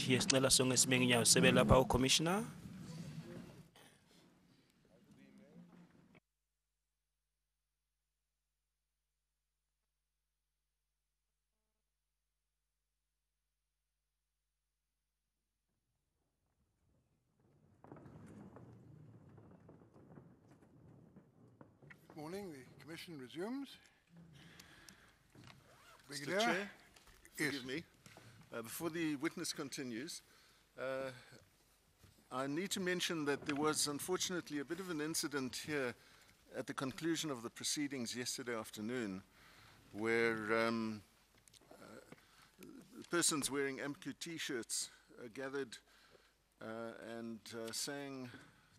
ukuthi yesicela sonke sibe nginyawo sebe lapha uCommissioner. Morning, the Commission resumes. Mr. Brigadier? Chair, Yes. forgive me. Before the witness continues, I need to mention that there was unfortunately a bit of an incident here at the conclusion of the proceedings yesterday afternoon where persons wearing MQ t-shirts gathered and sang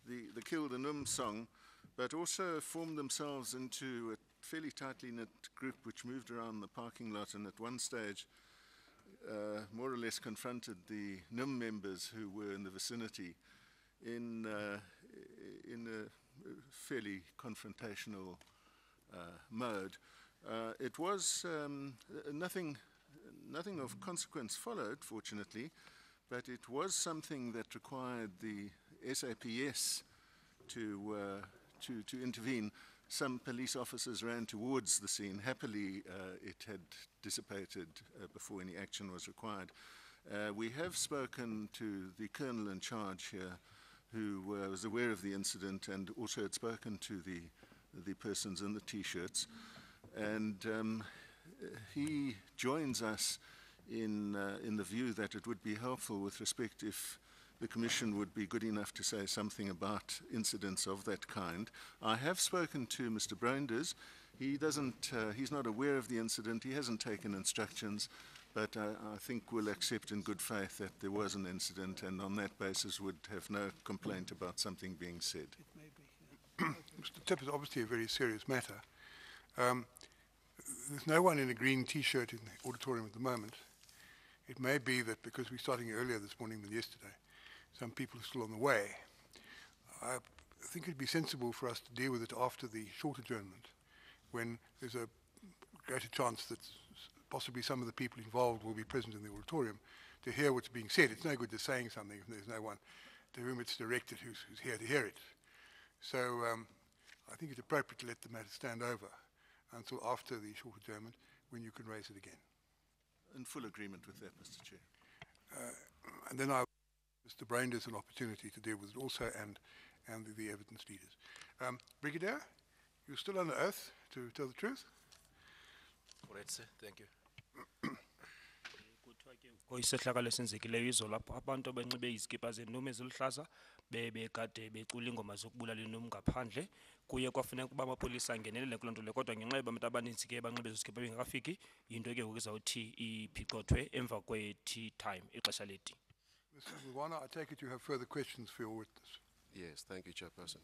the Kill the Num song, but also formed themselves into a fairly tightly knit group which moved around the parking lot and at one stage more or less confronted the NIM members who were in the vicinity in a fairly confrontational mode. It was nothing of consequence followed, fortunately, but it was something that required the SAPS to intervene. Some police officers ran towards the scene. Happily, it had dissipated before any action was required. We have spoken to the colonel in charge here, who was aware of the incident and also had spoken to the persons in the T-shirts. And he joins us in the view that it would be helpful with respect if the Commission would be good enough to say something about incidents of that kind. I have spoken to Mr. Brinders. He's not aware of the incident. He hasn't taken instructions, but I think we'll accept in good faith that there was an incident, and on that basis would have no complaint about something being said. Mr. Tip, is obviously a very serious matter. There's no one in a green T-shirt in the auditorium at the moment. It may be that because we're starting earlier this morning than yesterday, some people are still on the way. I think it'd be sensible for us to deal with it after the short adjournment, when there's a greater chance that possibly some of the people involved will be present in the auditorium to hear what's being said. It's no good just saying something if there's no one to whom it's directed who's here to hear it. So I think it's appropriate to let the matter stand over until after the short adjournment, when you can raise it again. In full agreement with that, Mr. Chair. And then Mr. Brinders an opportunity to deal with it also, and the evidence leaders. Brigadier, you're still under oath to tell the truth? Alright, sir. Thank you. Koyisehlakalo esenzekileyo izolo lapho abantu benxibe izikipa zenume eziluhlaza bebekade becula ingoma zokubulala inumu ngaphandle. Kuye kwafuneka ukuba amapolisa angenelele kuloo nto leyo, kodwa ngenxa yoba abantu abaninzi ke banxibe ezo zikipa bengakafiki, yinto ke ngoku izawuthi iphicothwe emva kwe-tea time, ixesha le-tea. Mr. Mkwhanazi, I take it you have further questions for your witness. Yes, thank you, Chairperson.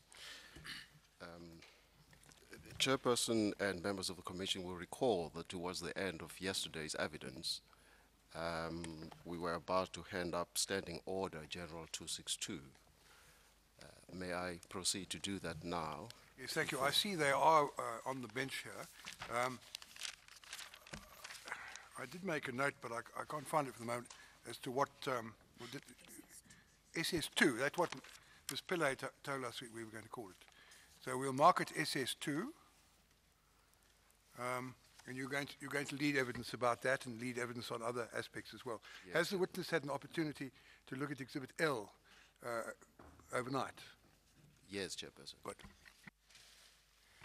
The Chairperson and members of the Commission will recall that towards the end of yesterday's evidence, we were about to hand up Standing Order General 262. May I proceed to do that now? Yes, thank you. I see they are on the bench here. I did make a note, but I can't find it for the moment, as to what SS2, that's what Ms. Pillay told us we were going to call it. So we'll mark it SS2, and you're going to lead evidence about that and lead evidence on other aspects as well. Yes. Has the witness had an opportunity to look at Exhibit L overnight? Yes, Chairperson. Good.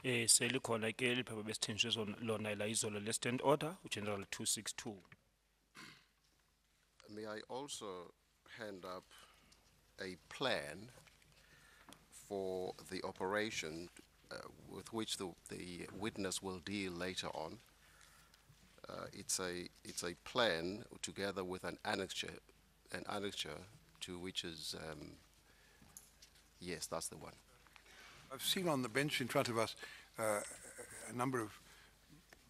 Selikhona ke liphepha besithenjiswe lona ila izolo le-Stand Order, General 262. May I also hand up a plan for the operation with which the witness will deal later on. It's a plan together with an annexure to which is yes, that's the one. I've seen on the bench in front of us a number of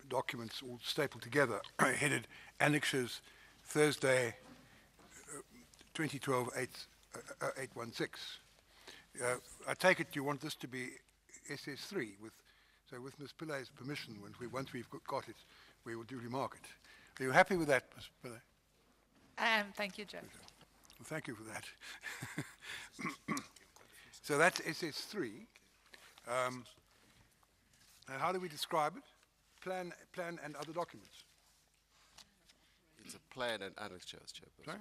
documents all stapled together, headed Annexures Thursday 2012-816. I take it you want this to be SS3, so with Ms. Pillay's permission, once we've got it, we will duly mark it. Are you happy with that, Ms. Pillay? Thank you, Chair. Thank you for that. So that's SS3. And how do we describe it? Plan and other documents. It's a plan and annexures, Chairperson. Sorry?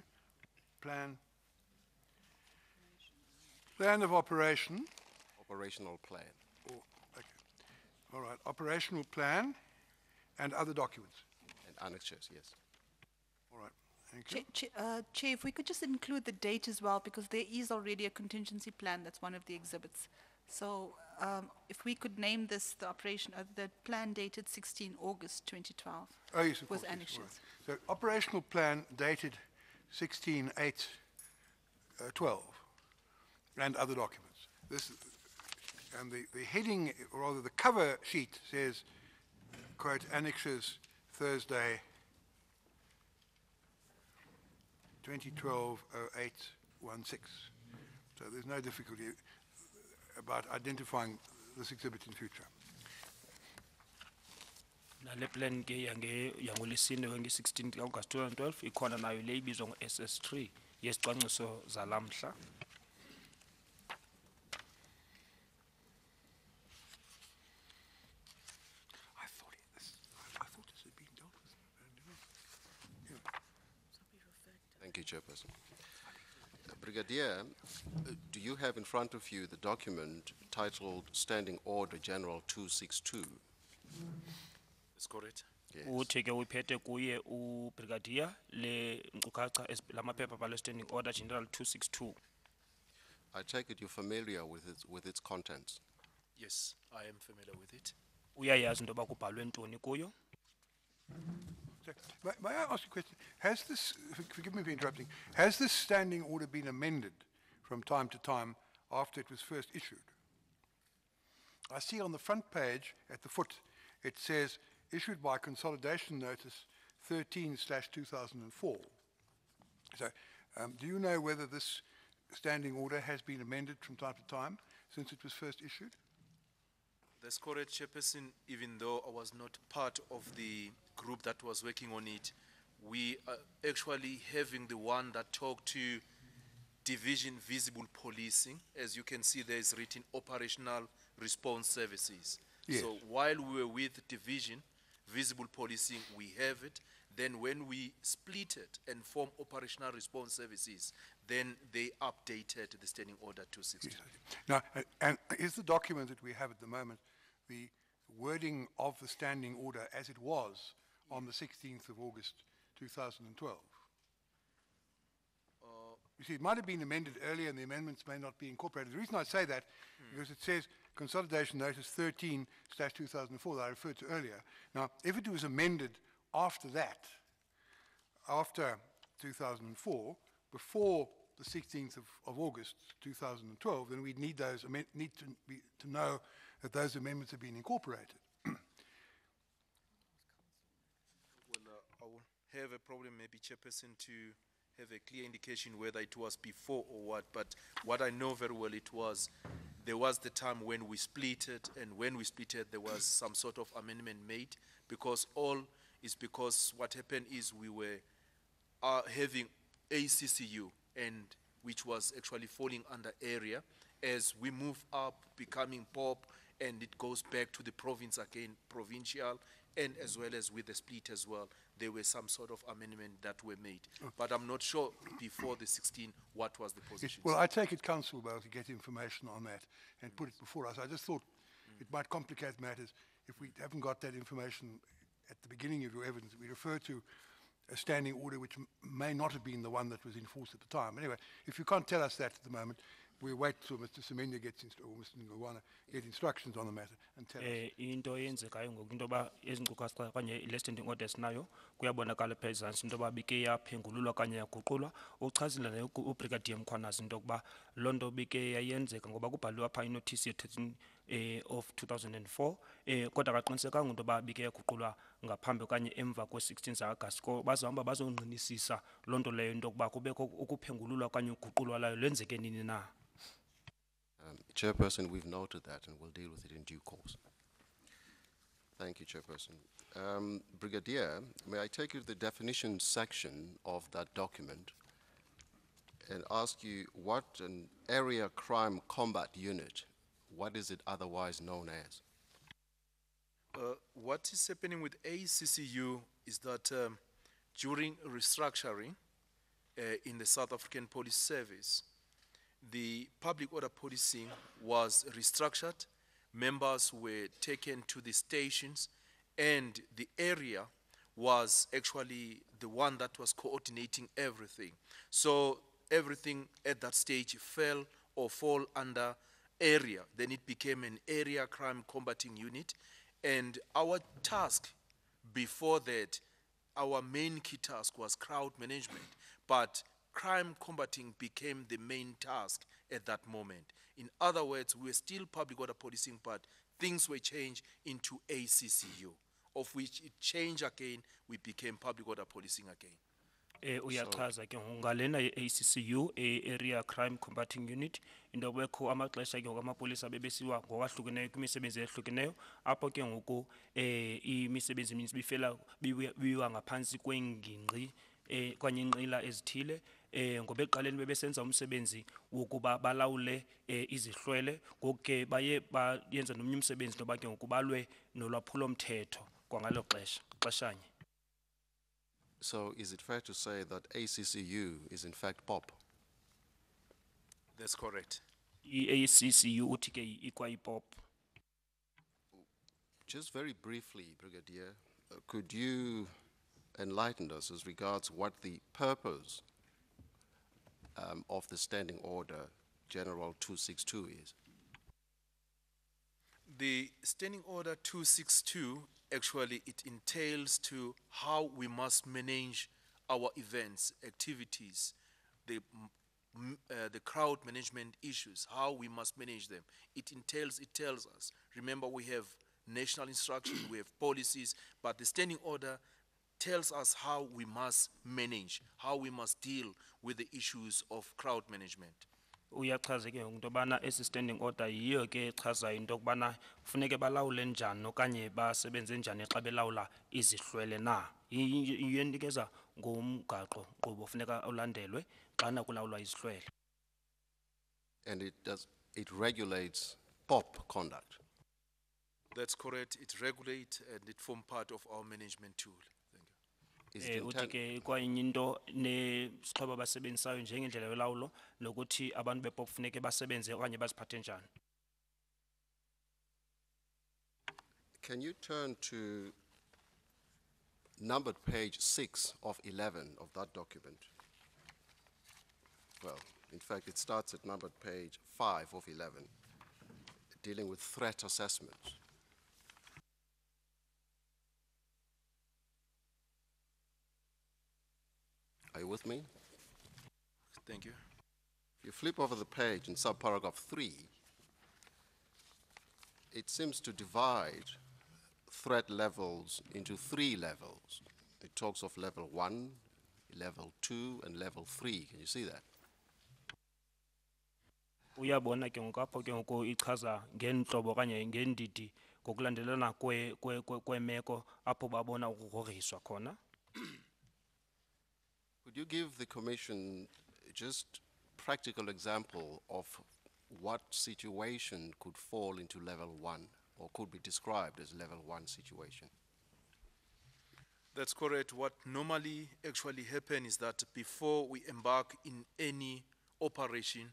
Plan of operation. Operational plan. Oh, okay. All right. Operational plan and other documents. And annexures, yes. All right. Thank you. Chair, if we could just include the date as well, because there is already a contingency plan that's one of the exhibits. So if we could name this the operation, the plan dated 16 August 2012. Oh, yes, of with course. Yes, annexures. all right. So operational plan dated 16/8/12 and other documents. This, and the heading, or rather the cover sheet says, quote, annexures Thursday 2012-08-16. So there's no difficulty about identifying this exhibit in future. Nale plan ke yangoLwesine nge-16 August 2012 ikhona nayo le ibizwa ngo-SS3 yesicwangciso zalamhla. I thought this had been dealt with. Thank you, Chairperson. Brigadier, do you have in front of you the document titled Standing Order General 262? That's correct. Yes. Uthi ke uphethe kuye ubrigadier le nkcukacha lamaphepha balo standing order general 262. I take it you're familiar with its contents. Yes, I am familiar with it. Uyayazi into yoba kubhalwe ntoni kuyo. So, may I ask you a question? Has this, forgive me for interrupting, has this standing order been amended from time to time after it was first issued? I see on the front page at the foot, it says, issued by Consolidation Notice 13/2004. So, do you know whether this standing order has been amended from time to time since it was first issued? That's correct, Chairperson. Even though I was not part of the group that was working on it, we are actually having the one that talked to Division Visible Policing. As you can see, there is written Operational Response Services. Yes. So while we were with Division Visible Policing, we have it. Then when we split it and form Operational Response Services, then they updated the Standing Order 260. Yes. Now, and is the document that we have at the moment the wording of the standing order as it was on the 16th of August 2012? You see, it might have been amended earlier and the amendments may not be incorporated. The reason I say that, because it says Consolidation Notice 13/2004 that I referred to earlier. Now, if it was amended after that, after 2004, before the 16th of August 2012, then we'd need those need to know that those amendments have been incorporated. Well, I will have a problem, maybe, Chairperson, to have a clear indication whether it was before or what. But what I know very well, there was the time when we split it, and when we split it, there was some sort of amendment made, because what happened is we were having ACCU, and which was actually falling under area. As we move up, becoming POP, and it goes back to the province again, provincial, and as well as with the split as well, there were some sort of amendment that were made. But I'm not sure before the 16 what was the position. Well, I take it council will be able to get information on that and put it before us. I just thought it might complicate matters if we haven't got that information at the beginning of your evidence. We refer to a standing order which may not have been the one that was enforced at the time. Anyway, if you can't tell us that at the moment, we'll wait till Mr. Zephania gets or Mr. Mkwhanazi get instructions on the matter and tell us. Into eyenzekayo ngoku into yoba ezi nkcukacha okanye ile standing order sinayo kuyabonakala phaa ezantsi into yoba bike yaphengululwa okanye yaguqulwa. Uchazile naye uBrigadier Mkwhanazi into yokuba loo nto bike yayenzeka ngoba kubhaliwe apha inothisi ye-13 of 2004 kodwa akaqinisekanga into yoba bike yaguqulwa ngaphambi okanye emva kwe-16 August bazahamba bazongqinisisa loo nto leyo into yokuba kubekho ukuphengululwa okanye uguqulwa layo lwenzeke nini na. Chairperson, we've noted that and we'll deal with it in due course. Thank you, Chairperson. Brigadier, may I take you to the definition section of that document? and ask you what an area crime combat unit, what is it otherwise known as? What is happening with ACCU is that during restructuring in the South African Police Service, the public order policing was restructured, members were taken to the stations, and the area was actually the one that was coordinating everything. So everything at that stage fell or fall under area. Then it became an area crime combating unit. And our task before that, our main key task was crowd management, but crime combating became the main task at that moment. In other words, we were still public order policing, but things were changed into ACCU, of which it changed again, we became public order policing again. Uyachaza ke ngalena ACCU area crime combating unit into bekho amaxesha ke ngamapolisa bebesiwa ngokwahlukeneyo kwimisebenzi ehlukeneyo apho ke ngoku imisebenzi emininzi biwa ngaphansi kwengingqi kwanye inqila ezithile ngoba eqaleni bebesenza umsebenzi wokuba balawule izihlwele ngoku ke baye bayenza nomnye umsebenzi noba ke ngoku balwe nolwaphulo mthetho kwangalo xeshanye. So is it fair to say that ACCU is in fact POP? That's correct. ACCU uthi ke ikwa-IPOP. Just very briefly, Brigadier, could you enlighten us as regards what the purpose of the Standing Order General 262 is? The Standing Order 262, actually, it entails to how we must manage our events, activities, the crowd management issues, how we must manage them. It tells us. Remember, we have national instruction, we have policies, but the Standing Order tells us how we must manage, how we must deal with the issues of crowd management. Uyachaza ke into bana esi standing order yiyo ke echaza into kubana kufuneke balawule njani okanye basebenze njani xa belawula izihlwele na. Iyenikeza ngomgaqo nkqubo funeka ulandelwe xana kulawulwa izihlwele. And it regulates POP conduct. That's correct. It regulates and it forms part of our management tool. Thank you. Is it Uthi ke kwayinye into nesixhobo abasebenzisayo njengendlela yolawulo lokuthi abantu bepop funeke basebenze okanye baziphathe njani. Can you turn to numbered page 6 of 11 of that document? Well, in fact, it starts at numbered page 5 of 11, dealing with threat assessment. Are you with me? Thank you. If you flip over the page in subparagraph 3, it seems to divide threat levels into 3 levels. It talks of level 1, level 2, and level 3. Can you see that? Uyabona ke ngapho ke ngoku ichaza ngenhlobo okanye ngendidi ngokulandelana kwemeko apho babona ukugrogriswa khona. Could you give the Commission just practical example of what situation could fall into level 1 or could be described as level 1 situation? That's correct. What normally actually happens is that before we embark in any operation,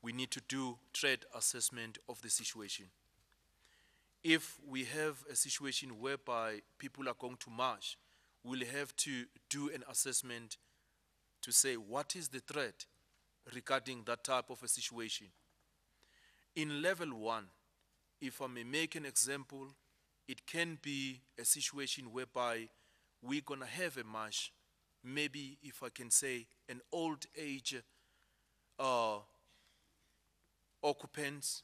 we need to do threat assessment of the situation. If we have a situation whereby people are going to march, we'll have to do an assessment to say what is the threat regarding that type of a situation. In level 1, if I may make an example, it can be a situation whereby we're gonna have a march, maybe if I can say an old age occupants,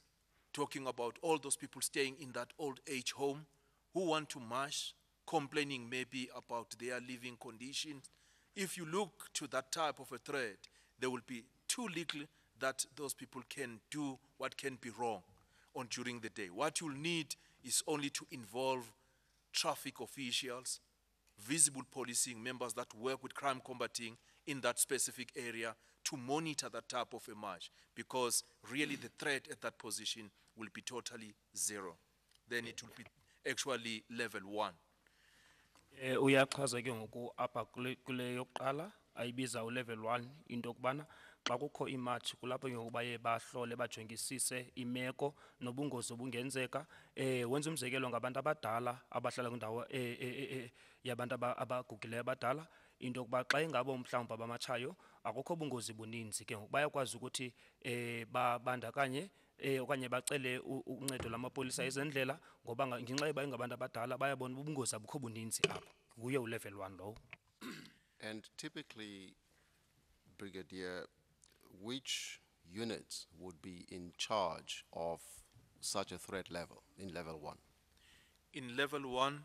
talking about all those people staying in that old age home who want to march, complaining maybe about their living conditions. If you look to that type of a threat, there will be too little that those people can do what can be wrong on during the day. What you'll need is only to involve traffic officials, visible policing members that work with crime combating in that specific area to monitor that type of a march, because really the threat at that position will be totally zero. Then it will be actually level 1. Uyachaza ke ngoku apha kule yokuqala ayibiza ulevel 1 into okubana xa kukho imatch kulapho ke ngoku baye bahlole bajongisise imeko nobungozi obungenzeka wenza umzekelo ngabantu abadala abahlala kwindawo yabantu abagugileyo abadala into yokuba xa ingabo mhlawumbi abamatshayo akukho bungozi buninzi ke ngoku bayakwazi ukuthi babandakanye okanye bacele uncedo lamapolisa ezendlela ngoba ngenxa yoba ingabantu abadala bayabona ubungozi abukho buninzi apho kuye ulevel 1 lowo. And typically, Brigadier, which units would be in charge of such a threat level in level 1? In level 1,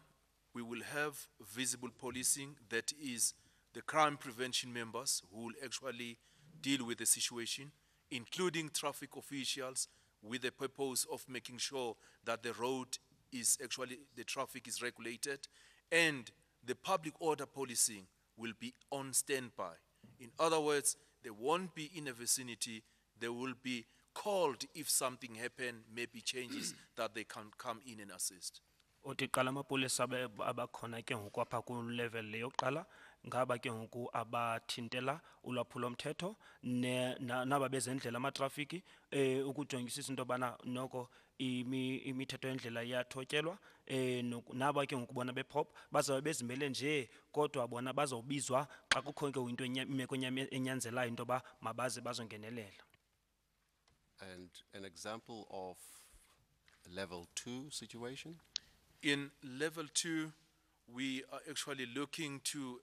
we will have visible policing, that is the crime prevention members who will actually deal with the situation, including traffic officials, with the purpose of making sure that the road is actually, the traffic is regulated, and the public order policing will be on standby. In other words, they won't be in a vicinity, they will be called if something happen, maybe changes, that they can come in and assist. Othi qala amapolisa abakhona ke ngoku apha ku level leyo qala ngaba ke ngoku abathintela ulwaphulo mthetho naba bezendlela amatrafiki ukujongisisa into bana noko imithetho yendlela iyathotyelwa naba ke ngoku bona bepop bazabe bezimele nje kodwa bona bazobizwa xa kukho ke into imeko enyanzelayo into ba mabaze bazongenelela. And an example of level 2 situation? In level 2, we are actually looking to,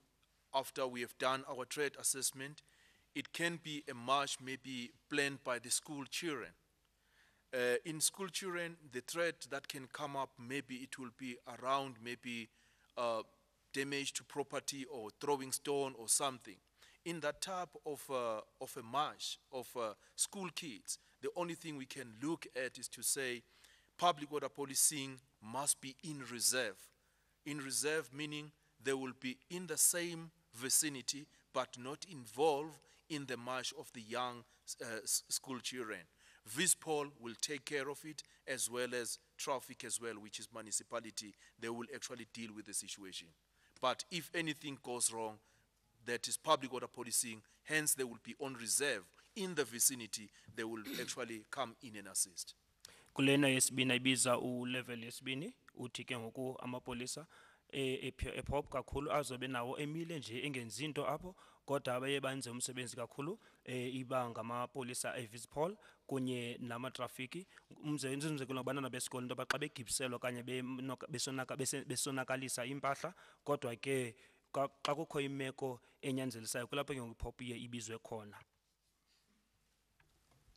after we have done our threat assessment, it can be a march maybe planned by the school children. In school children, the threat that can come up, maybe it will be around maybe damage to property or throwing stone or something. In that type of a march of school kids, the only thing we can look at is to say public order policing must be in reserve. In reserve meaning they will be in the same vicinity but not involved in the march of the young school children. Vispol will take care of it, as well as traffic as well, which is municipality. They will actually deal with the situation. But if anything goes wrong, that is public order policing, hence they will be on reserve in the vicinity. They will actually come in and assist. Kulena yesibini ibiza ulevel yesibini uthi ke ngoku amapolisa epop kakhulu azobe nawo emile nje engenzi into apho kodwa abaye benze umsebenzi kakhulu iba ngamapolisa eVispol kunye namatrafiki umzekelo abantwana besikolo into baxa begibiselwa kanye besonakalisa impahla kodwa ke xa kukho imeko enyanzelisayo kulapho ke ngoku ipop iye ibizwe khona.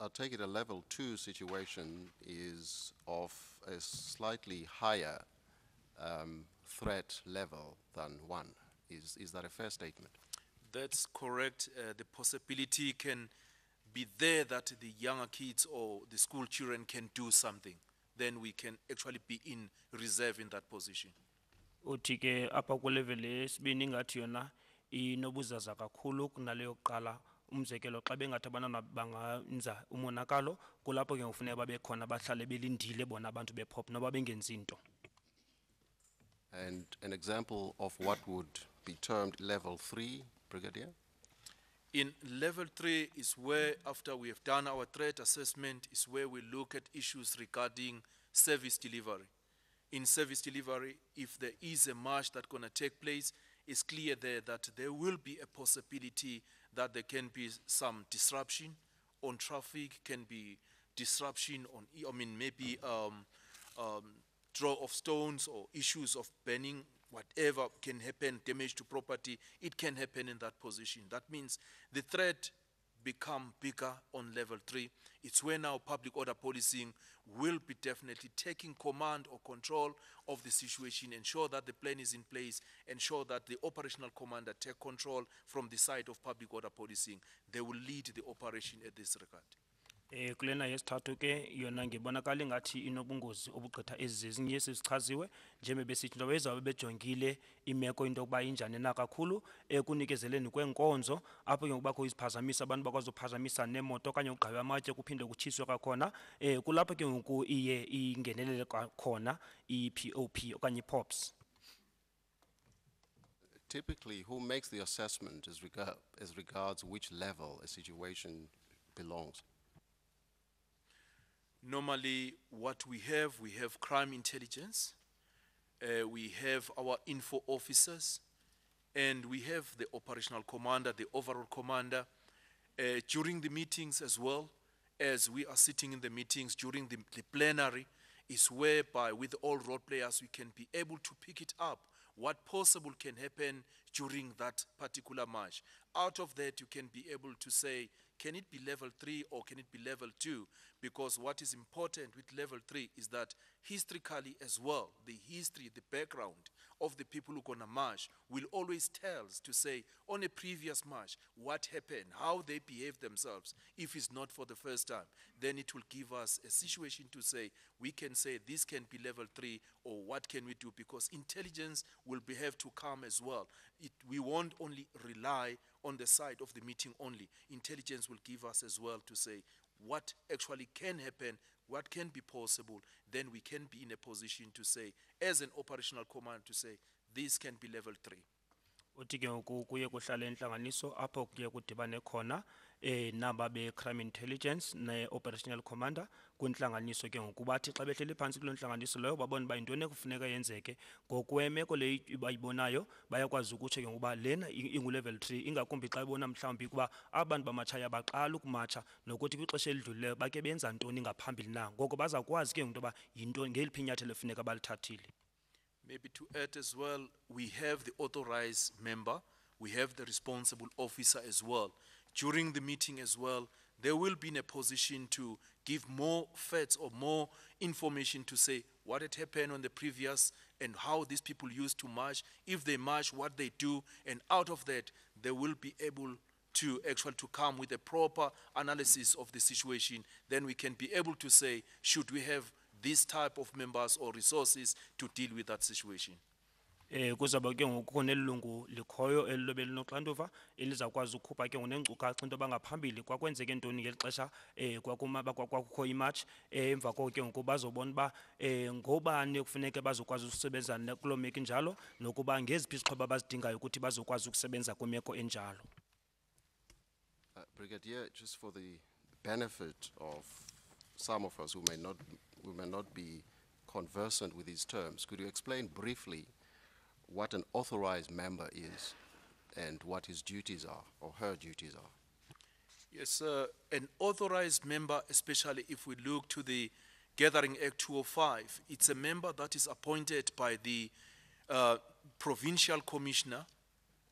I'll take it a level 2 situation is of a slightly higher threat level than 1. Is that a fair statement? That's correct. The possibility can be there that the younger kids or the school children can do something. Then we can actually be in reserve in that position. Uthi ke apha ku level yesibini ngathi yona inobuzaza kakhulu kunaleyo qala umzekelo xa bengathi abantwana bangenza umonakalo kulapho ke ngokufuneka babe khona bahlale belindile bona abantu bepop noba bengenzi into. And an example of what would be termed level 3, Brigadier? In level 3 is where, after we have done our threat assessment, is where we look at issues regarding service delivery. In service delivery, if there is a march that's going to take place, it's clear there that there will be a possibility that there can be some disruption on traffic, can be disruption on, maybe throw of stones or issues of burning, whatever can happen, damage to property, it can happen in that position. That means the threat become bigger on level 3. It's where now public order policing will be definitely taking command or control of the situation, ensure that the plan is in place, ensure that the operational commander take control from the side of public order policing. They will lead the operation at this regard. Kulena yesithathu ke yona ngibonakala ngathi inobungozi obugqitha ezinye esichaziwe njebe besithi into bezabe bejongile imeko into yokuba injani na kakhulu ekunikezeleni kwenkonzo apho ke ngokubakho iziphazamisa abantu bakwazi uphazamisa nemoto okanye ugqabe amatye kuphinde kutshiswe kwakhona kulapho ke ngoku iye ingenelele kwakhona i-POP okanye i-POPs. Typically, who makes the assessment as regards which level a situation belongs? Normally, what we have crime intelligence, we have our info officers, and we have the operational commander, the overall commander. During the meetings as well, as we are sitting in the meetings during the plenary, is whereby with all role players we can be able to pick it up, what possible can happen during that particular march. Out of that, you can be able to say, can it be level 3 or can it be level 2? Because what is important with level 3 is that historically as well, the history, the background of the people who are gonna march will always tell us to say, on a previous march, what happened, how they behave themselves. If it's not for the first time, then it will give us a situation to say, we can say this can be level 3 or what can we do, because intelligence will have to come as well. We won't only rely on the side of the meeting only. Intelligence will give us as well to say what actually can happen, what can be possible. Then we can be in a position to say, as an operational command, to say, this can be level 3. Uthi ke ngoku kuye kuhlale inhlanganiso apho kuye kudibane khona naba be crime intelligence ne operational commander kwinhlanganiso ke ngoku bathi xa behleli phansi kuloo nhlanganiso leyo babone uba yintoni ekufuneka yenzeke ngokwemeko le bayibonayo bayakwazi ukutsho ke ngokuba lena ingu-level 3 ingakumbi xa ibona mhlawumbi kuba abantu bamatshaya baqala ukumatsha nokuthi kwixesha elidlulileyo bake benza ntoni ngaphambili na ngoko bazawukwazi ke ngokuba yintoni ngeliphi inyathelo efuneka balithathile. Maybe to add as well, we have the authorized member, we have the responsible officer as well. During the meeting as well, they will be in a position to give more facts or more information to say what had happened on the previous and how these people used to march, if they march, what they do, and out of that, they will be able to actually to come with a proper analysis of the situation. Then we can be able to say, should we have this type of members or resources to deal with that situation. Kuzaba ke ngoku nelungu likhoyo elilobe linoxanduva elizakwazi ukukhupha ke ngonengcukacha into bangaphambili kwakwenzeke ntoni ngelixesha kwakukho imatch emva koko ke ngoku bazobona uba ngobani kufuneke bazokwazi ukusebenza kuloo meko injalo nokuba ngeziphi izixhobo abazidingayo ukuthi bazokwazi ukusebenza kwimeko enjalo. Brigadier, just for the benefit of some of us who may not be conversant with these terms, could you explain briefly what an authorized member is and what his duties are or her duties are? Yes, an authorized member, especially if we look to the Gathering Act 205, it's a member that is appointed by the provincial commissioner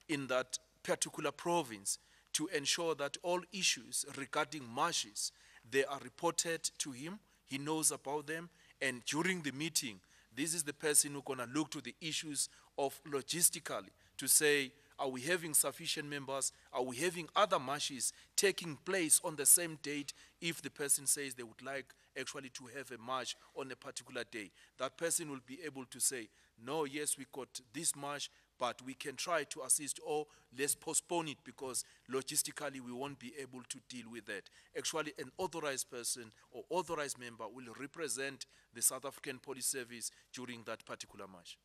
in that particular province to ensure that all issues regarding marshes, they are reported to him, he knows about them, and during the meeting, this is the person who's gonna look to the issues of logistically to say, are we having sufficient members? Are we having other marshes taking place on the same date? If the person says they would like actually to have a march on a particular day, that person will be able to say, no, yes, we got this march, but we can try to assist, or let's postpone it because logistically we won't be able to deal with that. Actually, an authorized person or authorized member will represent the South African Police Service during that particular march.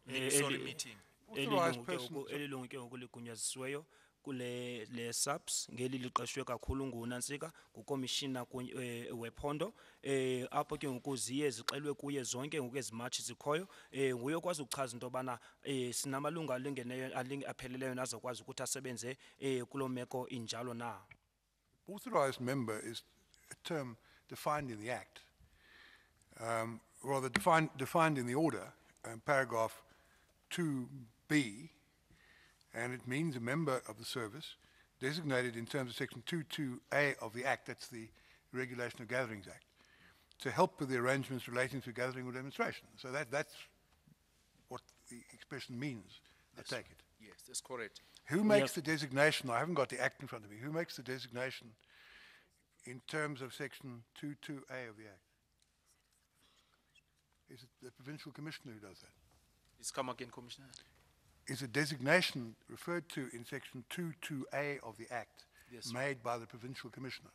Meeting. Authorized person. Elilungu ke ngoku ligunyazisiweyo kule le SAPS ngeli liqeshwe kakhulu nguNantsika ngukomishina wephondo apho ke ngoku ziye zixelwe kuye zonke ngoku ezimatshi zikhoyo nguye okwazi ukuchaza into yobana sinamalungu alingeneyo apheleleyo nazokwazi ukuthi asebenze kuloo meko injalo na. Authorized member is a term defined in the Act, rather defined in the order, paragraph 2B, and it means a member of the service designated in terms of section 22A of the Act, that's the Regulation of Gatherings Act, to help with the arrangements relating to gathering or demonstration. So that's what the expression means, I take it. Yes, that's correct. Who makes the designation? I haven't got the Act in front of me. Who makes the designation in terms of section 22A of the Act? Is it the Provincial Commissioner who does that? Please come again, Commissioner. Is a designation referred to in section 22A of the Act Yes. made by the Provincial Commissioner?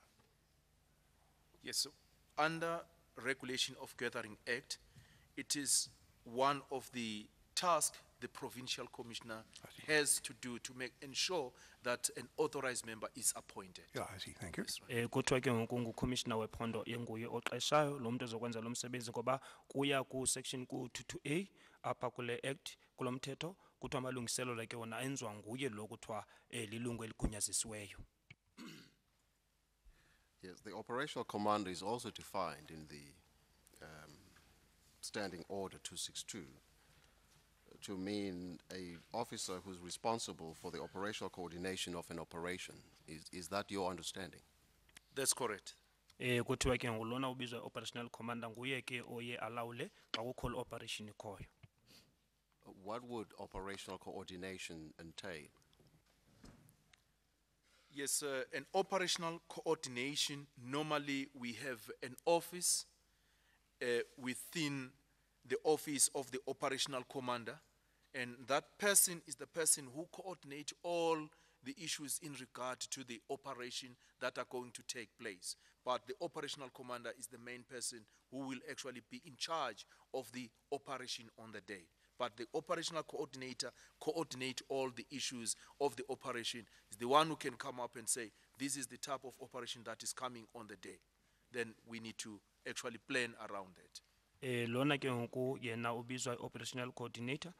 Yes, so under Regulation of Gathering Act, it is one of the tasks the provincial commissioner has to do to ensure that an authorized member is appointed. Yeah, I see. Thank you. That's right. Kuthiwa ke ngoku ngucommissioner wephondo yenguye oxeshayo lo muntu ezokwenza lo msebenzi ngoba kuya ku section ku 22A apha kule act kulo mthetho kuthiwa amalungiselelo ke wona enziwa nguye lo kuthiwa lilungu eligunyazisiweyo. Yes, the operational commander is also defined in the Standing Order 262 to mean a officer who's responsible for the operational coordination of an operation. Is that your understanding? That's correct. Kuthiwa ke ngulona ubizwa operational commander nguye ke oye alawule xa kukho le operation ikhoyo. What would operational coordination entail? Yes, an operational coordination, normally we have an office within the office of the operational commander, and that person is the person who coordinates all the issues in regard to the operation that are going to take place. But the operational commander is the main person who will actually be in charge of the operation on the day. But the operational coordinator coordinates all the issues of the operation. Is the one who can come up and say, this is the type of operation that is coming on the day. Then we need to actually plan around it. Lona ke ngoku yena ubizwa operational coordinator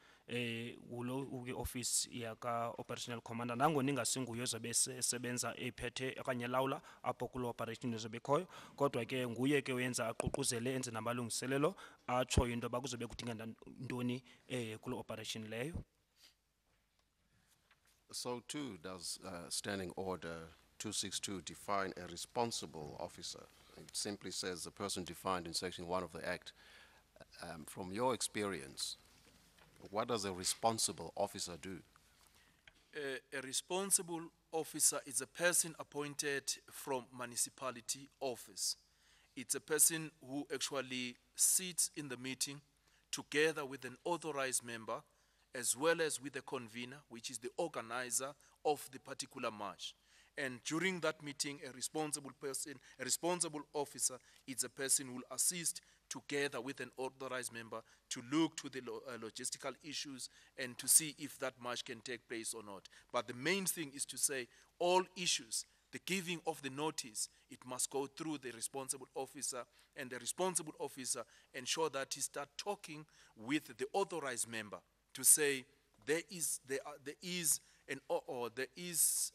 ulo uke office yaka operational commander nangona ingasinguye ozobe sebenza ephethe okanye lawula apho kulo operation ezobe khoyo kodwa ke nguye ke uyenza aququzele enze namalungiselelo atsho into bakuzobe kudinga ntoni kulo operation leyo. So too does Standing Order 262 define a responsible officer. It simply says the person defined in section 1 of the Act. From your experience, what does a responsible officer do? A responsible officer is a person appointed from municipality office. It's a person who actually sits in the meeting together with an authorized member as well as with the convener, which is the organizer of the particular march. And during that meeting, a responsible person, a responsible officer is a person who will assist together with an authorized member to look to the logistical issues and to see if that march can take place or not. But the main thing is to say all issues, the giving of the notice, it must go through the responsible officer, and the responsible officer ensure that he start talking with the authorized member to say there is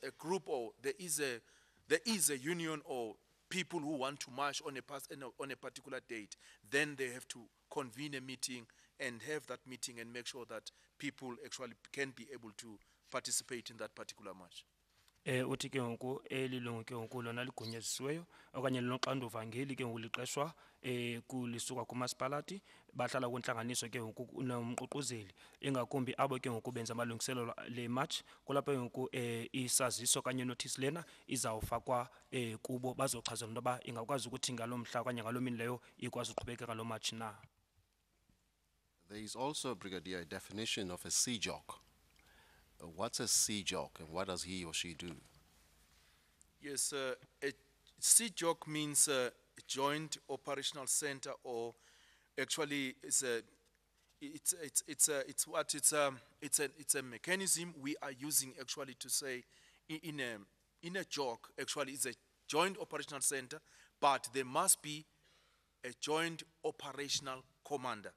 a group or there is a union or people who want to march on a particular date. Then they have to convene a meeting and have that meeting and make sure that people actually can be able to participate in that particular march. Uthi ke ngoku elilungu ke ngoku lona ligunyazisiweyo okanye linoxanduva ngeli ke ngoku liqeshwa kulisuka kumasipalati bahlala kwintlanganiso ke ngoku nomququzeli ingakumbi abo ke ngoku benza amalungiselelo le march kulapho ke ngoku isaziso kanye notice lena izawufakwa kubo bazochazela into yoba ingakwazi ukuthi ngaloo mhla okanye ngaloo mini leyo ikwazi uqhubekeka loo march na. There is also, Brigadier, a definition of a CJOC. What's a CJOC and what does he or she do? Yes, a CJOC means a Joint Operational Center, or actually it's a mechanism we are using actually to say in a JOC actually it's a Joint Operational Center, but there must be a Joint Operational Commander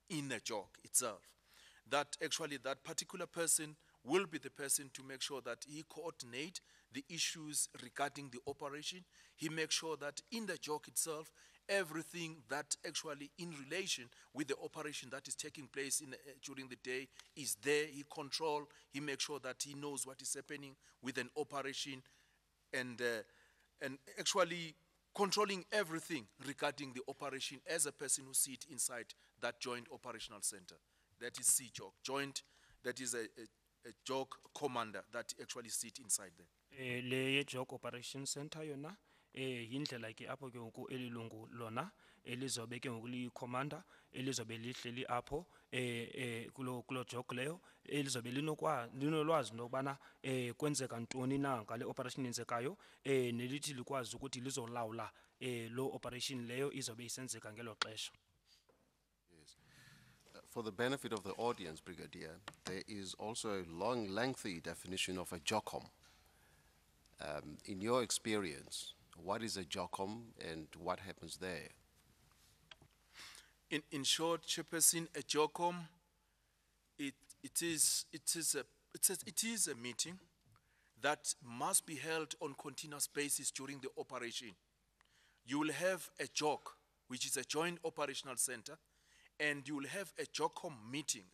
in the JOC itself. That actually that particular person will be the person to make sure that he coordinate the issues regarding the operation. He makes sure that in the JOC itself, everything that actually in relation with the operation that is taking place during the day is there. He control, he makes sure that he knows what is happening with an operation and actually controlling everything regarding the operation as a person who sits inside that Joint Operational Center. That is CJOC, joint, that is a JOC commander that actually sit inside there. Le JOC Operation Center yona yindlela ke apho ke ngoku elilungu lona elizobe ke ngoku liyi-commander elizobe lihleli apho kulo jog leyo elizobe linolwazi nokubana kwenzeka ntoni na ngale operation yenzekayo nelithi likwazi ukuthi lizolawula lo operation leyo izobe isenzeka ngelo xesha. For the benefit of the audience, Brigadier, there is also a long, lengthy definition of a JOCOM. In your experience, what is a JOCOM and what happens there? In short, Chairperson, a JOCOM, it is a meeting that must be held on continuous basis during the operation. You will have a JOC, which is a Joint Operational Center, and you will have a JOCOM meeting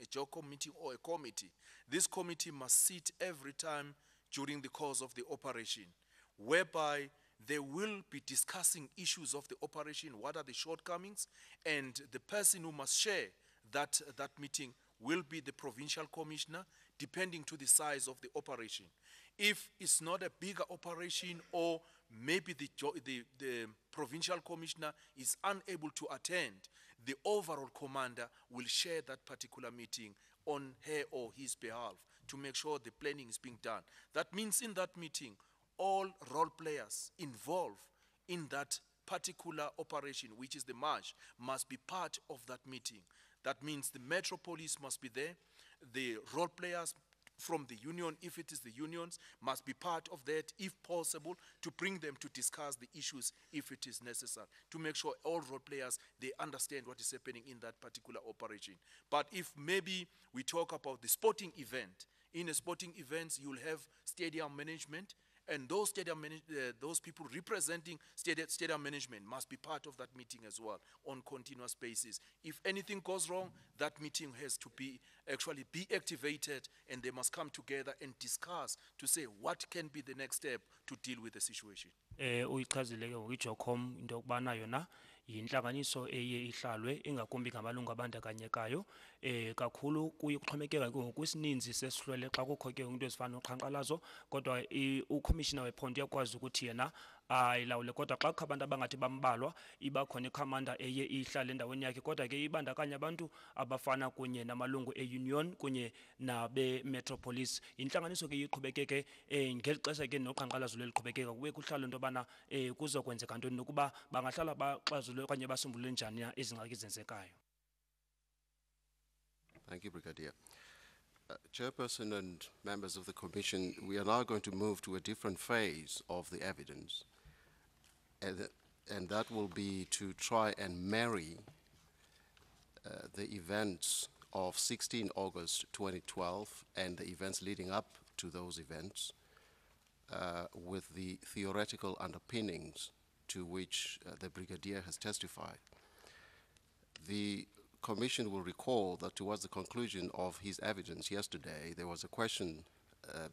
or a committee. This committee must sit every time during the course of the operation, whereby they will be discussing issues of the operation, what are the shortcomings, and the person who must share that meeting will be the provincial commissioner, depending to the size of the operation. If it's not a bigger operation, or maybe the provincial commissioner is unable to attend, the overall commander will share that particular meeting on her or his behalf to make sure the planning is being done. That means in that meeting, all role players involved in that particular operation, which is the march, must be part of that meeting. That means the Metro Police must be there, the role players from the union, if it is the unions, must be part of that, if possible, to bring them to discuss the issues if it is necessary, to make sure all role players, they understand what is happening in that particular operation. But if maybe we talk about the sporting event, in a sporting event, you'll have stadium management, and those those people representing stadium management must be part of that meeting as well on continuous basis. If anything goes wrong, that meeting has to be activated, and they must come together and discuss to say what can be the next step to deal with the situation. Uyichazile ke ngokuJOCOM into yokubana yona yinhlanganiso eye ihlalwe ingakumbi ngamalungu abandakanyekayo kakhulu kuye kuxhomekeka ngokwesininzi sesihlwele xa kukho ke into ezifana noqhankqalazo kodwa ucommissioner wephondo uyakwazi ukuthi yena ayilawule kodwa xa kukho abantu abangathi bambalwa iba khona icommander eye ihlale endaweni yakhe kodwa ke ibandakanya abantu abafana kunye namalungu e-union kunye nabe metropolis inhlanganiso ke iqhubekeke ngeli xesha ke noqhankqalazo leliqhubekeka kube kuhlala into yobana kuzokwenzeka ntoni nokuba bangahlala baxazulule okanye basombulule njani na izingxaki ezenzekayo. Thank you, Brigadier. Chairperson and members of the Commission, we are now going to move to a different phase of the evidence, and that will be to try and marry the events of 16 August 2012 and the events leading up to those events with the theoretical underpinnings to which the Brigadier has testified. The Commission will recall that towards the conclusion of his evidence yesterday, there was a question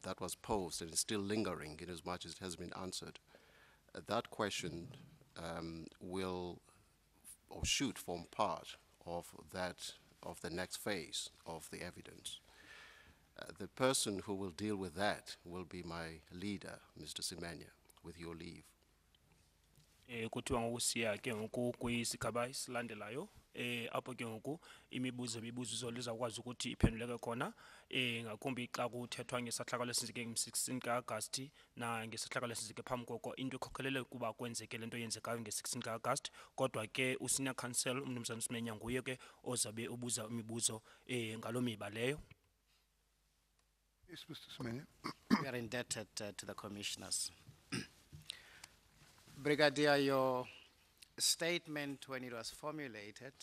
that was posed and is still lingering in as much as it has been answered. That question will or should form part of the next phase of the evidence. The person who will deal with that will be my leader, Mr. Zephania, with your leave. Kuthiwa ngokusiya ke ngoku kwisigaba esilandelayo apho ke ngoku imibuzo izokwazi ukuthi iphenduleke khona ngakumbi xa kuthethwa ngesahlakalo esenzeke nge-16 ka-Agasti na ngesahlakalo esenzeke phambi koko into ekhokhelele kuba kwenzeke lento yenzekayo nge-16 ka-Agasti kodwa ke usenior counsel uMnumzana Semenya nguye ke ozabe ubuza imibuzo ngaloo miba leyo. Yes, Mr. Semenya. We are indebted to the commissioners. Brigadier, your statement when it was formulated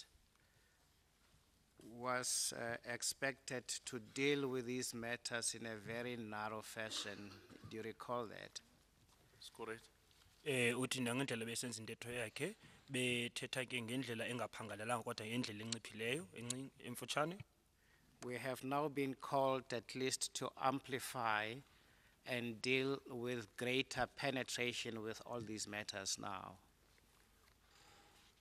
was expected to deal with these matters in a very narrow fashion. Do you recall that? That's correct. Uthi nangendlela besenza intetho yakhe bethetha ke ngendlela engaphangalelanga kodwa ngendlela enciphileyo emfutshane. We have now been called at least to amplify and deal with greater penetration with all these matters now.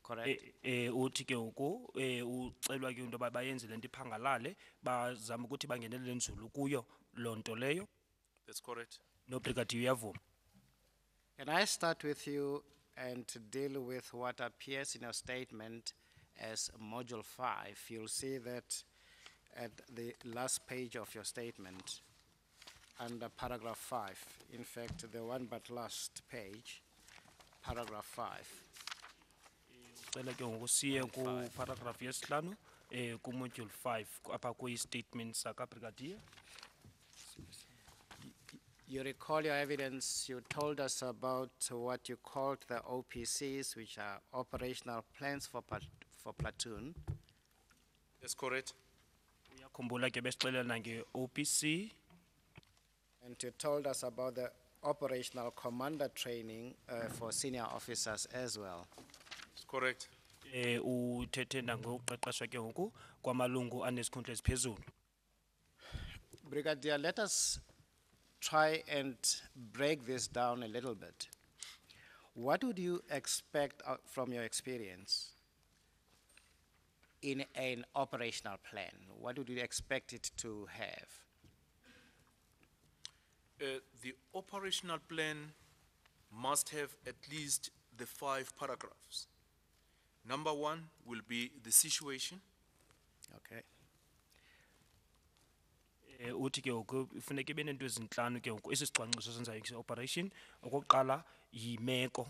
Correct? Uthi ke ngoku ucelwa ke into bayenze lento iphangalale bazama ukuthi bangenelele nzulu kuyo loo nto leyo. That's correct. No Brigadier uyavuma. Can I start with you and deal with what appears in your statement as Module 5? You'll see that at the last page of your statement, under paragraph 5, in fact, the one but last page, paragraph 5. Cela ke ngoku siye ku paragraph yesihlanu ku module 5 apha kuyi statement saka brigadier. You recall your evidence, you told us about what you called the OPCs, which are operational plans for platoon. That's correct. Uyakhumbula ke besixelela nge OPC. And you told us about the operational commander training for senior officers as well. That's correct. Uthethe nangokuqeqeshwa ke ngoku kwamalungu anezikhundla eziphezulu. Brigadier, let us try and break this down a little bit. What would you expect from your experience in an operational plan? What would you expect it to have? The operational plan must have at least the 5 paragraphs. Number 1 will be the situation. Okay. Uthi ke ngoku ifuneka ibe nento ezinhlanu ke ngoku isicwangciso senzayo operation. Okokuqala yimeko.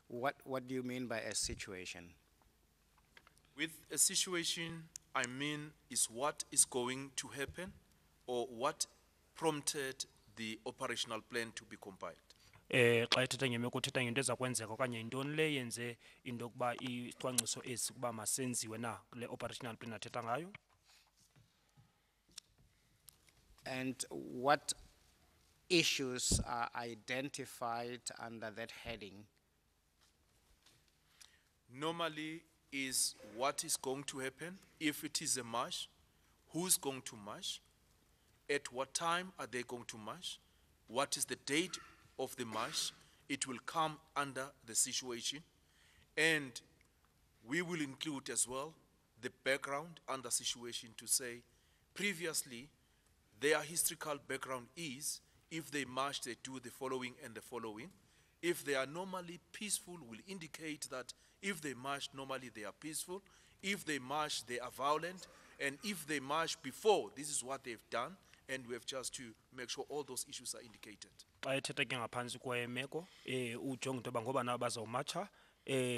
What do you mean by a situation? With a situation, I mean is what is going to happen or what prompted the operational plan to be compiled. Xa ethetha ngemeko uthetha ngento eza kwenzeka okanye yintoni le yenze into yokuba isicwangciso esi kuba masenziwe na le operational plan athetha ngayo. And what issues are identified under that heading? Normally is what is going to happen, if it is a march, who's going to march, at what time are they going to march, what is the date of the march. It will come under the situation, and we will include as well the background under situation to say previously their historical background is if they march they do the following and the following. If they are normally peaceful, will indicate that if they march normally they are peaceful. If they march they are violent, and if they march before, this is what they've done, and we have just to make sure all those issues are indicated. Xa ethetha ke ngaphansi kwemeko ujonga into yoba ngoba nabo bazawumatsha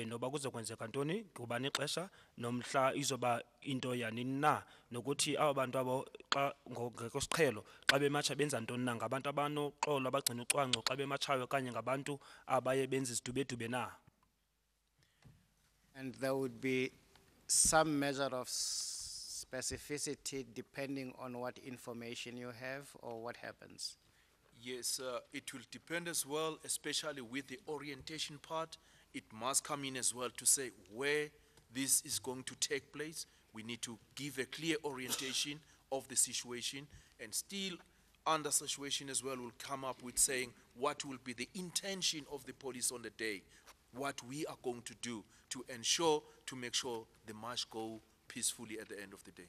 noba kuzokwenzeka ntoni ngubani ixesha nomhla izoba into yanini na nokuthi aba bantu abo xa ngokwesiqhelo xa bematsha benza ntoni na ngabantu abanoxolo abagcina ucwangco xa bematshayo okanye ngabantu abaye benza izidubedube na. And there would be some measure of specificity depending on what information you have or what happens. Yes, it will depend as well, especially with the orientation part. It must come in as well to say where this is going to take place. We need to give a clear orientation of the situation, and still under situation as well will come up with saying what will be the intention of the police on the day, what we are going to do to ensure, to make sure the march go peacefully at the end of the day.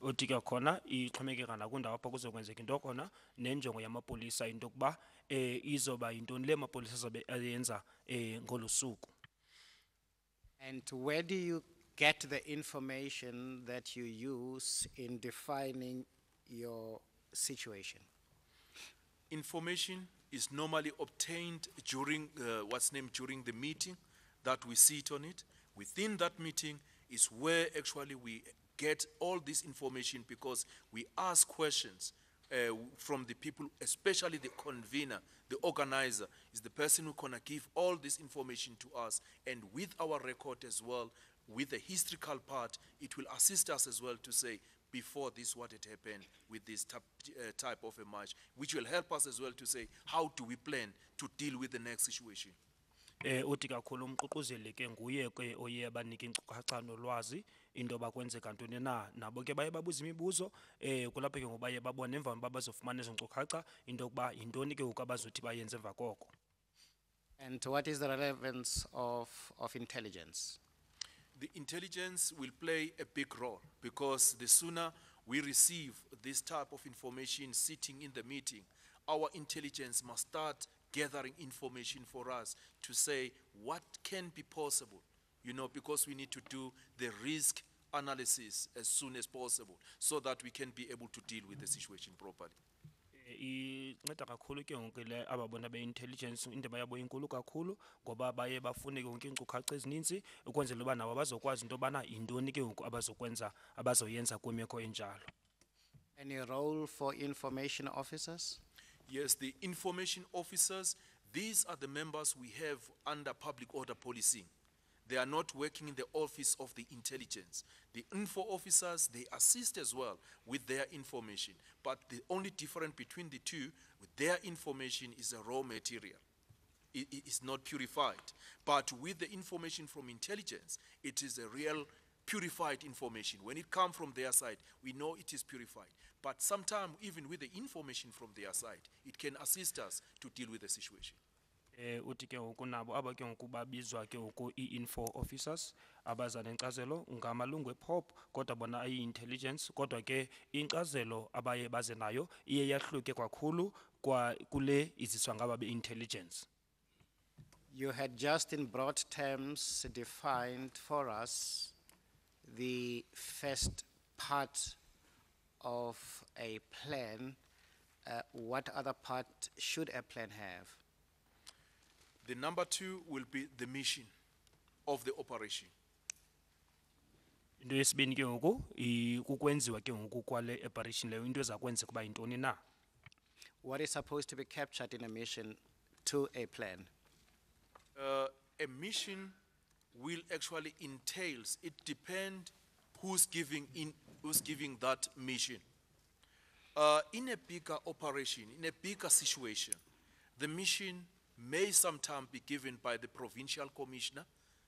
Uthi ke khona ixhomekeka nakwindawo apho kuzokwenzeka into khona nenjongo yamapolisa into yokuba izoba yintoni le mapolisa azobe ayenza ngolu suku. And where do you get the information that you use in defining your situation? Information is normally obtained during during the meeting that we sit on it. Within that meeting is where actually we get all this information, because we ask questions from the people, especially the convener, the organizer is the person who gonna give all this information to us, and with our record as well, with the historical part, it will assist us as well to say before this what had happened with this type of a march, which will help us as well to say how do we plan to deal with the next situation. Uthi kakhulu umququzeli ke nguye ke oye abanika inkcukacha nolwazi into bakwenzeka ntoni na nabo ke baye babuza imibuzo kulapho ke ngobaye babone emva kokuba bazofumana ezo nkcukacha into yokuba yintoni ke ngoku abazothi bayenze emva koko. And what is the relevance of intelligence? The intelligence will play a big role, because the sooner we receive this type of information sitting in the meeting, our intelligence must start gathering information for us to say what can be possible, you know, because we need to do the risk analysis as soon as possible so that we can be able to deal with the situation properly. Inceda kakhulu ke ngoku le ababona be-intelligence indaba yabo inkulu kakhulu ngoba baye bafune ke ngoku iinkcukacha ezininzi ukwenzela uba nabo bazokwazi into yobana yintoni ke ngoku abazoyenza kwimeko enjalo. Any role for information officers? Yes, the information officers, these are the members we have under public order policing. They are not working in the office of the intelligence. The info officers, they assist as well with their information. But the only difference between the two, with their information is a raw material. It is not purified. But with the information from intelligence, it is a real purified information. When it comes from their side, we know it is purified. But sometimes, even with the information from their side, it can assist us to deal with the situation. Uthi ke ngoku nabo aba ke ngoku babizwa ke ngoku i-info officers abaza nenkcazelo ngamalungu ePOP kodwa bona ayi-intelligence kodwa ke inkcazelo abaye baze nayo iye yahluke kakhulu kwa kule iziswa ngaba be-intelligence. You had just in broad terms defined for us the first part of a plan. What other part should a plan have? The number two will be the mission of the operation. Into yesibini ke ngoku kukwenziwa ke ngoku kwale operation leyo into eza kwenza kuba yintoni na. What is supposed to be captured in a mission to a plan? A mission will actually entails, it depends who's giving that mission. In a bigger operation, in a bigger situation, the mission may sometimes be given by the provincial commissioner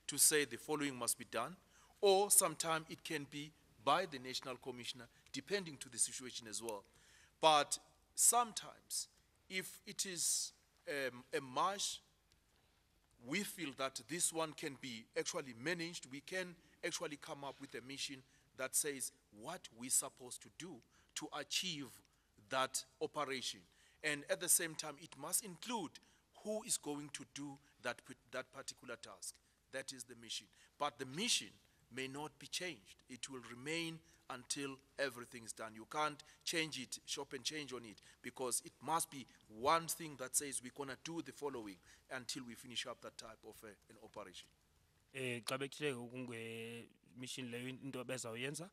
to say the following must be done, or sometimes it can be by the national commissioner, depending to the situation as well. But sometimes, if it is a march, we feel that this one can be actually managed. We can actually come up with a mission that says what we're supposed to do to achieve that operation. And at the same time, it must include who is going to do that particular task. That is the mission. But the mission may not be changed. It will remain until everything is done. You can't change it, shop and change on it, because it must be one thing that says we're going to do the following until we finish up that type of an operation. Xa bekuthile ngoku mission leyo into bezawuyenza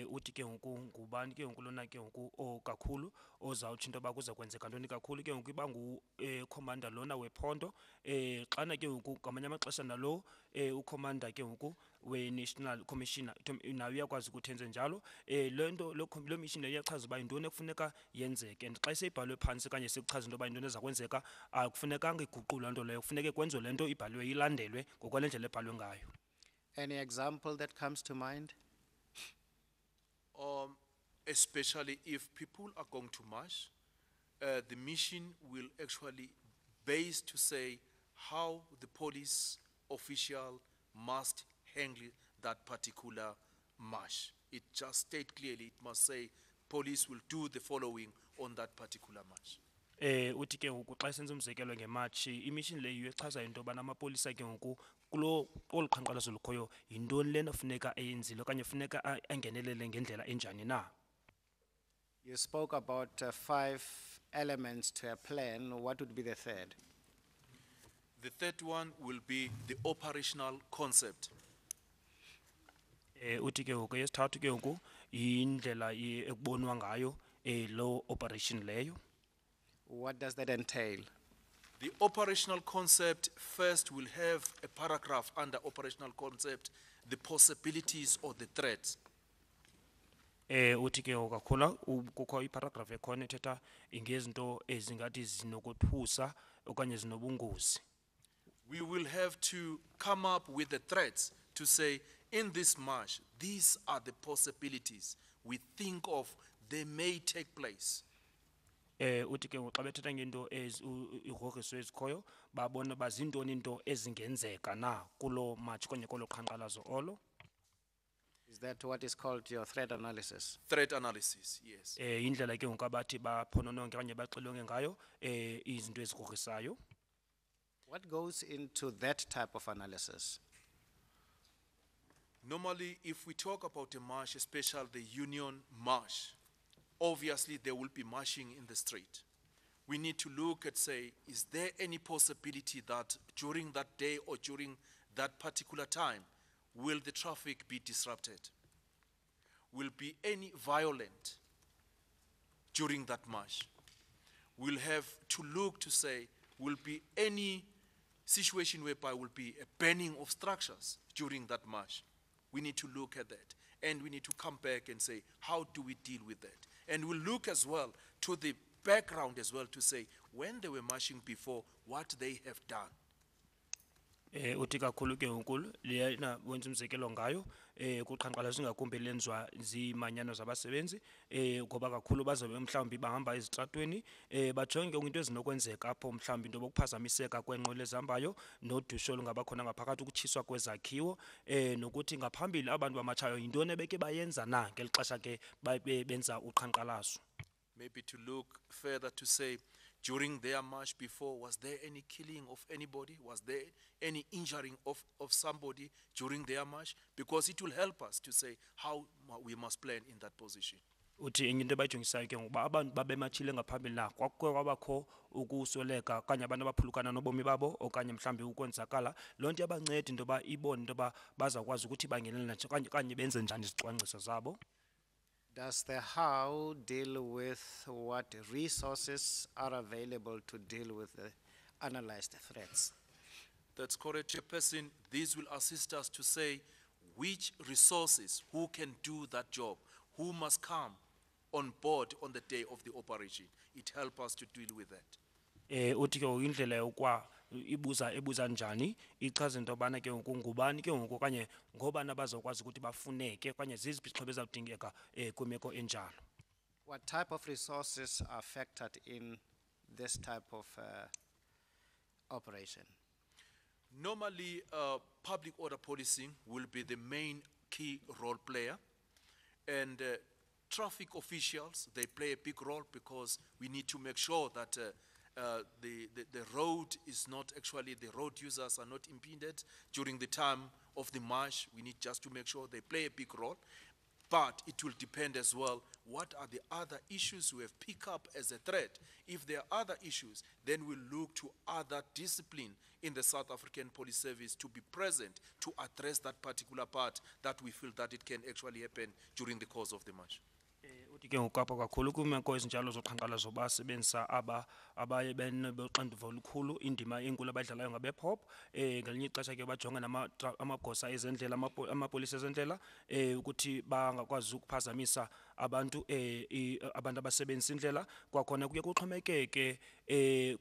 uthi ke ngoku ngubani ke ngoku lona ke ngoku kakhulu ozawutsho into yoba kuza kwenzeka ntoni kakhulu ke ngoku iba commander lona wephondo xana ke ngoku ngamanye amaxesha nalo ucommander ke ngoku we-national commissioner nayo uyakwazi ukuthi enze njalo le nto lo mission leyo iyachaza uba yintoni ekufuneka yenzeke and xa seyibhalwe phantsi kanye sekuchaza into yoba yintoni eza kwenzeka akufunekanga iguqulwa nto leyo kufuneke kwenziwe le nto ibhaliwe ilandelwe ngokwale ndlela ebhalwe ngayo. Any example that comes to mind? Especially if people are going to march, the mission will actually base to say how the police official must handle that particular march. It just state clearly, it must say police will do the following on that particular march. Uthi ke ngoku xa senza umzekelo ngematshi imission leyo ichaza into yobana amapolisa ke ngoku olu qhankqalazo lukhoyo yintoni lena funeka eyenzile okanye funeka angenelele ngendlela enjani na. You spoke about 5 elements to a plan. What would be the third? The third one will be the operational concept. Uthi ke ngoku yesithathu ke ngoku yindlela ekubonwa ngayo lo operation leyo. What does that entail? The operational concept first will have a paragraph under operational concept, the possibilities or the threats. Uthi ke ngoku kakhula kukho iparagraph ekhona ethetha ngezinto ezingathi zinokothusa okanye zinobungozi. We will have to come up with the threats to say, in this march, these are the possibilities we think of, they may take place. Uthi ke ngoku xa bethetha ngento igrogriso ezikhoyo babona uba zintoni into ezingenzeka na kulo matshi okanye kolo qhankqalazo olo. Is that what is called your threat analysis? Threat analysis, yes. Indlela ke ngoku abathi baphonononge okanye baxilonge ngayo izinto ezigrogrisayo. What goes into that type of analysis? Normally, if we talk about a march, especially the Union March, obviously there will be marching in the street. We need to look at, say, is there any possibility that during that day or during that particular time, will the traffic be disrupted? Will be any violent during that march? We'll have to look to say, will be any situation whereby will be a burning of structures during that march? We need to look at that, and we need to come back and say, how do we deal with that? And we'll look as well to the background as well to say, when they were marching before, what they have done. Uthi kakhulu ke unkulu lena wenza umzekelo ngayo kuqhankqalazo ingakumbi lenzwa zimanyano zabasebenzi ngoba kakhulu bazobe mhlawumbi bahamba ezitratweni bajonge into ezinokwenzeka apho mhlawumbi into bokuphazamiseka kwenqwele ezihambayo nodusho olungabakhona ngaphakathi ukutshiswa kwezakhiwo nokuthi ngaphambili abantu bamatshayo yintoni ebeke bayenza na ngeli xesha ke benza uqhankqalazo. Maybe to look further to say, during their march before, was there any killing of anybody? Was there any injuring of somebody during their march? Because it will help us to say how we must plan in that position. Uthi enye into abayijongisayo ke ngoba abantu babematshile ngaphambili na kwabakho ukusweleka okanye abantu abaphulukana nobomi babo okanye mhlawumbi ukwenzakala loo nto yabanceda into yoba ibone into yoba bazawukwazi ukuthi bangenele okanye benze njani izicwangciso zabo. Does the how deal with what resources are available to deal with the analyzed threats? That's correct, Chairperson. These will assist us to say which resources, who can do that job, who must come on board on the day of the operation. It helps us to deal with that. Uthi ke indlela yokwa ibuza njani ichaza into yobana ke ngoku ngubani ke ngoku okanye ngobani abazokwazi ukuthi bafuneke okanye ziziphi izixhobo ezawudingeka kwimeko enjalo. What type of resources are factored in this type of operation? Normally, public order policing will be the main key role player, and traffic officials, they play a big role because we need to make sure that the road is not actually, the road users are not impeded during the time of the march. We need just to make sure they play a big role. But it will depend as well, what are the other issues we have picked up as a threat? If there are other issues, then we'll look to other discipline in the South African Police Service to be present to address that particular part that we feel that it can actually happen during the course of the march. Uthi ke ngokapha kakhulu kwimeko ezinjalo zoqhankqalazo basebenzisa abaye benoxanduva olukhulu indima enkulu abayidlalayo ngabephop ngelinye ixesha ke bajonge amagosa ezendlela amapolisa ezendlela ukuthi bangakwazi ukuphazamisa abantu abantu abasebenzisa indlela kwakhona kuye kuxhomekeke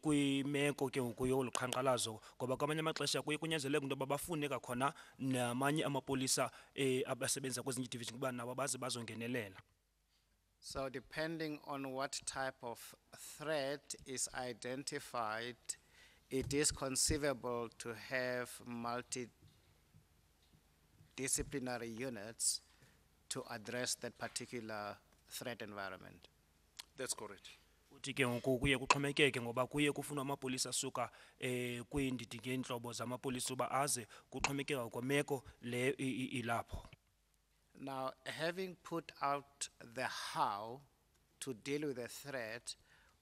kwimeko ke ngoku yolu qhankqalazo ngoba kwamanye amaxesha kuye kunyanzeleke into yoba bafune kwakhona namanye amapolisa abasebenza kwezinye division ukuba nabo baze bazongenelela. So depending on what type of threat is identified, it is conceivable to have multidisciplinary units to address that particular threat environment. That's correct. Uthi ke ngoku kuye kuxhomekeke ngoba kuye kufunwa amapolisa asuka kwiindidi ngeentlobo zamapolisa uba aze kuxhomekeka kwemeko le ilapho. Now, having put out the how to deal with the threat,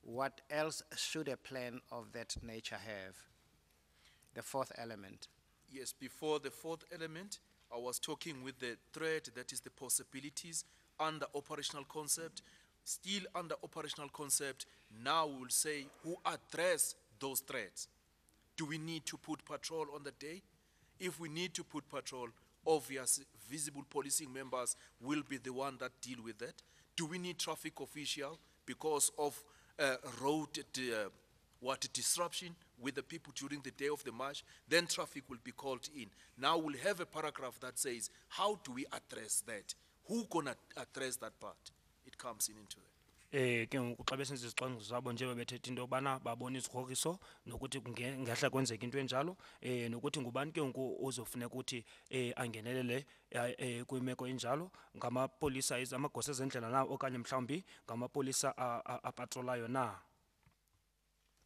what else should a plan of that nature have? The fourth element. Yes, before the fourth element, I was talking with the threat, that is the possibilities under operational concept. Still under operational concept, now we will say who address those threats. Do we need to put patrol on the day? If we need to put patrol, obvious visible policing members will be the one that deal with that. Do we need traffic official because of road disruption with the people during the day of the march? Then traffic will be called in. Now we'll have a paragraph that says, how do we address that? Who gonna address that part? It comes into that. Ke ngoku xa besenza izicwangciso zabo njengoba bethetha into yobana babona izigrogriso nokuthi ngehla kwenzeka into enjalo nokuthi ngubani ke ngoku ozofuneka ukuthi angenelele kwimeko enjalo ngamapolisa amagosa ezendlela na okanye mhlawumbi ngamapolisa apatrolayo na.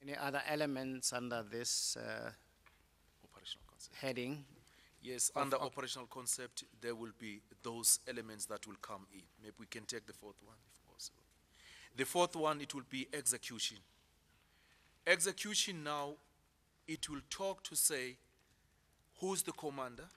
Any other elements under this Operational concept. heading? Yes, under operational concept, there will be those elements that will come in. Maybe we can take the fourth one if possible. The fourth one, it will be execution. Execution now, it will talk to say, who's the commander?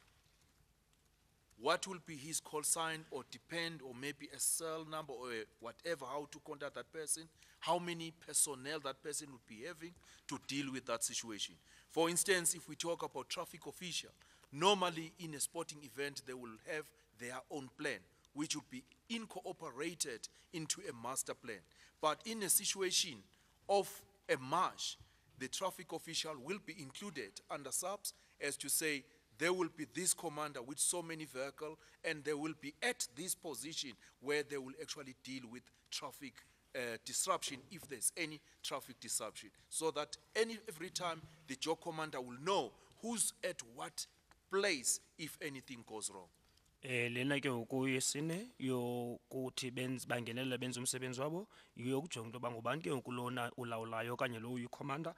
What will be his call sign or depend or maybe a cell number or whatever, how to contact that person, how many personnel that person would be having to deal with that situation. For instance, if we talk about traffic official, normally in a sporting event, they will have their own plan, which will be incorporated into a master plan. But in a situation of a march, the traffic official will be included under SAPS as to say, there will be this commander with so many vehicles, and they will be at this position where they will actually deal with traffic disruption if there's any traffic disruption. So that every time the job commander will know who's at what place if anything goes wrong. Lena ke ngoku yesine yokuthi bangenelele benze umsebenzi wabo yokujonga into yoba ngubani ke ngoku lona ulawulayo okanye lo uyikhomanda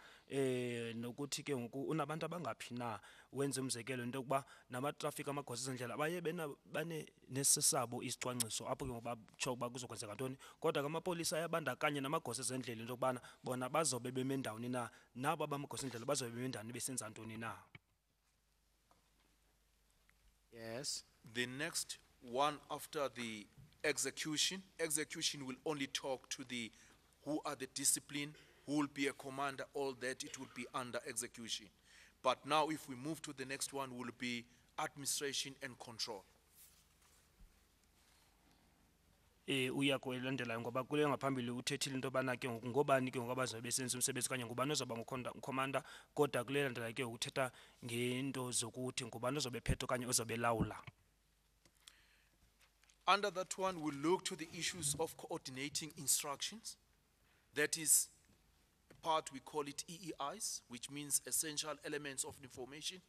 nokuthi ke ngoku unabantu abangaphi na wenze umzekelo into yokuba namatrafiki amagosa ezendlela baye nesesabo isicwangciso apho ke ngoku batsho ukuba kuzokwenzeka ntoni kodwa ke amapolisa ayabandakanye namagosa ezendlela into yokubana bona bazobe beme ndawoni na nabo abamagosa ezendlela bazobe beme ndawoni besenza ntoni na. Yes. The next one after the execution will only talk to the who are the discipline, who will be a commander, all that it will be under execution. But now if we move to the next one will be administration and control. Uya kulandelayo ngoba kule ngaphambili uthethile into yobana ke ngoku ngobani ke ngoku abazobe besenza umsebenzi kanye ngubani ozoba ngukhomanda kodwa kule landelayo ke uthetha ngento zokuthi ngubani ozobe phethe okanye ozobe lawula. Under that one, we'll look to the issues of coordinating instructions. That is a part, we call it EEIs, which means essential elements of information.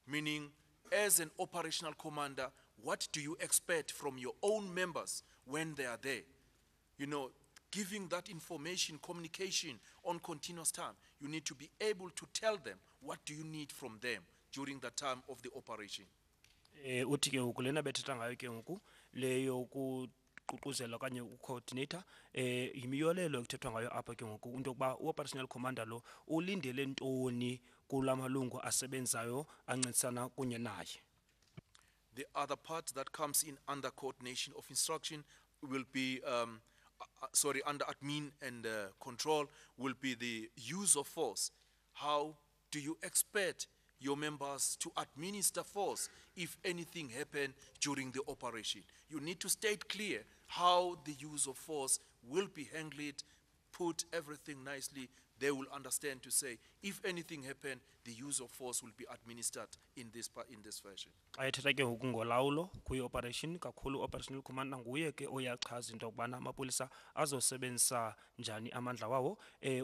Meaning, as an operational commander, what do you expect from your own members when they are there? You know, giving that information, communication on continuous time. You need to be able to tell them what do you need from them during the time of the operation. Uthi ke ngoku lena bethetha ngayo ke ngoku leyo kuququzela okanye ucoordinator imiyolelo ekuthethwa ngayo apha ke ngoku into yokuba u-operational commander lo ulindele ntoni kulamalungu asebenzayo ancedisana kunye naye. The other part that comes in under coordination of instruction will be, under admin and control will be the use of force. How do you expect your members to administer force if anything happened during the operation? You need to state clear how the use of force will be handled, put everything nicely. They will understand to say, if anything happened, the use of force will be administered in this fashion. Ayethetha ke ngoku ngolawulo kwi-operation kakhulu operational commander nguye ke oyachaza into yokubana amapolisa azosebenzisa njani amandla wawo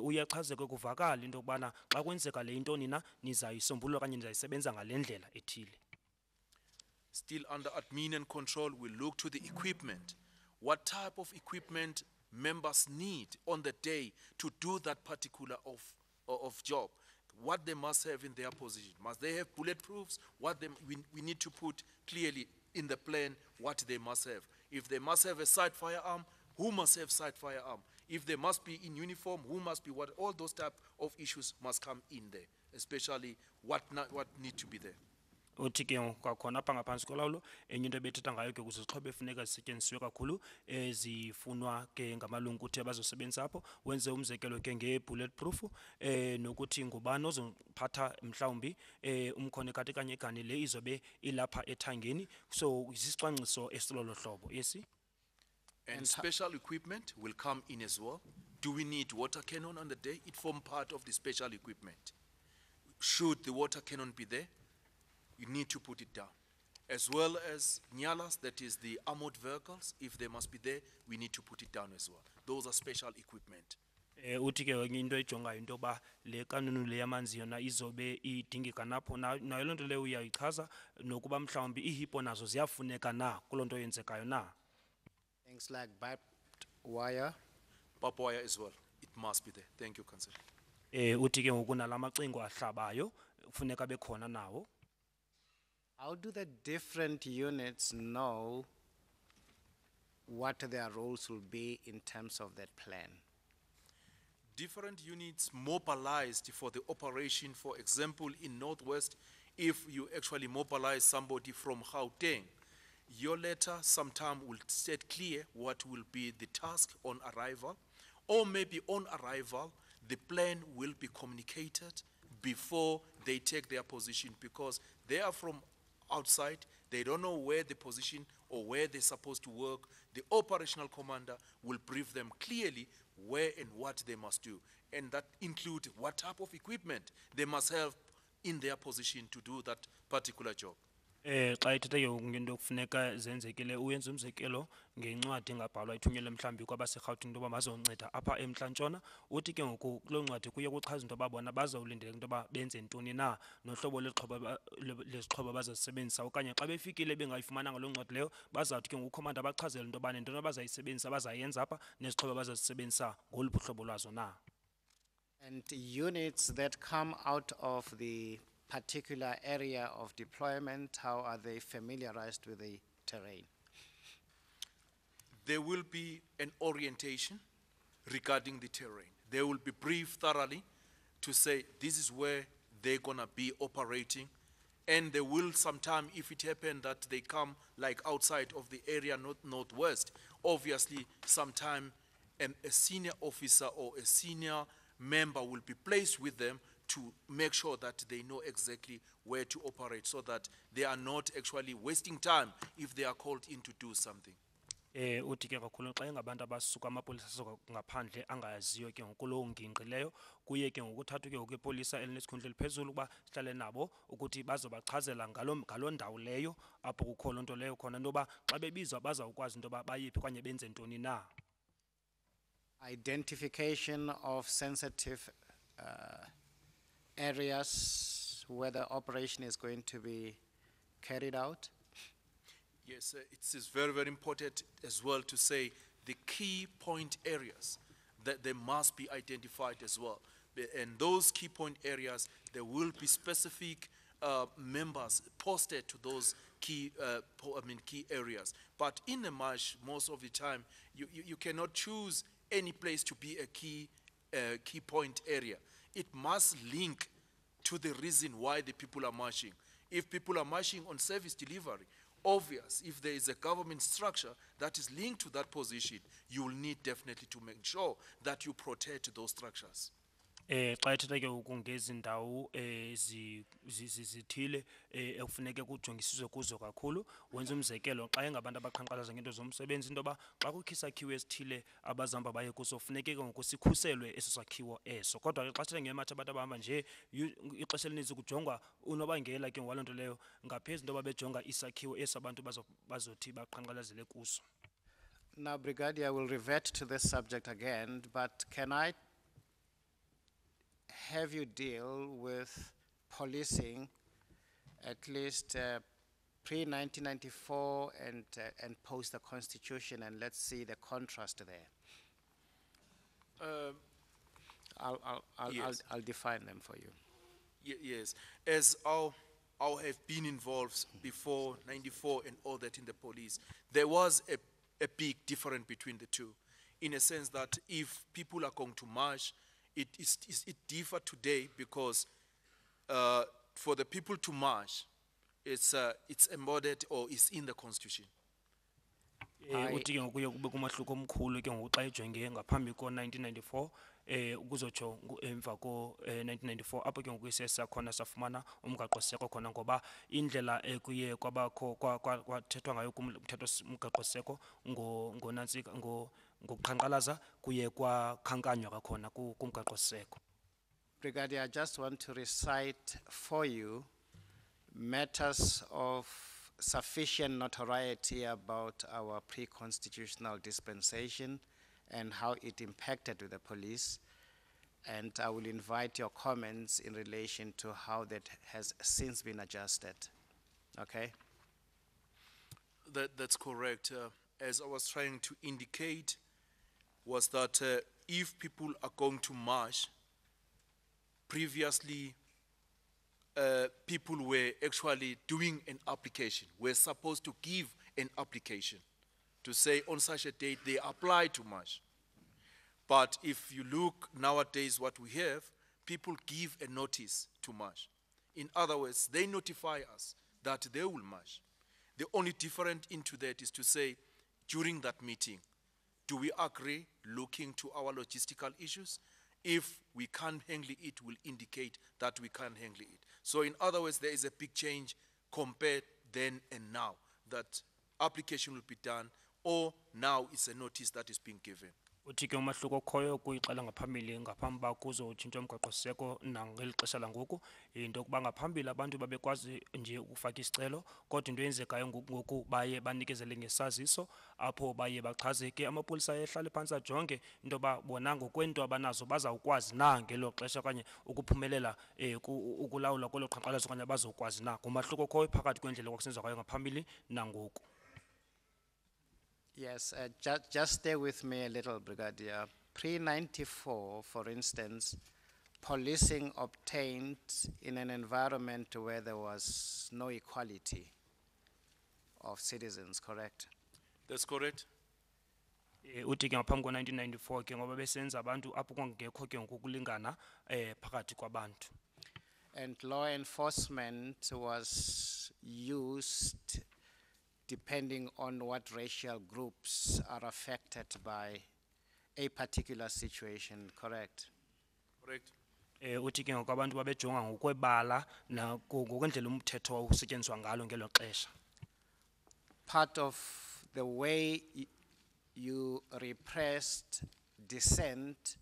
uyachaza ke kuvakala into yokubana xa kwenzeka le intoni na nizayisombulula okanye nizayisebenza ngale ndlela ethile. Still under admin and control, we look to the equipment. What type of equipment members need on the day to do that particular of job? What they must have in their position. Must they have bulletproofs? We need to put clearly in the plan what they must have. If they must have a side firearm, who must have side firearm? If they must be in uniform, who must be what? All those type of issues must come in there, especially what need to be there. Uthi ke kwakhona apha ngaphansi kolawulo enye into ebethetha ngayo ke kuzixhobo efuneka zisetyenziswe kakhulu ezifunwa ke ngamalungu ukuthi abazosebenzisa apho wenze umzekelo ke nge-bulletproof nokuthi ngubani ozophatha mhlawumbi umkhonekati kanye igani le izobe ilapha ethangeni so isicwangciso esilolo hlobo yesi. And special equipment will come in as well. Do we need water cannon on the day? It forms part of the special equipment. Should the water cannon be there? You need to put it down. as well as nyalas, that is the armored vehicles. If they must be there, we need to put it down as well. Those are special equipment. Uthi ke enye into ejongayo into yoba le kanunu le yamanzi yona izobe idingeka napho nayo loo nto leyo uyayichaza nokuba mhlawumbi iihipo nazo ziyafuneka na kuloo nto yenzekayo na. Things like barbed wire. Barbed wire as well, it must be there. Thank you, Councillor. Uthi ke ngoku nala macingo ahlabayo kufuneka bekhona nawo. How do the different units know what their roles will be in terms of that plan? Different units mobilized for the operation. For example, in Northwest, if you actually mobilize somebody from Gauteng, your letter sometime will state clear what will be the task on arrival, or maybe on arrival, the plan will be communicated before they take their position, because they are from outside, they don't know where the position or where they're supposed to work. The operational commander will brief them clearly where and what they must do, and that include what type of equipment they must have in their position to do that particular job. Xa ithetha ke ngento kufuneka zenzekile uyenza umzekelo ngencwadi engabhalwa ithunyelwe mhlawumbi kwabaseRhawutini into yoba bazonceda apha eMntla-Ntshona. Uthi ke ngoku kuloo ncwadi kuye kuchaza into yoba bona bazawulindela into yoba benze ntoni na nohlobo lezixhobo bazazisebenzisa, okanye xa befikile bengayifumananga loo ncwadi leyo bazawuthi ke ngoku ukhomanda bachazele into yoba nento abazayisebenzisa bazayenza apha nezixhobo bazazisebenzisa ngoluphi uhlobo lwazo na. And units that come out of the particular area of deployment, how are they familiarized with the terrain? There will be an orientation regarding the terrain. They will be briefed thoroughly to say this is where they're gonna be operating, and they will sometime, if it happen that they come like outside of the area, northwest, obviously sometime a senior officer or a senior member will be placed with them to make sure that they know exactly where to operate, so that they are not actually wasting time if they are called in to do something. Uthi ke kakhulu xa ingabantu abasuka amapolisa asuka ngaphandle angayaziyo ke ngokuloo ngingqi leyo kuye ke ngokuthathwa ke ngokwepolisa elinesikhundla eliphezulu ukuba sihlale nabo ukuthi bazobachazela ngaloo ndawo leyo apho kukho loo nto leyo khona into yoba xa bebizwa bazawukwazi into yoba bayiphi okanye benze ntoni na. Identification of sensitive areas where the operation is going to be carried out? Yes, it is very, very important as well to say the key point areas that they must be identified as well. And those key point areas, there will be specific members posted to those key, key areas. But in the march, most of the time, you cannot choose any place to be a key point area. It must link to the reason why the people are marching. If people are marching on service delivery, obvious, if there is a government structure that is linked to that position, you will need definitely to make sure that you protect those structures. Xa ethetha ke ngezi ndawo zithile ekufuneke kujongisiswe kuzo kakhulu, wenza umzekelo xa engabantu abaqhankqalaza ngento zomsebenzi into yoba xa kukho isakhiwo esithile abazihamba baye kuso funeke ke ngoku sikhuselwe eso sakhiwo eso. Kodwa ke xa sithetha ngematshi abantu abahamba nje ixesha elininzi kujongwa unobangela ke ngowaloo nto leyo ngaphezu into yoba bejonga isakhiwo eso abantu bazothi baqhankqalazele kuso. Now, Brigadier, I will revert to this subject again, but can I have you deal with policing at least pre-1994 and post the Constitution, and let's see the contrast there? Yes. I'll define them for you. Yes, as I have been involved before 94 and all that in the police, there was a big difference between the two, in a sense that if people are going to march, it differs today because for the people to march, it's embodied or is in the Constitution. Uthi ke ngokuye kube kumahluko omkhulu ke ngoku xa ejonge ngaphambi ko-1994 ukuzotsho emva ko-1994 apho ke ngoku siye sakhona safumana umgaqo-seko khona ngoba indlela ekuye kwathethwa ngayo umgaqo-seko ngokuqhankqalaza kuye kwakhankanywa kakhona kumgaqo-seko. Brigadier, I just want to recite for you matters of sufficient notoriety about our pre-constitutional dispensation and how it impacted with the police. And I will invite your comments in relation to how that has since been adjusted. Okay? That's correct. As I was trying to indicate, was that if people are going to march, previously people were actually doing an application, were supposed to give an application to say on such a date they apply to march. But if you look nowadays what we have, people give a notice to march. In other words, they notify us that they will march. The only difference into that is to say, during that meeting, do we agree looking to our logistical issues? If we can't handle it, will indicate that we can't handle it. So in other words, there is a big change compared then and now, that application will be done, or now it's a notice that is being given. Uthi ke umahluko okhoyo kuyiqala ngaphambili ngaphambi ba kuzo utshintshwa umgaqo-siseko nangeli xesha langoku into yokuba ngaphambili abantu babekwazi nje ukufaka isicelo kodwa into eyenzekayo ngoku baye banikezele ngesaziso apho baye bachaze ke amapolisa ehlale phantsi ajonge into yoba bona ngokwento abanazo bazawukwazi na ngelo xesha okanye ukuphumelela ukulawula kwelo qhankqalazo okanye bazokwazi na ngumahluko okhoyo phakathi kwendlela kwakusenziwa ngayo ngaphambili nangoku. Yes, just stay with me a little, Brigadier. Pre-94, for instance, policing obtained in an environment where there was no equality of citizens, correct? That's correct. Uthi ke ngaphambi ko-1994 ke ngoba besenza abantu apho kwangekho ke ngokulingana phakathi kwabantu. And law enforcement was used depending on what racial groups are affected by a particular situation, correct? Correct. Uthi ke ngoku abantu babejonga ngokwebala ngokwendlela umthetho usetyenziswa ngalo ngelo xesha. Part of the way you repressed dissent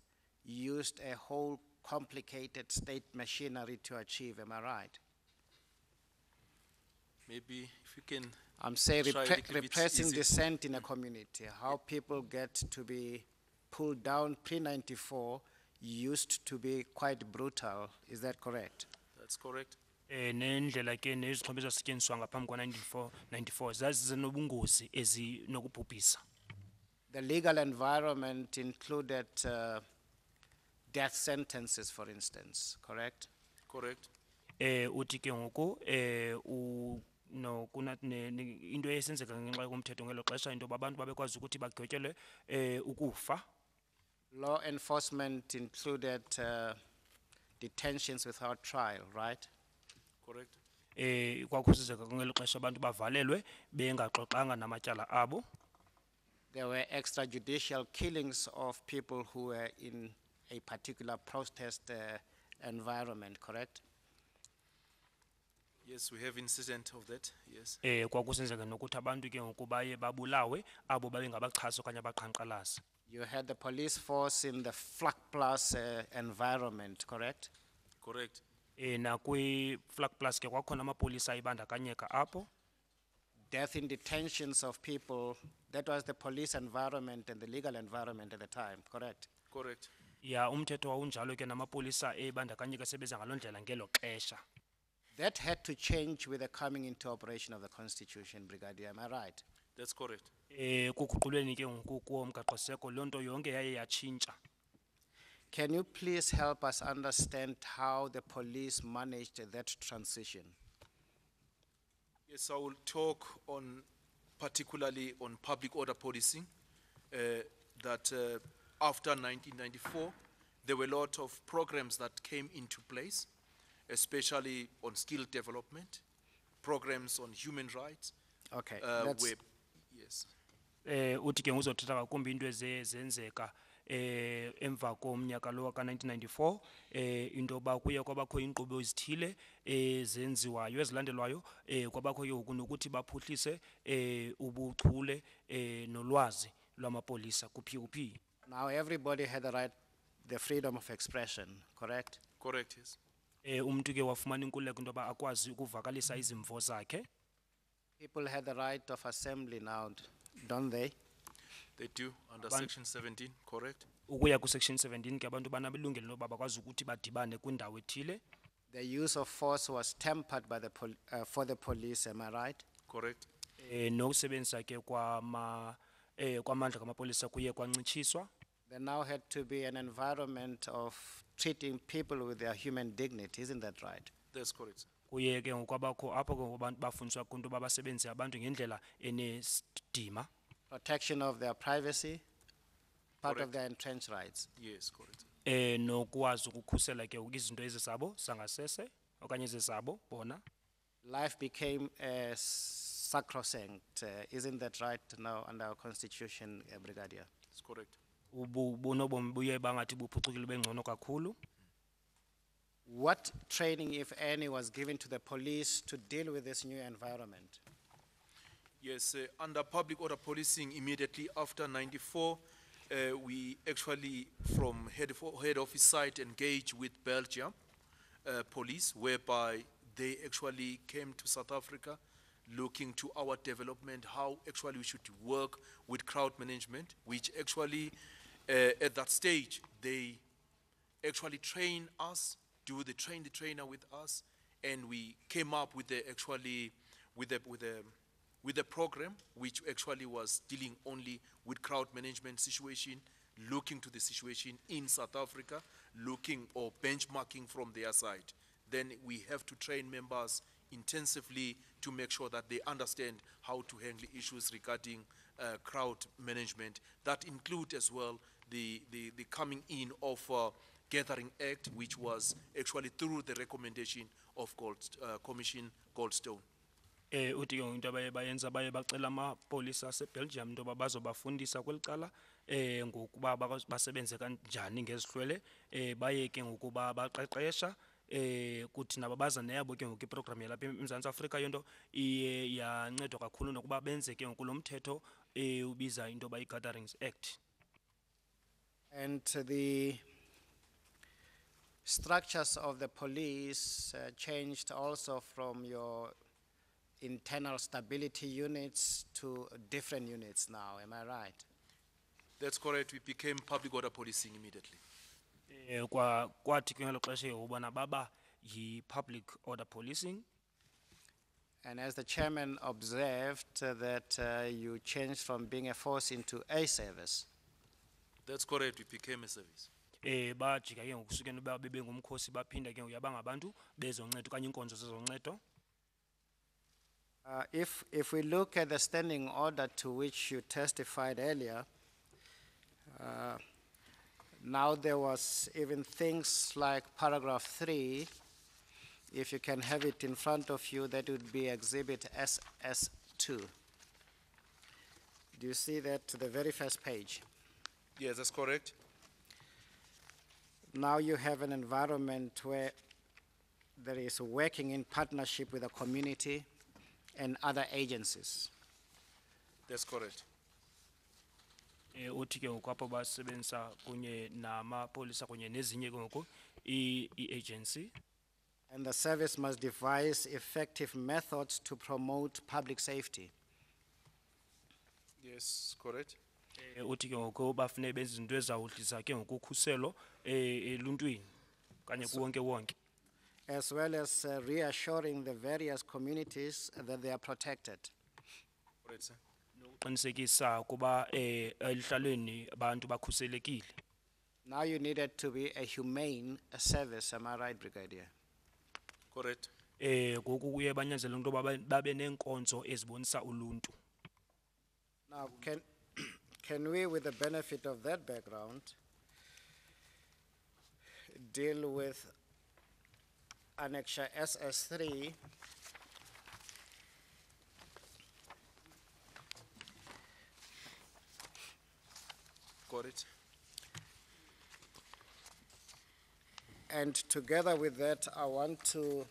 used a whole complicated state machinery to achieve, am I right? Maybe if you can. I'm saying try a little bit repressing easy. dissent in a community, how people get to be pulled down pre-94 used to be quite brutal, is that correct? That's correct. Nendlela ke nezixhobo ezasetyenziswa ngaphambi kwa-94 zazizenobungozi ezinokubhubhisa. The legal environment included death sentences, for instance, correct? Correct. Uthi ke ngoku no into esenzeka ngenxa yokomthetho ngelo xesha into abantu babekwazi ukuthi bagqwetyelwe ukufa. Law enforcement included detentions without trial, right? Correct. Kwakhusizeka ngelo xesha abantu bavalelwe bengaxoxanga namatyala abo. There were extrajudicial killings of people who were in a particular protest environment, correct? Yes, we have incident of that, yes. Kwakusenzeka nokuthi abantu ke ngoku baye babulawe abo babengabaxhasi okanye abaqhankqalazi. You had the police force in the Flak Plus environment, correct? Correct. Nakwi-Flak Plus ke kwakhona amapolisa ayibandakanyeka apho. Death in detentions of people, that was the police environment and the legal environment at the time, correct? Correct. Ya umthetho wawunjalo ke namapolisa ebandakanyeka sebeza ngaloo ndlela ngelo xesha. That had to change with the coming into operation of the Constitution, Brigadier, am I right? That's correct. Kuguqulweni ke ngoku komgaqo-siseko loo nto yonke yaye yatshintsha. Can you please help us understand how the police managed that transition? Yes, I will talk on, particularly on public order policing, that after 1994, there were a lot of programs that came into place, especially on skill development, programs on human rights. Okay, Yes. Uthi ke nguzothetha kakumbi into ezenzeka emva komnyaka lo ka-1994 into yoba kuye kwabakho iinkqubo ezithile ezenziwayo ezilandelwayo kwabakho ke ngoku nokuthi baphuhlise ubuchule nolwazi lwamapolisa kuphi. Now everybody had the freedom of expression, correct? Correct, yes. Umntu ke wafumana inkululeko into yoba akwazi ukuvakalisa izimvo zakhe. People had the right of assembly now, don't they? They do, under Ban- section 17, correct? Ukuya ku-section 17 ke abantu banabelungelo loba bakwazi ukuthi badibane kwindawo ethile. The use of force was tempered by for the police, am I right? Correct? Nokusebenzisa ke kwamandla kamapolisa kuye kwancitshiswa. There now had to be an environment of treating people with their human dignity, isn't that right? That's correct, sir. Kuye ke ngokwabakho apho ke ngokubantu bafundiswa kunto babasebenzisa abantu ngendlela enesidima. Protection of their privacy, part of Correct. their entrenched rights. Yes, correct, sir. Nokwazi ukukhusela ke izinto ezisabo sangasese okanye ezisabo bona. Life became sacrosanct, isn't that right now under our constitution, Brigadier? That's correct. Ubonobomi buye bangathi buphucukile bengcono kakhulu. What training, if any, was given to the police to deal with this new environment? Yes, under public order policing, immediately after 94, we actually, from head office side, engaged with Belgium police, whereby they actually came to South Africa, looking to our development, how actually we should work with crowd management, which actually, at that stage, they actually train us, do the train the trainer with us, and we came up with the actually, with the program, which actually was dealing only with crowd management situation, looking to the situation in South Africa, looking or benchmarking from their side. Then we have to train members intensively to make sure that they understand how to handle issues regarding crowd management. That include as well the coming in of Gathering Act, which was actually through the recommendation of Commission Goldstone. Uthi ke into abaye bayenza baye bacela amapolisa aseBelgium into bazobafundisa kwelicala ngokuba basebenze kanjani ngezihlwele baye ke ngokuba baqeqesha kuthi nabo baza neyabo ke ngoku iprogram yalapha eMzantsi Afrika yonto iye yancedwa kakhulu nokuba benze ke ngokulomthetho ubiza into bayi-Gatherings Act. And the structures of the police changed also from your internal stability units to different units now, am I right? That's correct. We became public order policing immediately. Kwathi ke ngelo xesha ubona baba yi-public order policing. And as the chairman observed that you changed from being a force into a service. That's correct. We became a service. Bajika ke ngokusukeni uba bebengumkhosi baphinda ke uyaba ngabantu bezoncedo okanye inkonzo zezoncedo. If we look at the standing order to which you testified earlier, now there was even things like paragraph 3, if you can have it in front of you, that would be exhibit SS2. Do you see that to the very first page? Yes, that's correct. Now you have an environment where there is working in partnership with the community and other agencies. That's correct. Uthi ke ngoku apho basebenzisa kunye namapolisa kunye nezinye ke ngoku i-agency. And the service must devise effective methods to promote public safety. Yes, correct. Uthi ke ngoku bafune benze izinto ezawuhlisa ke ngoku ukhuselo eluntwini kanye kuwonke wonke. As well as reassuring the various communities that they are protected. Correct, sir. Qinisekisa kuba elihlalweni abantu bakhuselekile. Now you needed to be a humane service, am I right, Brigadier? Correct. Ngoku kuye banyanzela into babe nenkonzo ezibonisa uluntu. Now, can we, with the benefit of that background, deal with Annexure SS3, Got it. and together with that, I want to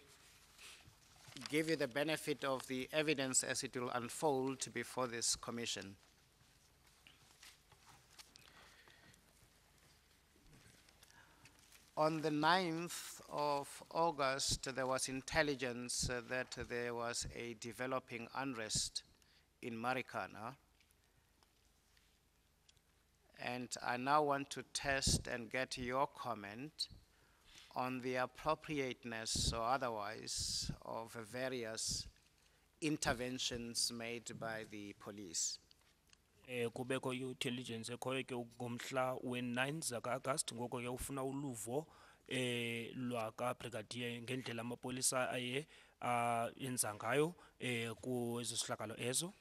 give you the benefit of the evidence as it will unfold before this commission. On the 9th of August, there was intelligence that there was a developing unrest in Marikana. And I now want to test and get your comment on the appropriateness or otherwise of various interventions made by the police. Kubeko intelligence ekhoyo ke ngomhla we-9 zaka-August ngoko ke ufuna uluvo lwaka brigadier ngendlela amapolisa aye yenza ngayo kwezo sihlakalo ezo.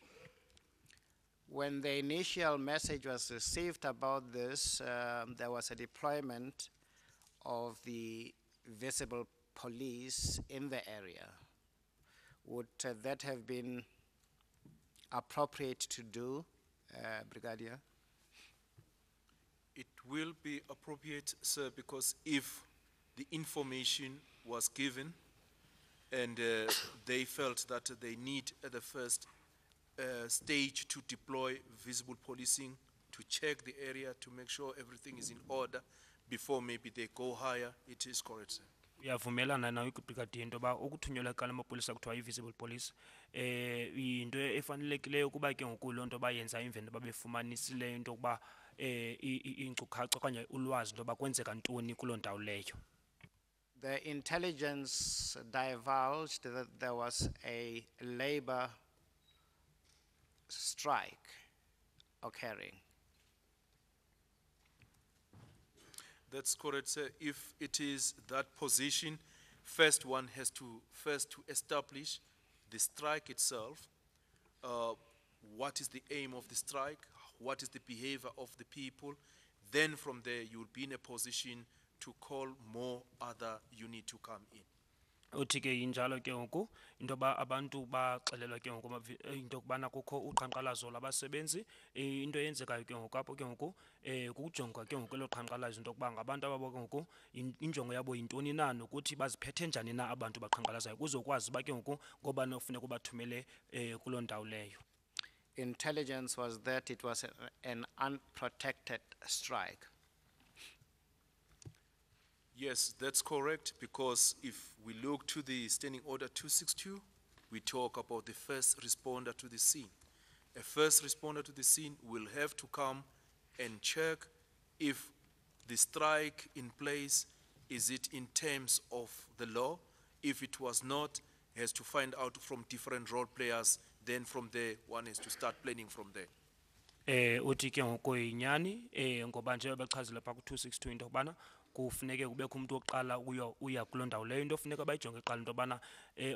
When the initial message was received about this, there was a deployment of the visible police in the area. Would that have been appropriate to do, Brigadier? It will be appropriate, sir, because if the information was given and they felt that they need at the first stage to deploy visible policing, to check the area, to make sure everything is in order before maybe they go higher, it is correct, sir. Uyavumelana nawe brigadier into ba ukuthunyelwa kala amapolisa kuthiwa i-visible police into efanelekileyo kuba ke ngoku loo nto bayenza emveni babefumanisile into yokuba iinkcukacha okanye ulwazi into yoba kwenzeka ntoni kuloo ndawo leyo. The intelligence divulged that there was a labor strike occurring. That's correct, sir. If it is that position, first one has to establish the strike itself. What is the aim of the strike? What is the behavior of the people? Then from there, you will be in a position to call more other unit to come in. Uthi ke injalo ke ngoku into ba abantu baxelelwa ke ngoku into kubana kukho uqhankqalazo labasebenzi into eyenzekayo ke ngoku apho ke ngoku kukujonga ke ngoku lo qhankqalazo into kuba ngabantu ababo ke ngoku injongo yabo yintoni na nokuthi baziphethe njani na abantu baqhankqalazayo kuzokwazi ba ke ngoku ngoba nofuneka ubathumele kuloo ndawo leyo. Intelligence was that it was an unprotected strike. Yes, that's correct, because if we look to the Standing Order 262, we talk about the first responder to the scene. A first responder to the scene will have to come and check if the strike in place, is it in terms of the law? If it was not, he has to find out from different role players, then from there, one has to start planning from there. Uthi ke ngoku inyani ngoba nje bechazile pha ku-262 into yokubana kufuneke kubekho umuntu wokuqala uya kuloo ndawo leyo into funeka bayijonge kuqala into yobana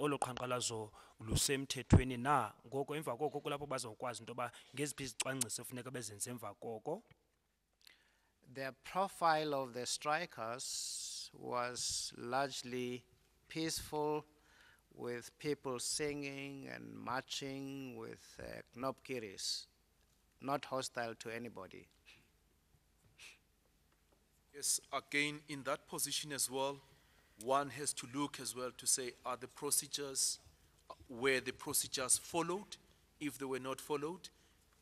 olo qhankqalazo lusemthethweni na ngoko emva koko kulapho bazokwazi into yoba ngeziphi izicwangciso funeka bezenze emva koko. The profile of the strikers was largely peaceful, with people singing and marching with knobkiris, not hostile to anybody. Yes, again, in that position as well, one has to look as well to say, are the procedures, were the procedures followed? If they were not followed,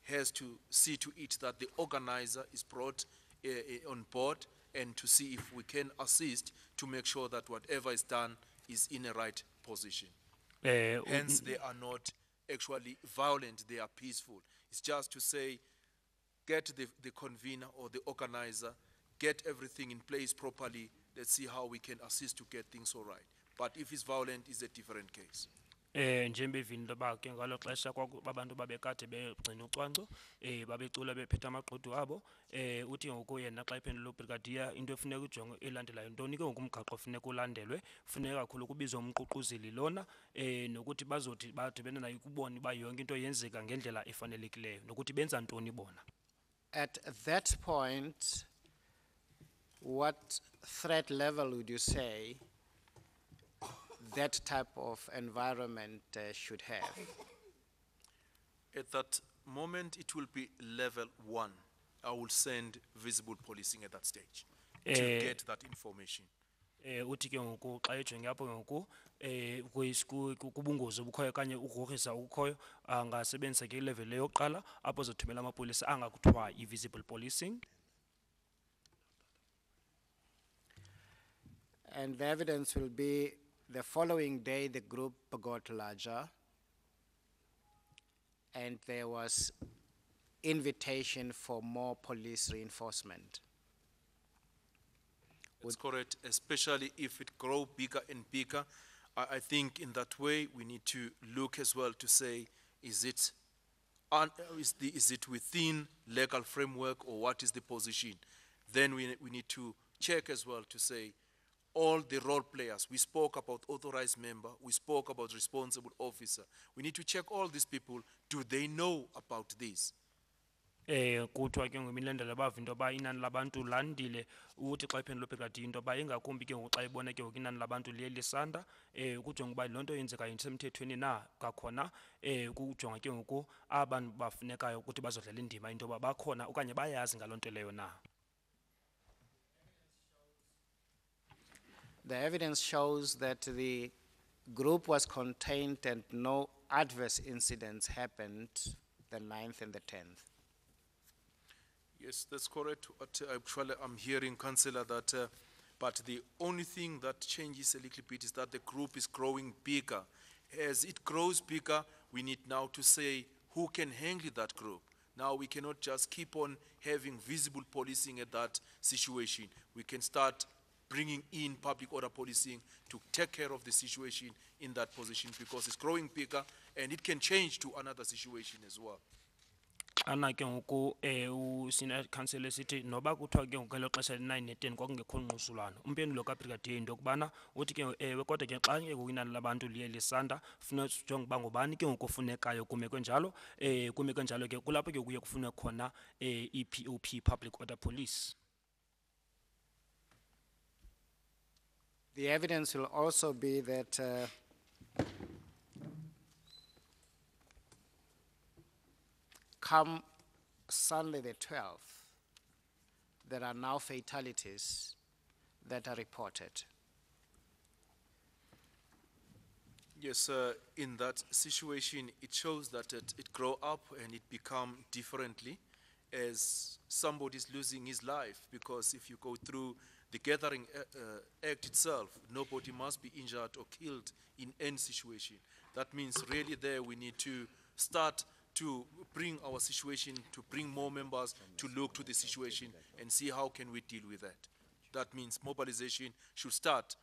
has to see to it that the organizer is brought on board and to see if we can assist to make sure that whatever is done is in a right position. Hence, they are not actually violent, they are peaceful. It's just to say, get the convener or the organizer, get everything in place properly, let's see how we can assist to get things all right. But if it's violent, it's a different case. Njembe vini loba ke ngalo xesha kwabantu babekade begcina ucwangco babecula bephethe amaqhudu abo uthi ngoku yena xa iphendula ubrigadier into efuneka ujonge elandelayo ntoni ke ngoku umgaqo ofuneka ulandelwe funeka kakhulu kubizwa umququzeli lona nokuthi bazothi badibene nayo kubona uba yonke into yenzeka ngendlela efanelekileyo nokuthi benza ntoni bona. At that point, what threat level would you say that type of environment should have? At that moment, it will be level 1. I will send visible policing at that stage to get that information. Uthi ke ngoku xa ejonge apho ngoku kubungozi obukhoyo kanye ugrogrisa okukhoyo angasebenzisa ke ilevel yokuqala apho zothumela amapolisa angakuthiwa i-visible policing. And the evidence will be the following day the group got larger and there was invitation for more police reinforcement. That's correct, especially if it grow bigger and bigger. I think in that way, we need to look as well to say, is it within legal framework or what is the position? Then we need to check as well to say, all the role players, we spoke about authorized member, we spoke about responsible officer. We need to check all these people, do they know about this? Kuthiwa ke ngemilandela bava into yoba inani labantu landile uthi xa iphendula ubrigadier into yoba ingakumbi ke ngoku xa ibona ke ngoku inani labantu liye lisanda kujonga uba loo nto yenzekayo isemthethweni na kwakhona kujonga ke ngoku abantu bafunekayo ukuthi bazodlala indima into yoba bakhona okanye bayazi ngaloo nto leyo na. The evidence shows that the group was contained and no adverse incidents happened the 9th and the 10th. Yes, that's correct. What actually I'm hearing, Councillor, that but the only thing that changes a little bit is that the group is growing bigger. As it grows bigger, we need now to say who can handle that group. Now we cannot just keep on having visible policing at that situation. We can start bringing in public order policing to take care of the situation in that position because it's growing bigger and it can change to another situation as well. Ana ke ngoku usina councillor sithi noba kuthiwa ke ngelo xesha le-9 ne-10 kwakungekho ngqusulwana umpendulo kabrigadier into yokubana uthi ke ewe kodwa ke xa ke ngoku inani labantu liye lisanda funeka sijonge uba ngubani ke ngoku ofunekayo kumeko njalo kumeko njalo ke kulapho ke kuye kufunwe khona i-POP, public order police. The evidence will also be that come Sunday the 12th, there are now fatalities that are reported. Yes, in that situation, it shows that it grow up and it become differently as somebody's losing his life, because if you go through the Gathering Act itself, nobody must be injured or killed in any situation. That means really there we need to start to bring our situation, to bring more members to look to the situation and see how can we deal with that. That means mobilization should start,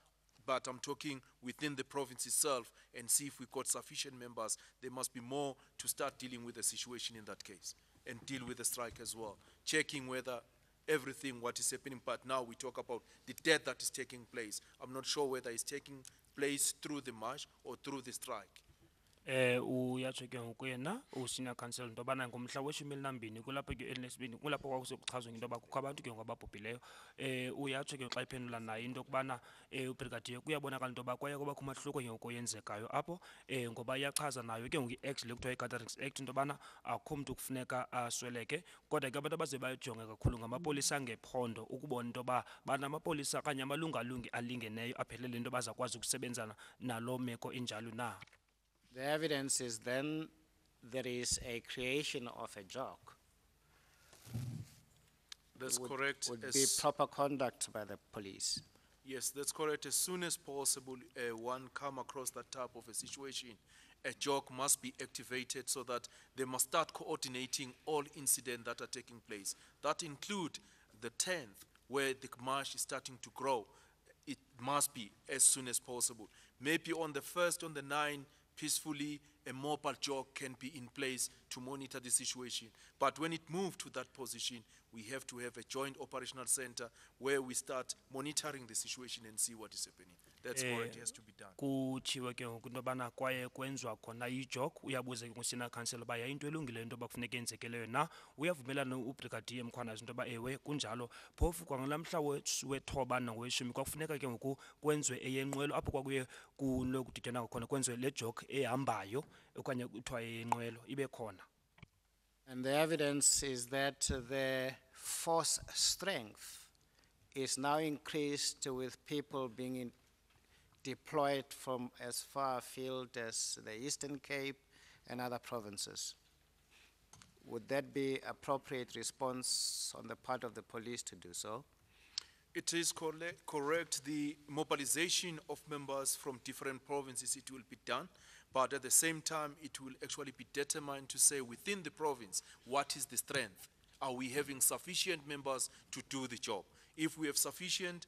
but I'm talking within the province itself and see if we got sufficient members. There must be more to start dealing with the situation in that case and deal with the strike as well, checking whether everything what is happening, but now we talk about the death that is taking place. I'm not sure whether it's taking place through the march or through the strike. Uyatsho ke ngoku yena usenior council into yobana ngomhla we-12 kulapho ke elesibini kulapho kwakusekuchazwa into yoba kukho abantu ke ngoku ababhubhileyo uyatsho ke xa iphendula naye into yokubana ubrigadier kuyabonakala into yoba kwaye kubakho umahluko ke ngoku oyenzekayo apho ngoba iyachaza nayo ke ngoku i-act le kuthiwa i-Gatherings Act into yobana akukho mntu kufuneka asweleke kodwa ke abantu abaze bayajonge kakhulu ngamapolisa ngephondo ukubona into yoba banamapolisa okanye amalungu alingeneyo aphelele into bazakwazi ukusebenzana naloo meko injalo na. The evidence is then there is a creation of a job. That's correct. Would be proper conduct by the police. Yes, that's correct. As soon as possible, one come across that type of a situation, a job must be activated so that they must start coordinating all incidents that are taking place. That include the 10th, where the march is starting to grow. It must be as soon as possible. Maybe on the 1st, on the 9th, peacefully, a mobile job can be in place to monitor the situation. But when it moved to that position, we have to have a joint operational center where we start monitoring the situation and see what is happening. That's what has to be done. Kutshiwo ke ngoku into yobana kwaye kwenziwa khona ijog uyabuza ke ngusina council uba yayinto elungileyo into yoba kufuneka yenzekeleyo na uyavumelana ubrigadier Mkwhanazi into yoba ewe kunjalo phofu kwangala mhla wethoba nangoweshumi kwakufuneka ke ngoku kwenziwe eyenqwelo apho kwakuye kunokudityanwa khona kwenziwe le jog ehambayo okanye kuthiwa eyenqwelo ibe khona. And the evidence is that the force strength is now increased with people being deployed from as far afield as the Eastern Cape and other provinces. Would that be appropriate response on the part of the police to do so? It is correct, the mobilization of members from different provinces, it will be done, but at the same time, it will actually be determined to say within the province, what is the strength? Are we having sufficient members to do the job? If we have sufficient,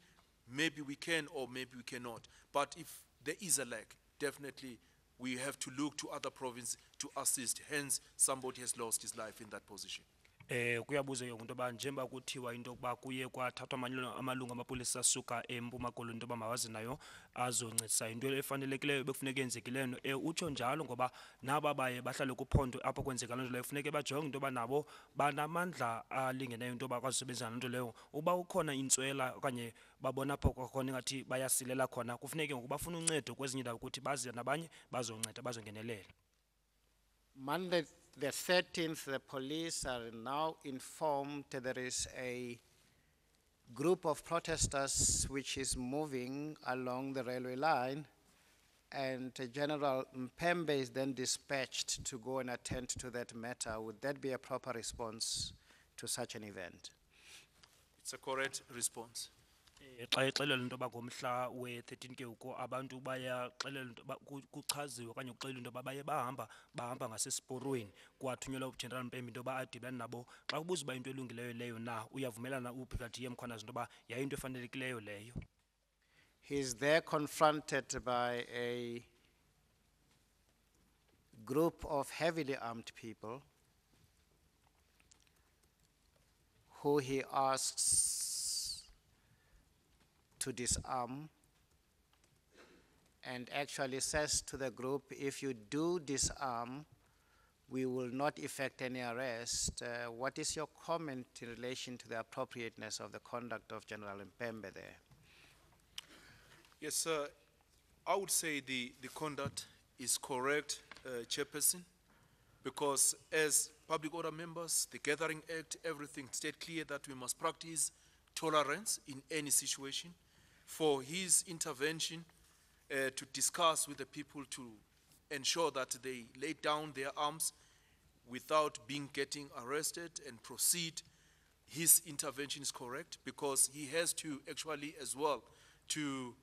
maybe we can or maybe we cannot. But if there is a lack, definitely we have to look to other provinces to assist, hence somebody has lost his life in that position. Kuyabuza ke into yoba njengoba kuthiwa into yokuba kuye kwathathwa amalungu amapolisa asuka eMpuma Koloni into yoba mawaze nayo azoncedisa into efanelekileyo bekufuneka yenzekileyo utsho njalo ngoba naba baye bahlale kuphondo apho kwenzeka loo nto leyo funeke bajonge into yoba nabo banamandla alingeneyo into yoba kwazisebenzisa loo nto leyo uba ukhona intswela okanye babona apho kwakhona ingathi bayasilela khona kufuneke ngoku bafuna uncedo kwezinye indawo ukuthi baze nabanye bazonceda bazongenelela. Monday, the 13th, the police are now informed there is a group of protesters which is moving along the railway line, and General Mpembe is then dispatched to go and attend to that matter. Would that be a proper response to such an event? It's a correct response. Xa exelela into yoba ngomhla we-13 ke uko abantu bayaxelela into yoba kuchaziwe okanye kuxelela into yoba baye bahamba ngasesiporweni kwathunyelwa uGeneral Mpembe into yoba adibane nabo xa kubuza uba into elungileyo leyo na uyavumelana uBrigadier Mkwhanazi into yoba yayinto efanelekileyo leyo. He is there confronted by a group of heavily armed people who he asks to disarm, and actually says to the group, if you do disarm, we will not effect any arrest. What is your comment in relation to the appropriateness of the conduct of General Mpembe there? Yes, sir. I would say the conduct is correct, Chairperson, because as public order members, the Gathering Act, everything stayed clear that we must practice tolerance in any situation. For his intervention to discuss with the people to ensure that they lay down their arms without getting arrested and proceed, his intervention is correct because he has to actually as well to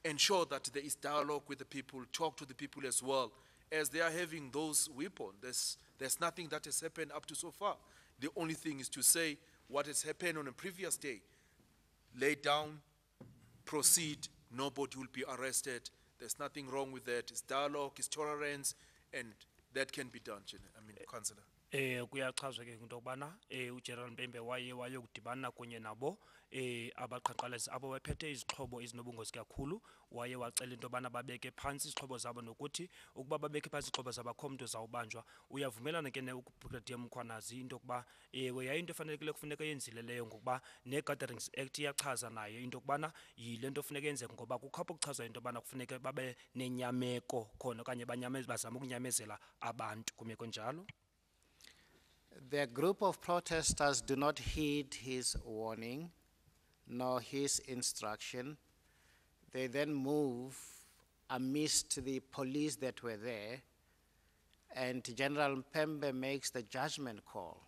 ensure that there is dialogue with the people, talk to the people as well. As they are having those weapons, there's nothing that has happened up to so far. The only thing is to say what has happened on a previous day. Lay down, proceed, nobody will be arrested. There's nothing wrong with that. It's dialogue, it's tolerance, and that can be done, Councillor. Kuyachazwa ke into yokubana uGeneral Mpembe wayokudibana kunye nabo abaqhankqalezi abo bephethe izixhobo ezinobungozi kakhulu waye wacela into yobana babeke phantsi izixhobo zabo nokuthi ukuba babeke phantsi izixhobo zabo akho mntu uzawubanjwa. Uyavumelana ke uBrigadier Mkwhanazi into yokuba ewe yayinto efanelekileyo kufuneka yenzile leyo ngokuba ne-Gatherings Act iyachaza nayo into yokubana yile nto kufuneka yenzeke ngoba kukho apho kuchazwa into yobana kufuneka babe nenyameko khona okanye bazame ukunyamezela abantu kumeko njalo. The group of protesters do not heed his warning nor his instruction. They then move amidst the police that were there, and General Mpembe makes the judgment call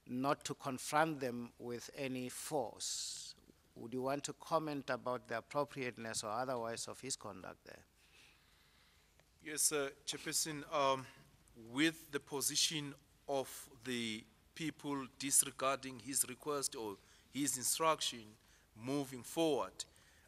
not to confront them with any force. Would you want to comment about the appropriateness or otherwise of his conduct there? Yes, Chairperson, with the position of the people disregarding his request or his instruction moving forward,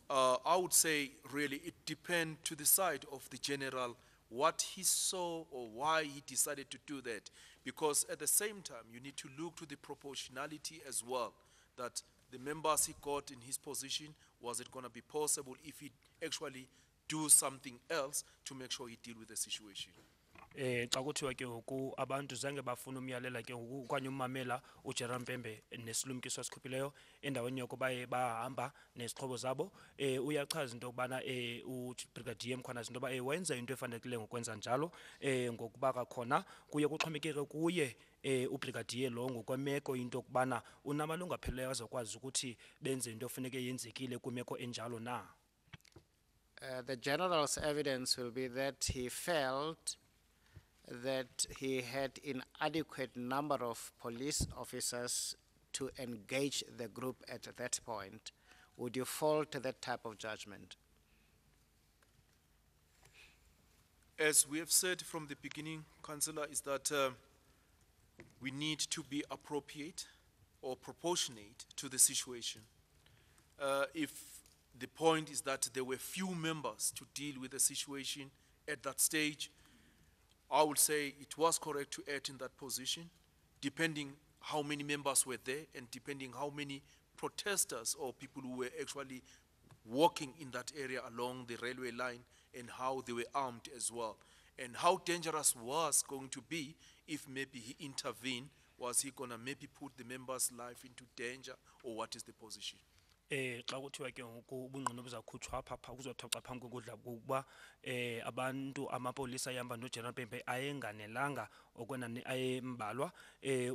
I would say really it depends to the side of the general what he saw or why he decided to do that. Because at the same time, you need to look to the proportionality as well, that the members he got in his position, was it going to be possible if he actually do something else to make sure he deal with the situation? Xa kuthiwa ke ngoku abantu zange bafuna umyalela ke ngoku okanye ummamela uGeneral Mpembe nesilumkiso asikhuphileyo endaweni yokuba bahamba nezixhobo zabo uyachaza into yokubana uBrigadier Mkwhanazi into yoba wenza into efanelekileyo ngokwenza njalo ngokuba kakhona kuye kuxhomekeke kuye uBrigadier lo ngokwemeko into yokubana unamalungu apheleleyo azokwazi ukuthi benze into efuneke yenzekile kwimeko enjalo na. The general's evidence will be that he felt that he had inadequate number of police officers to engage the group at that point, would you fall to that type of judgment? As we have said from the beginning, Councillor, is that we need to be appropriate or proportionate to the situation. If the point is that there were few members to deal with the situation at that stage, I would say it was correct to act in that position, depending how many members were there and depending how many protesters or people who were actually walking in that area along the railway line and how they were armed as well. And how dangerous was going to be if maybe he intervened, was he gonna maybe put the members' life into danger, or what is the position? Xa kuthiwa ke ngoku ubungqina buzakhutshwa apha kuzothathwa phambi kokudla kukuba abantu amapolisa ahamba noGeneral Pempe ayenganelanga okwenani ayembalwa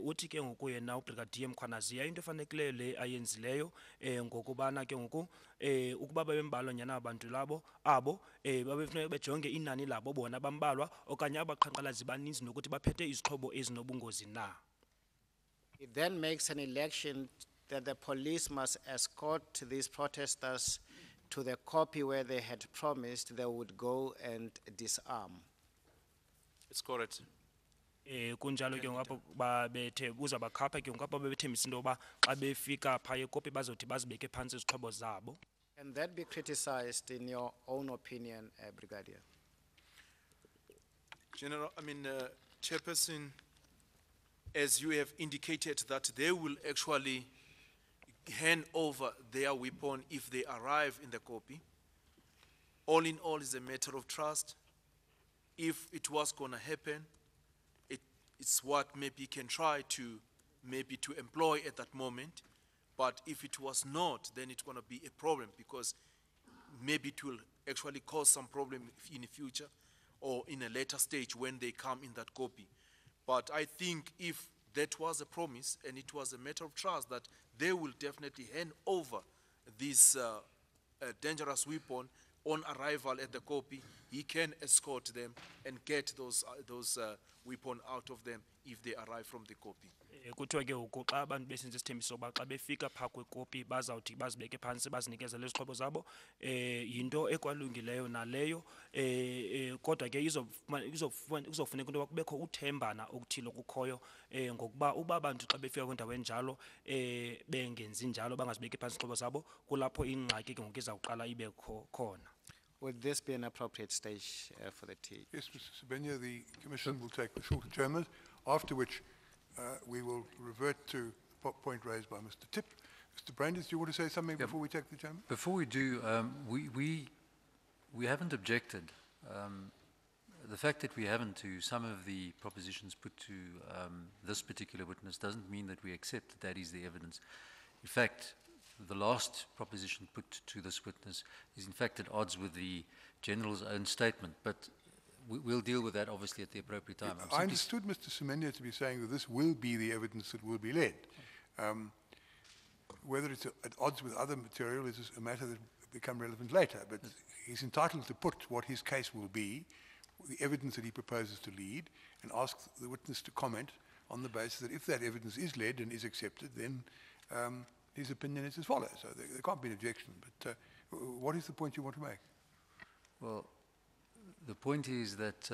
uthi ke ngoku yena uBrigadier Mkwhanazi into efanekileyo le ayenzileyo ngokubana ke ngoku ukuba babembalwa nyana abantu labo abo babefuneka bejonge inani labo bona bambalwa okanye abaqhankqalazi baninzi nokuthi baphethe izixhobo ezinobungozi na. It then makes an election that the police must escort these protesters to the copy where they had promised they would go and disarm. It's correct. Kunjalo ke ngapho babethe buza bakhapha ke ngapho bebethembisa into yoba xa befika phaa ekopi bazothi bazibeke phantsi izixhobo zabo. Can that be criticized in your own opinion, Brigadier? General, Chairperson, as you have indicated that they will actually hand over their weapon if they arrive in the copy. All in all, is a matter of trust. If it was going to happen, it's what maybe you can try to employ at that moment. But if it was not, then it's going to be a problem, because maybe it will actually cause some problem in the future or in a later stage when they come in that copy. But I think if that was a promise and it was a matter of trust that they will definitely hand over this dangerous weapon on arrival at the copy, he can escort them and get those weapons out of them if they arrive from the copy. Kuthiwa ke ngoku xa abantu besenza isithembiso soba xa befika phaa kwekopi bazawuthi bazibeke phantsi bazinikeze lezixhobo zabo yinto ekwalungileyo naleyo kodwa ke kuzofuneka into yoba kubekho uthembana okuthile okukhoyo ngokuba uba abantu xa befika kwindawo enjalo bengenzi njalo bangazibeki phantsi izixhobo zabo kulapho ingxaki ke ngoku izawuqala ibe khona. Would this be an appropriate stage for the tea? Yes, Mr. Zephania, the Commission will take the short adjournment, after which we will revert to the point raised by Mr. Tip. Mr. Brandis, do you want to say something before we take the adjournment? Before we do, we haven't objected. The fact that we haven't to some of the propositions put to this particular witness doesn't mean that we accept that that is the evidence. In fact, the last proposition put to this witness is in fact at odds with the General's own statement, but we'll deal with that obviously at the appropriate time. I understood Mr. Zephania to be saying that this will be the evidence that will be led. Whether it's at odds with other material is a matter that will become relevant later, but he's entitled to put what his case will be, the evidence that he proposes to lead, and ask the witness to comment on the basis that if that evidence is led and is accepted, then his opinion is as follows. So there can't be an objection, but what is the point you want to make? Well, the point is that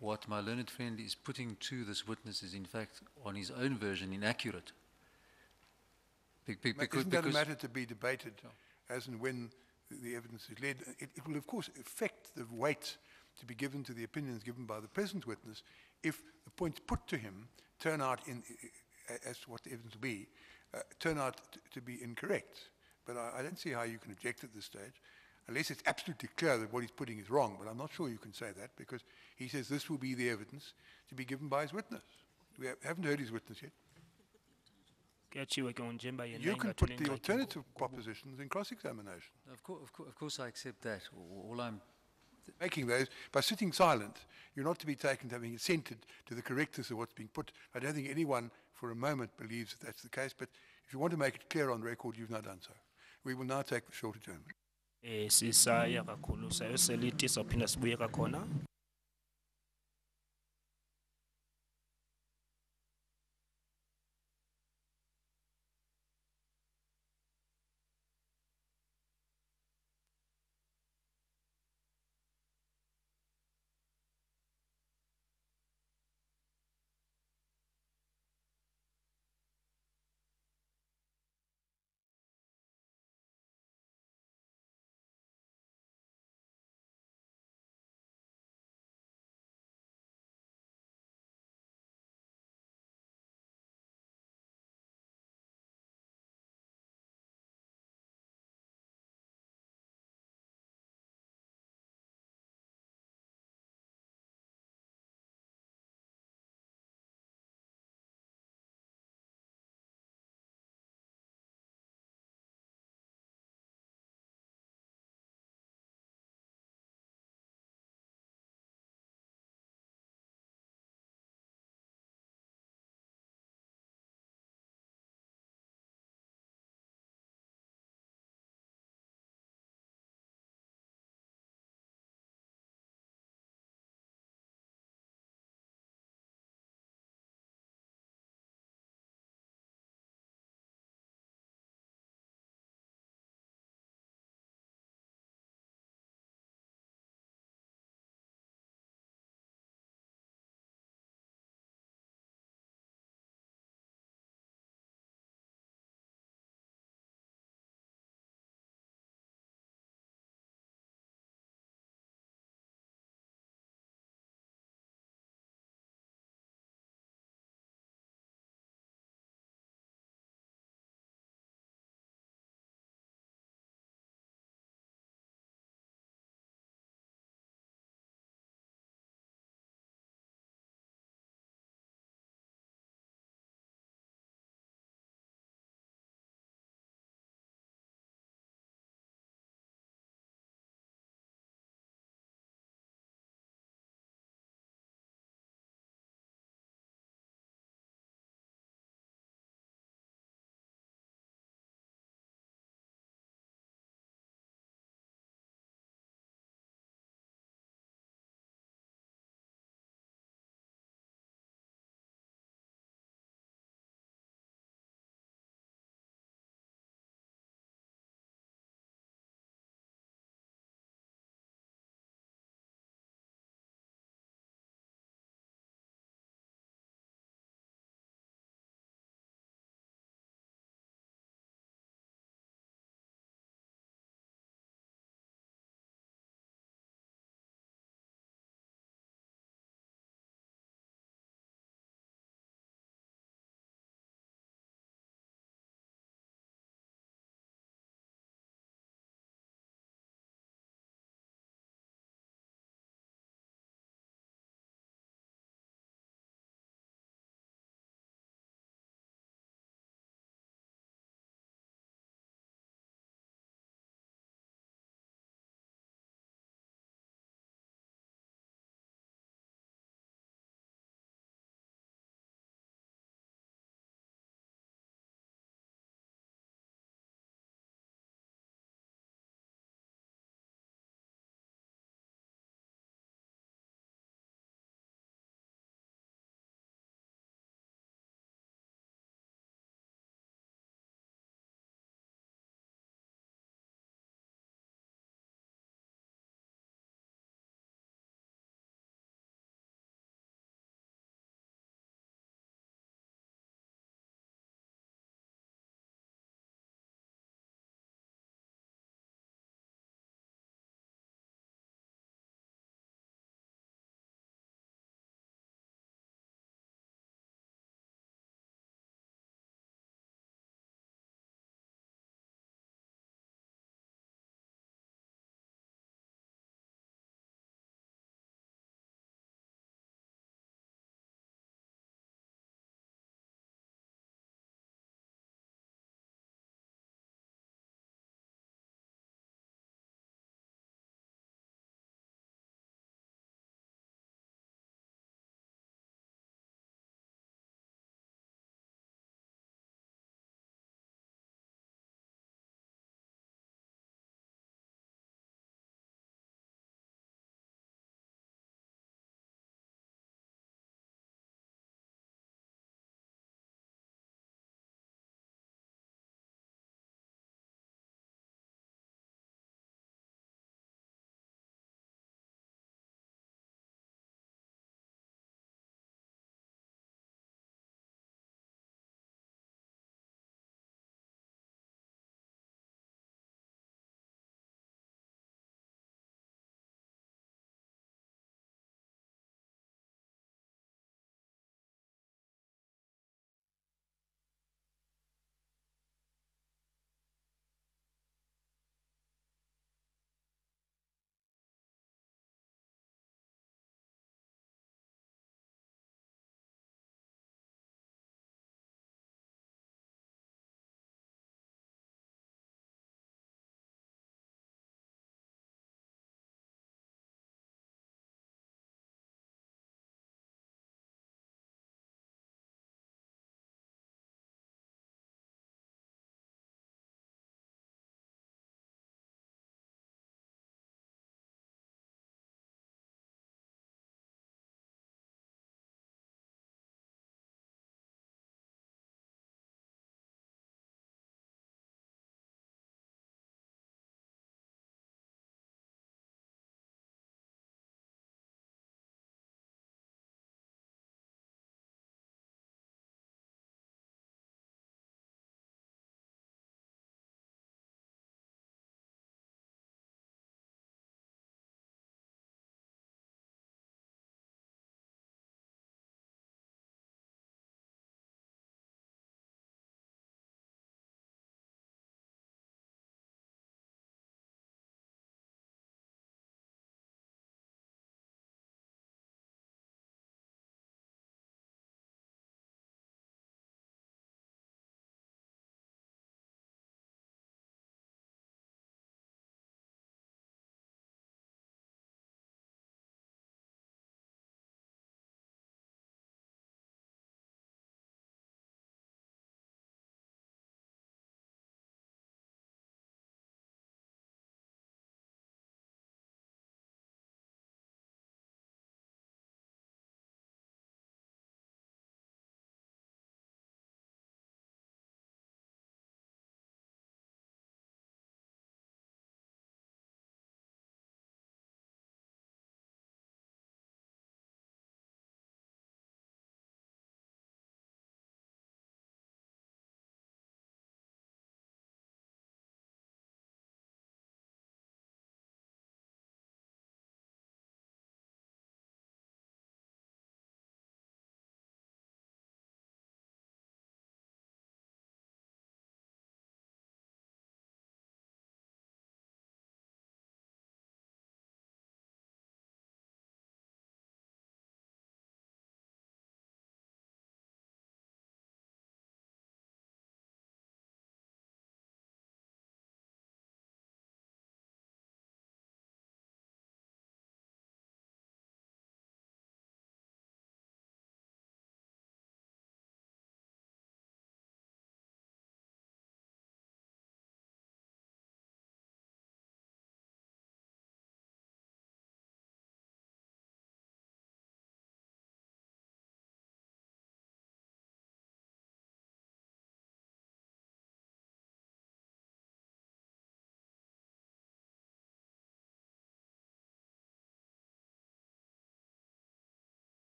what my learned friend is putting to this witness is in fact on his own version inaccurate. Isn't that a matter to be debated as and when the evidence is led? It will of course affect the weight to be given to the opinions given by the present witness if the points put to him turn out as to what the evidence will be, turn out to be incorrect. But I don't see how you can object at this stage, unless it's absolutely clear that what he's putting is wrong. But I'm not sure you can say that, because he says this will be the evidence to be given by his witness. We haven't heard his witness yet. You can put the alternative propositions in cross-examination. Of course I accept that. All I'm making those, by sitting silent, you're not to be taken to having assented to the correctness of what's being put. I don't think anyone for a moment believes that that's the case, but if you want to make it clear on record, you've not done so. We will now take the short adjournment. Sisaya kakhulu sayo selithi sawuphinda sibuye kakhona.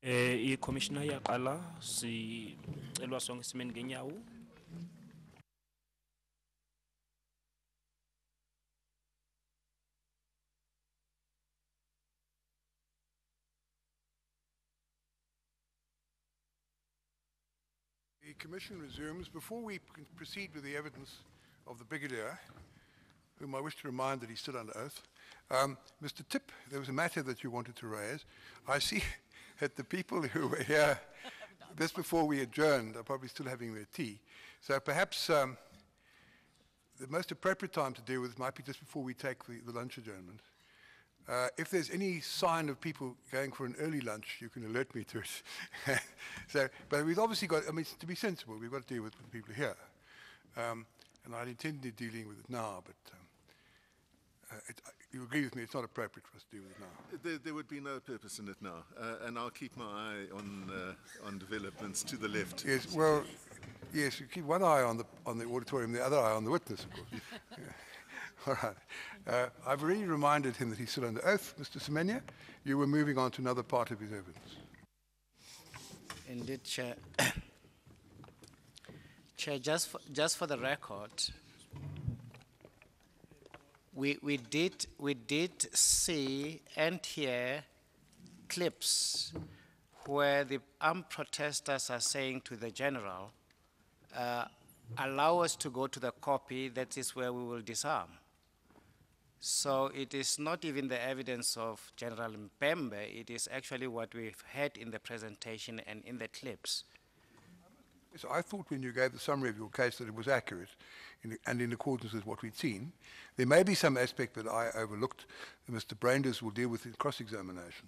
I-commissioner yaqala sicelwa sonke simeni ngenyawo. The Commission resumes. Before we proceed with the evidence of the Brigadier, whom I wish to remind that he's still under oath, Mr. Tip, there was a matter that you wanted to raise. I see that the people who were here just before we adjourned are probably still having their tea. So perhaps the most appropriate time to deal with it might be just before we take the lunch adjournment. If there's any sign of people going for an early lunch, you can alert me to it. So, but we've obviously got, I mean, to be sensible, we've got to deal with the people here. And I'd intended dealing with it now, but you agree with me, it's not appropriate for us to deal with it now. There would be no purpose in it now, and I'll keep my eye on developments to the left. Yes, well, yes, you keep one eye on the auditorium, the other eye on the witness, of course. Yeah. All right. I've already reminded him that he's still under oath. Mr. Semenya, you were moving on to another part of his evidence. Indeed, Chair. Chair, just for the record, we did see and hear clips where the armed protesters are saying to the general, allow us to go to the copy, that is where we will disarm. So it is not even the evidence of General Mpembe, it is actually what we've heard in the presentation and in the clips. So I thought when you gave the summary of your case that it was accurate and in accordance with what we'd seen. There may be some aspect that I overlooked that Mr. Brainders will deal with in cross-examination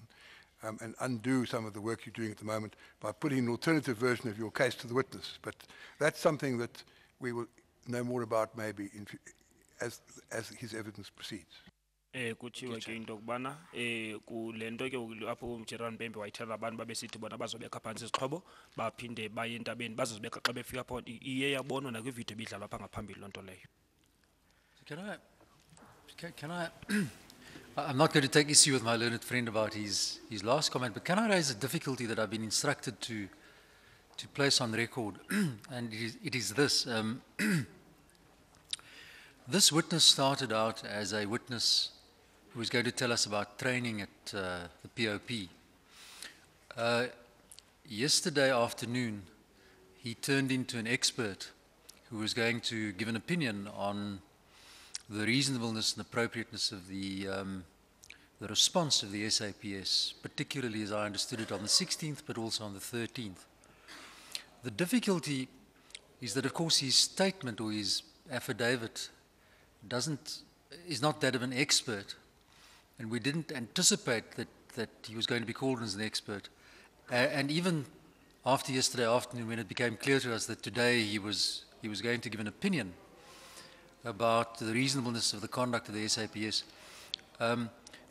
and undo some of the work you're doing at the moment by putting an alternative version of your case to the witness. But that's something that we will know more about maybe as his evidence proceeds. Kuthiwe ke into kubana kulento ke apho uMjera Mpembe wayithela abantu babesithi bona bazobeka phansi izixhobo baphinde baye entabeni bazozibeka xa befika pho iye yabonwa nakwividiyo bidlalwa apha ngaphambili lonto leyo. Can I I'm not going to take issue with my learned friend about his last comment, but can I raise a difficulty that I've been instructed to place on record? And it is this. This witness started out as a witness who was going to tell us about training at the POP. Yesterday afternoon, he turned into an expert who was going to give an opinion on the reasonableness and appropriateness of the response of the SAPS, particularly as I understood it on the 16th, but also on the 13th. The difficulty is that, of course, his statement or his affidavit is not that of an expert, and we didn't anticipate that he was going to be called as an expert. And even after yesterday afternoon, when it became clear to us that today he was going to give an opinion about the reasonableness of the conduct of the SAPS,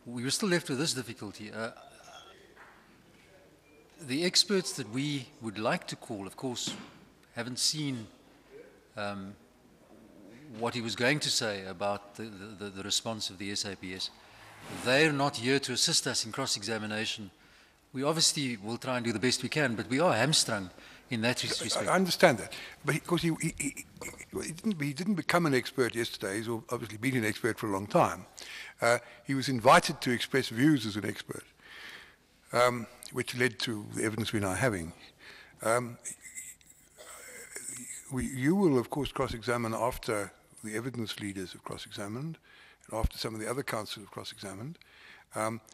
we were still left with this difficulty. The experts that we would like to call, of course, haven't seen what he was going to say about the response of the SAPS. They're not here to assist us in cross-examination. We obviously will try and do the best we can, but we are hamstrung in that respect. I understand that, but because he didn't become an expert yesterday, he's obviously been an expert for a long time. He was invited to express views as an expert, which led to the evidence we're now having. You will, of course, cross-examine after the evidence leaders have cross-examined, and after some of the other counsel have cross-examined.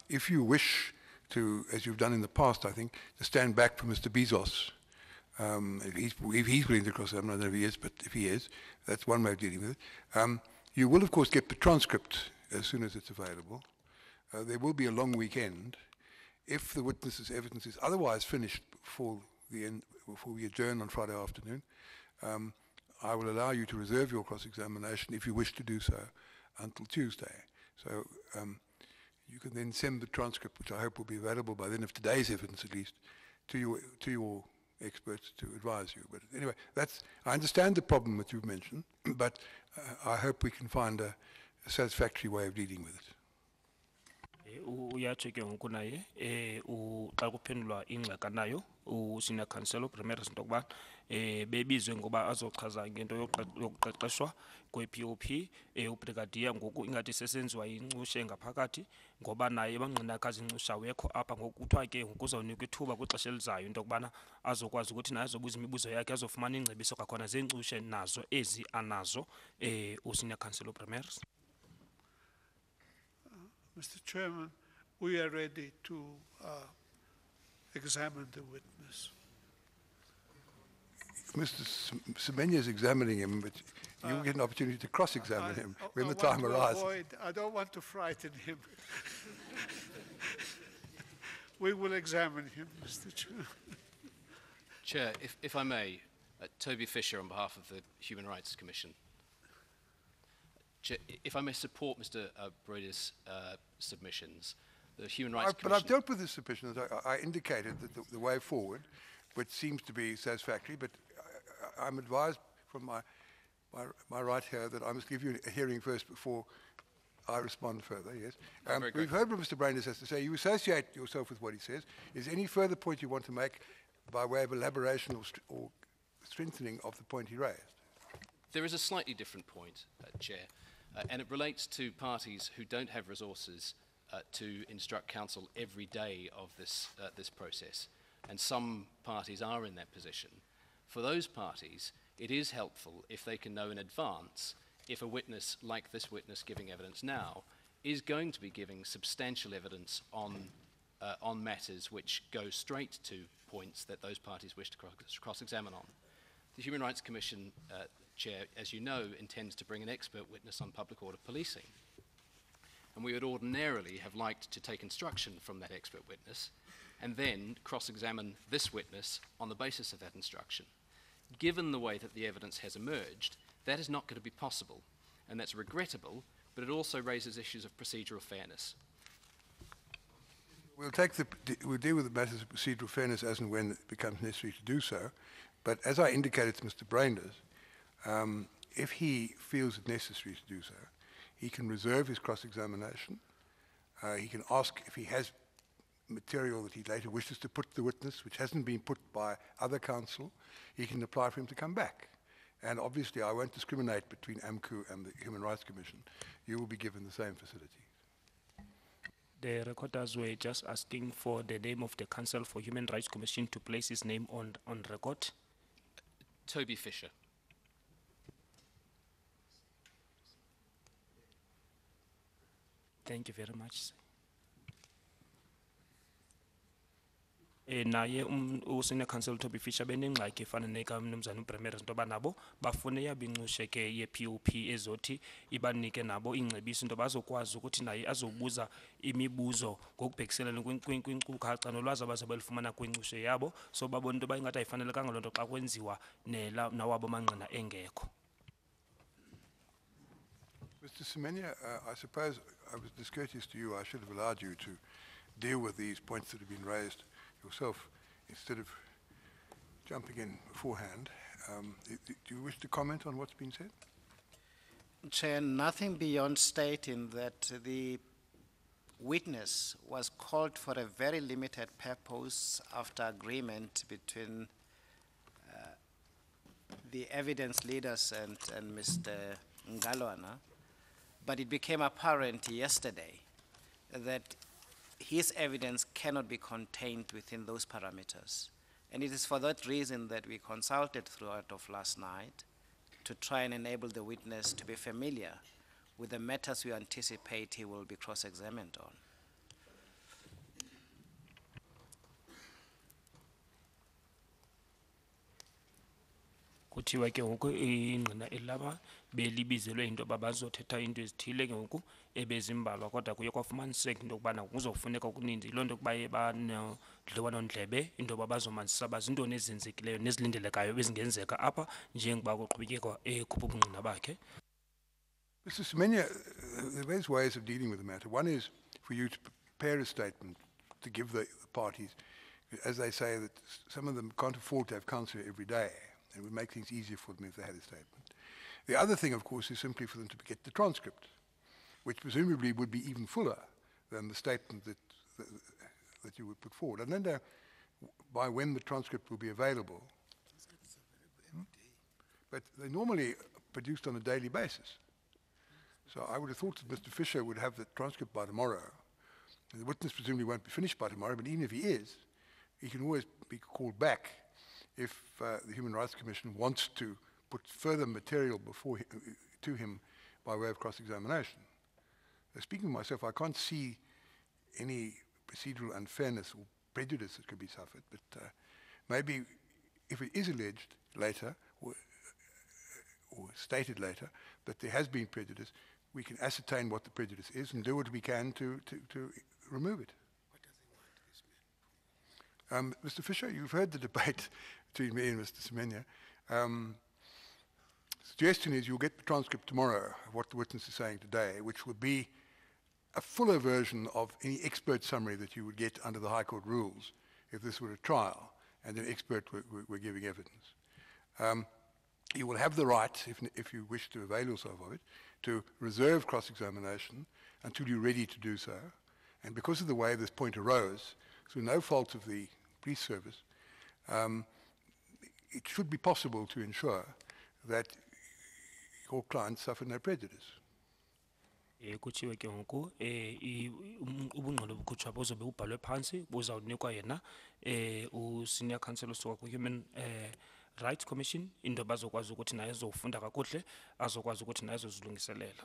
If you wish to, as you've done in the past, I think, to stand back for Mr. Bezos, if he's willing to cross-examine, I don't know if he is, but if he is, that's one way of dealing with it. You will, of course, get the transcript as soon as it's available. There will be a long weekend. If the witness's evidence is otherwise finished before we adjourn on Friday afternoon, I will allow you to reserve your cross-examination if you wish to do so until Tuesday. So you can then send the transcript, which I hope will be available by then of today's evidence at least, to your experts to advise you. But anyway, I understand the problem that you've mentioned, but I hope we can find a satisfactory way of dealing with it. Uyatsho ke ngoku naye xa kuphendulwa ingxaka nayo usenior counsel uPrimary into yokuba bebizwe ngoba azochaza ngento yokuqeqeshwa kwe-POP ubrigadier ngoku ingathi sesenziwa incushe ngaphakathi ngoba naye emangqinakazi incushe awekho apha ngoku kuthiwa ke kuzawunikwa ithuba kwixesha elizayo into yokubana azokwazi ukuthi naye azobuza imibuzo yakhe azofumana ingcebiso kwakhona zeencushe nazo ezi anazo usenior counsel uPrimary. Mr. Chairman, we are ready to examine the witness. Mr. Semenya is examining him, but you will get an opportunity to cross-examine him when the time arises. I don't want to frighten him. We will examine him, Mr. Chairman. Chair, if I may, Toby Fisher on behalf of the Human Rights Commission. Chair, if I may support Mr. Brady's submissions, the Human Rights Commission... But I've dealt with the submissions. I indicated that the way forward, which seems to be satisfactory, but I'm advised from my right here that I must give you a hearing first before I respond further, yes. We've heard what Mr. Brainers has to say. You associate yourself with what he says. Is there any further point you want to make by way of elaboration or strengthening of the point he raised? There is a slightly different point, Chair, and it relates to parties who don't have resources to instruct counsel every day of this process, and some parties are in that position. For those parties, it is helpful if they can know in advance if a witness like this witness giving evidence now is going to be giving substantial evidence on matters which go straight to points that those parties wish to cross-examine on. The Human Rights Commission, Chair, as you know, intends to bring an expert witness on public order policing. And we would ordinarily have liked to take instruction from that expert witness and then cross-examine this witness on the basis of that instruction. Given the way that the evidence has emerged, that is not going to be possible, and that's regrettable, but it also raises issues of procedural fairness. We'll deal with the matters of procedural fairness as and when it becomes necessary to do so, but as I indicated to Mr. Brainders, if he feels it necessary to do so, he can reserve his cross-examination. He can ask if he has material that he later wishes to put to the witness, which hasn't been put by other counsel. He can apply for him to come back. And obviously, I won't discriminate between AMCU and the Human Rights Commission. You will be given the same facility. The recorders were just asking for the name of the Council for Human Rights Commission to place his name on record. Toby Fisher. Thank you very much. Naye usenior counsel Toby Fisher benengxaki efana neka mnumzana uPrimary into yoba nabo bafune yabinxushe ke ye-POP ezothi ibanike nabo ingcebiso into bazokwazi ukuthi naye azobuza imibuzo ngokubhekiselana kwinkcukacha nolwazi abazobe belifumana kwinxushe yabo so babona into yoba ingathi ayifanelekanga loo nto xa kwenziwa nawabo manqina engekho. Mr. Semenya, I suppose I was discourteous to you. I should have allowed you to deal with these points that have been raised yourself instead of jumping in beforehand. Do you wish to comment on what's been said? Chair, nothing beyond stating that the witness was called for a very limited purpose after agreement between the evidence leaders and Mr. Ngalwana, but it became apparent yesterday that his evidence cannot be contained within those parameters. And it is for that reason that we consulted throughout of last night to try and enable the witness to be familiar with the matters we anticipate he will be cross-examined on. Kuthiwa ke ngoku ingqina elaba belibizelwe into babazothetha into ezithile ke ngoku ebezimbalwa kodwa kuye kwafumaniseka into yokubana kuzofuneka okuninzi loo nto kuba banodliwanondlebe into babazomanzisa bazintoni ezenzekileyo nezilindelekayo bezingenzeka apha njengoba kuqhubekeka ekhupha ubungqina bakhe. Mr. Semenya, there are various ways of dealing with the matter. One is for you to prepare a statement to give the parties, as they say, that some of them can't afford to have counsel every day, and it would make things easier for them if they had a statement. The other thing, of course, is simply for them to get the transcript, which presumably would be even fuller than the statement that you would put forward. I don't know by when the transcript will be available, but they're normally produced on a daily basis. So I would have thought that Mr. Fisher would have the transcript by tomorrow. And the witness presumably won't be finished by tomorrow, but even if he is, he can always be called back if the Human Rights Commission wants to put further material to him by way of cross-examination. Speaking of myself, I can't see any procedural unfairness or prejudice that could be suffered, but maybe if it is alleged later or stated later that there has been prejudice, we can ascertain what the prejudice is and do what we can to remove it. Mr. Fisher, you've heard the debate between me and Mr. Zephania. Suggestion is you'll get the transcript tomorrow of what the witness is saying today, which will be a fuller version of any expert summary that you would get under the High Court rules if this were a trial and an expert were giving evidence. You will have the right, if you wish to avail yourself of it, to reserve cross-examination until you're ready to do so. And because of the way this point arose, through no fault of the police service, it should be possible to ensure that your clients suffer no prejudice. Kuchiwe ke ngoku ubungqondo obukhutshwa buzobe ubhalwe phansi buzawunikwa yena u-senior counsel osuka ku-Human Rights Commission into bazokwazi ukuthi naye ezofunda kakuhle azokwazi ukuthi naye ezozilungiselela.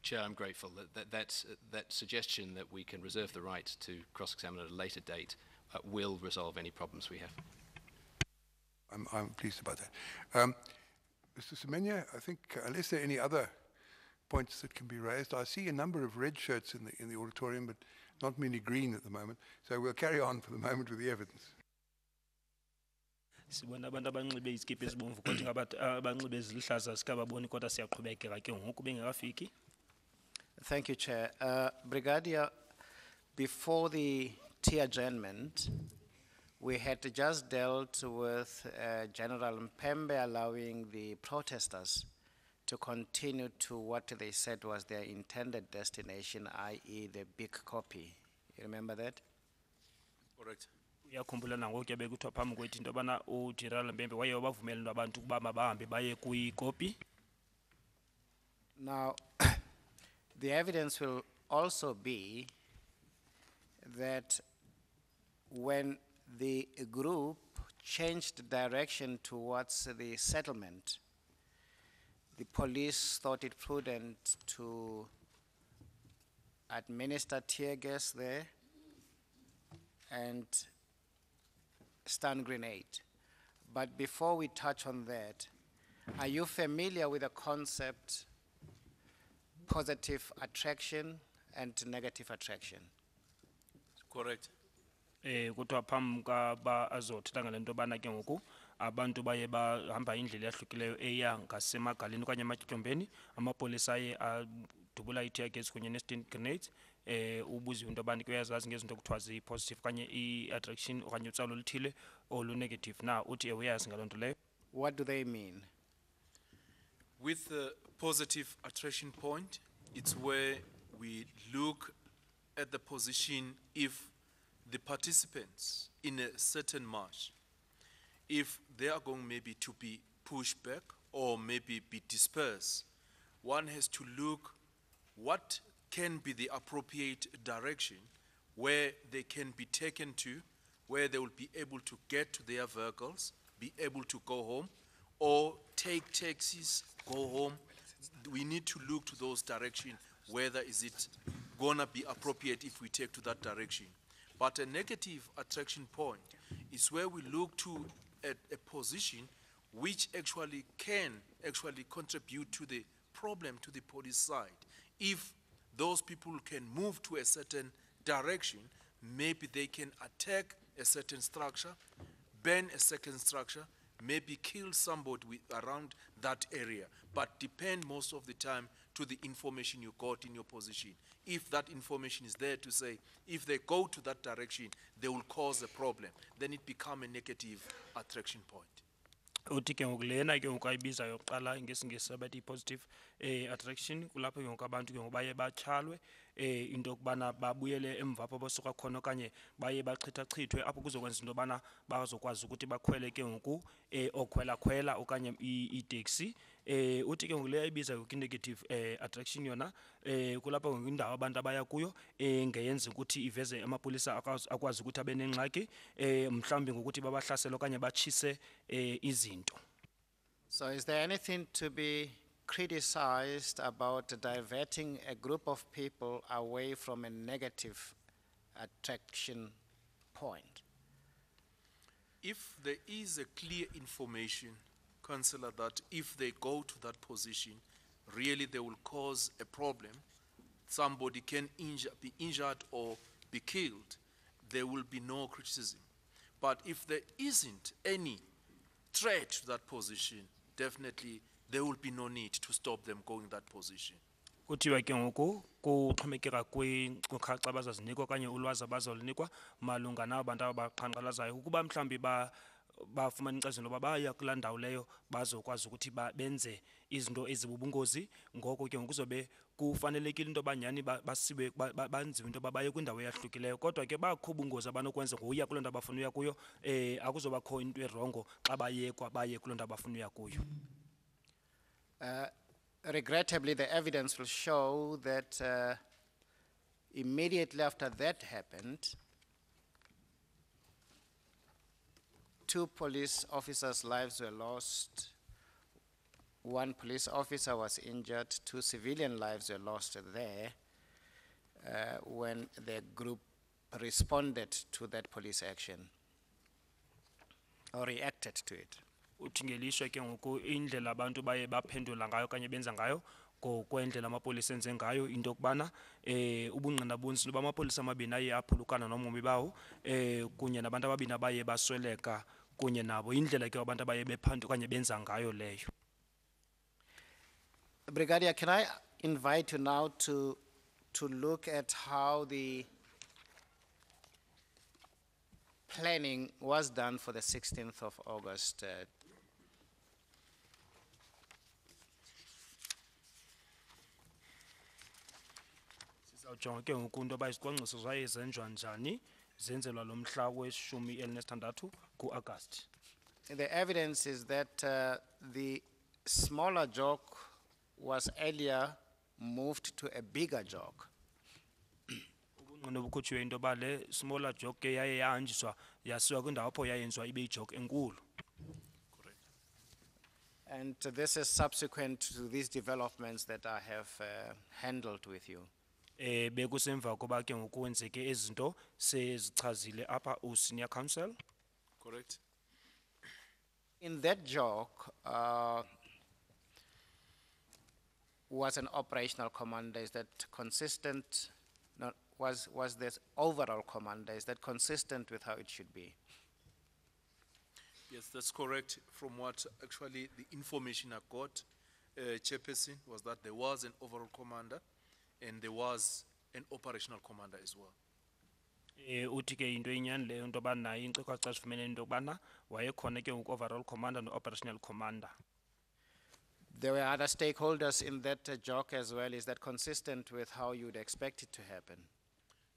Chair, I'm grateful that suggestion that we can reserve the right to cross-examine at a later date will resolve any problems we have. I'm pleased about that. Mr. Zephania, I think unless there are any other points that can be raised, I see a number of red shirts in the auditorium, but not many green at the moment. So we'll carry on for the moment with the evidence. Sibona abantu abanxibe izikipa ezibomvu kodwa ngabantu abanxibe eziluhlaza sikababoni kodwa siyaqhubekeka ke ngoku bengekafiki. Thank you, Chair. Brigadier, before the tea adjournment, we had just dealt with General Mpembe allowing the protesters to continue to what they said was their intended destination, i.e. the big copy. You remember that? Correct. Uyakhumbula nangoku yabe kuthiwa phambi kwethu into yobana uGeneral Mpembe waye wabavumela abantu ukuba mabahambe baye kuyikopi. Now, the evidence will also be that when the group changed direction towards the settlement, the police thought it prudent to administer tear gas there and stun grenade. But before we touch on that, are you familiar with the concept positive attraction and negative attraction? Correct. Kuthiwa phambi kaba azothetha ngale nto yobana ke ngoku abantu baye bahamba indlela ehlukileyo eya ngasemagaleni okanye ematyotyombeni amapolisa aye adubula i-tear gas kunye ne-stun grenades ubuziwe into yobana ke uyazazi ngezinto ekuthiwa zi-positive okanye i-attraction okanye utsalo oluthile olu-negative na uthi ewe uyazi ngaloo nto leyo. What do they mean? With the positive attraction point, it's where we look at the position if the participants in a certain march, if they are going maybe to be pushed back or maybe be dispersed, one has to look what can be the appropriate direction where they can be taken to, where they will be able to get to their vehicles, be able to go home, or take taxis, go home. We need to look to those directions, whether is it gonna be appropriate if we take to that direction. But a negative attraction point is where we look to a position which actually can contribute to the problem to the police side. If those people can move to a certain direction, maybe they can attack a certain structure, burn a second structure, maybe kill somebody around that area, but depend most of the time to the information you got in your position. If that information is there to say, if they go to that direction, they will cause a problem, then it becomes a negative attraction point. Uthi ke ngoku lena ke ngoku ayibiza yokuqala ngesingesi abathi i-positive attraction kulapho ke ngoku abantu ke ngoku baye batyhalwe into yokubana babuyele emva apho basuka khona okanye baye bachithachithwe apho kuzokwenza into yobana bazokwazi ukuthi bakhwele ke ngoku okhwela okanye iteksi. Uthi ke ngoku le ayibiza indicative attraction yona kulapho ngoku indawo abantu abaya kuyo ngeyenza ukuthi iveze amapolisa akwazi ukuthi abe nengxaki mhlawumbi ngokuthi babahlasele okanye batshise izinto. So is there anything to be criticized about diverting a group of people away from a negative attraction point? If there is a clear information, Councillor, that if they go to that position, really they will cause a problem, somebody can be injured or be killed, there will be no criticism. But if there isn't any threat to that position, definitely there will be no need to stop them going that position. Kuthiwa ke ngoku kuxhomekeka kwiinkcukacha abazazinikwa okanye ulwazi abazolinikwa malunga nabo bantu abaqhankqalazayo ukuba mhlawumbi bafumana inkcazelo uba baya kulaa ndawo leyo bazokwazi ukuthi benze izinto ezibubungozi. Ngoko ke ngoku kuzobe kufanelekile into yoba nyhani basiwe banziwe into yoba baye kwindawo eyahlukileyo. Kodwa ke bakho ubungozi abanokwenza ngokuya kuloo ndawo bafuna uya kuyo akuzobakho into erongo xa bayekwa baye kuloo ndawo bafuna uya kuyo. Regrettably, the evidence will show that immediately after that happened, 2 police officers' lives were lost, 1 police officer was injured, 2 civilian lives were lost there when the group responded to that police action or reacted to it. Uthi ngelishwa ke ngoku indlela abantu baye baphendula ngayo okanye benza ngayo ngokwendlela amapolisa enze ngayo into yokubana ubungqina bunzulu bamapolisa amabini aye aphulukana nobomi bawo kunye nabantu ababini abaye basweleka kunye nabo indlela ke abantu abaye bephanda okanye benza ngayo leyo. Brigadier, can I invite you now to look at how the planning was done for the 16th of August. Sizawujonga ke ngoku into yoba izicwangciso zaye zenjwa njani zenzelwa lo mhla we-16 ku-Agasti. The evidence is that the smaller jog was earlier moved to a bigger jog. Ubungqina obukhutshiwe into yoba le smaller jog ke yaye yahanjiswa yasiwa kwindawo apho yayenziwa ibe yijog enkulu. And this is subsequent to these developments that I have handled with you. Bekusemva koba ke ngoku kwenzeke ezinto sezichazile apha u-Senior Counsel. Correct. In that jog, was an operational commander, is that consistent, no, was this overall commander, is that consistent with how it should be? Yes, that's correct. From what actually the information I got, Chairperson, was that there was an overall commander and there was an operational commander as well. Uthi ke into inyani leyo into yoba nayo inkcukacha zifumene into yokubana wayekhona ke ngoku overall commander no-operational commander. There were other stakeholders in that jog as well. Is that consistent with how you would expect it to happen?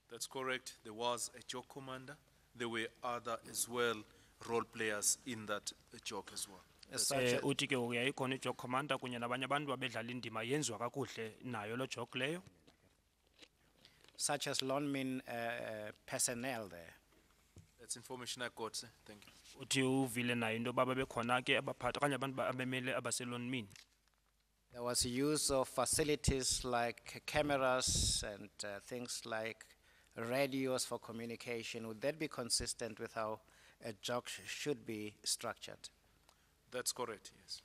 That's correct. There was a jog commander. There were other as well role players in that jog as well. Uthi ke ngoku yayikhona ijog commander kunye nabanye abantu babedlala indima yenziwa kakuhle nayo lo jog leyo. Such as lawnmen personnel there. That's information I got, sir. Thank you. Uthi uvile nayo into yoba babekhona ke abaphathi okanye abantu abemele abaselonmini. There was use of facilities like cameras and things like radios for communication. Would that be consistent with how a jog should be structured? That's correct, yes.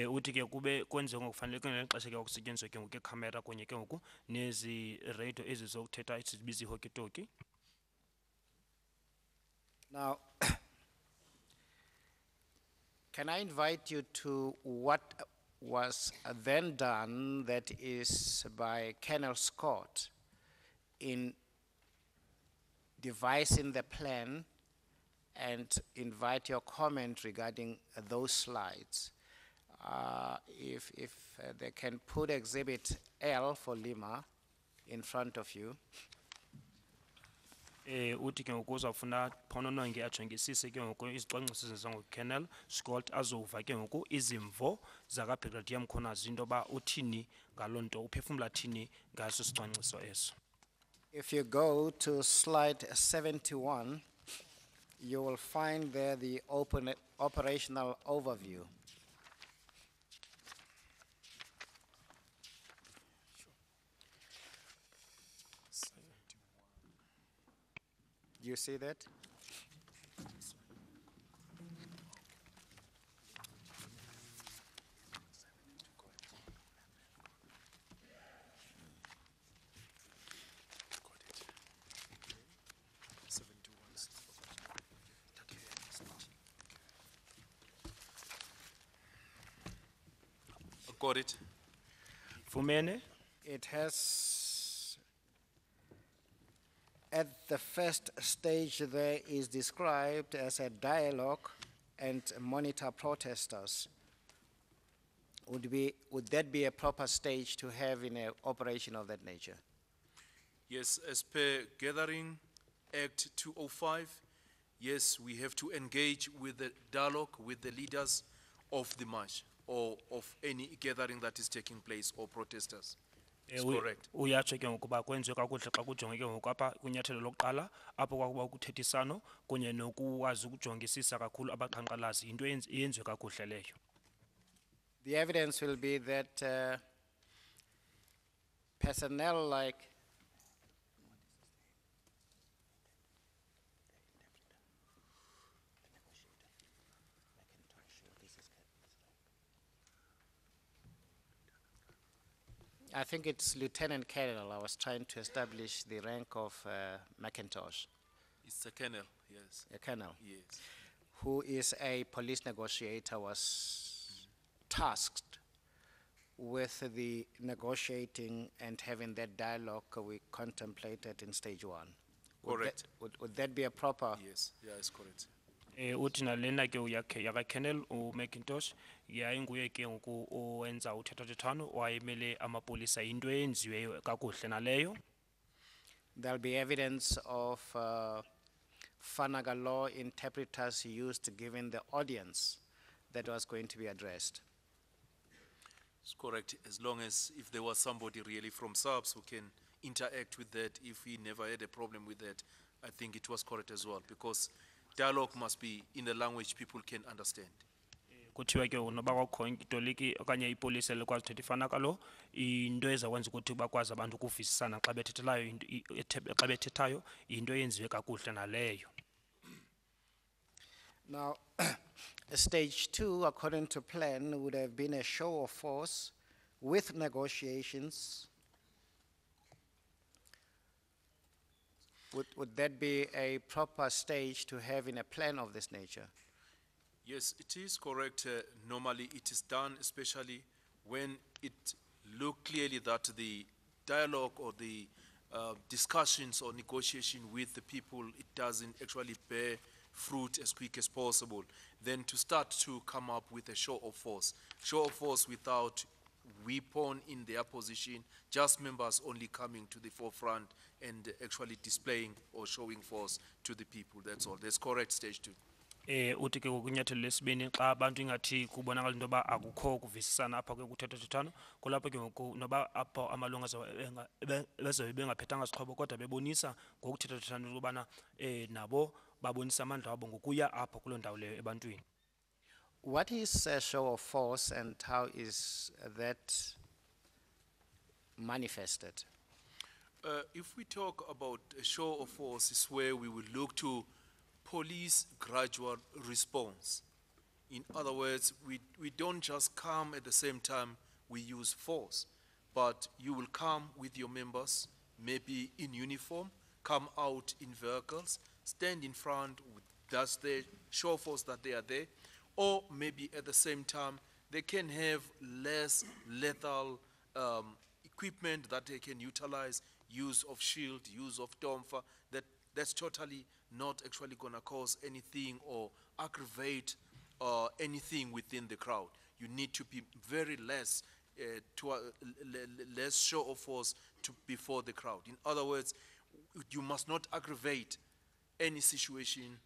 Uthi ke kube kwenziwe ngokufanelekileyo ngexesha ke kusetyenziswa ke ngoku ikamera kunye ke ngoku nezi radio ezizokuthetha sizibiza ihokitoki. Now, can I invite you to what was then done, that is by Colonel Scott, in devising the plan, and invite your comment regarding those slides. If they can put exhibit L for Lima, in front of you. Uthi ke ngoku uzawufuna phonononge ajongisise ke ngoku izicwangciso ezenziwa ngu-Colonel Scott azova ke ngoku izimvo zaka-Brigadier Mkwhanazi into yoba uthini ngaloo nto, uphefumla thini ngaso sicwangciso eso. If you go to slide 71, you will find there the operational overview. You see that? Got it. Fumene? It has, at the first stage there is described as a dialogue and monitor protesters. Would that be a proper stage to have in an operation of that nature? Yes, as per Gathering Act 205, yes, we have to engage with the dialogue with the leaders of the march or of any gathering that is taking place or protesters. It's correct. Uyatsho ke ngoku uba kwenziwe kakuhle xa kujonge ke ngoku apha kunyathelo lokuqala apho kwakuba ukuthethisano kunye nokukwazi ukujongisisa kakhulu abaqhankqalazi yinto yenziwe kakuhle leyo. The evidence will be that personnel like I think it's Lieutenant Colonel. I was trying to establish the rank of McIntosh, It's a colonel, yes. a colonel, Yes. who is a police negotiator, was tasked with the negotiating and having that dialogue we contemplated in stage one. Correct. Would that be a proper? Yes, yeah, it's correct. Uthi nalena ke yaka-Colonel uMcIntosh yayinguye ke ngoku owenza uthethathethwano wayemele amapolisa yinto eyenziweyo kakuhle naleyo. There'll be evidence of Fanaga law interpreters used given the audience that was going to be addressed. It's correct, as long as if there was somebody really from SAPS who can interact with that, if he never had a problem with that, I think it was correct as well, because dialogue must be in a language people can understand. Kuthiwe ke noba kwakho itoliki okanye ipolisi elikwazi uthetha iFanaka law into ezakwenza ukuthi bakwazi abantu ukuvisisana xa bethethelayo xa bethethayo yinto eyenziwe kakuhle naleyo. Now, stage two, according to plan, would have been a show of force with negotiations. Would that be a proper stage to have in a plan of this nature? Yes, it is correct. Normally it is done, especially when it look clearly that the dialogue or the discussions or negotiation with the people, it doesn't actually bear fruit as quick as possible. Then to start to come up with a show of force. Show of force without weapon in their position, just members only coming to the forefront and actually displaying or showing force to the people, that's all. That's correct, stage two. Uthi ke kunyathelo lesibini xa abantu ingathi kubonakala into yoba akukho kuvisisana apha ke kuthethathethwano kulapho ke ngoku noba apho amalungu bezobe bengaphethanga sixhobo kodwa bebonisa ngokuthethathethwano ukubana nabo babonisa amandla wabo ngokuya apho kuloo ndawo leyo ebantwini. What is a show of force and how is that manifested? If we talk about a show of force, is where we will look to police gradual response. In other words, we don't just come at the same time we use force, but you will come with your members, maybe in uniform, come out in vehicles, stand in front, that's the show of force that they are there, or maybe at the same time they can have less lethal equipment that they can utilize, use of shield, use of tomfa, that's totally not actually gonna cause anything or aggravate anything within the crowd. You need to be very less show of force before the crowd. In other words, you must not aggravate any situation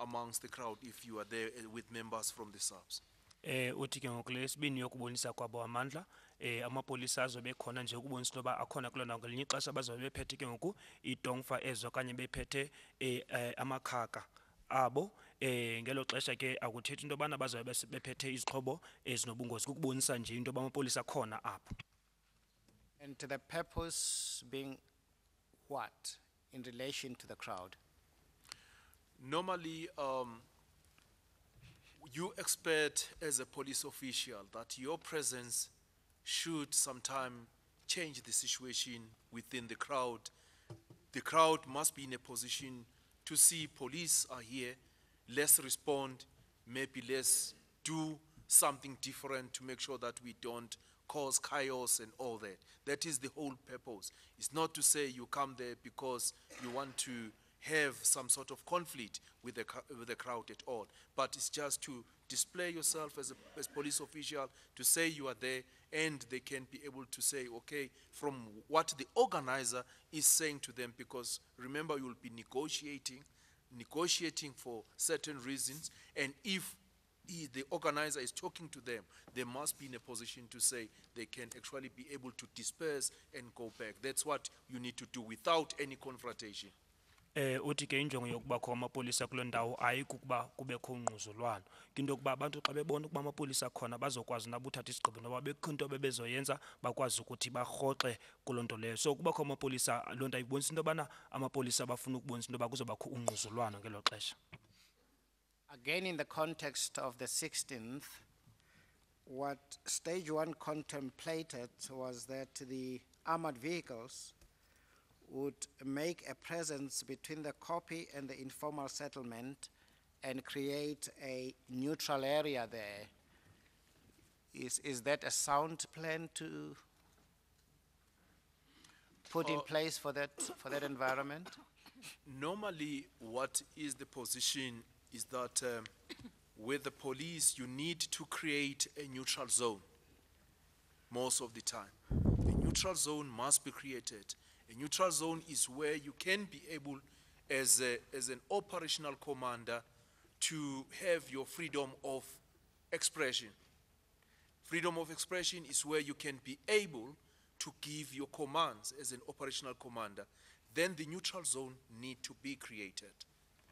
amongst the crowd if you are there with members from the SAPS. Uthi ke ngoku lesibini yokubonisa kwabo amandla amapolisa azobe khona nje ukubonisa noba akhona kulona ngelinye ixesha bazobe bephethe ke ngoku idongfa ezo okanye bephethe amakhaka abo ngelo xesha ke akuthethi into yobana bazobe bephethe izixhobo ezinobungozi kukubonisa nje into yoba amapolisa akhona apho. And the purpose being what in relation to the crowd? Normally, you expect as a police official that your presence should sometime change the situation within the crowd. The crowd must be in a position to see police are here, let's respond, maybe let's do something different to make sure that we don't cause chaos and all that. That is the whole purpose. It's not to say you come there because you want to have some sort of conflict with the crowd at all, but it's just to display yourself as police official, to say you are there, and they can be able to say, okay, from what the organizer is saying to them, because remember, you will be negotiating for certain reasons, and if the organizer is talking to them, they must be in a position to say they can actually be able to disperse and go back. That's what you need to do without any confrontation. Uthi ke injongo yokubakho amapolisa kule ndawo ayikukuba kubekho ungquzulwano into yokuba abantu xa bebona ukuba amapolisa khona bazokwazi nabo uthatha isigqibo noba bekho into bebezoyenza bakwazi ukuthi barhoxe kuloo nto leyo. So kubakho amapolisa loo nto ayibonisa into yobana amapolisa bafuna ukubonisa into yoba kuzobakho ungquzulwano ngelo xesha. Again, in the context of the 16th, what stage one contemplated was that the armored vehicles would make a presence between the copy and the informal settlement and create a neutral area there. Is that a sound plan to put in place for that environment? Normally, what is the position is that with the police, you need to create a neutral zone most of the time. A neutral zone must be created. A neutral zone is where you can be able, as an operational commander, to have your freedom of expression. Freedom of expression is where you can be able to give your commands as an operational commander. Then the neutral zone need to be created.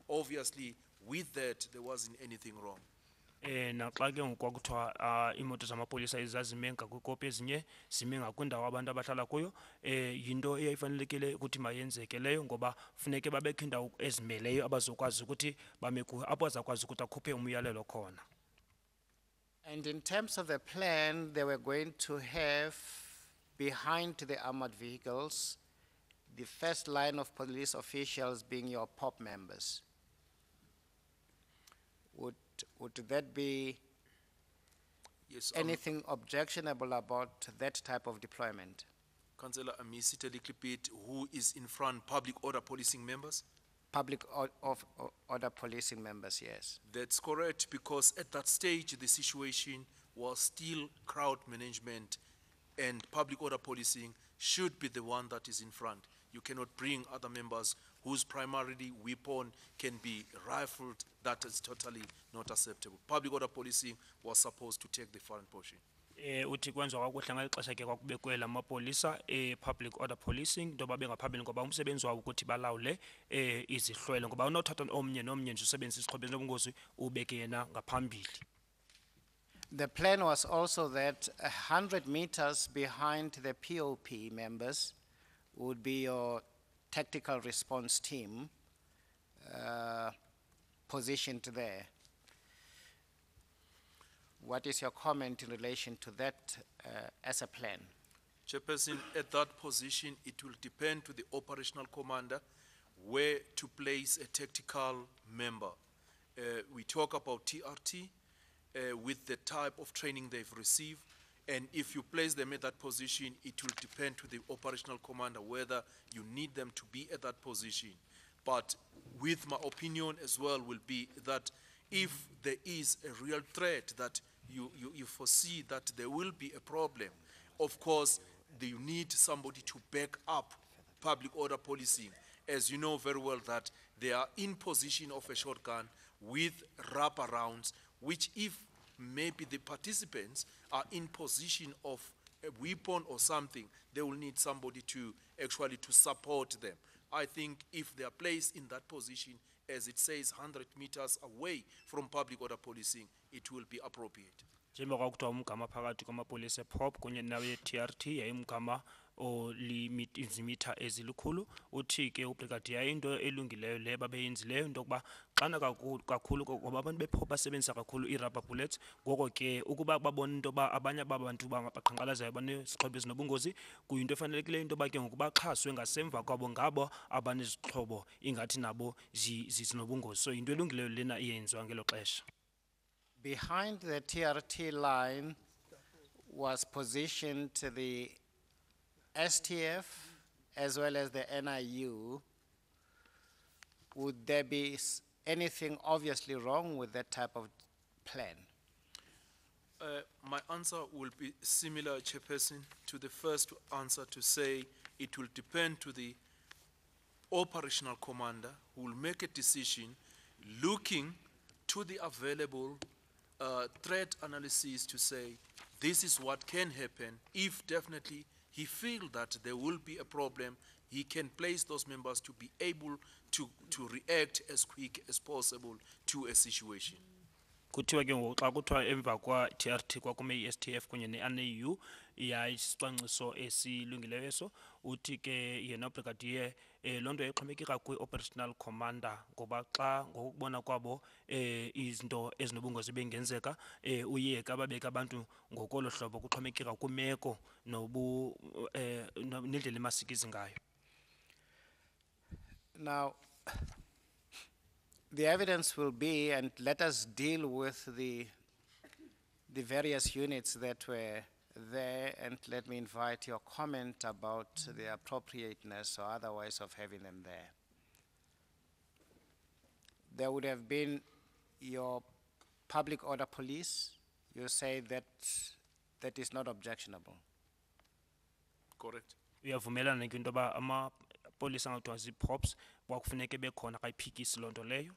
Obviously, with that, there wasn't anything wrong. Naxa ke ngoku kwakuthiwa imoto zamapolisa ezazime ngakwikopi ezinye zime ngakwindawo abantu abahlala kuyo yinto eyayifanelekile ukuthi mayenzeke leyo ngoba funeke babekho indawo ezimeleyo abazokwazi ukuthi bame kuyo apho azakwazi ukuthi akhuphe umyalelo khona. And in terms of the plan, they were going to have behind the armored vehicles the first line of police officials being your POP members. Would that be Yes, anything objectionable about that type of deployment? Councillor Amisi, a little bit, who is in front, public order policing members? Public order policing members, yes. That's correct, because at that stage, the situation was still crowd management, and public order policing should be the one that is in front. You cannot bring other members whose primarily weapon can be rifled. That is totally not acceptable. Public order policing was supposed to take the front portion. Uthi kwenziwa kakuhle ngeli xesha ke kwakubekwe la mapolisa public order policing into yoba bengaphambili ngoba umsebenzi wabo ukuthi balawule izihlwele ngoba unothatha omnye nomnye nje usebenzisa isixhobo esinobungozi ubeke yena ngaphambili. The plan was also that 100 meters behind the POP members would be your tactical response team positioned there. What is your comment in relation to that as a plan? Chairperson, at that position, it will depend to the operational commander where to place a tactical member. We talk about TRT with the type of training they've received, and if you place them at that position, it will depend to the operational commander whether you need them to be at that position. But with my opinion as well will be that if there is a real threat that you foresee that there will be a problem, of course, you need somebody to back up public order policing. As you know very well that they are in position of a shotgun with rubber rounds, which if maybe the participants are in position of a weapon or something, they will need somebody to actually to support them. I think if they are placed in that position, as it says, 100 meters away from public order policing, it will be appropriate. njengoba kuthiwa umgama phakathi kwamapolisa ePop kunye nawe TRT yayimgama izimitha ezilikhulu. Uthi ke ubrigadier into elungileyo le babeyenzileyo into yokuba xana kakhulu ngoba abantu bePop basebenzisa kakhulu i-rubber bullets, ngoko ke ukuba babona into yoba abanye abantu baqhankqalazayo banezixhobo ezinobungozi, kuyinto efanelekileyo into yoba ke ngoku baxhaswe ngasemva kwabo ngabo abanezixhobo ingathi nabo zinobungozi. So yinto elungileyo lena iyenziwa ngelo xesha. Behind the TRT line was positioned the STF as well as the NIU. Would there be anything obviously wrong with that type of plan? My answer will be similar, Chairperson, to the first answer, to say it will depend to the operational commander who will make a decision looking to the available threat analysis to say this is what can happen. If definitely he feels that there will be a problem, he can place those members to be able to react as quick as possible to a situation. Kuthiwa ke ngoku xa kuthiwa emva kwa-TRT kwakume i-STF kunye ne-NAU isicwangciso esilungileyo eso, uthi ke yena ubrigadier loo nto yayixhomekeka kwi-operational commander ngoba xa ngokubona kwabo izinto ezinobungozi bengenzeka uyeka babeka abantu ngokolo hlobo kuxhomekeka kwimeko nendlela emasikizi ngayo. Now, the evidence will be, and let us deal with the various units that were there, and let me invite your comment about the appropriateness or otherwise of having them there. There would have been your public order police. You say that that is not objectionable. Correct. Uyavumelana ke into yoba amapolisa angakuthiwa zii-POPs kwakufuneke bekhona xa iphikisi loo nto leyo.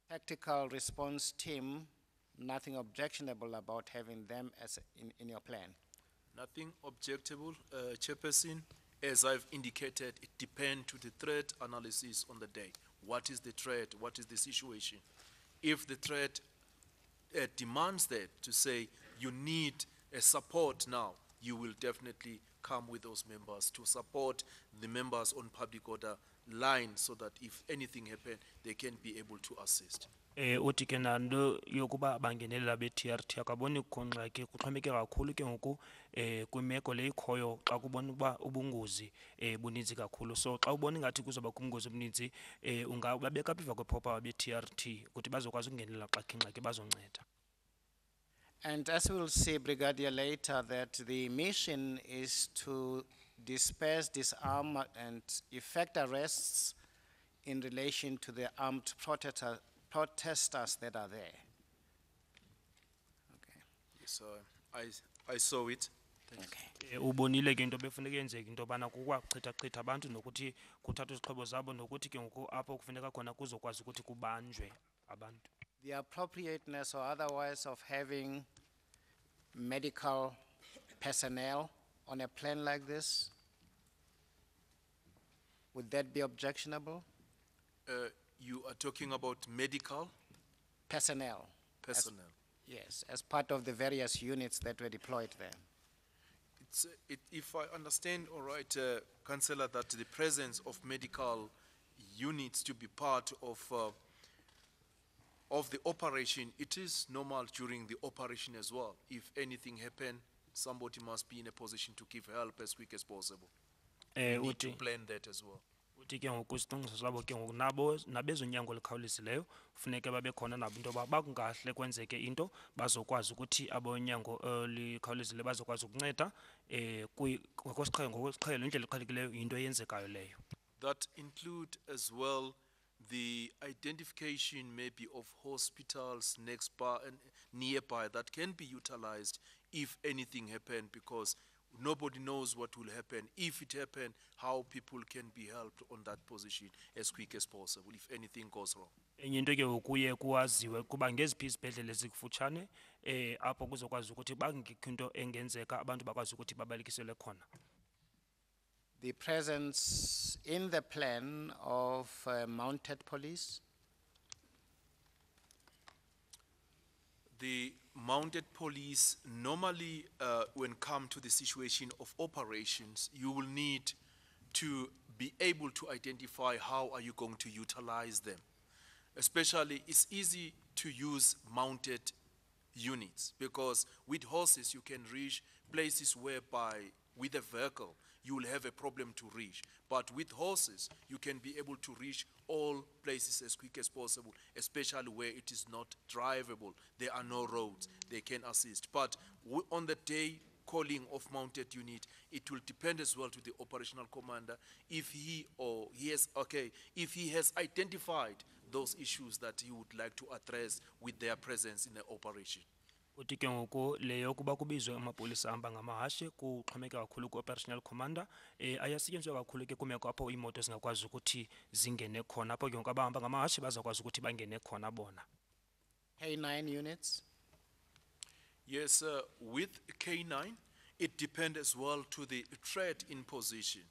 Tactical response team, nothing objectionable about having them as in your plan? Nothing objectable, Chairperson. As I've indicated, it depends to the threat analysis on the day. What is the threat? What is the situation? If the threat demands that to say you need a support now, you will definitely come with those members to support the members on public order line so that if anything happens, they can be able to assist. Uthi ke nanto yokuba bangenelela be-TRT akaboni kukho ngxaki, kuxhomeke kakhulu ke ngoku kwimeko le ikhoyo xa kubona uba ubungozi buninzi kakhulu. So xa ubona ingathi kuzoba ubungozi obuninzi ungababeka apha emva kwephopha be-TRT ukuthi bazokwazi ukungenelela xa kukho ingxaki bazonceda. And as we'll see, Brigadier, later, that the mission is to disperse, disarm, and effect arrests in relation to the armed protesters that are there. Okay. Yes, I saw it. Okay. Ubonile ke into befuneka yenzeka into bana kukwachitha abantu nokuthi kuthathwe izixhobo zabo nokuthi ke ngoku apho kufuneka khona kuzokwazi ukuthi kubanjwe abantu. The appropriateness or otherwise of having medical personnel on a plan like this, would that be objectionable? You are talking about medical Personnel. personnel. Yes, as part of the various units that were deployed there. If I understand all right, Councillor, that the presence of medical units to be part of the operation, it is normal during the operation as well. If anything happen, somebody must be in a position to give help as quick as possible. We need to plan that as well. Uthi ke ngoku isicwangciso sabo ke ngoku nabo nabezonyango olukhawulezileyo funeke babe khona nabo into yoba bakungahle kwenzeke into bazokwazi ukuthi abonyango olukhawulezileyo bazokwazi ukunceda ngokwesiqhelo indlela eqhelekileyo yinto eyenzekayo leyo. That include as well the identification maybe of hospitals nearby that can be utilized if anything happened, because nobody knows what will happen. If it happens, how people can be helped on that position as quick as possible if anything goes wrong. Enye into ke ukuye kuwaziwe kuba ngeziphi izibhedlele ezikufutshane apho kuzokwazi ukuthi bangekho into engenzeka abantu bakwazi ukuthi babalekiselwe khona. The presence in the plan of mounted police, The mounted police normally, when come to the situation of operations, you will need to be able to identify how are you going to utilize them. Especially, it's easy to use mounted units because with horses you can reach places whereby with a vehicle you will have a problem to reach. But with horses, you can be able to reach all places as quick as possible, especially where it is not drivable. There are no roads, they can assist. But on the day calling of mounted unit, it will depend as well to the operational commander if he has identified those issues that he would like to address with their presence in the operation. Uthi ke ngoku leyo kuba kubizwe amapolisa ahamba ngamahashe kuxhomeka kakhulu ku-operational commander ayasetyenziswa kakhulu ke kumeko apho iimoto zingakwazi ukuthi zingene khona apho ke ngoku abahamba ngamahashe bazakwazi ukuthi bangene khona bona. K9 units, Yes, with K9, it depends as well to the threat in position.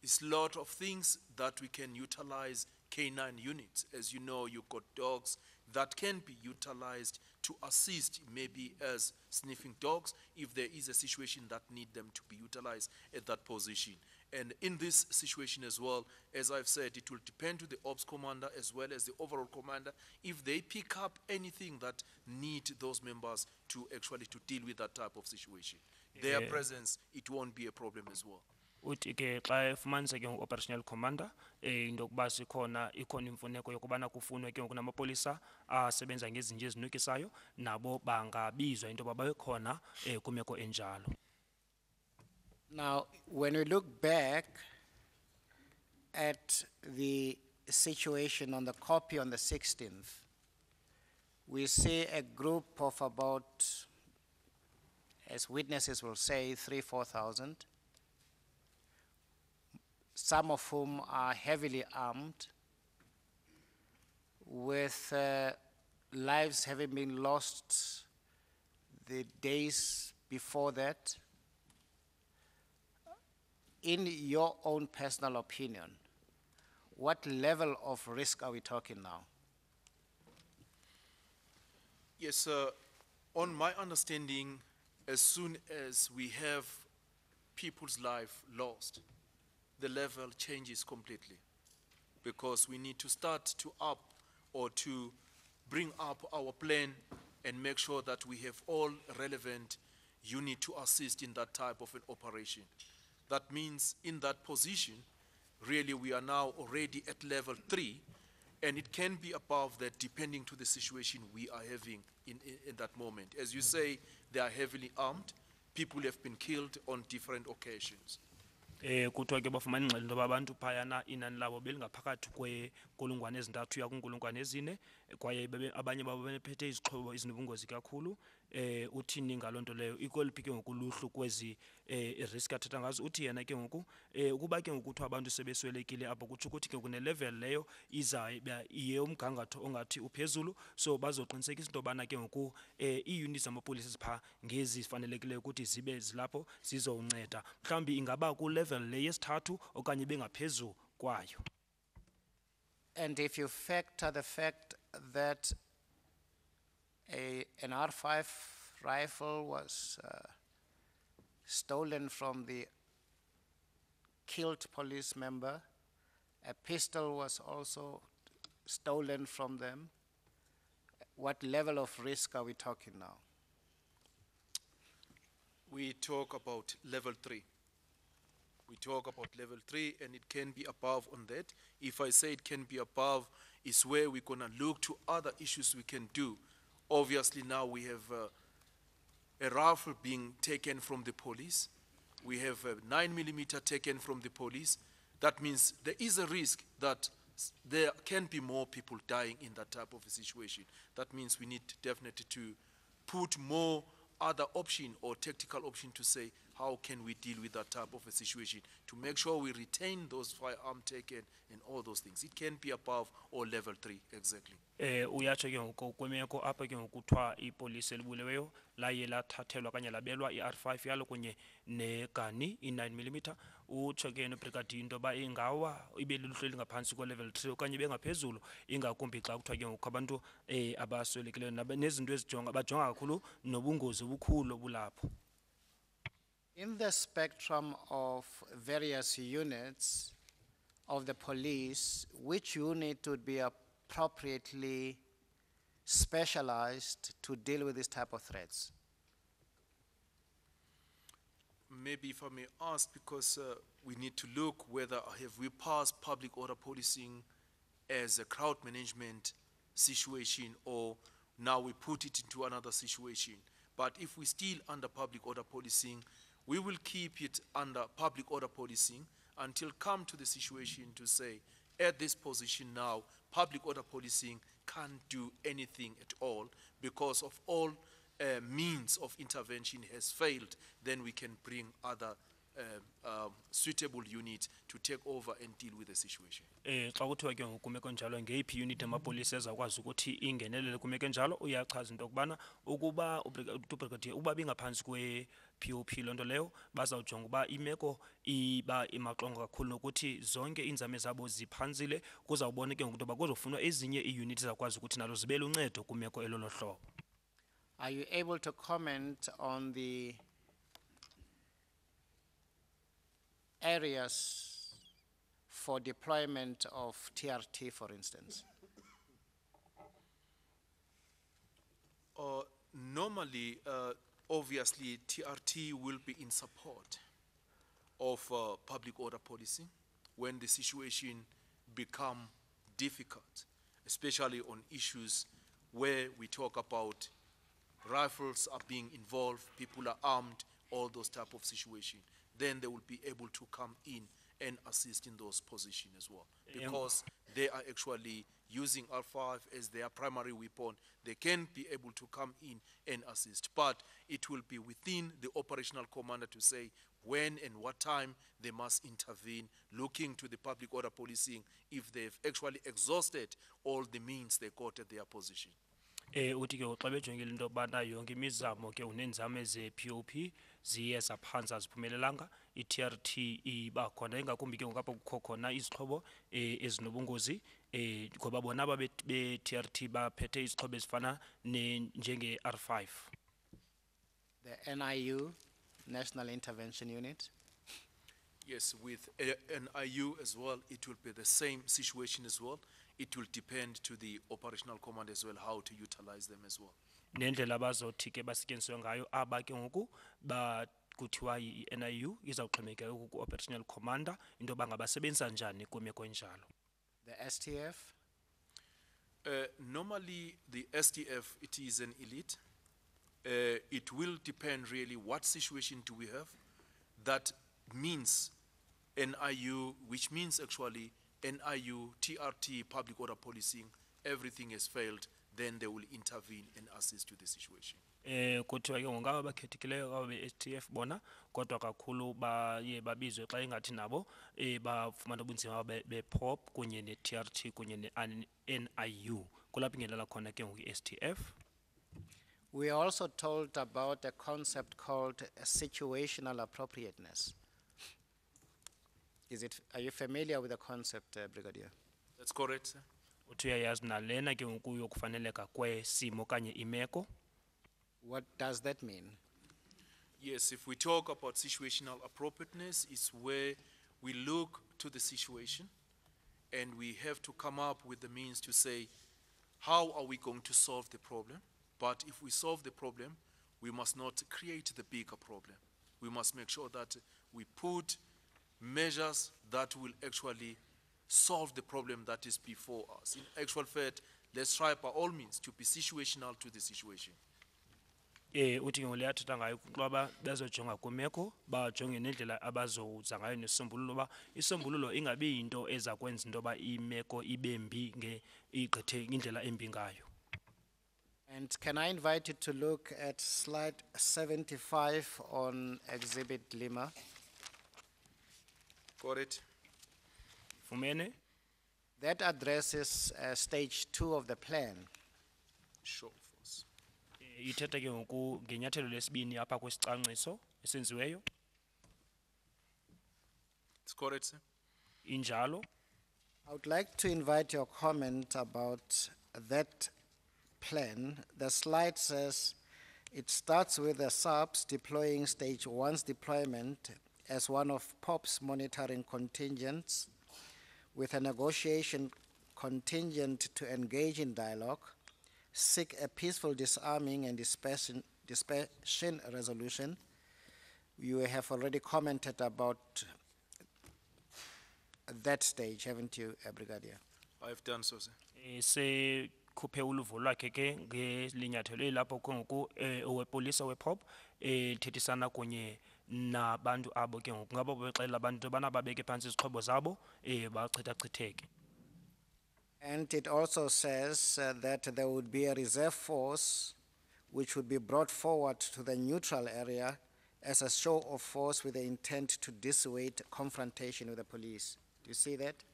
It's a lot of things that we can utilize K9 units. As you know, you've got dogs that can be utilized to assist maybe as sniffing dogs if there is a situation that need them to be utilized at that position. And in this situation as well, as I've said, it will depend to the ops commander as well as the overall commander if they pick up anything that need those members to actually to deal with that type of situation. Their presence, it won't be a problem as well. Uthi ke xa efumaniseke ngu-operational commander into yokuba ikhona imfuneko yokubana kufunwe ke ngoku namapolisa asebenza ngezinto ezinukisayo nabo bangabizwa into yoba babe khona kumeko enjalo. now, when we look back at the situation on the copy on the 16th, we see a group of about, as witnesses will say, 3,000-4,000, some of whom are heavily armed, with lives having been lost the days before that. In your own personal opinion, what level of risk are we talking now? Yes, on my understanding, as soon as we have people's life lost, the level changes completely because we need to start to up or to bring up our plan and make sure that we have all relevant unit to assist in that type of an operation. That means in that position, really we are now already at level 3, and it can be above that depending to the situation we are having in that moment. As you say, they are heavily armed. People have been killed on different occasions. Kuthiwa ke bafumana ingxelo into yoba abantu phayana inani labo belingaphakathi kweekulungwane ezintathu uya kwiinkulungwane ezine kwaye abanye babo bephethe izixhobo ezinobungozi kakhulu. Uthini ngaloo nto leyo ikoliphi ke ngoku luhlu kwezi risk athetha ngazo uthi yena ke ngoku ukuba ke ngoku kuthiwa abantu sebeswelekile apho kutsho ukuthi ke ngoku nelevel leyo iye umgangatho ongathi uphezulu so bazoqinisekisa into yobana ke ngoku ii-units zamapolisa eziphaa ngezi zifanelekileyo ukuthi zibe zilapho zizowunceda mhlawumbi ingaba kulevel le yesithathu okanye bengaphezulu kwayo. And if you factor the fact that an R5 rifle was stolen from the killed police member, a pistol was also stolen from them, what level of risk are we talking now? We talk about level 3. We talk about level 3 and it can be above on that. If I say it can be above, it's where we're gonna look to other issues we can do. Obviously now we have a rifle being taken from the police. We have a 9mm taken from the police. That means there is a risk that there can be more people dying in that type of a situation. That means we need definitely to put more other option or tactical option to say how can we deal with that type of a situation to make sure we retain those firearms taken and all those things. It can be above or level 3, exactly. Uyatsho ke ngoku kwemeko apha ke ngokuthiwa ipolisi elibuleweyo laye lathathelwa kanye labelwa i-R5 yalo kunye negani i-9mm, utsho ke nobrigadier into yoba ingawa ibe liluhlu elingaphantsi ko-level 3 okanye ibe ngaphezulu, ingakumbi xa kuthiwa ke ngoku abantu abaswelekileyo nezinto bajonga kakhulu nobungozi obukhulu obulapho. In the spectrum of various units of the police, which unit would be appropriately specialized to deal with this type of threats? Maybe if I may ask, because we need to look whether have we passed public order policing as a crowd management situation or now we put it into another situation. But if we still under public order policing, we will keep it under public order policing until come to the situation to say, at this position now, public order policing can't do anything at all because of all means of intervention has failed, then we can bring other suitable units to take over and deal with the situation. Xa kuthiwa ke ngokumeko njalo ngeyiphi unit amapolisa ezakwazi ukuthi ingenelele kumeko njalo, uyachaza into yokubana ukuba ubrigadier uba bingaphansi kwe-POP loo nto leyo bazawujonga uba imeko iba imaxongo kakhulu nokuthi zonke iinzame zabo ziphanzile, kuzawubona ke ngoku into yoba kuzofunwa ezinye iiyunithi ezakwazi ukuthi nalo zibe luncedo kwimeko elolo hlobo. Are you able to comment on the areas for deployment of TRT, for instance? Normally, obviously, TRT will be in support of public order policing when the situation become difficult, especially on issues where we talk about rifles are being involved, people are armed, all those type of situations. Then they will be able to come in and assist in those positions as well. Because they are actually using R5 as their primary weapon, they can be able to come in and assist. But it will be within the operational commander to say when and what time they must intervene, looking to the public order policing if they've actually exhausted all the means they got at their position. Uthi ke xa bejongile into yokubana yonke imizamo ke uneenzame ze-POP ziye zaphantsi aziphumelelanga, i-TRT iba khona ingakumbi ke ngokapha kukho khona izixhobo ezinobungozi ngoba bona aba be-TRT baphethe izixhobo ezifana njenge-R5. The NIU, National Intervention Unit? Yes, with NIU as well, it will be the same situation as well. It will depend to the operational command as well, how to utilize them as well. Nendlela abazothi ke basetyenziswe ngayo aba ke ngoku kuthiwa i-NIU izawuxhomekeka ku-operational commander into yoba ngabasebenzisa njani kwimeko enjalo. The STF? Normally, the STF, it is an elite. It will depend really what situation do we have. That means NIU, which means actually NIU, TRT, public order policing, everything has failed, then they will intervene and assist to the situation. Kuthiwa ke ngongaba bakhethikileyo aba be-STF bona kodwa kakhulu baye babizwe xa ingathi nabo bafumana ubunzima be-POP kunye ne-TRT kunye ne-NIU kulapho ingenela khona ke ngoku i-STF. We are also told about a concept called situational appropriateness. Are you familiar with the concept, Brigadier? That's correct, sir. Uthi uyayazi nalena ke ngoku yokufaneleka kwesimo kanye imeko. What does that mean? Yes, if we talk about situational appropriateness, it's where we look to the situation and we have to come up with the means to say, how are we going to solve the problem? But if we solve the problem, we must not create the bigger problem. We must make sure that we put measures that will actually solve the problem that is before us. In actual fact, let's try by all means to be situational to the situation. Uthi ngoliyathetha ngayo kuba bazojonga kwimeko bajonge nendlela abazoza ngayo nesisombululo ba isisombululo ingabi yinto eza kwenza into ba imeko ibembi igqithe indlela embi ngayo. And can I invite you to look at slide 75 on Exhibit Lima? Got it? Fumene? That addresses stage 2 of the plan. Sure, force. Ithetha ke ngoku ngenyathelo lesibini apha kwesicwangciso esenziweyo. It's correct, sir. Injalo. I would like to invite your comment about that plan. The slide says it starts with the SAPS deploying stage 1's deployment as one of POP's monitoring contingents with a negotiation contingent to engage in dialogue, seek a peaceful disarming and dispersion resolution. You have already commented about that stage, haven't you, Brigadier? I've done so, sir. Se khuphe uluvo lwakhe ke ngelinyathelo elapho ke ngoku owepolisa wePOP thethisana kunye nabantu abo ke ngoku ngabo bexela abantu bana babeke phansi izixhobo zabo bachithachitheke. And it also says that there would be a reserve force which would be brought forward to the neutral area as a show of force with the intent to dissuade confrontation with the police. Do you see that?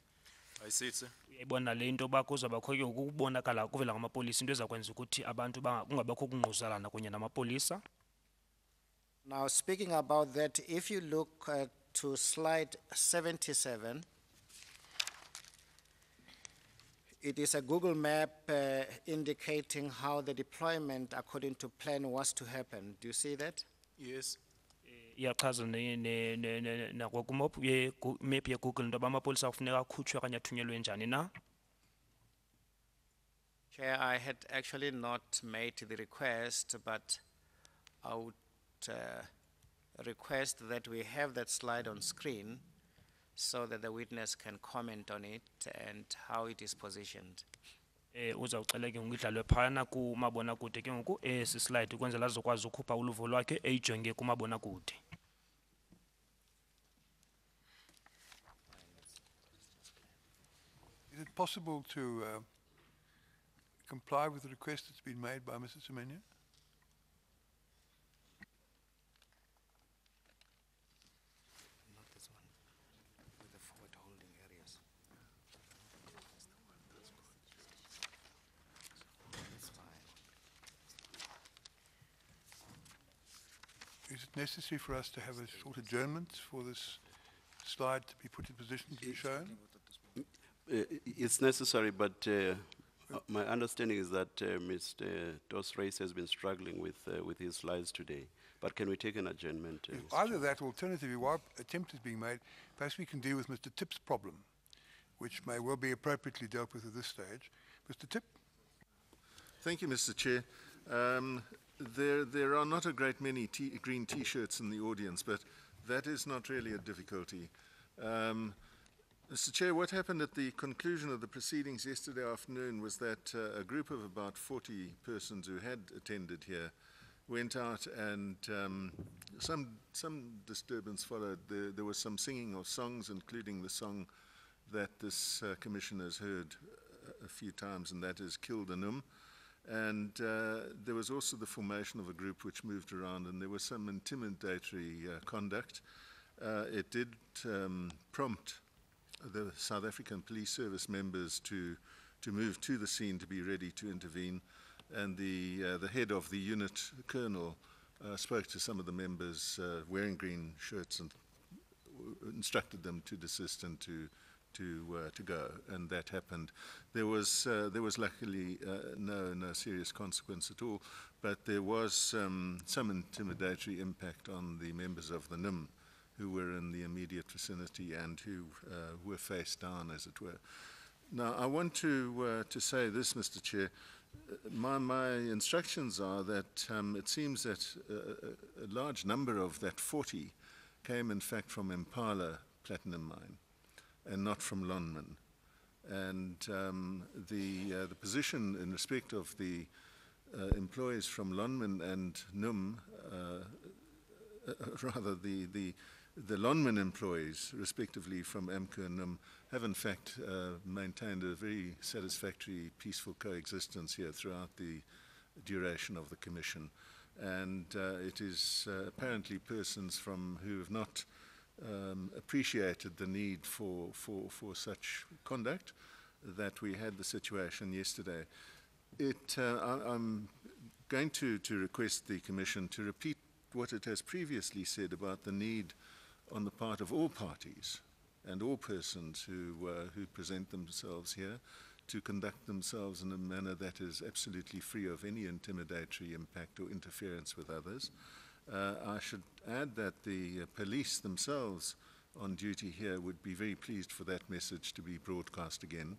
I see it, sir. Uyayibona le nto ba kuzobakho ke ngoku ukubonakala kuvela ngamapolisa into ezakwenza ukuthi abantu kungabakho ukungquzalana kunye namapolisa. Now, speaking about that, if you look to slide 77, it is a Google map indicating how the deployment according to plan was to happen. Do you see that? Yes. Iyachaza nakwakumop map yeGoogle into amapolisa kufuneka akhutshwe okanye athunyelwe njani na. Chair, I had actually not made the request, but I would request that we have that slide on screen so that the witness can comment on it and how it is positioned. Uzawucela ke ngoku idlalwe phana kumabonakude ke ngoku esi slide ukwenzela azokwazi ukhupha uluvo lwakhe eyijonge kumabonakude. Is it possible to comply with the request that's been made by Mr. Zephania? Not this one, with the forward holding areas. That's fine. Is it necessary for us to have a short adjournment for this slide to be put in position to be shown? It's necessary, but my understanding is that Mr. Dos Reis has been struggling with his slides today. But can we take an adjournment? If Mr. either that, alternatively, while attempt is being made, perhaps we can deal with Mr. Tipp's problem, which may well be appropriately dealt with at this stage. Mr. Tipp? Thank you, Mr. Chair. There are not a great many green T-shirts in the audience, but that is not really a difficulty. Mr. Chair, what happened at the conclusion of the proceedings yesterday afternoon was that a group of about 40 persons who had attended here went out and some disturbance followed. There was some singing of songs, including the song that this commission has heard a few times, and that is Kill the Num. And there was also the formation of a group which moved around, and there was some intimidatory conduct. It did prompt the South African Police Service members to move to the scene to be ready to intervene, and the head of the unit, the colonel, spoke to some of the members wearing green shirts and instructed them to desist and to go, and that happened. There was luckily no serious consequence at all, but there was some intimidatory impact on the members of the NIM who were in the immediate vicinity and who were face down, as it were. Now, I want to say this, Mr. Chair. My instructions are that it seems that a large number of that 40 came, in fact, from Impala Platinum Mine and not from Lonmin. And the position in respect of the employees from Lonmin and NUM, rather the Lonmin employees, respectively, from AMCO and NUM, have in fact maintained a very satisfactory, peaceful coexistence here throughout the duration of the commission. And it is apparently persons who have not appreciated the need for such conduct that we had the situation yesterday. I'm going to request the Commission to repeat what it has previously said about the need on the part of all parties and all persons who present themselves here to conduct themselves in a manner that is absolutely free of any intimidatory impact or interference with others. I should add that the police themselves on duty here would be very pleased for that message to be broadcast again.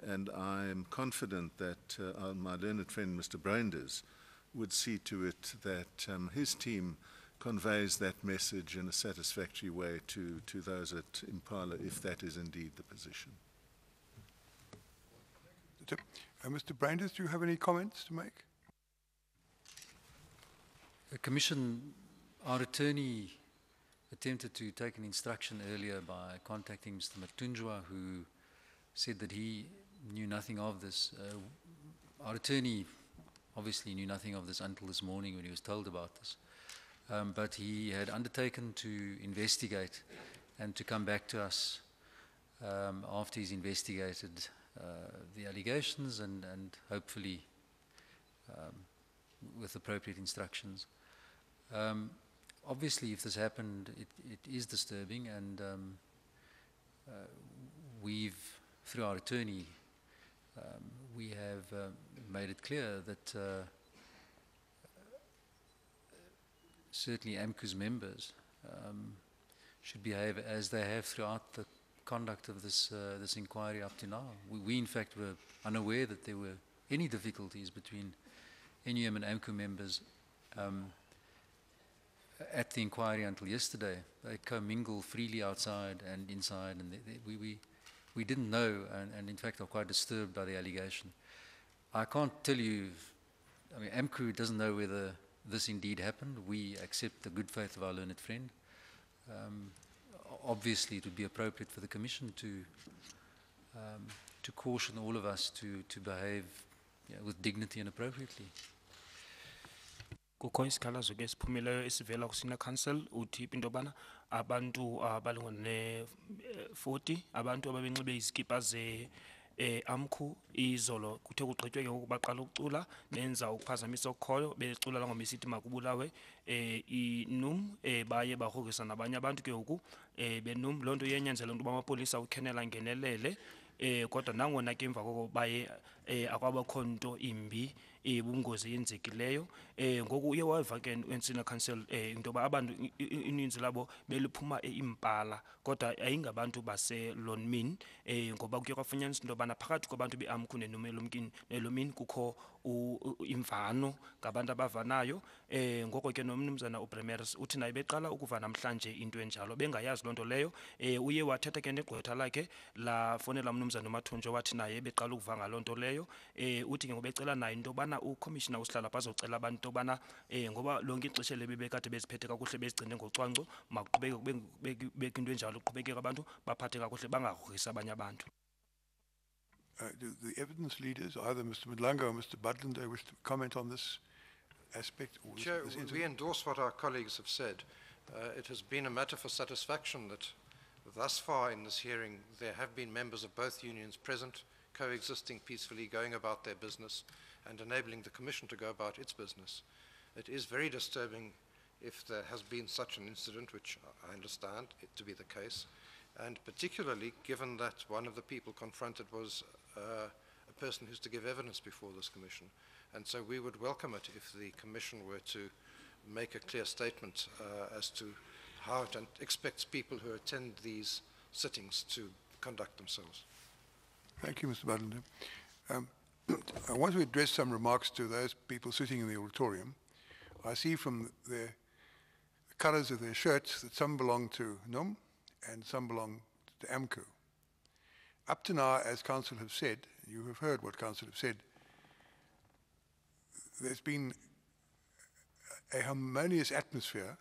And I am confident that my learned friend, Mr. Brounders, would see to it that his team conveys that message in a satisfactory way to those at Impala, if that is indeed the position. Mr. Brounders, do you have any comments to make? The Commission, our attorney attempted to take an instruction earlier by contacting Mr. Matunjwa, who said that he knew nothing of this. Our attorney obviously knew nothing of this until this morning when he was told about this. But he had undertaken to investigate and to come back to us after he's investigated the allegations and hopefully with appropriate instructions. Obviously, if this happened, it is disturbing, and we've, through our attorney, we have made it clear that certainly AMCU's members should behave as they have throughout the conduct of this inquiry up to now. We in fact were unaware that there were any difficulties between NUM and AMCU members at the inquiry until yesterday. They commingle freely outside and inside, and we didn't know, and in fact are quite disturbed by the allegation. I can't tell you, I mean, AMCU doesn't know whether this indeed happened. We accept the good faith of our learned friend. Obviously, it would be appropriate for the Commission to caution all of us to behave with dignity and appropriately. Kukho isikhalazo ke siphumileyo esivela kusina council uthi into yobana abantu abalingene 40 abantu ababenxibe izikipa ze AMCU izolo kuthe kuqhitywe ke ukubaqala ukucula benza ukuphazamisa okhoyo becula langoma isithi makubulawe inum baye bahokisa nabanye abantu ke ngoku benum lonto yenyanzela into bamapolisa ukhenela ngenelele kodwa nangona ke emva koko baye akwabakho nto imbi ubungozi yenzekileyo ngoku uye wava ke ensina council into ba abantu ininzi labo beliphuma eImpala kodwa ayingabantu base Lonmin ngoba kuye kwafunyaniswa into bana phakathi kwabantu beAMCU neLomini kukho imvano ngabantu abavanayo ngoko ke nomnumzana uBremeris uthi naye beqala ukuva namhlanje into enjalo bengayazi lonto leyo uye wathetha ke negqwetha lakhe la fonela umnumzana uMathunjwa wathi naye beqala ukuva ngalonto leyo uthi ke ngobecela naye into bana uCommissioner usihlala bazocela abantu into bana ngoba lonke ixesha lebekade beziphethe kakuhle bezigcine ngocwangco makuqhubeke beke into enjalo uqhubekeke abantu baphathe kakuhle bangahoyisa abanye abantu. Do the evidence leaders, either Mr. Madlanga or Mr. Budland, wish to comment on this aspect? Or Chair, this we incident? endorse what our colleagues have said. It has been a matter for satisfaction that thus far in this hearing there have been members of both unions present, coexisting peacefully, going about their business and enabling the Commission to go about its business. It is very disturbing if there has been such an incident, which I understand it to be the case, and particularly given that one of the people confronted was a person who's to give evidence before this Commission. And so we would welcome it if the Commission were to make a clear statement as to how it expects people who attend these sittings to conduct themselves. Thank you, Mr. Budland. I want to address some remarks to those people sitting in the auditorium. I see from the colours of their shirts that some belong to NUM and some belong to AMCU. Up to now, as Council have said, you have heard what Council have said, there's been a harmonious atmosphere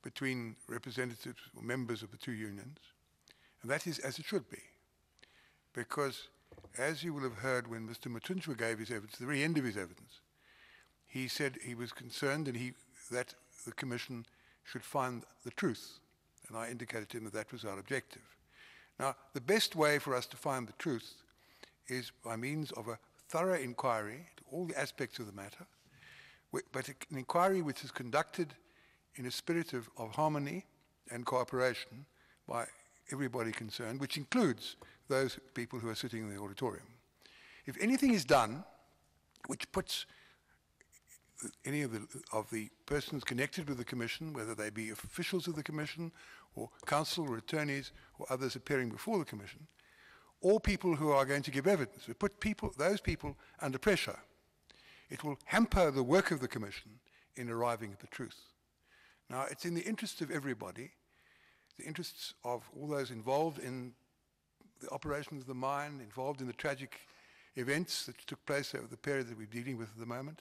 between representatives or members of the two unions, and that is as it should be. Because, as you will have heard when Mr. Matunjwa gave his evidence, the very end of his evidence, he said he was concerned and that the Commission should find the truth. And I indicated to him that was our objective. Now, the best way for us to find the truth is by means of a thorough inquiry to all the aspects of the matter, but an inquiry which is conducted in a spirit of harmony and cooperation by everybody concerned, which includes those people who are sitting in the auditorium. If anything is done which puts any of the persons connected with the Commission, whether they be officials of the Commission or counsel or attorneys or others appearing before the Commission, or people who are going to give evidence, we put those people under pressure. It will hamper the work of the Commission in arriving at the truth. Now, it's in the interests of everybody, the interests of all those involved in the operations of the mine, involved in the tragic events that took place over the period that we're dealing with at the moment.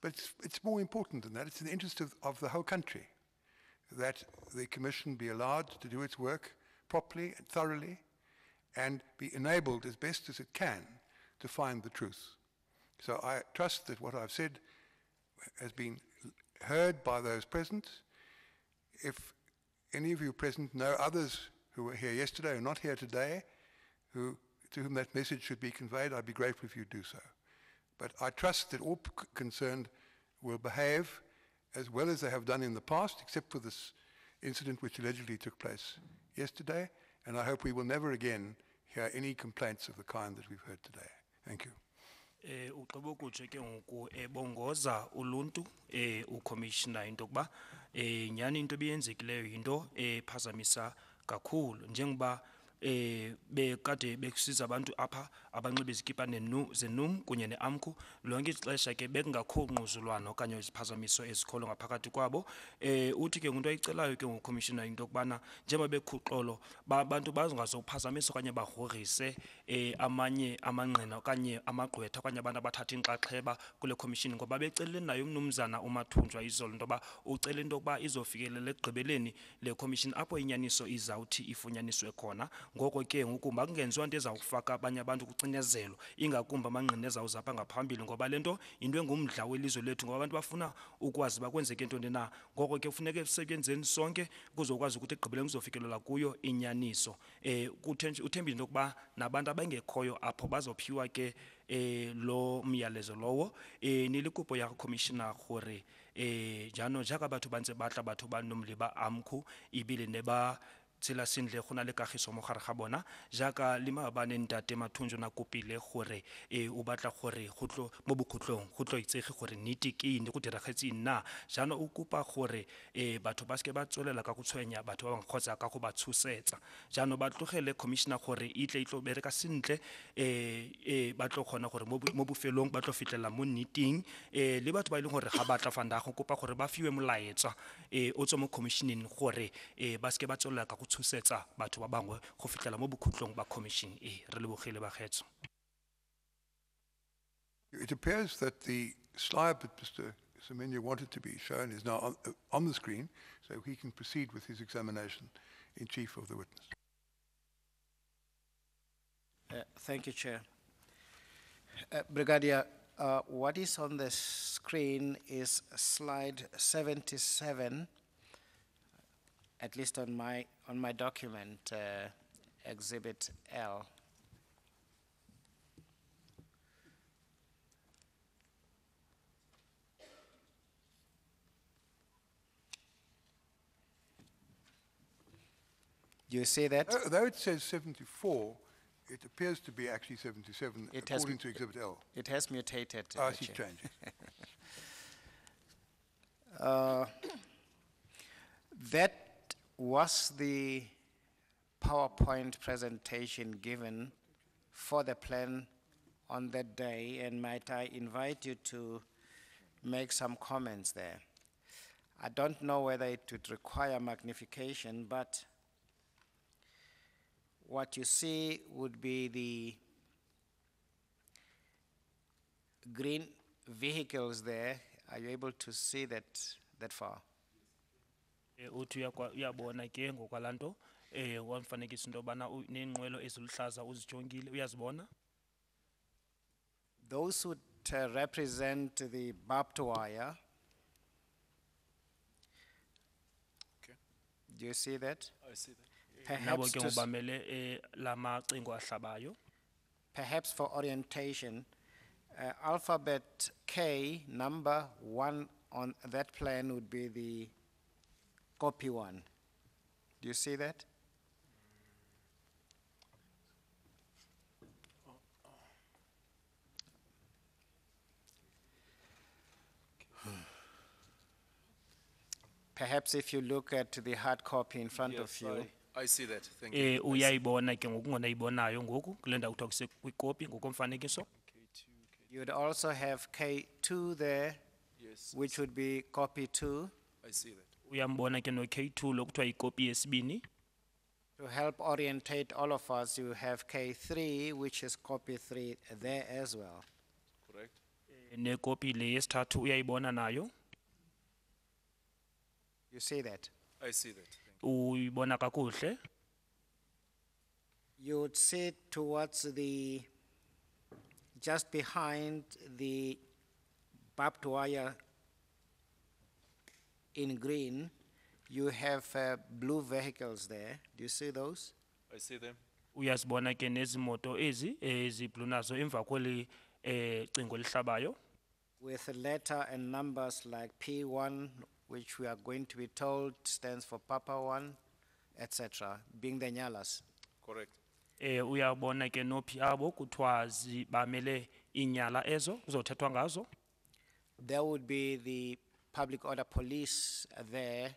But it's more important than that. It's in the interest of the whole country that the Commission be allowed to do its work properly and thoroughly and be enabled as best as it can to find the truth. So I trust that what I've said has been heard by those present. If any of you present know others who were here yesterday or not here today, to whom that message should be conveyed, I'd be grateful if you do so. But I trust that all concerned will behave as well as they have done in the past, except for this incident which allegedly took place yesterday, and I hope we will never again hear any complaints of the kind that we've heard today. Thank you. Ugqiba ukutsho ke ngoku ebongoza uluntu uCommissioner into kuba nyani into ebiyenzekileyo yinto ephazamisa kakhulu njengoba bekade bekusiza abantu apha abanxiba izikipa zenum kunye neAMCU lonke ixesha ke bekungakho ngquzulwano okanye iziphazamiso ezikhoyo ngaphakathi kwabo. Uthi ke ngento ayicelayo ke ngoCommissioner into kubana njengoba bekhuxolo abantu bangazophazamisa okanye bahorise amanye amanqina okanye amagqwetha okanye abantu abathatha inxaxheba kule commission ngoba beceleni nayo umnumzana uMathunjwa izolo ntoba ucela into kuba izofikelela ekugqibeleni le commission apho inyaniso izawuthi ifunyaniswe khona. Ngoko ke ngokuba kungenziwa into ezawufaka abanye abantu kucinezelo ingakumbi amanqina ezawuzapha ngaphambili ngoba lento into engumdla welizwe lethu ngoba abantu bafuna ukwazi bakwenzeke ntoni na. Ngoko ke kufuneka sisetyenzeni sonke kuzokwazi ukuthi ekugqibeleni kuzofikelela kuyo inyaniso. Uthembile into kuba nabantu abangekhoyo apho bazophiwa ke lo myalezo lowo. Nilikupo ya Commissioner gore jano jaka batho bantse batla batho ba nomli ba AMCU ibile ne ba tsela sindle gona le kagiso mo gare ga bona jaka le maabane ntate Mathunjwa na kopile gore o batla gore gotlo mo bokhutlong gotlo itsege gore nnete ke eng go diragetse nna jana o kopa gore batho ba ske ba tsolela ka go tshwenya batho ba bang kgotsa ka go ba tshosetsa jana ba tlogele Commissioner gore itlo bereka sentle ba tlo gona gore mo bofelong ba tlo fitlela mo nneting le batho ba ile gore ga ba tla fanda go kopa gore ba fiwe molaetsa o tswa mo commissioning gore ba ske ba tsolela ka tshosetsa batho ba bangwe go fitlela mo bokhutlong ba commission re lebogile ba kgetso. It appears that the slide that Mr. Semenya wanted to be shown is now on the screen, so he can proceed with his examination in chief of the witness. Thank you, Chair. Brigadier, what is on the screen is slide 77, at least on my document, Exhibit L. Do you see that? Though it says 74, it appears to be actually 77 according to Exhibit L. It has mutated. I see changes. That was the PowerPoint presentation given for the plan on that day, and might I invite you to make some comments there. I don't know whether it would require magnification, but what you see would be the green vehicles there. Are you able to see that far? Uthi uyabona ke ngokwalanto wamfanekisa into bana nenqwelo eziluhlaza uzijongile uyazibona. Those who represent the barbed wire. Okay. Do you see that? I see that. nabo Perhaps, ke to s- ngobamele la macingo ahlabayo. perhaps for orientation, alphabet K, number 1 on that plan would be the copy 1. Do you see that? Perhaps if you look at the hard copy in front of Yes, you, I see that. Thank you. I see. Uyayibona ke ngokungonayibonayo ngoku kule ndawo kuthiwa kusekwikopi ngokomfanekiso. you would also have K2 there, Yes, which would be copy 2. I see that. Uyambona ke no K2 lokuthiwa ikopi yesibini. To help orientate all of us, you have K3, which is copy 3 there as well. Correct. Nekopi le yesithathu uyayibona nayo. You see that? I see that. Thank you. Uyibona kakuhle. You would see towards the, just behind the barbed wire in green, you have blue vehicles there. Do you see those? I see them. Uyazibona ke nezimoto ezi eziblu nazo emva kweli cingo lihlabayo. With a letter and numbers like P1, which we are going to be told stands for Papa 1, etc., being the Nyalas. Correct. Uyabona ke nophi abo kuthiwa zibamele inyala ezo kuzothethwa ngazo. There would be the public order police there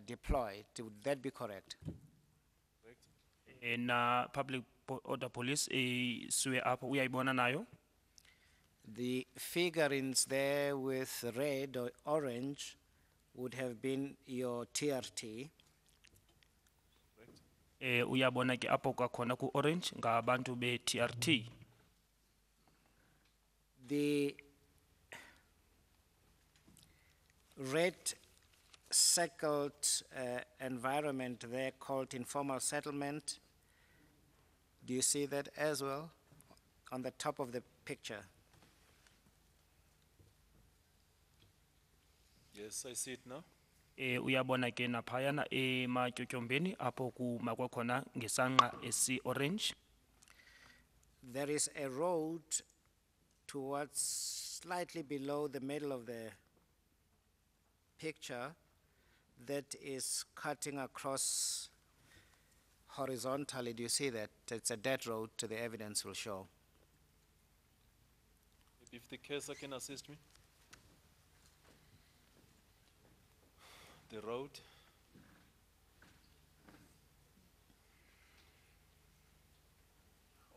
deployed. Would that be correct? Na public order police suwe apho uyayibona nayo. The figurines there with red or orange would have been your TRT. Uyabona ke apho kwakhona ku orange ngabantu be TRT. The red circled environment there called informal settlement. Do you see that as well on the top of the picture? Yes, I see it now. Uyabona ke naphayana ematyotyombeni apho kuma kwakhona ngesanqa esi orange. There is a road towards slightly below the middle of the picture that is cutting across horizontally. Do you see that? It's a dead road, the evidence will show. If the case can assist me. The road.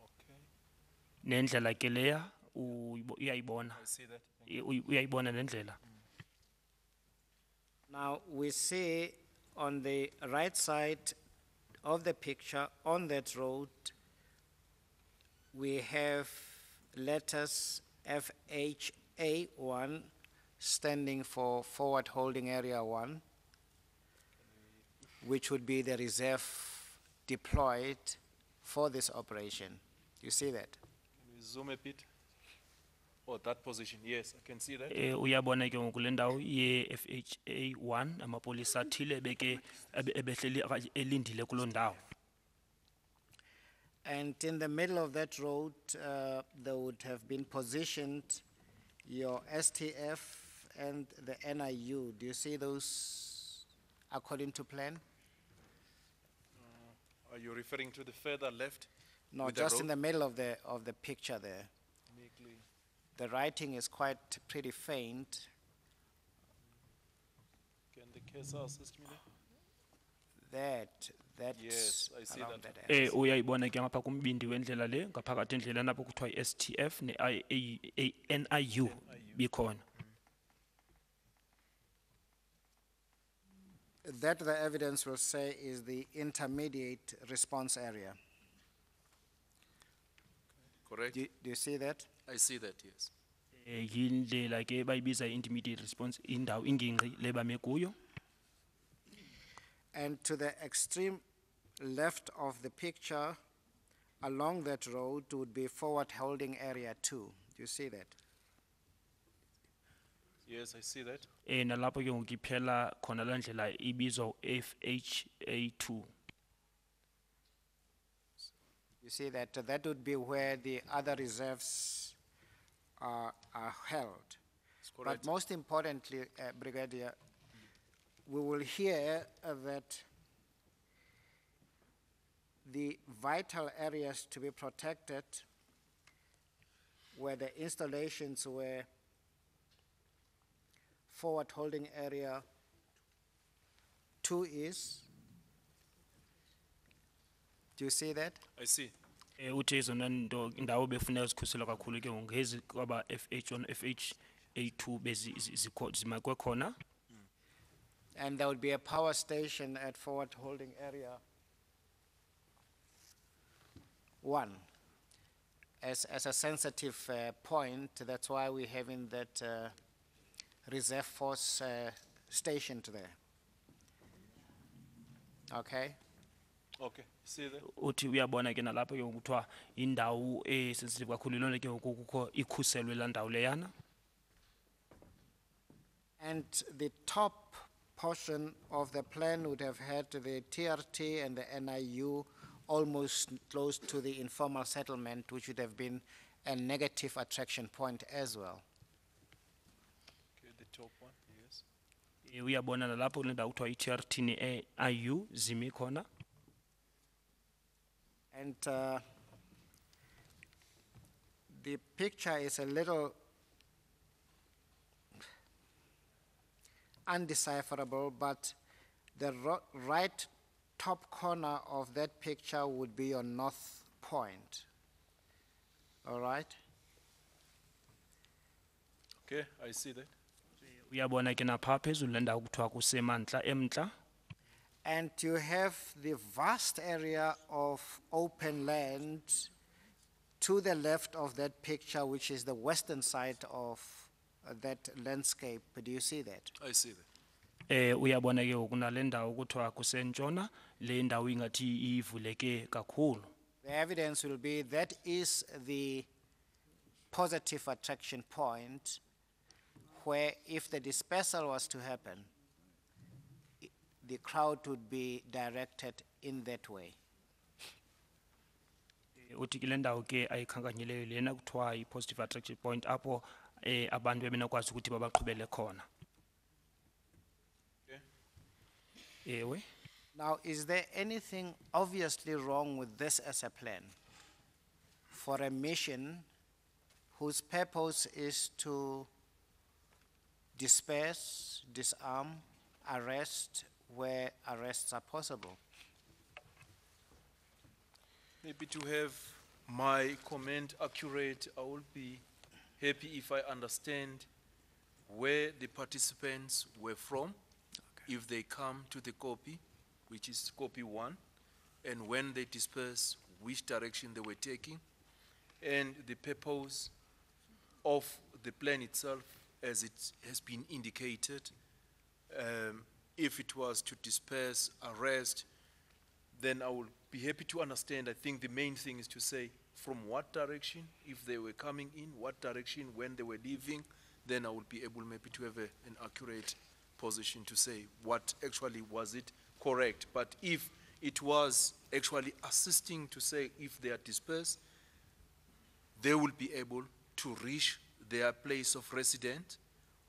Okay. Nendlela ke leya uyayibona. I see that. Uyayibona nendlela. Now we see on the right side of the picture on that road, we have letters FHA1 standing for Forward Holding Area 1, which would be the reserve deployed for this operation. You see that? Can we zoom a bit? Oh, that position. Yes, I can see that. Uyabona ke ngokule ndawo ye FHA1 amapolisa athile beke ebehleli elindile kuloo ndawo. And in the middle of that road, there would have been positioned your STF and the NIU. Do you see those according to plan? Are you referring to the further left? No, with the just in road? the middle of the picture there. Meekly. The writing is quite pretty faint. Can the case assist me there? That's Yes, I see around that. area. Uyayibona ke ngapha kumbindi wendlela le ngaphakathi endleleni apho kuthiwa i-STF ne-NIU bikhona. That the evidence will say is the intermediate response area. Correct. Do you see that? I see that, yes. Yindlela ke bayibiza intermediate response indawo ingingqi lebame kuyo. And to the extreme left of the picture, along that road would be Forward Holding Area 2. Do you see that? Yes, I see that. Nalapho ke ngoku iphela khona la ndlela ibizwa FHA2. You see that that would be where the other reserves are held. But correct. most importantly, Brigadier, we will hear that the vital areas to be protected where the installations were forward holding area 2 is. Do you see that? I see. Uthi izona ndawo befuneka zikhuselwa kakhulu ke ngoku ngezi kwaba FH1 FHA2 zimakwe khona. And there would be a power station at forward holding area 1 as a sensitive point. That's why we're having that reserve force stationed there. Okay? Okay, see there. Uthi uyabona ke nalapho ke ngoku kuthiwa indawo sensitive kakhulu lona ke ngoku kukho ikhuselwe la ndawo leyana. And the top portion of the plan would have had the TRT and the NIU almost close to the informal settlement, which would have been a negative attraction point as well. Okay, the top one, yes. Uyabona nalapho kule ndawo kuthiwa i-TRT ne-IU zimi khona. And the picture is a little undecipherable, but the right top corner of that picture would be your north point. All right? Okay, I see that. Uyabona ke napha phezulu le ndawo kuthiwa kusemantla emntla. And you have the vast area of open land to the left of that picture, which is the western side of that landscape. Do you see that? I see that. Uyabona ke ngoku nale ndawo kuthiwa kusentshona le ndawo ingathi ivuleke kakhulu. The evidence will be that is the positive attraction point where if the dispersal was to happen, the crowd would be directed in that way. Uthi ke le ndawo ke ayikhankanyileyo lena kuthiwa i-positive attraction point apho abantu bebenokwazi ukuthi babaqhubele khona. Ewe. Now, is there anything obviously wrong with this as a plan for a mission whose purpose is to disperse, disarm, arrest where arrests are possible? Maybe to have my comment accurate, I will be happy if I understand where the participants were from, if they come to the copy, which is copy 1, and when they disperse, which direction they were taking, and the purpose of the plan itself as it has been indicated. If it was to disperse, arrest, then I will be happy to understand. I think the main thing is to say from what direction, if they were coming in, what direction, when they were leaving, then I will be able maybe to have an accurate position to say what actually was it correct. But if it was actually assisting to say if they are dispersed, they will be able to reach their place of residence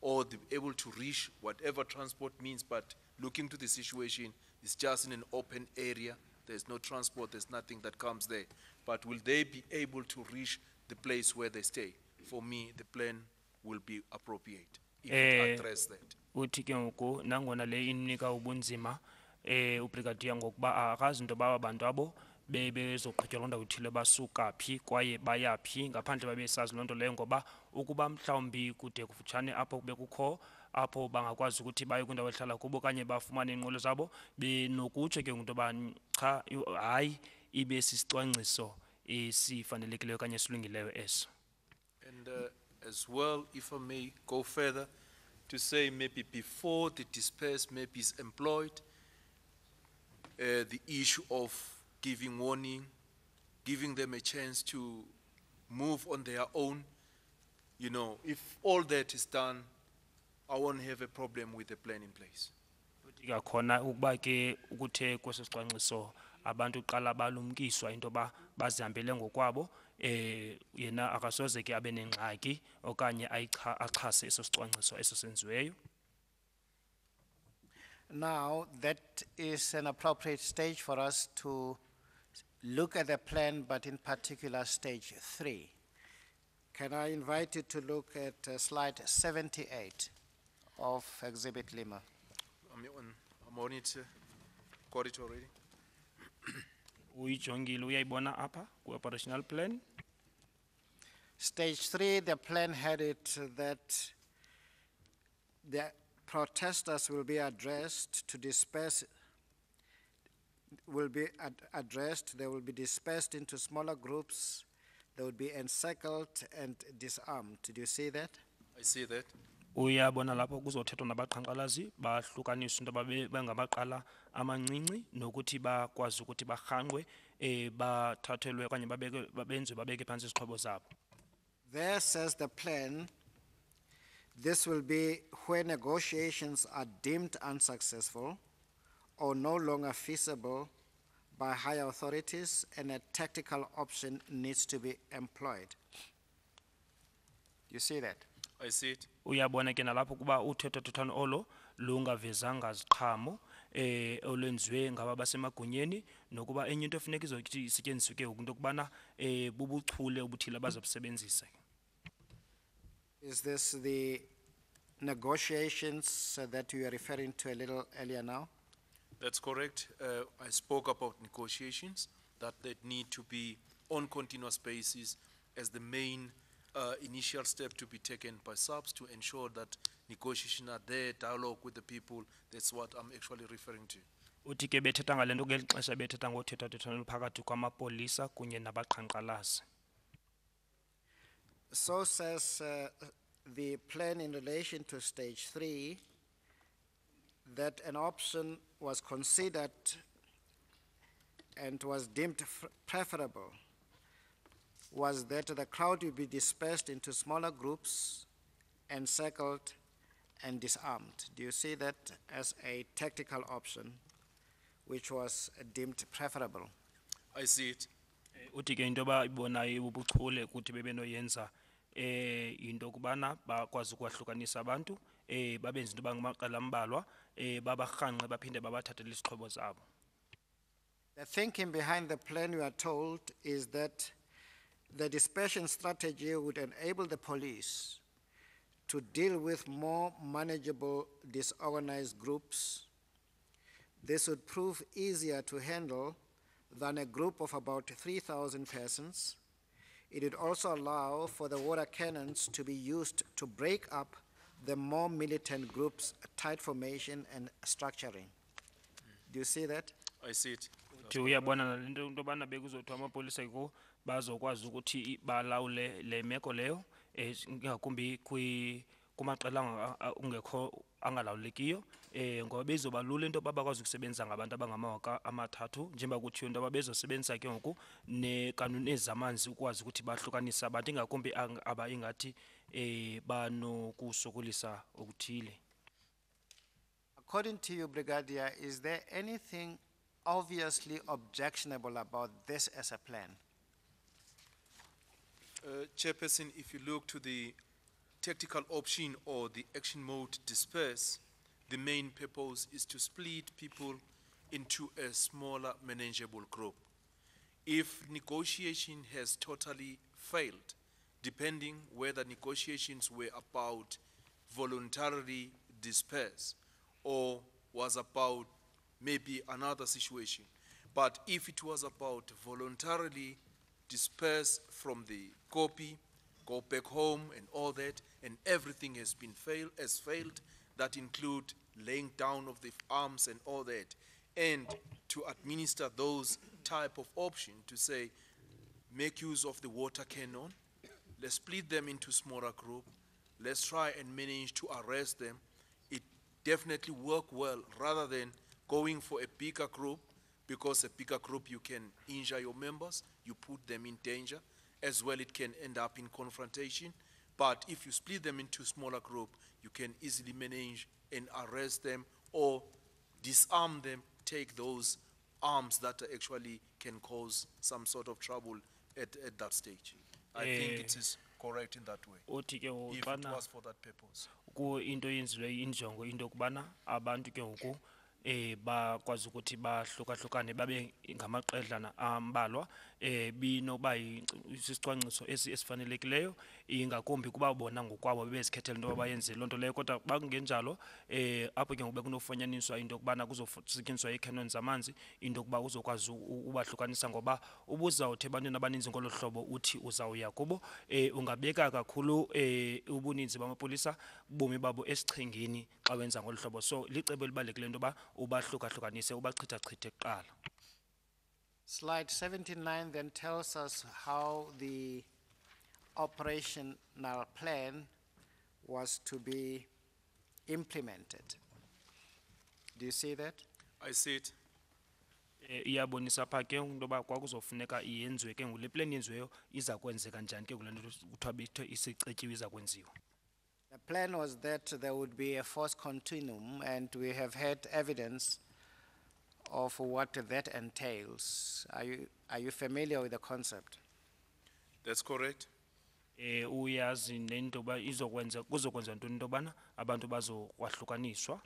or be able to reach whatever transport means, but looking to the situation, it's just in an open area, there's no transport, there's nothing that comes there. But will they be able to reach the place where they stay? For me, the plan will be appropriate if it address that. Uthi ke ngoku nangona le inika ubunzima ubrigadier ngokuba akazi into baba bantu abo bezoqhutywa loo ndawo ithile basuka phi kwaye baya phi ngaphandle babesazi loo nto leyo ngoba ukuba mhlawumbi kude kufutshane apho kube kukho apho bangakwazi ukuthi baye kwindawo ehlala kubo okanye bafumane iinqwelo zabo benokutsho ke into yoba cha hayi ibe sisicwangciso esifanelekileyo okanye esilungileyo eso. And as well, if I may go further, to say maybe before the dispersed maybe is employed, the issue of giving warning, giving them a chance to move on their own, you know, if all that is done, I won't have a problem with the plan in place. Khona ukuba ke ukuthe kweso sicwangciso abantu qala balumkiswa into ba bazihambele ngokwabo yena akasoze ke abe nengxaki okanye axhase eso sicwangciso eso senziweyo. Now, that is an appropriate stage for us to look at the plan, but in particular, stage 3. Can I invite you to look at slide 78 of Exhibit Lima? I'm on it, got it already. Uyijongile uyayibona apha ku-operational plan. Stage 3, the plan had it that the protesters will be addressed to disperse, they will be dispersed into smaller groups, they will be encircled and disarmed. Did you see that? I see that. Uyabona lapho kuzothethwa nabaqhankqalazi bahlukaniswe into bangamaqala amancinci nokuthi bakwazi ukuthi barhanqwe bathathelwe okanye babeke phansi izixhobo zabo. There says the plan, this will be where negotiations are deemed unsuccessful or no longer feasible by higher authorities and a tactical option needs to be employed. You see that? I see it. Uyabona ke nalapho kuba uthethathethwano olo lungavezanga ziqhamo olwenziwe ngaba basemagunyeni nokuba enye into efuneka izokuthi isetyenziswe ke into kubana bubuchule obuthile abazobusebenzisa. Is this the negotiations that you are referring to a little earlier now? That's correct. I spoke about negotiations that need to be on continuous basis as the main initial step to be taken by SAPS to ensure that negotiations are there, dialogue with the people. That's what I'm actually referring to. Uthi ke bethetha ngale nto ngeli xesha bethetha ngothethathethwano phakathi kwamapolisa kunye nabaqhankqalazi. So says the plan in relation to stage 3 that an option was considered and was deemed preferable was that the crowd would be dispersed into smaller groups, encircled and disarmed. Do you see that as a tactical option which was deemed preferable? I see it. Uthi ke into bayibonayo ubuchule ukuthi bebenoyenza into kubana bakwazi ukwahlukanisa abantu babenza into bangamaqala ambalwa babarhanqe baphinde babathathele izixhobo zabo. The thinking behind the plan, we are told, is that the dispersion strategy would enable the police to deal with more manageable disorganized groups. This would prove easier to handle than a group of about 3,000 persons. It would also allow for the water cannons to be used to break up the more militant groups' tight formation and structuring. Do you see that? I see it. Uthi uyabona nalento into bana bekuzothiwa amapolisa ko bazokwazi ukuthi balawule le meko leyo ngakumbi kumaqela ungekho angalawulekiyo ngoba bezoba lula into babakwazi ukusebenza ngabantu abangamawaka amathathu njengoba kuthiwa into ababezosebenzisa ke ngoku nekanuni ezamanzi ukwazi ukuthi bahlukanisa abantu ingakumbi aba ingathi banokusokolisa okuthile. According to you, Brigadier, is there anything obviously objectionable about this as a plan? Chairperson, if you look to the tactical option or the action mode disperse, the main purpose is to split people into a smaller manageable group. If negotiation has totally failed, depending whether negotiations were about voluntarily disperse or was about maybe another situation, but if it was about voluntarily disperse from the copy, go back home and all that, and everything has failed, that include laying down of the arms and all that, and to administer those type of option to say, make use of the water cannon, let's split them into smaller group, let's try and manage to arrest them. It definitely work well rather than going for a bigger group, because a bigger group you can injure your members, you put them in danger, as well it can end up in confrontation, But if you split them into smaller group, you can easily manage and arrest them or disarm them, take those arms that actually can cause some sort of trouble at that stage. I think it is correct in that way, Uthi ke ngoku if it xana was for that purpose. ku into yenzileyo injongo into kubana abantu ke ngoku bakwazi ukuthi bahlukahlukane babe ngamaqedlana ambalwa binoba isicwangciso esifanelekileyo ingakumbi kuba bona ngokwabo bebezikhethela into bayenze loo nto leyo kodwa bakungenjalo apho ke ngoku bekunofunyaniswa into kubana kuzosetyenziswa ii-cannons zamanzi into kuba uzokwazi ubahlukanisa ngoba ubuzawuthi ebantwini abaninzi ngolo hlobo uthi uzawuya kubo ungabeka kakhulu ubuninzi bamapolisa bomi babo esichengeni xa wenza ngolu hlobo so licebo elibalulekile into yoba ubahlukahlukanise ubachithachithe kuqala. Slide 79 then tells us how the operational plan was to be implemented. Do you see that? I see it. Iyabonisa pha ke into yoba kwakuzofuneka iyenziwe ke ngoku le plan yenziweyo iza kwenzeka njani ke kule nto kuthiwa bethiwe isicetyiwe iza kwenziwa. The plan was that there would be a force continuum, and we have had evidence of what that entails. Are you familiar with the concept? That's correct. Uyazi nento ba izokwenza kuzokwenza ntoni into yobana abantu bazokwahlukaniswa.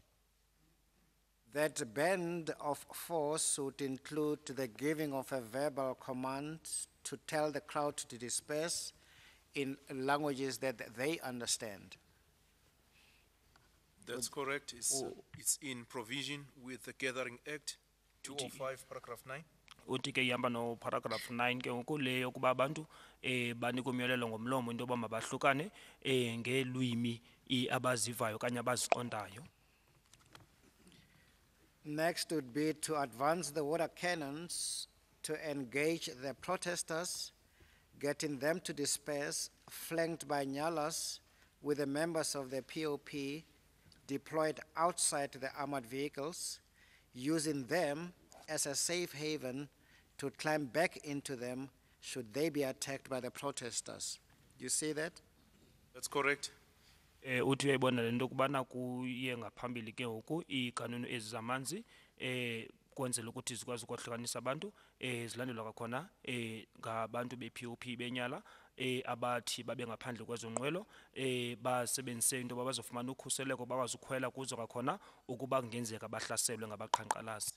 That band of force would include the giving of a verbal command to tell the crowd to disperse in languages that they understand. That's correct. It's in provision with the Gathering Act 205 paragraph 9. Uthi ke ihamba no paragraph 9 ke ngoku le yokuba abantu banika umyolelo ngomlomo into yoba mabahlukane ngeelwimi abazivayo okanye abaziqondayo. Next would be to advance the water cannons to engage the protesters, getting them to disperse, flanked by Nyalas with the members of the POP deployed outside the armored vehicles, using them as a safe haven to climb back into them should they be attacked by the protesters. You see that? That's correct. Uthi uyayibona le nto kubana kuye ngaphambili ke ngoku iikanuni ezi zamanzi kwenzela ukuthi zikwazi ukwahlukanisa abantu zilandelwa kwakhona ngabantu be-POP benyala abathi babe ngaphandle kwezonqwelo basebenzise into yoba bazofumana ukhuseleko bakwazi ukhwela kuzo kwakhona ukuba kungenzeka bahlaselwe ngabaqhankqalazi.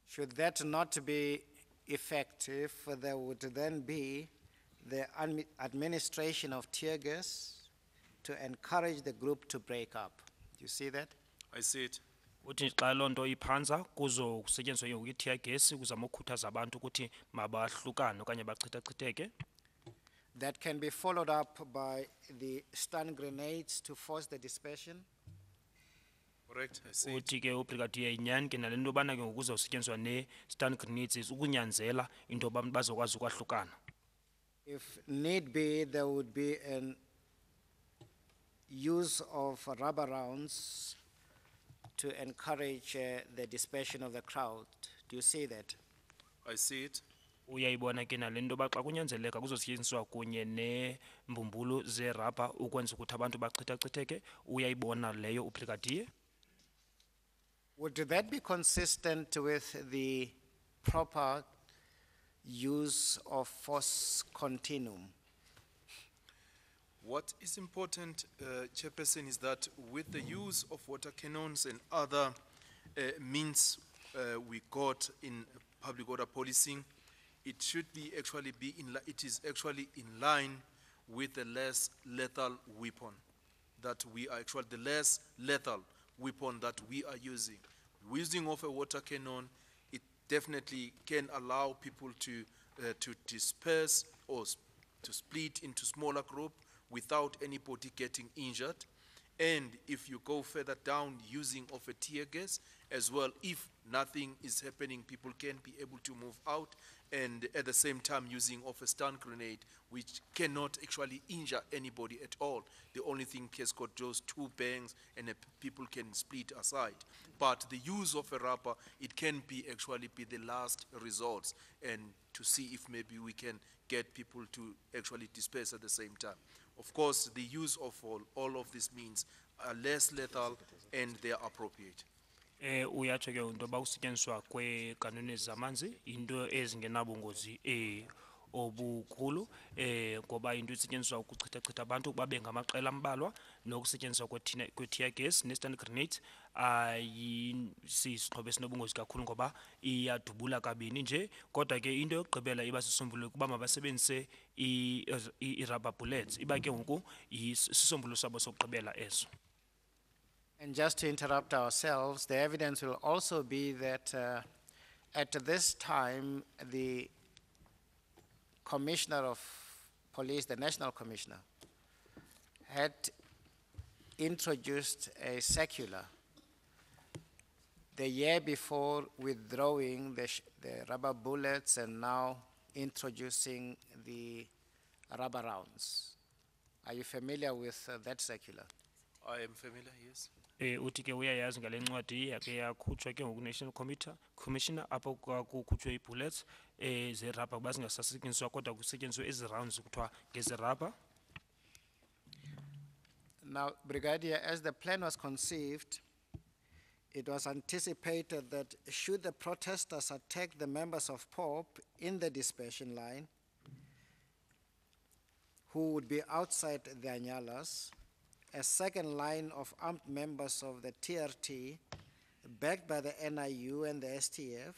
Should that not be effective, there would then be the administration of tear gas to encourage the group to break up. Do you see that? I see it. Uthi xa loo nto iphanza kuzokusetyenziswa ke ngoku i-tear gas kuzama ukukhuthaza abantu ukuthi mabahlukane okanye bachithachitheke. That can be followed up by the stun grenades to force the dispersion. Correct. I see it. Uthi ke ubrigadier inyani ke nale nto yobana ke ngoku kuzawusetyenziswa ne-stun grenades ukunyanzela into yoba bazokwazi ukwahlukana. If need be, there would be an use of rubber rounds to encourage the dispersion of the crowd. Do you see that? I see it. Uyayibona ke nale nto yoba xa kunyanzeleka kuzosetyenziswa kunye neembumbulu zerabha ukwenza ukuthi abantu bachithachitheke uyayibona leyo ubrigadier. Would that be consistent with the proper use of force continuum? What is important, Chairperson, is that with the use of water cannons and other means we got in public order policing, it should be actually it is actually in line with the less lethal weapon that we are actually the less lethal weapon that we are using. Using of a water cannon, it definitely can allow people to disperse or to split into smaller group without anybody getting injured. And if you go further down, using of a tear gas as well, if nothing is happening, people can be able to move out, and at the same time using of a stun grenade, which cannot actually injure anybody at all. The only thing has got those 2 bangs, and people can split aside. But the use of a rubber, it can be actually be the last resort, and to see if maybe we can get people to actually disperse at the same time. Of course, the use of all of these means are less lethal and they are appropriate. Uyatsho ke into ba usetyenziswa kwekanuni zamanzi into ezingenabungozi obukhulu ngoba into isetyenziswa ukuchitha abantu babe ngamaqela ambalwa nokusetyenziswa kwe-tear gas ne-stun grenade ayisisixhobo esinobungozi kakhulu ngoba iyadubula kabini nje, kodwa ke into yokugqibela iba sisombululo kuba mabasebenzise i-rubber bullets, iba ke ngoku isisombululo sabo sokugqibela eso. And just to interrupt ourselves, the evidence will also be that at this time, the Commissioner of Police, the National Commissioner, had introduced a circular the year before, withdrawing the rubber bullets and now introducing the rubber rounds. Are you familiar with that circular? I am familiar, yes. Uthi ke uyayazi ngale ncwadi yakhe yakhutshwa ke ngoku-National Commissioner apho kukhutshwe ii-bullets zerabha kuba zingasasetyenziswa kodwa kusetyenziswe ezi rounds kuthiwa ngezerabha. Now, Brigadier, as the plan was conceived, it was anticipated that should the protesters attack the members of POP in the dispersion line, who would be outside the Anyalas, a second line of armed members of the TRT, backed by the NIU and the STF,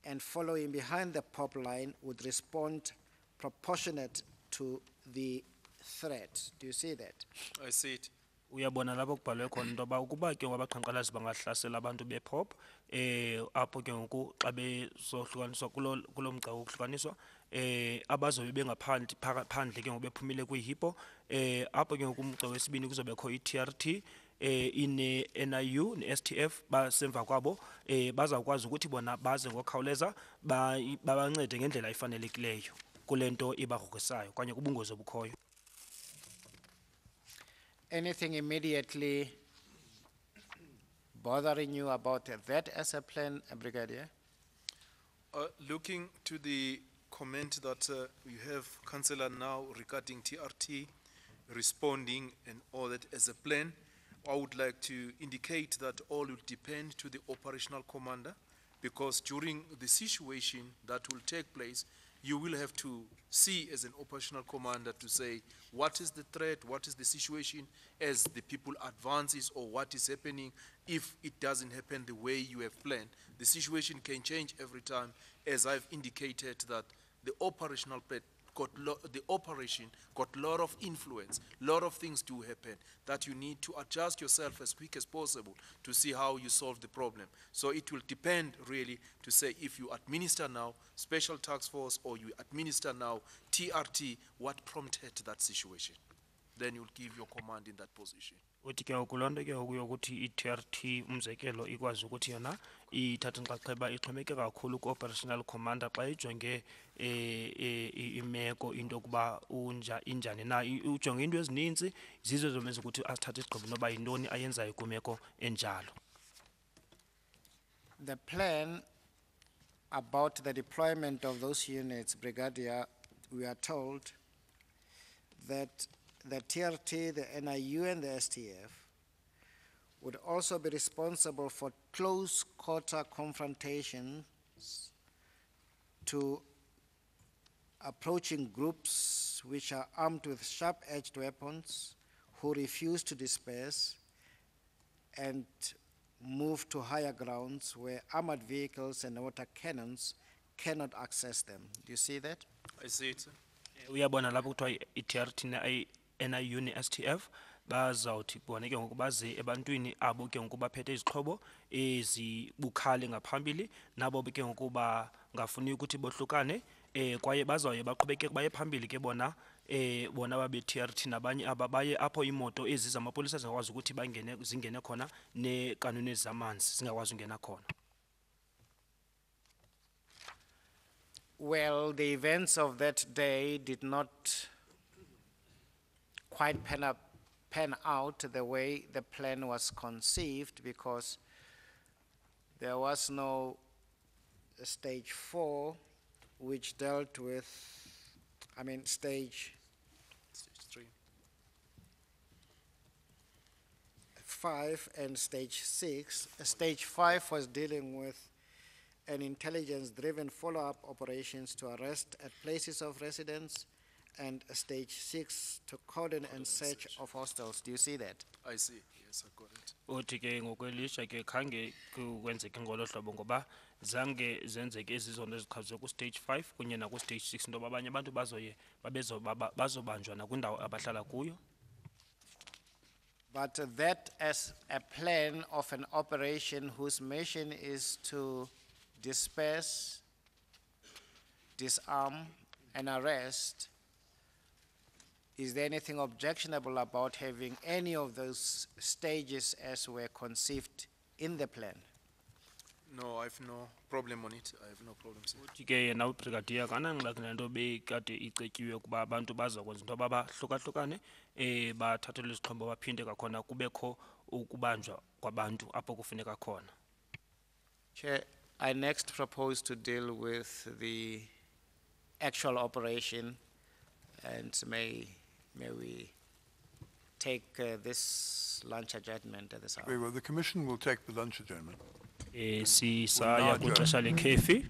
and following behind the POP line would respond proportionate to the threat. Do you see that? I see it. Uyabona lapho kubhalwe khona into yoba ukuba ke ngabaqhankqalazi bangahlasela abantu be-POP apho ke ngoku xa besohlukaniswa kulo mgca wokuhlukaniswa abazobe bengaphandle ke ngoku bephumile kwihipo apho ke ngoku umgca wesibini kuzobekho i-TRT ine-NIU ne-STF basemva kwabo bazawukwazi ukuthi bona baze ngokukhawuleza babancede ngendlela efanelekileyo kule nto ibagrogrisayo okanye kubungozi obukhoyo. Anything immediately bothering you about that as a plan, Brigadier? Looking to the comment that you have, Councillor, now regarding TRT responding and all that as a plan, I would like to indicate that all will depend to the operational commander, because during the situation that will take place, you will have to see as an operational commander to say what is the threat, what is the situation as the people advances, or what is happening. If it doesn't happen the way you have planned, the situation can change every time. As I've indicated that the operational plan the operation got a lot of influence, lot of things do happen that you need to adjust yourself as quick as possible to see how you solve the problem. So it will depend really to say if you administer now special task force or you administer now TRT, what prompted that situation. Then you'll give your command in that position. Uthi ke ukulonto ke ukuyokuthi i-TRT umzekelo ikwazi ukuthi yona ithatha inxaxheba ixhomeke kakhulu ku-operational commander xa ijonge imeko into yokuba injani na ujonge into ezininzi zizo zomenza ukuthi athathe isigqibo noba yintoni ayenzayo kwimeko enjalo. The plan about the deployment of those units, Brigadier, we are told that the TRT, the NIU, and the STF would also be responsible for close quarter confrontations to approaching groups which are armed with sharp-edged weapons who refuse to disperse and move to higher grounds where armored vehicles and water cannons cannot access them. Do you see that? I see it, sir. Uyabona lapho kuthiwa i-TRT ne-NIU ne-STF bazawuthi bona ke ngoku baze ebantwini abo ke ngoku baphethe izixhobo ezibukhali ngaphambili nabo ke ngoku bangafuni ukuthi bohlukane kwaye bazawuye baqhubekeke baye phambili ke bona bona babe-TRT nabanye ababaye apho imoto ezi zamapolisa zingakwazi ukuthi zingene khona nekanuni zamanzi zingakwazi ungena khona. Well, the events of that day did not quite pan out the way the plan was conceived, because there was no stage 4 which dealt with, stage 5 and stage 6. Stage 5 was dealing with an intelligence-driven follow-up operations to arrest at places of residence, and stage 6 to cordon and search of hostels. Do you see that? I see, yes, I got it. Uthi ke ngokwelisha ke khange kwenzeke ngolo hlobo ngoba zange zenzeke ezizonto ezichazwe ku-stage 5 kunye naku-stage 6 into abanye abantu bazobanjwa nakwindawo abahlala kuyo. But that as a plan of an operation whose mission is to disperse, disarm, and arrest, is there anything objectionable about having any of those stages as were conceived in the plan? No, I have no problem on it. I have no problem, sir. Uthi ke yena ubrigadier kanangxaki nento bekade icetyiwe ukuba abantu bazakwenza into abahlukahlukane bathathelwe izixhobo baphinde kwakhona kubekho ukubanjwa kwabantu apho kufuneka khona. Chair, I next propose to deal with the actual operation, and may we take this lunch adjournment at this hour. Very well, the Commission will take the lunch adjournment. Sisaya kwixesha lekhefi.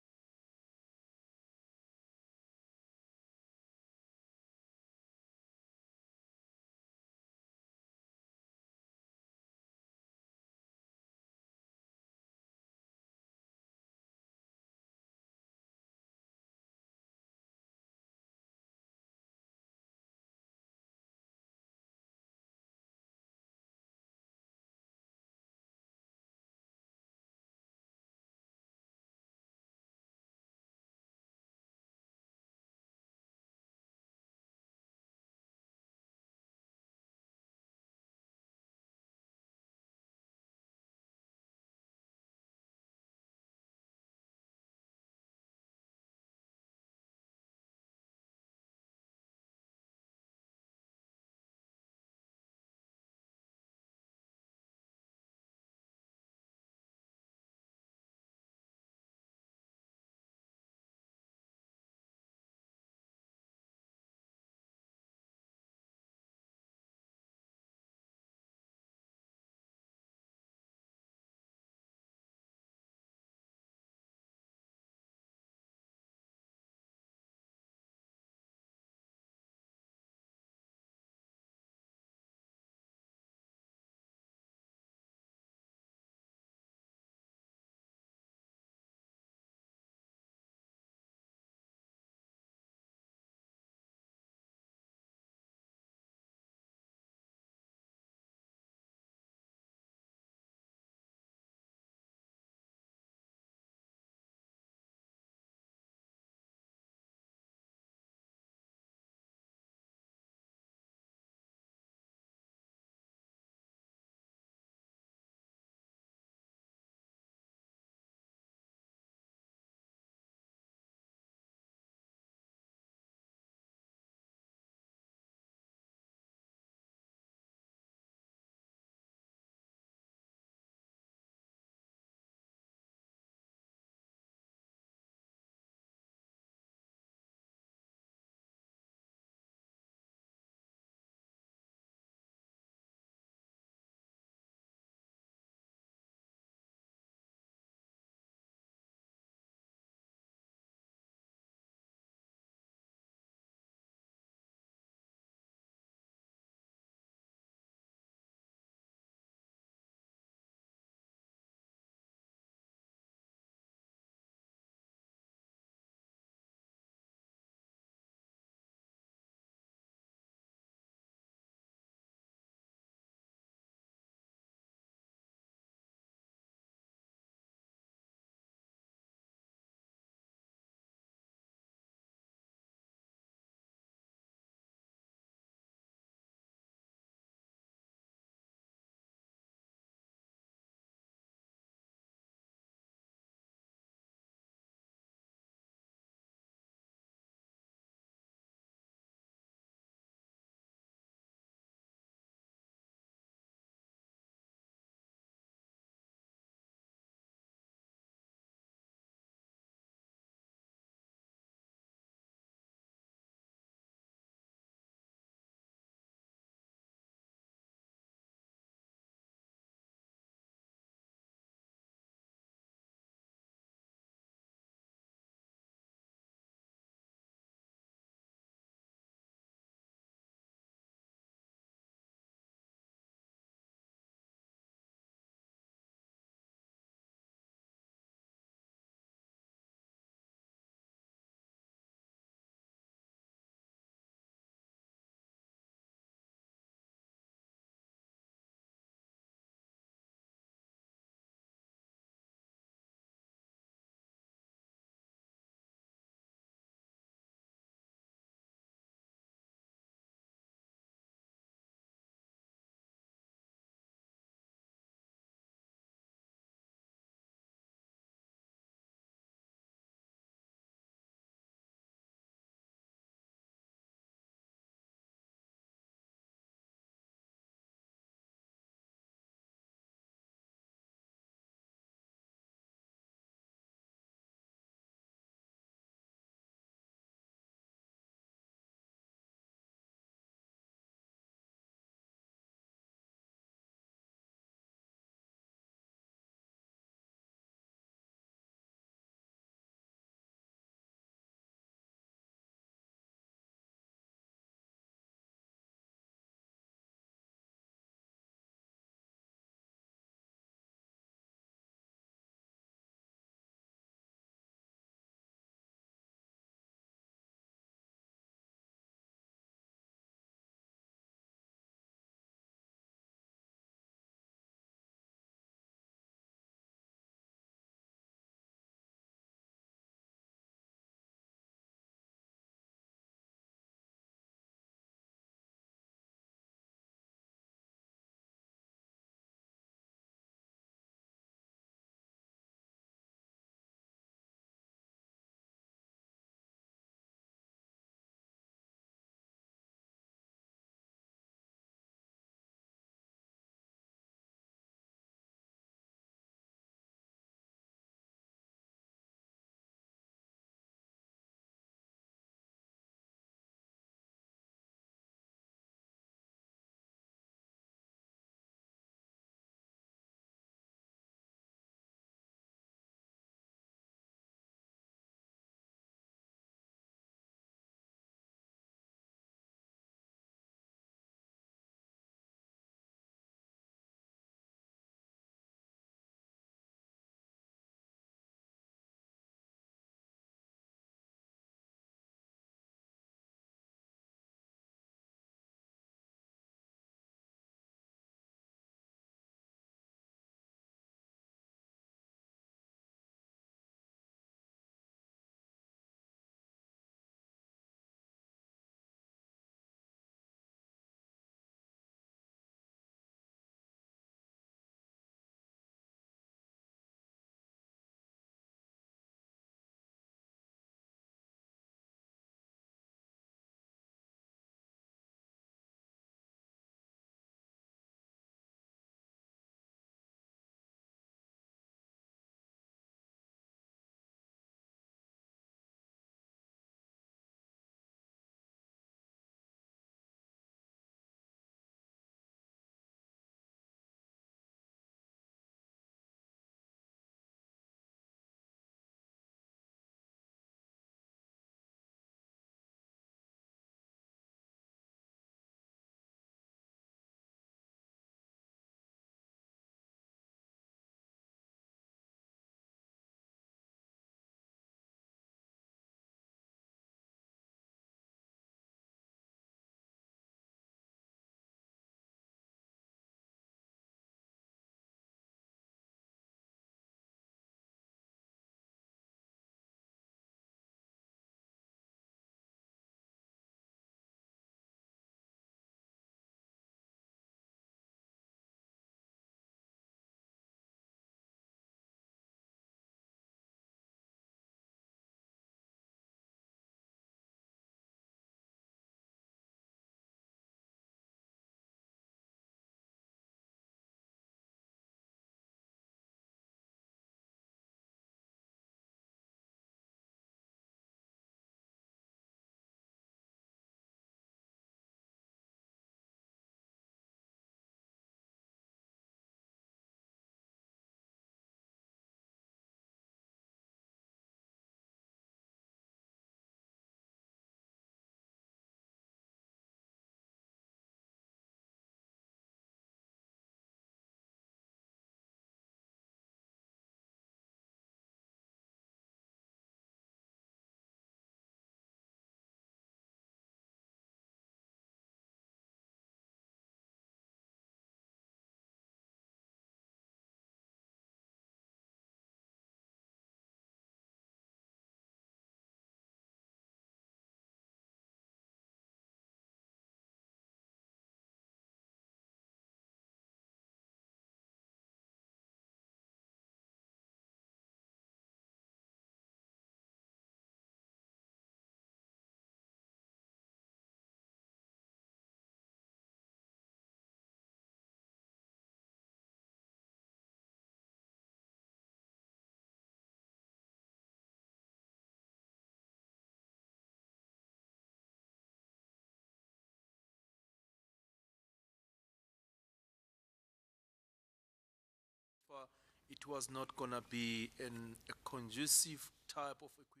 it was not going to be a conducive type of equipment.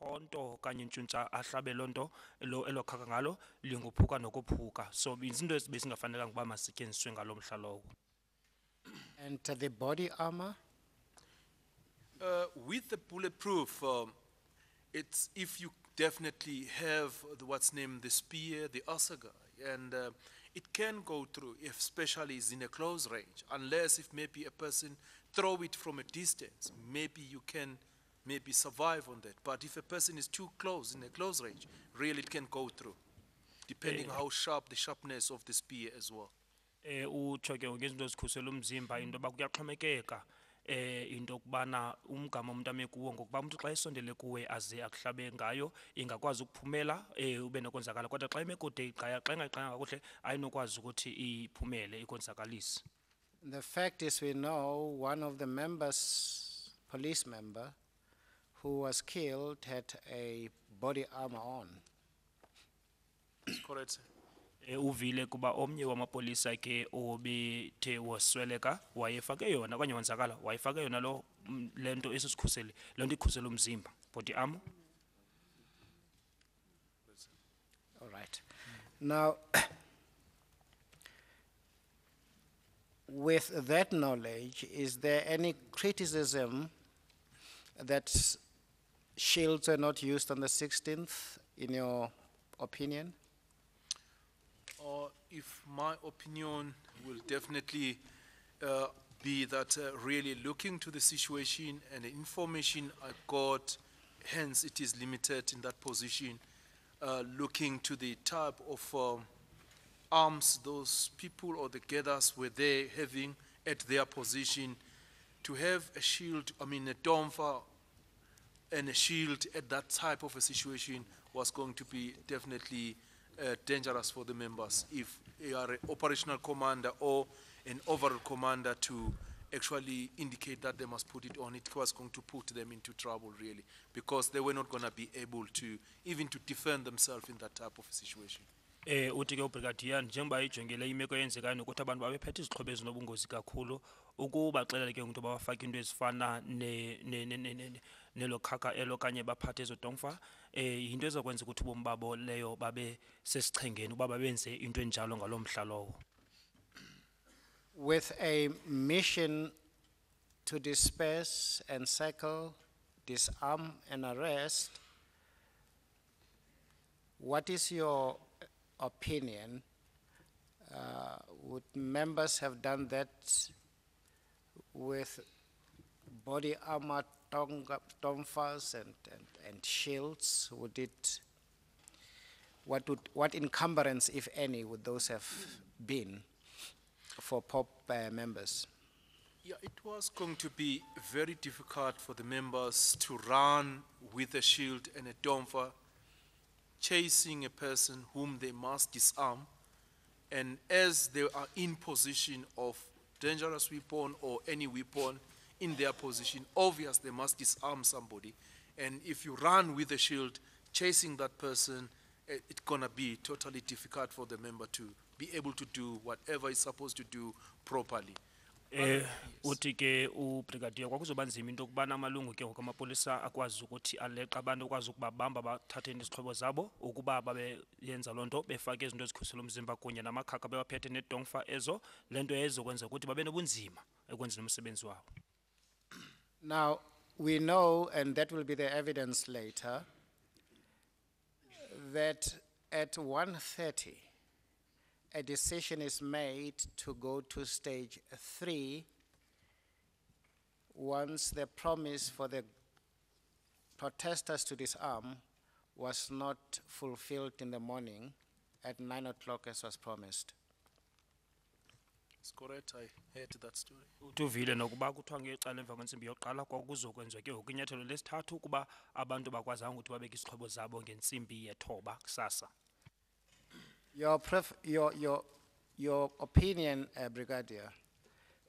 Nomkhonto kanye intshuntsha ahlabe loo nto elo khaka ngalo lingophuka nokophuka, so izinto besingafanelanga ukuba masetyenziswe ngalo mhla lowo. And the body armor? With the bulletproof, it's if you definitely have what's named the spear, the assegai, and it can go through, if especially is in a close range, unless if maybe a person throw it from a distance, maybe you can maybe survive on that. But if a person is too close, in a close range, really it can go through, depending how sharp the sharpness of the spear as well. Utsho ke ngezinto ezikhusela umzimba into yoba kuyaxhomekeka into okubana umgama umuntu ame kuwo ngokuba umuntu xa esondele kuwe aze akuhlabe ngayo ingakwazi ukuphumela ube nokonzakala, kodwa xa ime kude xa ingayiqanga kakuhle ayinokwazi ukuthi iphumele ikonzakalise. The fact is, we know one of the members, police member, who was killed had a body armor on. That's correct, sir. Uvile kuba omnye wamapolisa ke obethe wasweleka wayefake yona okanye wonzakala wayefake yona lento esisikhuseli lento ikhusela umzimba body armor. All right. Now, with that knowledge, is there any criticism that shields were not used on the 16th, in your opinion? If my opinion will definitely be that really looking to the situation and the information I got, hence it is limited in that position, looking to the type of arms those people or the gatherers were there having at their position, to have a shield, I mean a domfa and a shield at that type of a situation was going to be definitely dangerous for the members if you are an operational commander or an overall commander to actually indicate that they must put it on. It was going to put them into trouble really, because they were not going to be able to even to defend themselves in that type of situation. Uthi ke ubrigadier njengoba ijongele imeko eyenzekayo nokuthi abantu babephethe izixhobo ezinobungozi kakhulu ukubaxelela ke ngokuthi bafake into ezifana nelo khaka elo kanye baphathe ezo domfa yinto ezokwenza ukuthi ubomi babo leyo babe sesichengeni ukuba babenze into enjalo ngalo mhla lowo. With a mission to disperse, encircle, disarm and arrest, what is your opinion? Would members have done that with body armor, domfas and shields? Would it, what encumbrance, if any, would those have been for POP members? Yeah, it was going to be very difficult for the members to run with a shield and a domfa, chasing a person whom they must disarm, and as they are in position of dangerous weapon or any weapon in their position, obvious they must disarm somebody, and if you run with a shield chasing that person, it's gonna be totally difficult for the member to be able to do whatever he's supposed to do properly. Uthi ke ubrigadier kwakuzoba nzima into okubana amalungu ke ngokwamapolisa akwazi ukuthi aleqa abantu akwazi ukubabamba bathathe izixhobo zabo ukuba babe yenza lonto befake izinto ezikhusela umzimba kunye namakhaka bebaphethe nedongfa ezo lento ezokwenza ukuthi babe nobunzima ekwenzeni umsebenzi wabo. Now, we know, and that will be the evidence later, that at 1:30, a decision is made to go to stage 3 once the promise for the protesters to disarm was not fulfilled in the morning at 9 o'clock as was promised. It's correct, I heard that story. Utuvile nokuba kuthiwa ngexala emva kwentsimbi yokuqala kwakuzokwenziwa ke ngoku inyathelo lesithathu ukuba abantu bakwazanga ukuthi babeke izixhobo zabo ngentsimbi yethoba kusasa. Your opinion, Brigadier,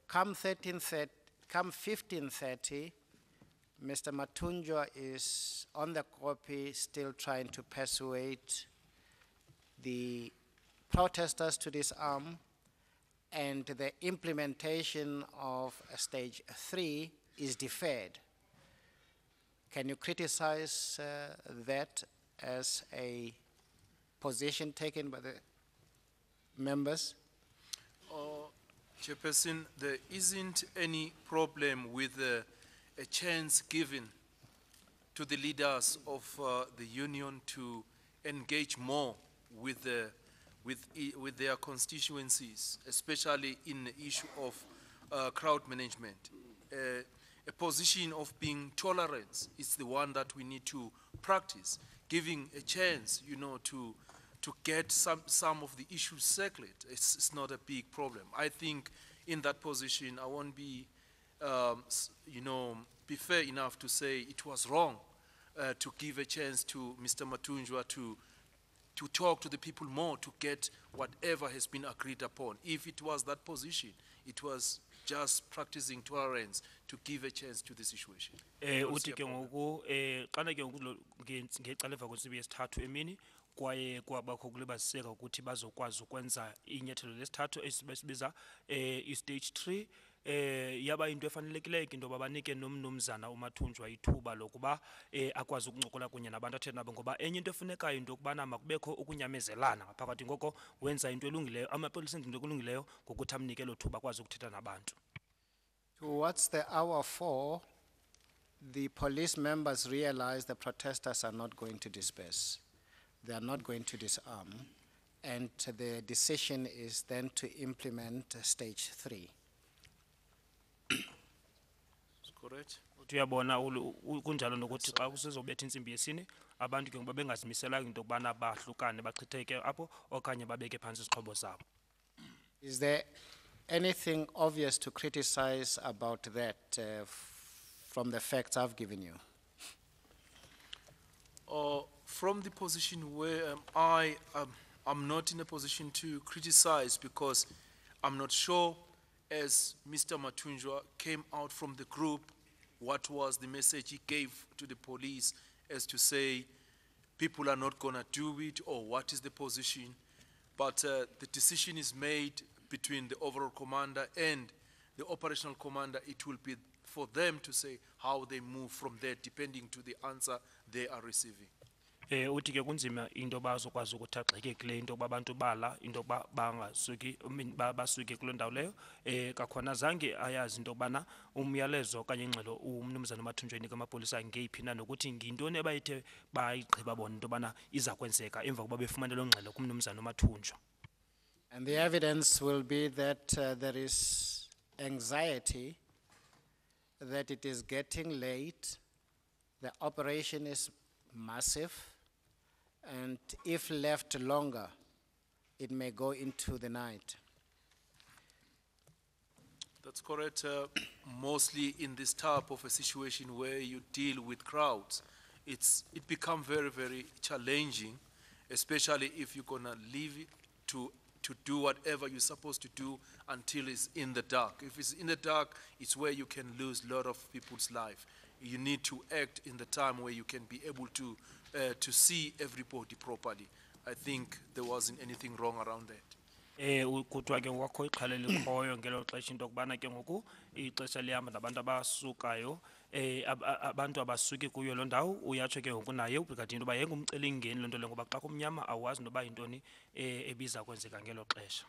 come 15:30, Mr. Matunjwa is on the copy still trying to persuade the protesters to disarm, and the implementation of stage 3 is deferred. Can you criticize that as a position taken by the members? Chairperson, there isn't any problem with a chance given to the leaders of the union to engage more with their constituencies, especially in the issue of crowd management. A position of being tolerant is the one that we need to practice, giving a chance, you know, to get some of the issues settled. It's not a big problem. I think in that position, I won't be, you know, be fair enough to say it was wrong to give a chance to Mr. Matunjwa to talk to the people more, to get whatever has been agreed upon. If it was that position, it was just practicing tolerance to give a chance to the situation. Uthi ke ngoku xana ke ngoku ngecala emva kwensimbi yesithathu emini kwaye kwabakho kulibaziseka ukuthi bazokwazi ukwenza inyathelo lesithathu esibiza i-stage 3 yaba into efanelekileyo into yoba banike nomnumzana uMathunjwa ithuba lokuba akwazi ukuncokola kunye nabantu athetha nabo, ngoba enye into efunekayo into yokubana makubekho ukunyamezelana ngaphakathi. Ngoko wenza into elungileyo, amapolisa enza into elungileyo ngokuthi amnike elo thuba akwazi ukuthetha nabantu. Towards the hour 4, the police members realized the protesters are not going to disperse. They are not going to disarm, and the decision is then to implement stage 3. Correct? Uyabona kunjalo nokuthi xa kusezobetha intsimbi yesine abantu ke ngoba bengazimiselanga into yokubana bahlukane bachitheke apho okanye babeke phantsi izixhobo zabo. Is there anything obvious to criticize about that from the facts I've given you? From the position where I'm not in a position to criticize, because I'm not sure, as Mr. Mathunjwa came out from the group, what was the message he gave to the police as to say people are not gonna do it, or what is the position. But the decision is made between the overall commander and the operational commander. It will be for them to say how they move from there, depending to the answer they are receiving. Uthi ke kunzima into bazokwazi ukuthi agxeke kule into abantu bala into bangasuki basuke kuloo ndawo leyo kakhona zange ayazi into yokubana umyalezo okanye ingxelo umnumzana uMathunjwa enika amapolisa ngeyiphi na, nokuthi ngintoni ebayithe bayigqiba bona into yobana iza kwenzeka emva kokuba befumane loo ngxelo kumnumzana uMathunjwa. And the evidence will be that there is anxiety that it is getting late, the operation is massive, and if left longer, it may go into the night. That's correct. Mostly in this type of a situation where you deal with crowds, it becomes very, very challenging, especially if you're gonna leave it to do whatever you're supposed to do until it's in the dark. If it's in the dark, it's where you can lose a lot of people's life. You need to act in the time where you can be able to see everybody properly. I think there wasn't anything wrong around that. Kuthiwa ke wakho iqhale likhoyo ngelo xesha into yokubana ke ngoku ixesha lihamba nabantu abasukayo abantu abasuki kuyo loo ndawo. Uyatsho ke ngoku naye ubrigadier into yoba yayingumcelimngeni loo nto leyo, ngoba xa kumnyama awazi noba yintoni ebiza kwenzeka ngelo xesha.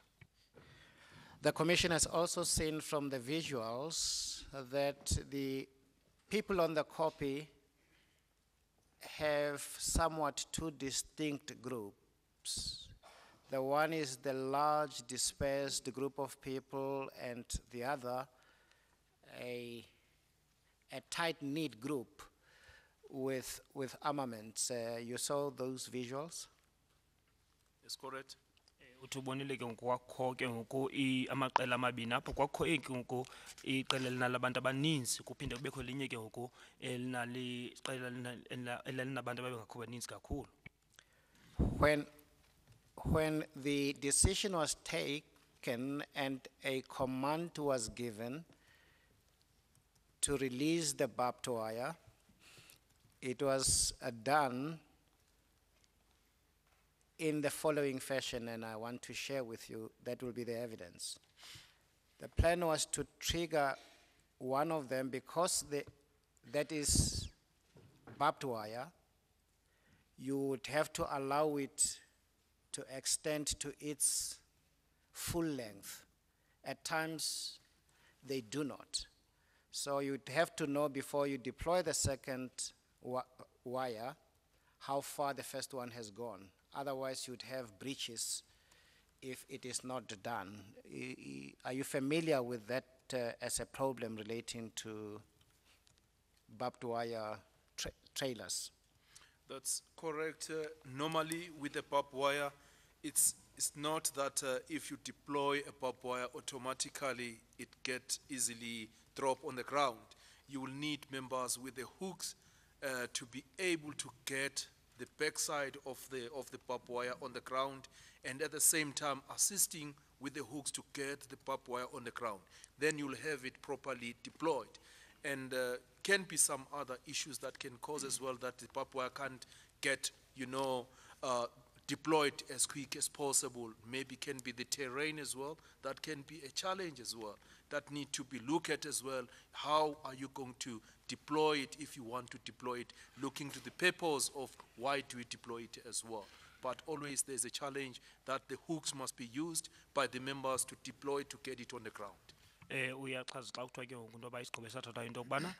The commission has also seen from the visuals that the people on the copy have somewhat two distinct groups. The one is the large dispersed group of people, and the other a tight-knit group with armaments. You saw those visuals? That's correct. Uthi ubonile ke ngoku kwakho ke ngoku amaqela amabini apho kwakho ke ngoku iqela linalabantu abaninzi kuphinde kubekho linye ke ngoku elinaliqela elinabantu ababengakho baninzi kakhulu. When the decision was taken and a command was given to release the barbed wire, it was done in the following fashion, and I want to share with you, that will be the evidence. The plan was to trigger one of them because that is barbed wire. You would have to allow it to extend to its full length. At times, they do not. So you'd have to know before you deploy the second wire how far the first one has gone. Otherwise, you'd have breaches if it is not done. Are you familiar with that as a problem relating to barbed wire trailers? That's correct. Normally, with a barbed wire, it's not that if you deploy a barbed wire, automatically it gets easily drop on the ground. You will need members with the hooks to be able to get the backside of the barbed wire on the ground, and at the same time assisting with the hooks to get the barbed wire on the ground. Then you'll have it properly deployed. And can be some other issues that can cause as well that the barbed wire can't get, deployed as quick as possible. Maybe can be the terrain as well. That can be a challenge as well. That need to be looked at as well. How are you going to deploy it if you want to deploy it? Looking to the purpose of why do we deploy it as well. But always there's a challenge that the hooks must be used by the members to deploy to get it on the ground. Uyachaza xa kuthiwa ke ngoku into yoba isigqibo esathathwa into yokubana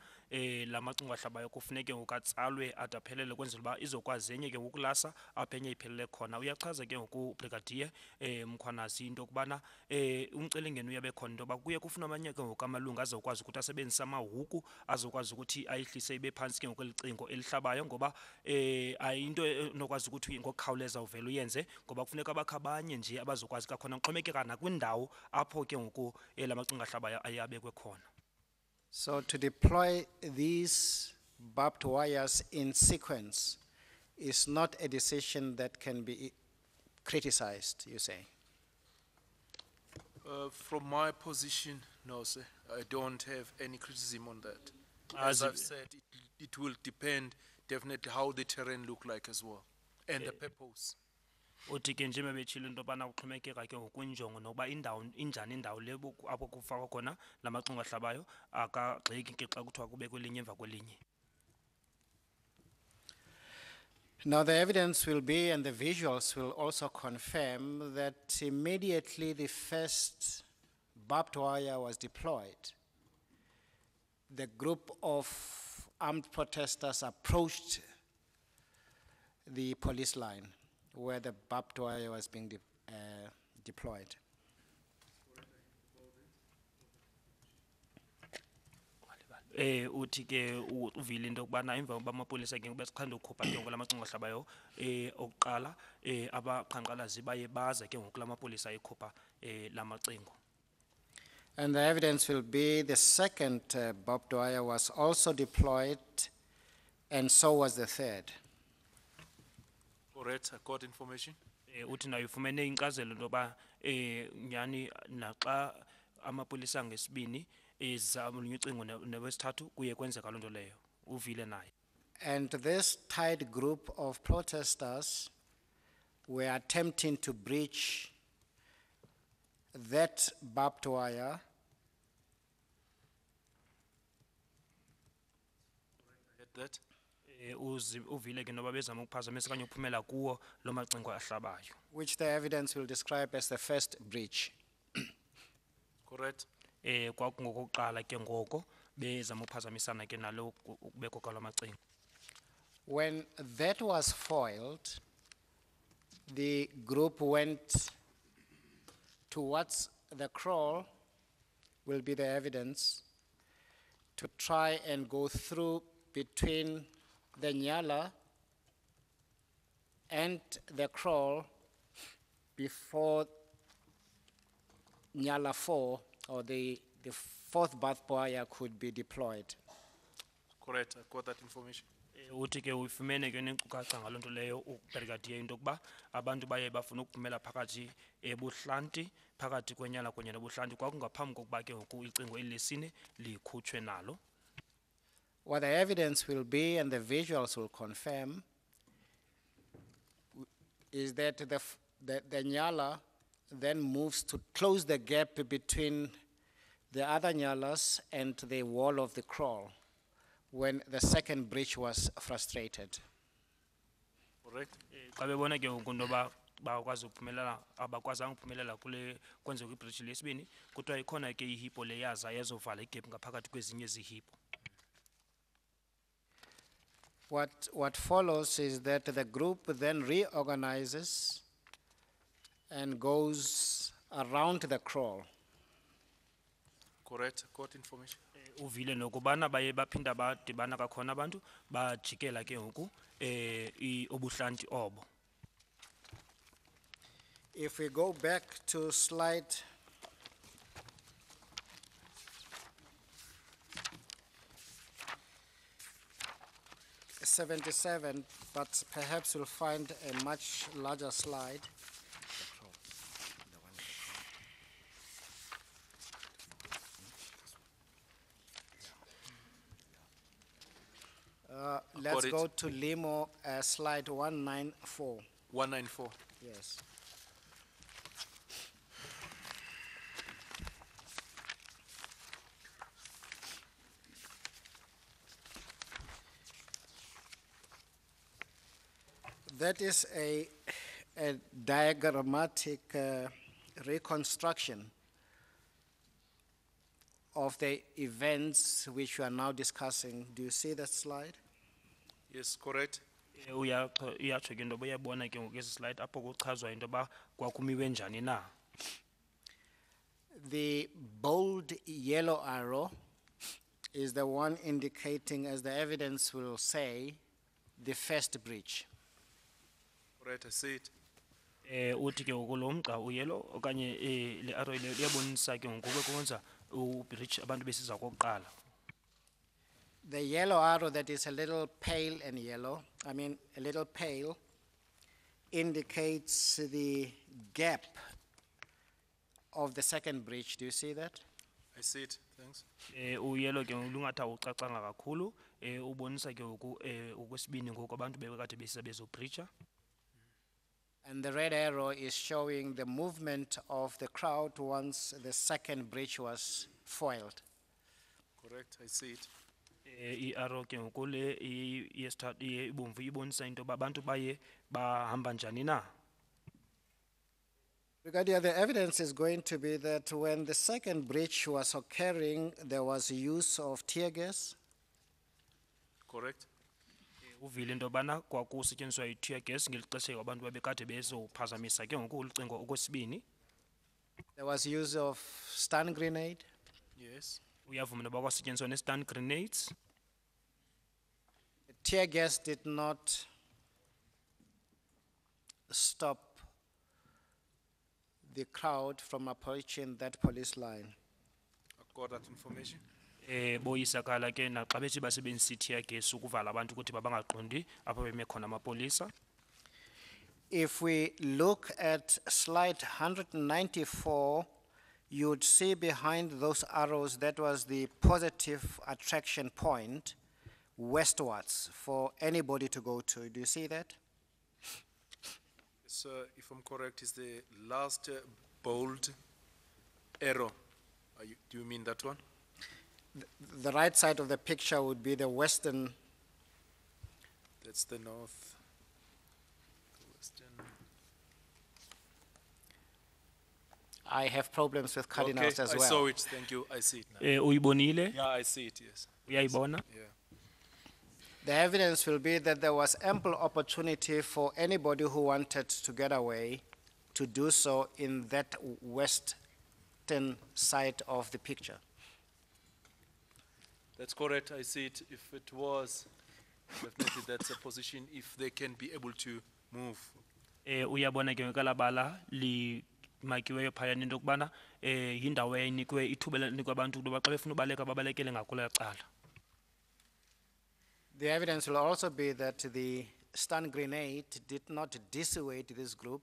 la macingo ahlabayo kufuneke ngoku atsalwe ade aphelele kwenzela uba izokwazi enye ke ngokulasa apho enye iphelele khona. Uyachaza ke ngoku Brigadier Mkwhanazi into yokubana umcelingeni uyabe khona into yoba kuye kufuna amanye ke ngoku amalungu azokwazi ukuthi asebenzise amahuku azokwazi ukuthi ayihlise ibe phantsi ke ngoku elicingo elihlabayo ngoba ayinto enokwazi ukuthi ngokukhawuleza uvele uyenze ngoba kufuneka abakho abanye nje abazokwazi kakhona kuxhomekeka nakwindawo apho ke ngoku la macingo ayabekwe khona. So to deploy these barbed wires in sequence is not a decision that can be criticized, you say? From my position, no, sir. I don't have any criticism on that. As I've said, it will depend definitely how the terrain look like as well, and the purpose. Uthi ke nje mebetshilo into yobana kuxhomekeka ke ngokwinjongo nokuba indawo injani indawo le apho kufakwa khona la macingo ahlabayo akagxeki ke xa kuthiwa kube kwelinye emva kwelinye. Now the evidence will be, and the visuals will also confirm that immediately the first barbed wire was deployed, the group of armed protesters approached the police line where the barbed wire was being deployed. Uthi ke uvile into yokubana emva kokuba amapolisa ke besichanda ukhupha ke ngoku la macingo ahlabayo okuqala abaqhankqalazi baye baza ke ngoku la mapolisa ekhupha la macingo. And the evidence will be the second barbed wire was also deployed, and so was the third. Correct, I got information. Uthi nayo ufumene inkcazelo into yoba nyani naxa amapolisa ngesibini ezamulunye ucingo newesithathu kuye kwenzeka loo nto leyo uvile naye. And this tight group of protesters were attempting to breach that barbed wire That uvile ke noba bezama ukuphazamisa okanye uphumela kuwo lo macingo ahlabayo. which the evidence will describe as the first breach. correct. Kwakungokuqala ke ngoko bezama ukuphazamisana ke nalo ukubekho kwala macingo. When that was foiled, the group went towards the crawl, will be the evidence, to try and go through between the Nyala and the crawl before Nyala 4 or the fourth barbed wire could be deployed. Correct, I got that information. Uthi ke ufumene ke nenkcukacha ngaloo nto leyo uBrigadier into yokuba abantu baye bafuna ukuphumela phakathi ebuhlanti phakathi kwenyala kunye nobuhlanti kwakungaphambi kokuba ke ngoku icingo elesine likhutshwe nalo. What the evidence will be, and the visuals will confirm, is that the Nyala then moves to close the gap between the other nyalas and the wall of the crawl when the second breach was frustrated. Correct? xa bebona ke ngoku intoba bakwazi ukuphumelela abakwazanga ukuphumelela kule kwenzeka ibridge lesibini kuthiwa ikhona ke ihipo leyaza yezovala igap ngaphakathi kwezinye izihipo. What follows is that the group then reorganizes and goes around the crawl. Correct, court information. Uvile nokubana baye baphinda badibana kakhona abantu bajikela ke ngoku obuhlanti obo. If we go back to slide 77, but perhaps you'll find a much larger slide. Let's it. go to Limo, slide 194. 194. Yes. That is a diagrammatic reconstruction of the events which we are now discussing. Do you see that slide? Yes, correct. Uyatsho ke into uyabona ke ngoku esi slide apho kuchazwa into ba kwakumiwe njani na. The bold yellow arrow is the one indicating, as the evidence will say, the first breach. Correct, I see it. Uthi ke ngoku lo mgca uyelo okanye le arrow le iyabonisa ke ngoku kwenza ubridge abantu besiza kokuqala. The yellow arrow that is a little pale and yellow, I mean a little pale, indicates the gap of the second breach. Do you see that? I see it, thanks. Uyelo ke ngoku lungathi awucacanga kakhulu ubonisa ke ngoku okwesibini ngoku abantu bekade besiza bezobreacha. And the red arrow is showing the movement of the crowd once the second breach was foiled. Correct, I see it. I-arrow ke ngoku le yesithathu ibomvu ibonisa into abantu baye bahamba njani na. Brigadier, the evidence is going to be that when the second breach was occurring, there was use of tear gas. Correct. Uvile into bana kwakusetyenziswa i-tear gas ngelixesha abantu babekade bezophazamisa ke ngoku ucingo okwesibini. There was use of stun grenade. Yes. Uyavuma into bakwasetyenziswa ne-stun grenades. The tear gas did not stop the crowd from approaching that police line. I've got that information. Boyisakala ke naxa bethi basebenzisa i-tear gas ukuvala abantu ukuthi babangaqondi apho beme khona amapolisa. If we look at slide 194, you'd see behind those arrows that was the positive attraction point westwards for anybody to go to. Do you see that? Yes, if I'm correct, is the last bold arrow. Do you mean that one? The right side of the picture would be the western. That's the north. Western. I have problems with cardinals Okay, as well. I saw it, thank you, I see it now. Uyibonile? Yeah, I see it, yes. Uyayibona? Yeah. The evidence will be that there was ample opportunity for anybody who wanted to get away to do so in that western side of the picture. That's correct, I see it. If it was, definitely that's a position if they can be able to move. Uyabona ke ngalabala limakiweyo phayana into kubana yindawo eyinikwe ithuba elinikwe abantu ukuba xa befuna ubaleka babalekele ngakula cala. The evidence will also be that the stun grenade did not dissuade this group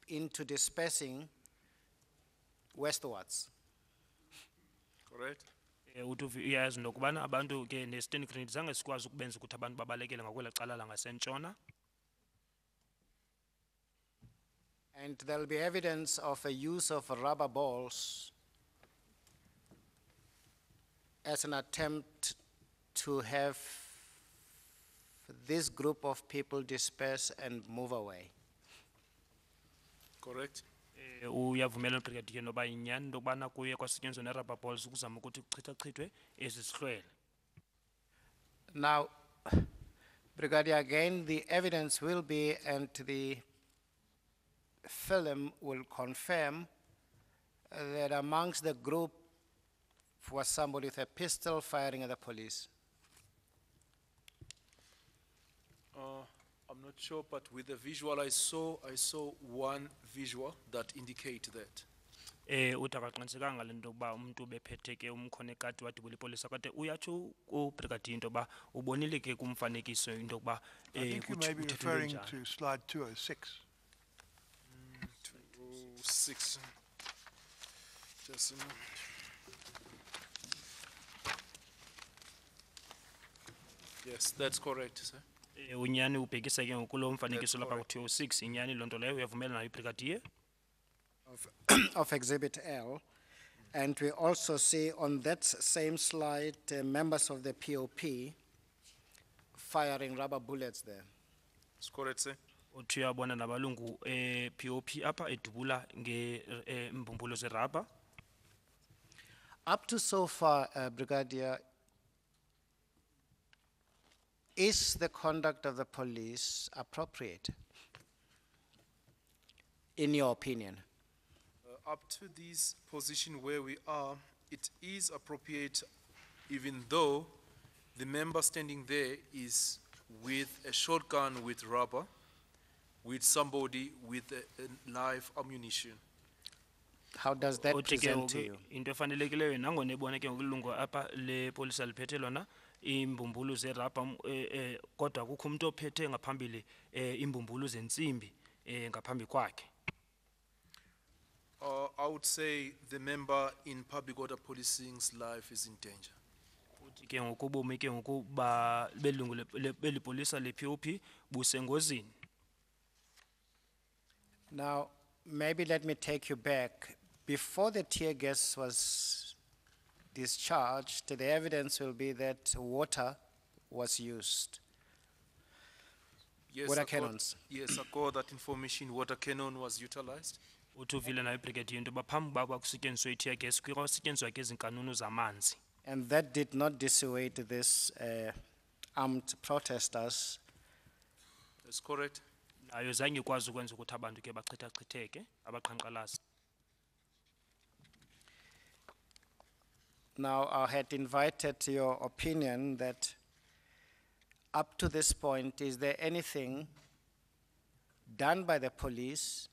into dispersing westwards. Correct? Uyazi nokubana abantu ke ne-stun grenade zange sikwazi ukubenza ukuthi abantu babalekele ngakwela cala langasentshona. And there will be evidence of a use of rubber balls as an attempt to have this group of people disperse and move away. Correct? Uyavumela ubrigadier noba inyani into yokubana kuye kwasetyenziswa ne-rubber balls ukuzama ukuthi kuchithachithwe ezi zihlwele. Now, Brigadier, again, the evidence will be, and the film will confirm that amongst the group was somebody with a pistol firing at the police. I'm not sure, but with the visual I saw one visual that indicate that. Uthi akaqinisekanga le nto yokuba umntu bephethe ke umkhonekati wadibula ipolisa kade uyatsho ubrigadier into yokuba ubonile ke kumfanekiso into yokuba I think you may be referring to slide 206. 206. Just a moment. Yes, that's correct, sir. Unyani ubhekisa ke ngokulo mfanekiso lapha ku-206 inyani loo nto leyo uyavumela nayo ibrigadier. Of Exhibit L. And we also see on that same slide members of the POP firing rubber bullets there. It's correct, sir. Uthi uyabona nabalungu POP apha edubula ngeembumbulo zerabha. Up to so far, Brigadier, is the conduct of the police appropriate, in your opinion? Up to this position where we are, it is appropriate, even though the member standing there is with a shotgun with rubber, with somebody with a live ammunition. How does that present to you? Into efanelekileyo nangona ebona ke ngokulungu apha le polisa liphethe lona imbumbulu zerabha kodwa kukho umuntu ophethe ngaphambili imbumbulu zentsimbi ngaphambi kwakhe. I would say the member in public order policing's life is in danger. Uthi ke ngokubomi ke ngokuba belungu belipolisa le-POP busengozini. Now, maybe let me take you back. Before the tear gas was discharged, the evidence will be that water was used. Yes, Water I got- cannons. Yes, I got that information. Water cannon was utilized. Uthi uvile nayo ibrigadier into yoba phambi uba kwakusetyenziswa i-tear gas kwakusetyenziswa ke izinkanunu zamanzi. And that did not dissuade these armed protesters. That's correct. Nayo zange ikwazi ukwenza ukuthi abantu ke bachithachitheke abaqhankqalazi. Now, I had invited your opinion that up to this point, is there anything done by the police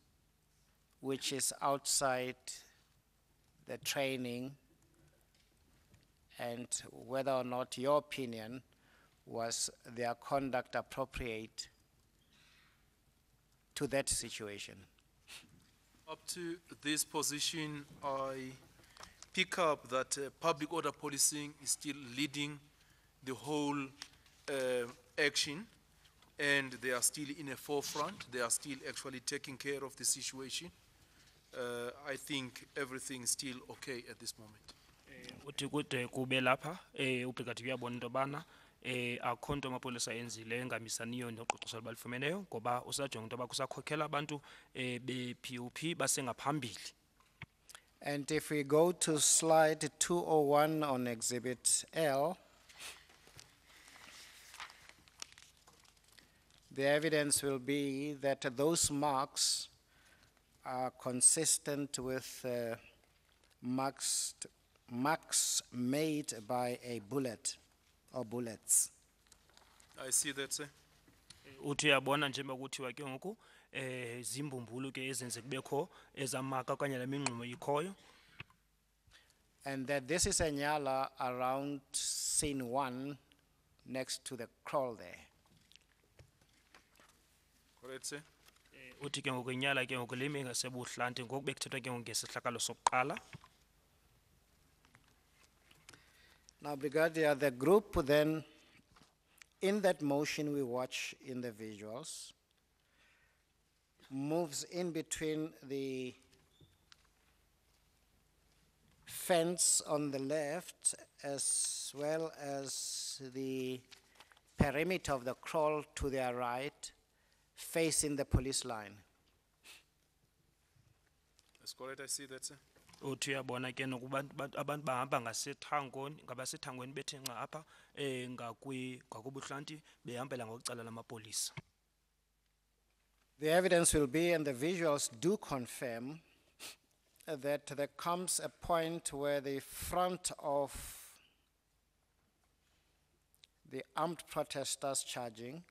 which is outside the training, and whether or not your opinion was their conduct appropriate to that situation? Up to this position, I pick up that public order policing is still leading the whole action, and they are still in a forefront. They are still actually taking care of the situation. I think everything is still okay at this moment. Uthi kude kube lapha ubrigadier uyabona into yobana akho nto amapolisa enzile engamisaniyo noqoqosho abalufumeneyo ngoba usajonga into yoba kusakhokhela abantu be-POP basengaphambili. And if we go to slide 201 on Exhibit L, the evidence will be that those marks are consistent with marks made by a bullet or bullets. I see that, sir. Uthi uyabona njengoba kuthiwa ke ngoku zimbumbulu ke ezenze kubekho ezamaka okanye lemingxumo ikhoyo. And that this is a nyala around scene 1 next to the crawl there. Correct, sir. Uthi ke ngoku inyala ke ngoku limi ngasebuhlanti ngoku bekuthethwa ke ngoku ngesihlakalo sokuqala. Now, Brigadier, the group then, in that motion we watch in the visuals, moves in between the fence on the left as well as the perimeter of the kraal to their right facing the police line. That's correct, I see that, sir. uthi uyabona ke nokuba abantu bahamba ngasethangweni ngabasethangweni bethe nxa apha ngakubuhlanti behambela ngokucala lamapolisa. The evidence will be, and the visuals do confirm, that there comes a point where the front of the armed protesters charging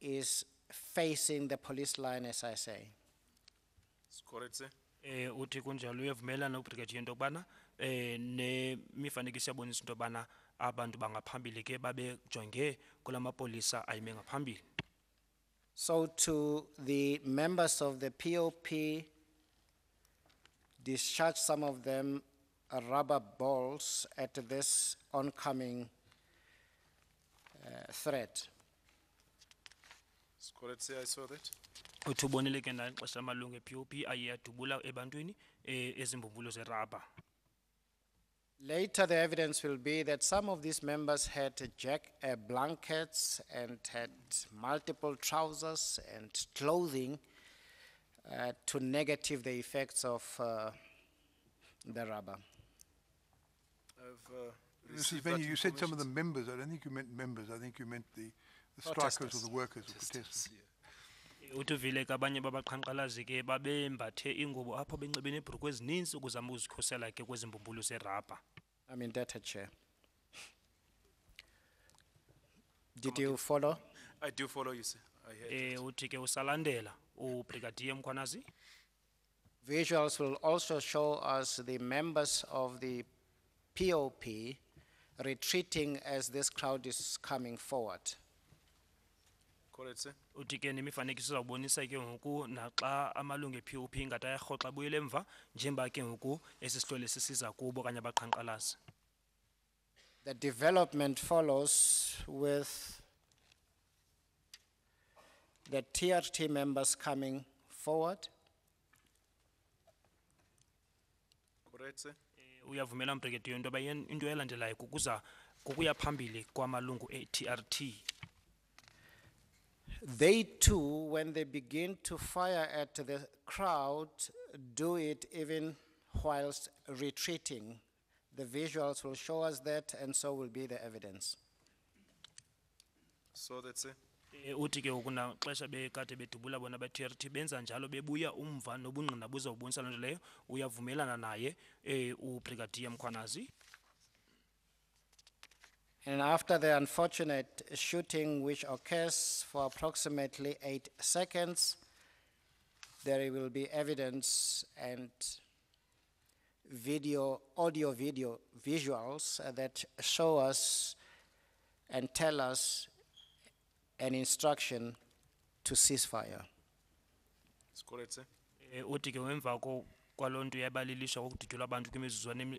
is facing the police line, as I say. That's correct, sir. Uthi kunjalo uyavumelana ubrigadier into yokubana nemifanekiso yabonisa into yokubana abantu bangaphambili ke babejonge kulamapolisa ayime ngaphambili. So to the members of the POP, discharge some of them rubber balls at this oncoming threat. That's correct, sir, I saw that. Uthi ubonile ke naxesha amalungu e-POP aye adubula ebantwini ezimbumbulu zerabha. Later, the evidence will be that some of these members had blankets and had multiple trousers and clothing to negative the effects of the rubber. Mrs. Venue, you said some of the members. I don't think you meant members. I think you meant the strikers or the workers or protesters. Uthi vile ke abanye babaqhankqalazi ke babembathe ingubo apho benxibe nebhruku ezininzi ukuzama uzikhusela ke kwezimbumbulu zerabha. I'm indebted, Chair. Did you follow? I do follow you, sir. I heard it. Uthi ke usalandela ubrigadier Mkwhanazi. Visuals will also show us the members of the POP retreating as this crowd is coming forward. Correct, sir. Uthi ke nemifanekiso izawubonisa ke ngoku naxa amalungu e-POP ngathi ayarhoxa abuyele emva njengoba ke ngoku esi sihlole sisiza kubo kanye abaqhankqalazi. The development follows with the TRT members coming forward. Correct, sir. Uyavumela ubrigadier into yoba into elandelayo kukuya phambili kwamalungu e-TRT. They too, when they begin to fire at the crowd, do it even whilst retreating. The visuals will show us that, and so will be the evidence. So that's it. Uthi ke ukuna xesha bekade bedubula bona be-TRT benza njalo bebuya umva nobungqina buzawubonisa loo nto leyo uyavumelana naye ubrigadier Mkwhanazi. And after the unfortunate shooting, which occurs for approximately 8 seconds, there will be evidence and audio, visuals that show us and tell us an instruction to cease fire. That's correct, sir. Uthi ke emva kwaloo nto yabalilisha kokudutyulwa abantu kwimizuzwana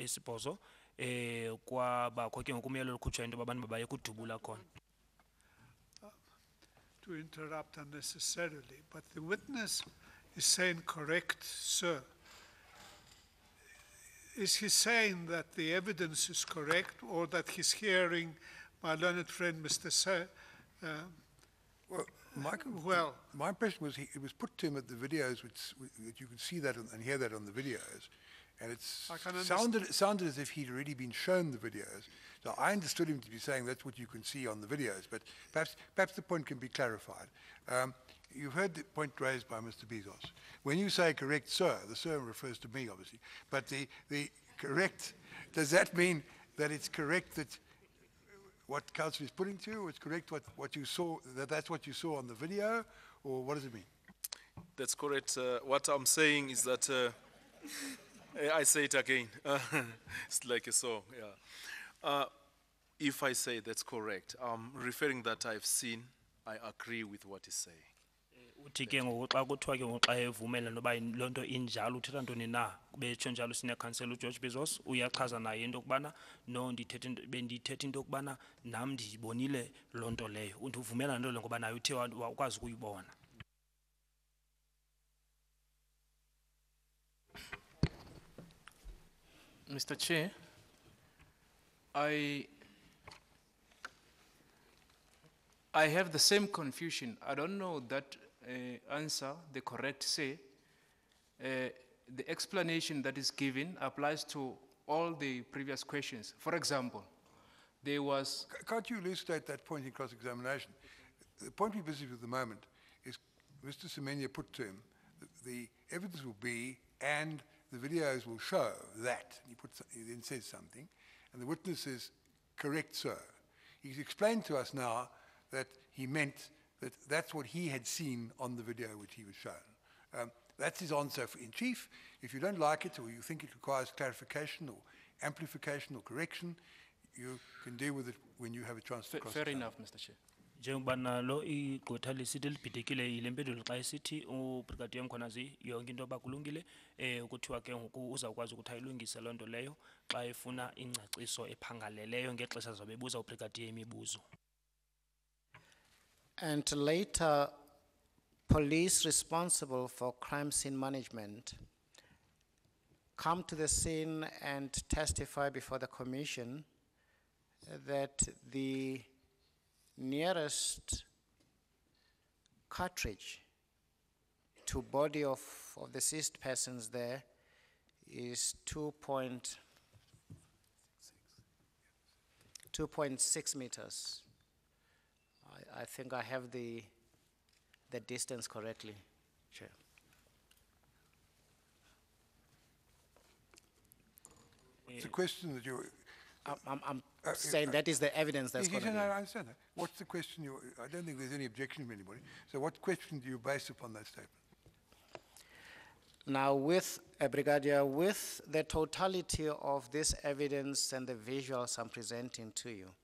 esibhozo kwabakho ke ngokumyalelo okhutshwa into abantu babaye kudubula khona. To interrupt unnecessarily, but the witness is saying correct, sir. Is he saying that the evidence is correct or that he's hearing my learned friend, Mr. Well, my impression was it was put to him at the videos, that you could see that and hear that on the videos, and it sounded as if he'd already been shown the videos. So I understood him to be saying that's what you can see on the videos, but perhaps the point can be clarified. You've heard the point raised by Mr. Bezos. When you say correct, sir, the sir refers to me, obviously, but the correct, does that mean that it's correct that what Council is putting to, or it's correct what you saw, that's what you saw on the video, or what does it mean? That's correct. What I'm saying is that, I say it again, it's like a song, yeah. If I say that's correct, I'm referring that I've seen, I agree with what he's saying. Uthi ke ngoku xa kuthiwa ke ngoku xa evumela noba loo nto injalo uthetha ntoni na betsho njalo senior counsel uGeorge Bezos uyachaza naye into yokubana no bendithetha into yokubana nam ndiyibonile loo nto leyo uvumela nto leyo ngoba naye uthe wakwazi ukuyibona. Mr. Chair, I have the same confusion. I don't know that answer, the correct say. The explanation that is given applies to all the previous questions. For example, there was... Can't you elucidate that point in cross-examination? The point we visit at the moment is Mr. Semenya put to him that the evidence will be and the videos will show that. He then says something, and the witness says, correct, sir. He's explained to us now that he meant that that's what he had seen on the video which he was shown. That's his answer in chief. If you don't like it or you think it requires clarification or amplification or correction, you can deal with it when you have a chance to cross. Fair enough, Mr. Chair. Njengoba nalo igqwetha lisithi libhidekile yile mpendulo xa isithi uBrigadier Mkwhanazi yonke into bakulungile ukuthiwa ke ngoku uzawukwazi ukuthi ayilungise loo nto leyo xa efuna ingcaciso ephangaleleyo ngexesha zabe buza uBrigadier imibuzo. And later, police responsible for crime scene management come to the scene and testify before the commission that the nearest cartridge to body of the deceased persons there is 2.6 meters. I think I have the distance correctly, Chair. It's a question that you... I'm saying that is the evidence that's going to be. I understand that. What's the question I don't think there's any objection from anybody. So what question do you base upon that statement? Now, with Brigadier, with the totality of this evidence and the visuals I'm presenting to you,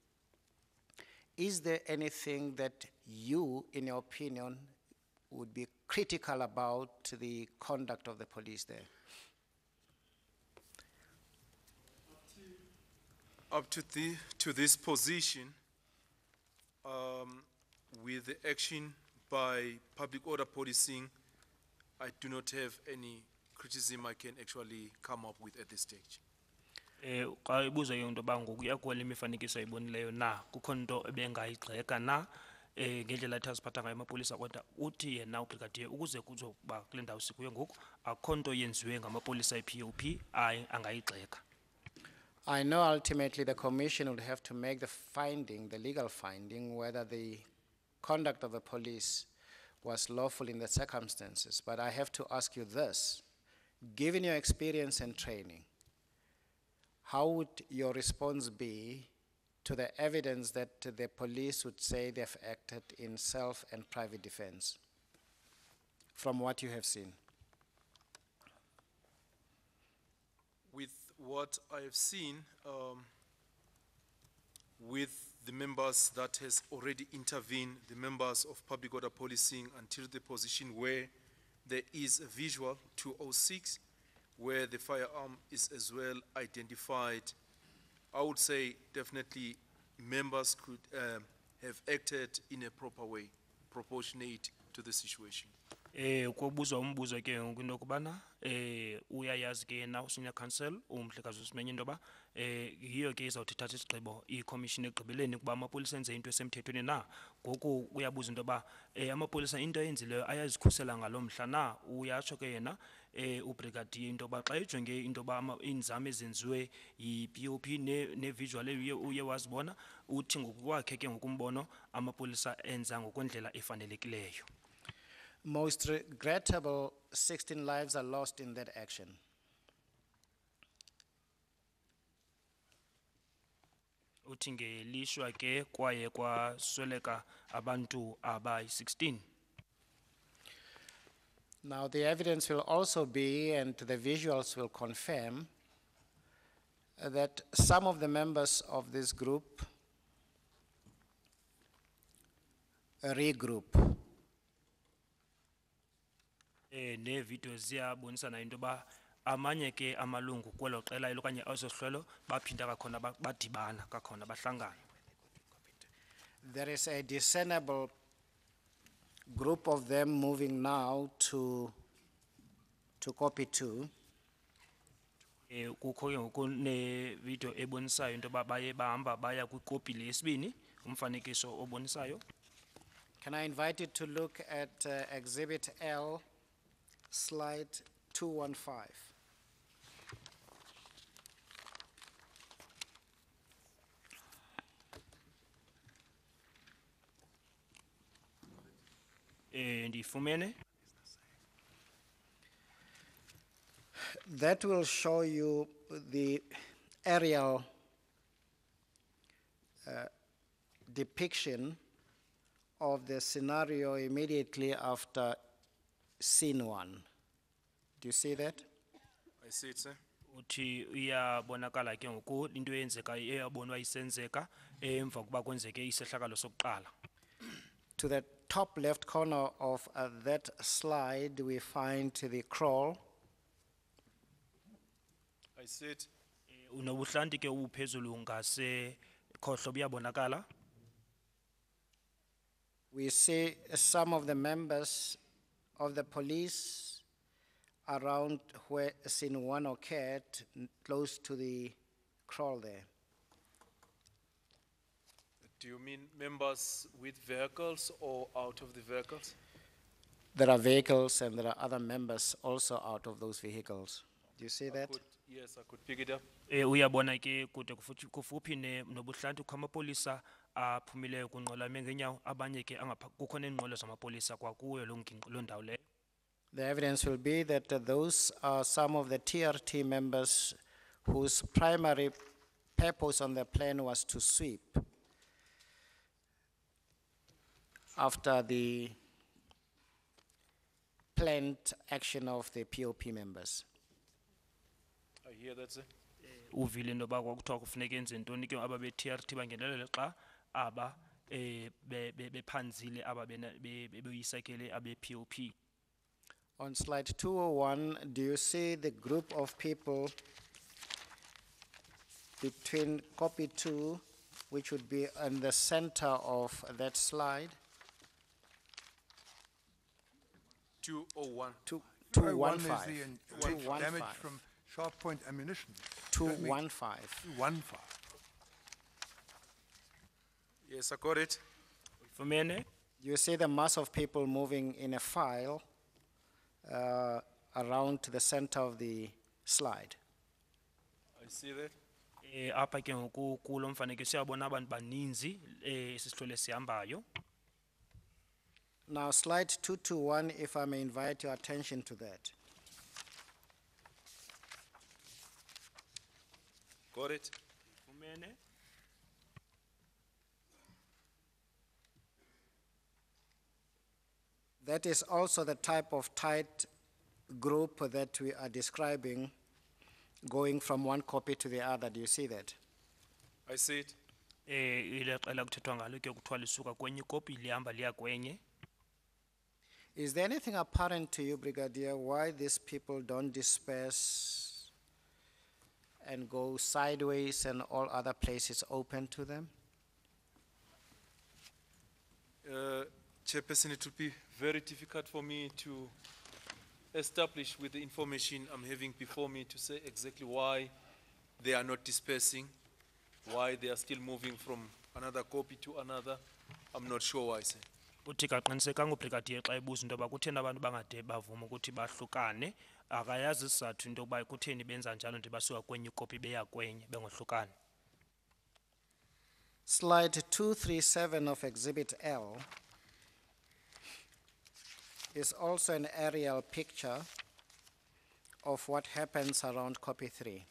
is there anything that you, in your opinion, would be critical about the conduct of the police there? Up to this position, with the action by public order policing, I do not have any criticism I can actually come up with at this stage. Xa ibuza ke into ba ngokuya kwale mifanekiso ayibonileyo na kukho into ebengayigxeka na ngendlela ethi aziphatha ngayo amapolisa kodwa uthi yena uBrigadier ukuze kuzoba kule ndawo sikuyo ngoku akho nto yenziwe ngamapolisa ePOP angayigxeka. I know ultimately the commission will have to make the finding, the legal finding, whether the conduct of the police was lawful in the circumstances. But I have to ask you this, given your experience and training, how would your response be to the evidence that the police would say they've acted in self and private defense, from what you have seen? With what I have seen, with the members that has already intervened, the members of public order policing, until the position where there is a visual 206, where the firearm is as well identified, I would say definitely members could have acted in a proper way, proportionate to the situation. Ukubuzwa umbuzo ke ngokwinto okubana uyayazi ke yena usenior counsel uMhlekazi uSimenya into ba yiyo ke izawuthi thatha isigqibo iCommission egqibeleni kuba amapolisa enze into esemthethweni na ngoku uyabuza into ba amapolisa into eyenzileyo ayazikhusela ngalomhla na uyatsho ke yena uBrigadier into ba xa ijonge into ba inzame ezenziwe yiPOP ne visual uye wazibona uthi ngokwakhe ke ngokumbono amapolisa enza ngokwendlela efanelekileyo. Most regrettable, 16 lives are lost in that action. Uthi ngelishwa ke kwaye kwasweleka abantu abayi-16. Now the evidence will also be, and the visuals will confirm, that some of the members of this group regroup. Ne video ziyabonisana into ba amanye ke amalungu kwelo qela okanye asohlelo baphinda kakhona badibana kakhona bahlangana. There is a discernible group of them moving now to copy 2. Kukho ke ngoku ne-video ebonisayo into yoba baye bahamba baya kwikopi le yesibini, umfanekiso obonisayo. Can I invite you to look at Exhibit L, slide 215? Ndifumene. That will show you the aerial depiction of the scenario immediately after scene 1. Do you see that? I see it, sir. Uthi iyabonakala ke ngoku into eyenzeka eyabonwa isenzeka emva kuba kwenzeke isehlakalo sokuqala. To the top left corner of that slide, we find the crawl. I see it. Unobuhlanti ke uphezulu ngase khohlo buyabonakala. We see some of the members of the police around where scene 1 occurred, close to the crawl there. Do you mean members with vehicles or out of the vehicles? There are vehicles and there are other members also out of those vehicles. Do you see that? Yes, I could pick it up. Uyabona ke kude kufuphi nobuhlanti kwamapolisa aphumileyo kunqola mengenyawo abanye ke kukho neenqwelo zamapolisa kwakuyo lo ndawo leyo. The evidence will be that those are some of the TRT members whose primary purpose on the plan was to sweep after the planned action of the POP members. I hear that, sir. Uvile into yoba kwakuthiwa kufuneka enze ntoni ke aba be-TRT bangenelele xa aba bephanzile aba beyisekele abe-POP. On slide 201, do you see the group of people between copy 2, which would be in the center of that slide? 201. 215. Is the damage from sharp point ammunition. 215. 215. Yes, I got it. Fumene. You see the mass of people moving in a file around the center of the slide. I see that. Apha ke ngoku kulo mfanekiso uyabona abantu baninzi sisihlole sihambayo. Now slide 221, if I may invite your attention to that. Got it. Fumene. That is also the type of tight group that we are describing, going from one copy to the other. Do you see that? I see it. Ile qela kuthethwa ngalo ke kuthiwa lisuka kwenye ikopi lihamba liya kwenye. Is there anything apparent to you, Brigadier, why these people don't disperse and go sideways and all other places open to them? Chairperson, it would be very difficult for me to establish with the information I'm having before me to say exactly why they are not dispersing, why they are still moving from another copy to another. I'm not sure why, sir. Uthi kaqinisekanga ubrigadier xa ebuza into yoba kutheni abantu bangade bavuma ukuthi bahlukane, akayazi isizathu into yokuba kutheni benza njalo nje basuka kwenye ikopi beya kwenye bengohlukani. Slide 237 of Exhibit L is also an aerial picture of what happens around copy 3.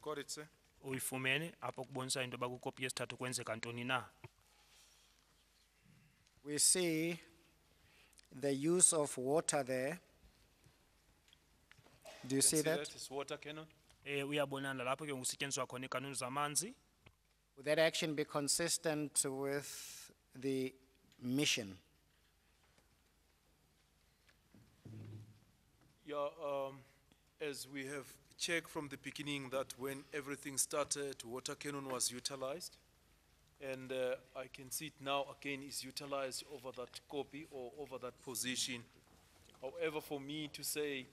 Got it, sir. Uyifumene apho kubonisa into yoba kwikopi yesithathu kwenzeka ntoni na. We see the use of water there. Do you see that? It's water cannon. Uyabonana lapho ke kusetyenziswa khona ikanuni zamanzi. Would that action be consistent with the mission? Yeah, as we have checked from the beginning that when everything started, water cannon was utilized. And I can see it now again is utilized over that copy or over that position. However, for me to say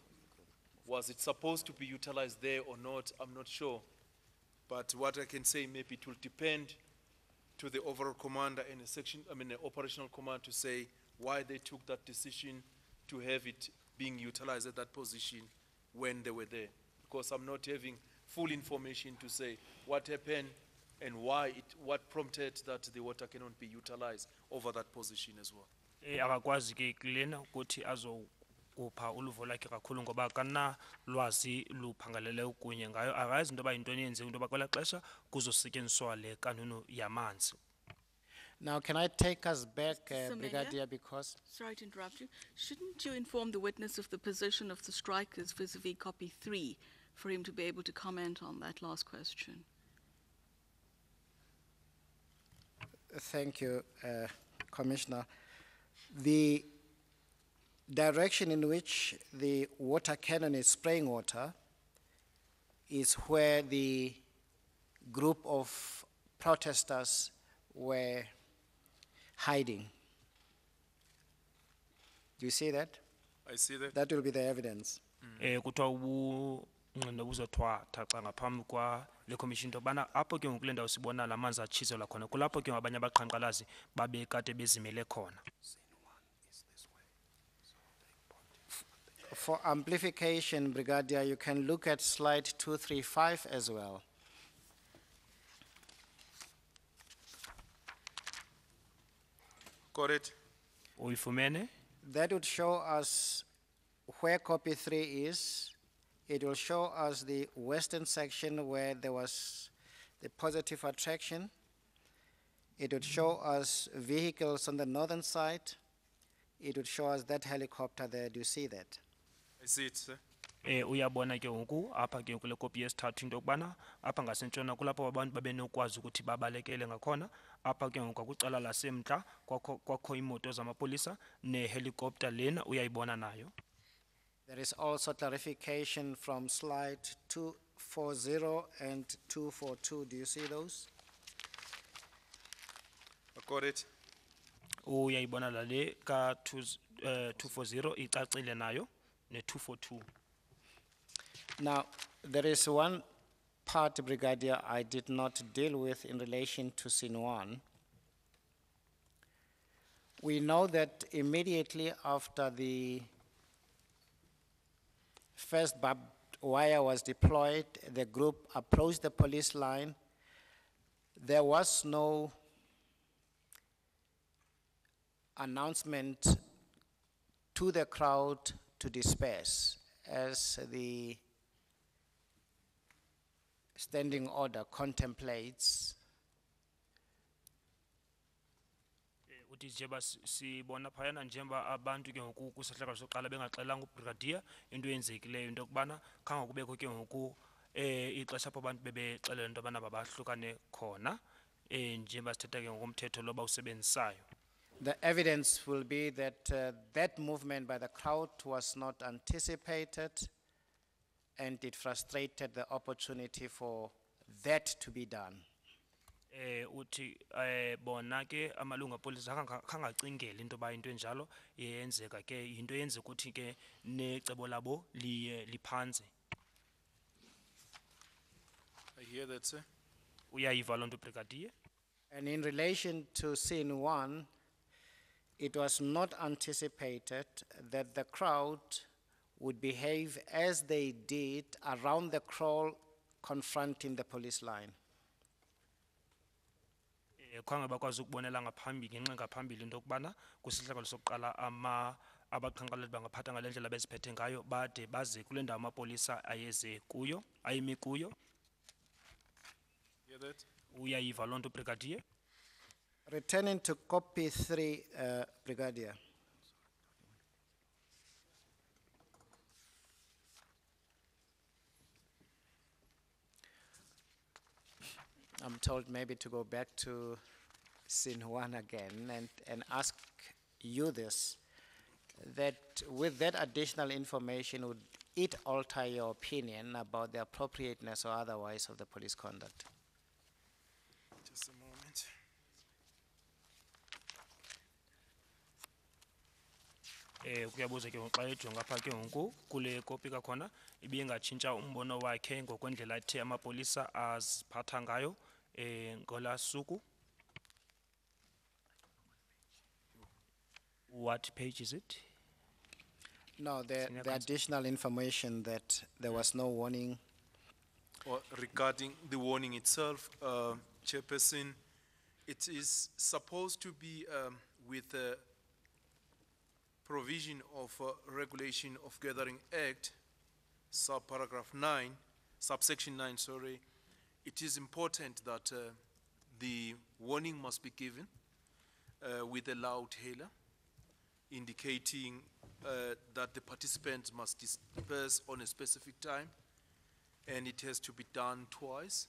Was it supposed to be utilized there or not? I'm not sure. But what I can say, maybe it will depend to the overall commander and the operational command to say why they took that decision to have it being utilized at that position when they were there. Because I'm not having full information to say what happened and why what prompted that the water cannot be utilized over that position as well. Akakwazi ke kulena ukuthi azokupha uluvo lakhe kakhulu ngoba kana lwazi luphangalele kunye ngayo akazi into bayintoni yenze into bakwela xesha kuzosetyenziswa le kanunu yamanzi. Now, can I take us back, Mr. Mayor? Brigadier, because Sorry to interrupt you. Shouldn't you inform the witness of the position of the strikers vis-a-vis copy 3 for him to be able to comment on that last question? Thank you, Commissioner. The direction in which the water cannon is spraying water is where the group of protesters were hiding. Do you see that? I see that. That will be the evidence. Kuthiwa ubungqina buzothwatha xa ngaphambi kwa le commission into yobana apho ke ngoku kule ndawo sibona la manzi atshizelwa khona kulapho ke abanye abaqhankqalazi babe kade bezimele khona. For amplification, Brigadier, you can look at slide 235 as well. Got it. Uyifumene? That would show us where copy 3 is. It will show us the western section where there was the positive attraction. It would show us vehicles on the northern side. It would show us that helicopter there. Do you see that? I see it, sir. Uyabona ke ngoku apha ke kule copy yesithathu into yokubana apha ngasentshona kulapho abantu babenokwazi ukuthi babalekele ngakhona apha ke ngoku kwicala lasemntla kwakho imoto zamapolisa nehelicopter lena uyayibona nayo. There is also clarification from slide 240 and 242. Do you see those? I got it. Uyayibona la le ka 240 icacile nayo ne 242. Now, there is one part, Brigadier, I did not deal with in relation to scene 1. We know that immediately after the first barbed wire was deployed, the group approached the police line. There was no announcement to the crowd to disperse, as the standing order contemplates. Uthi njeba sibona phayana njemba abantu ke ngoku kusehlakalo soqala bengaxelanga ubrigadier into yenzekileyo into yokubana khanga kubekho ke ngoku ixesha apho abantu bebexelela into yobana babahlukane khona njemba sithetha ke ngokomthetho lo bawusebenzisayo. The evidence will be that that movement by the crowd was not anticipated, and it frustrated the opportunity for that to be done. Uthi bona ke amalungu apolisa khangacingeli into ba into enjalo yenzeka ke into yenze ukuthi ke necebo labo liphanze. I hear that, sir. Uyayiva loo nto brigadier? And in relation to scene 1, it was not anticipated that the crowd would behave as they did around the crawl confronting the police line. Khanga bakwazi ukubonela ngaphambili ngenxa ngaphambili into yokubana kusihlakalo sokuqala abaqhankqalazi bangaphatha ngale ndlela beziphethe ngayo bade baze kule ndawo amapolisa ayeze kuyo ayimi kuyo. Hear that? Uyayiva loo nto brigadier? Returning to copy 3, Brigadier. I'm told maybe to go back to scene 1 again and ask you this, that with that additional information, would it alter your opinion about the appropriateness or otherwise of the police conduct? Just a moment. kuyabuza ke ngoxa ejonga apha ke ngoku kule kopi kakhona ibingatshintsha umbono wakhe ngokwendlela ethe amapolisa aziphatha ngayo ngola suku. What page is it? No, the Senior Counsel. additional information that there was no warning. Or regarding the warning itself, Chairperson, it is supposed to be with the provision of Regulation of Gathering Act, subparagraph 9, subsection 9, sorry. It is important that the warning must be given with a loud hailer, indicating that the participants must disperse on a specific time, and it has to be done twice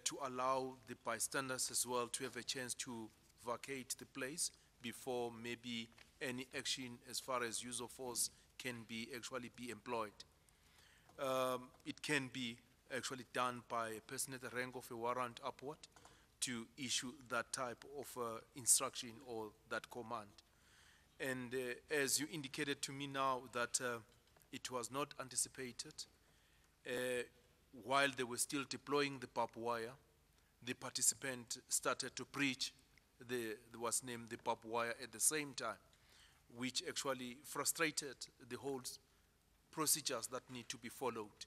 to allow the bystanders as well to have a chance to vacate the place before maybe any action as far as use of force can be actually be employed. It can be actually done by a person at the rank of a warrant upward to issue that type of instruction or that command. And as you indicated to me now that it was not anticipated, while they were still deploying the barbed wire, the participant started to breach the what's named the barbed wire at the same time, which actually frustrated the whole procedures that need to be followed.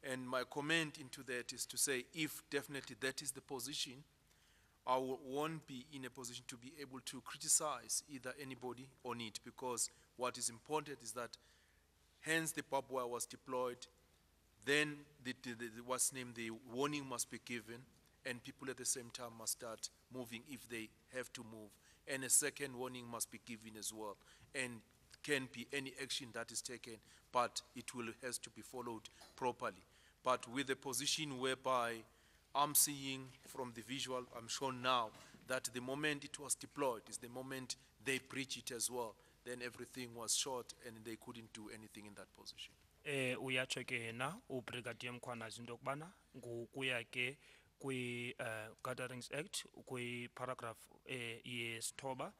And my comment into that is to say, if definitely that is the position, I won't be in a position to be able to criticize either anybody on it, because what is important is that hence the barbed wire was deployed, then what's named the warning must be given, and people at the same time must start moving if they have to move. And a second warning must be given as well. And can be any action that is taken, but it has to be followed properly. But with a position whereby I'm seeing from the visual, I'm sure now, that the moment it was deployed is the moment they breach it as well. Then everything was short and they couldn't do anything in that position. Uyatsho ke yena uBrigadier Mkwhanazi into yokubana ngokuya ke kwi-Gatherings Act kwi-paragraph yesithoba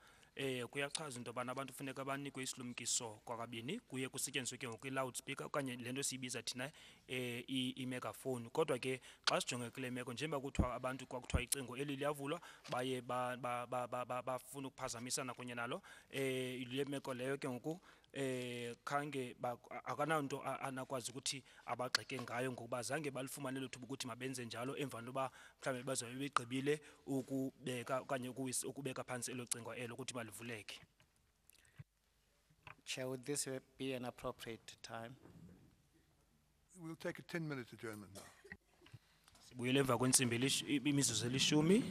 kuyachaza into yobana abantu funeka banikwe isilumkiso kwakabini, kuye kusetyenziswe ke ngokwi-loudspeaker okanye le nto siyibiza thina i-megaphone. Kodwa ke xa sijonge kule meko njengoba kuthiwa abantu kwakuthiwa icingo eli liyavulwa baye bafuna ukuphazamisana kunye nalo, le meko leyo ke ngoku khange akananto anakwazi ukuthi abagxeke ngayo ngokuba zange balifumane lo thuba ukuthi mabenze njalo emva noba mhlawumbe bazobe begqibile ukubeka okanye ukubeka phantsi elo cingo elo ukuthi malivuleke. Chair, would this be an appropriate time? We'll take a 10-minute adjournment now. Sibuyele emva kwentsimbi imizuzu elishumi.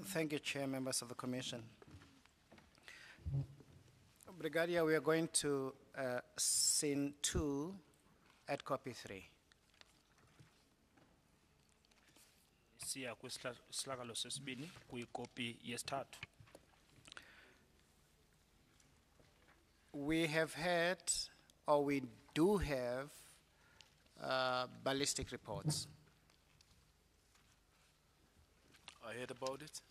Thank you, Chair, members of the Commission. Brigadier, we are going to scene 2 at copy 3. Siya kwisilakalo sesibini kwikopi yesithathu. We have had, or we do have, ballistic reports. I heard about it.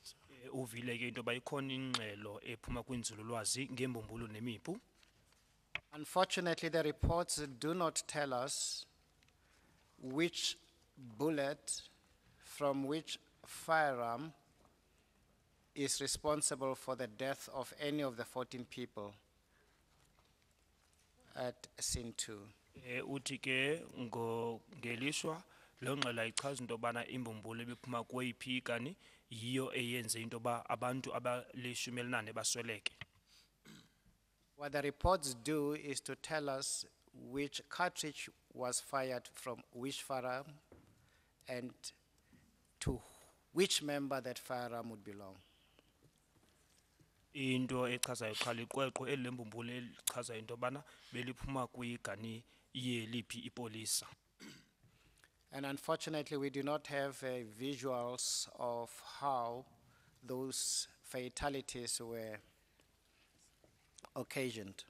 Uvile ke into ba ikhona ingxelo ephuma kwinzululwazi ngembumbulu nemipu. Unfortunately, the reports do not tell us which bullet from which firearm is responsible for the death of any of the 14 people at scene 2. Uthi ke ngelishwa lo ngxelo ayichaza into bana imbumbulu ebiphuma kweyiphi ikani yiyo eyenze into ba abantu abalishumi elinane basweleke. What the reports do is to tell us which cartridge was fired from which firearm and to which member that firearm would belong. Into echazayo qhala iqweqwe elimbumbulu elichaza into bana beliphuma kwigani yeliphi ipolisa. And unfortunately, we do not have visuals of how those fatalities were occasioned.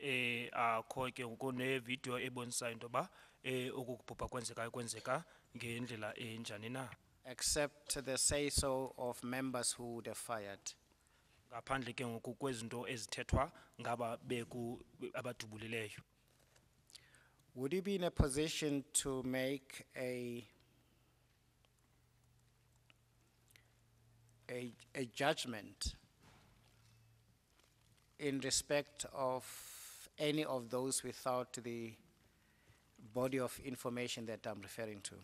Akho ke ukune video ebonisa into ba ukubhubha kwenzeka ngendlela enjani na. Except the say-so of members who would have fired. Ngaphandle ke ngoku kwezinto ezithethwa ngaba beku abadubulileyo. Would you be in a position to make a judgment in respect of any of those without the body of information that I'm referring to?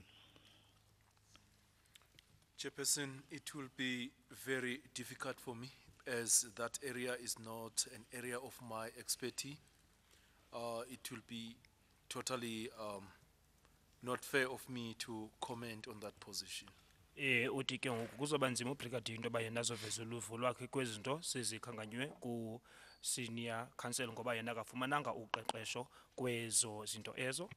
Chairperson, it will be very difficult for me as that area is not an area of my expertise. It will be totally not fair of me to comment on that position. Uthi ke ngoku kuzoba nzima ubrigadier into ba yena azoveza uluvo lwakhe kwezinto sizikhankanywe ku senior counsel ngoba yena akafumananga uqeqesho kwezo zinto ezo.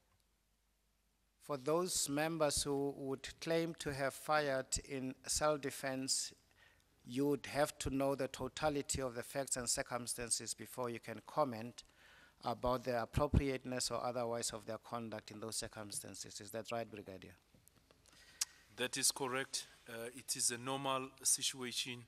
For those members who would claim to have fired in self-defense, you would have to know the totality of the facts and circumstances before you can comment about the appropriateness or otherwise of their conduct in those circumstances. Is that right, Brigadier? That is correct. It is a normal situation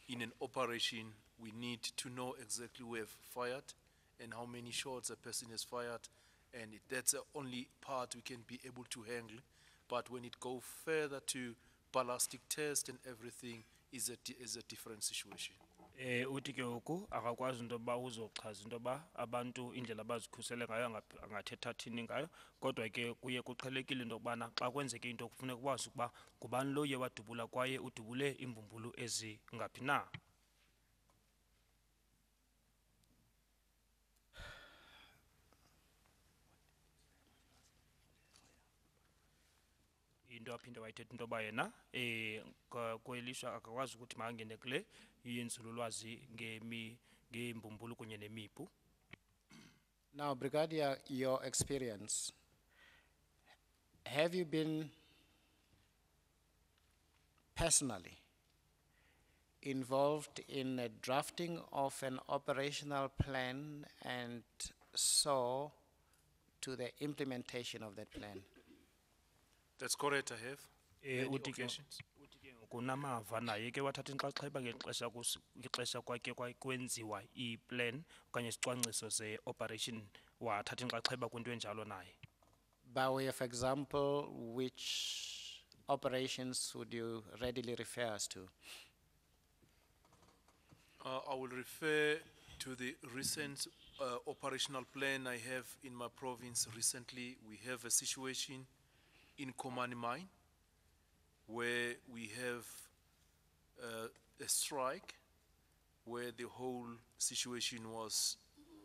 in an operation. We need to know exactly who have fired and how many shots a person has fired, and that's the only part we can be able to handle. But when it goes further to ballistic test and everything, is a different situation. Uthi ke ngoku akakwazi into ba uzochaza into ba abantu indlela abazikhusele ngayo angathetha thini ngayo, kodwa ke kuye kuqhelekile into bana xa kwenzeke into kufuneka ukwazi ukuba ngubani lo ye wadubula kwaye udubule imbumbulu ezingaphi na. Into aphinde wayithetha into ba yena kwelishwa akakwazi ukuthi makangene kule yinzululwazi ngembumbulu kunye nemipu. Now, Brigadier, your experience, have you been personally involved in the drafting of an operational plan and so to the implementation of that plan? That's correct, I have. Many Uthi ke occasions. kunamava naye ke wathatha inxaxheba ngexesha kwakhe kwenziwa iplan okanye isicwangciso se-operation wathatha inxaxheba kwinto enjalo naye. By way of example, which operations would you readily refer us to? I will refer to the recent operational plan I have in my province recently. We have a situation in Komani Mine where we have a strike where the whole situation was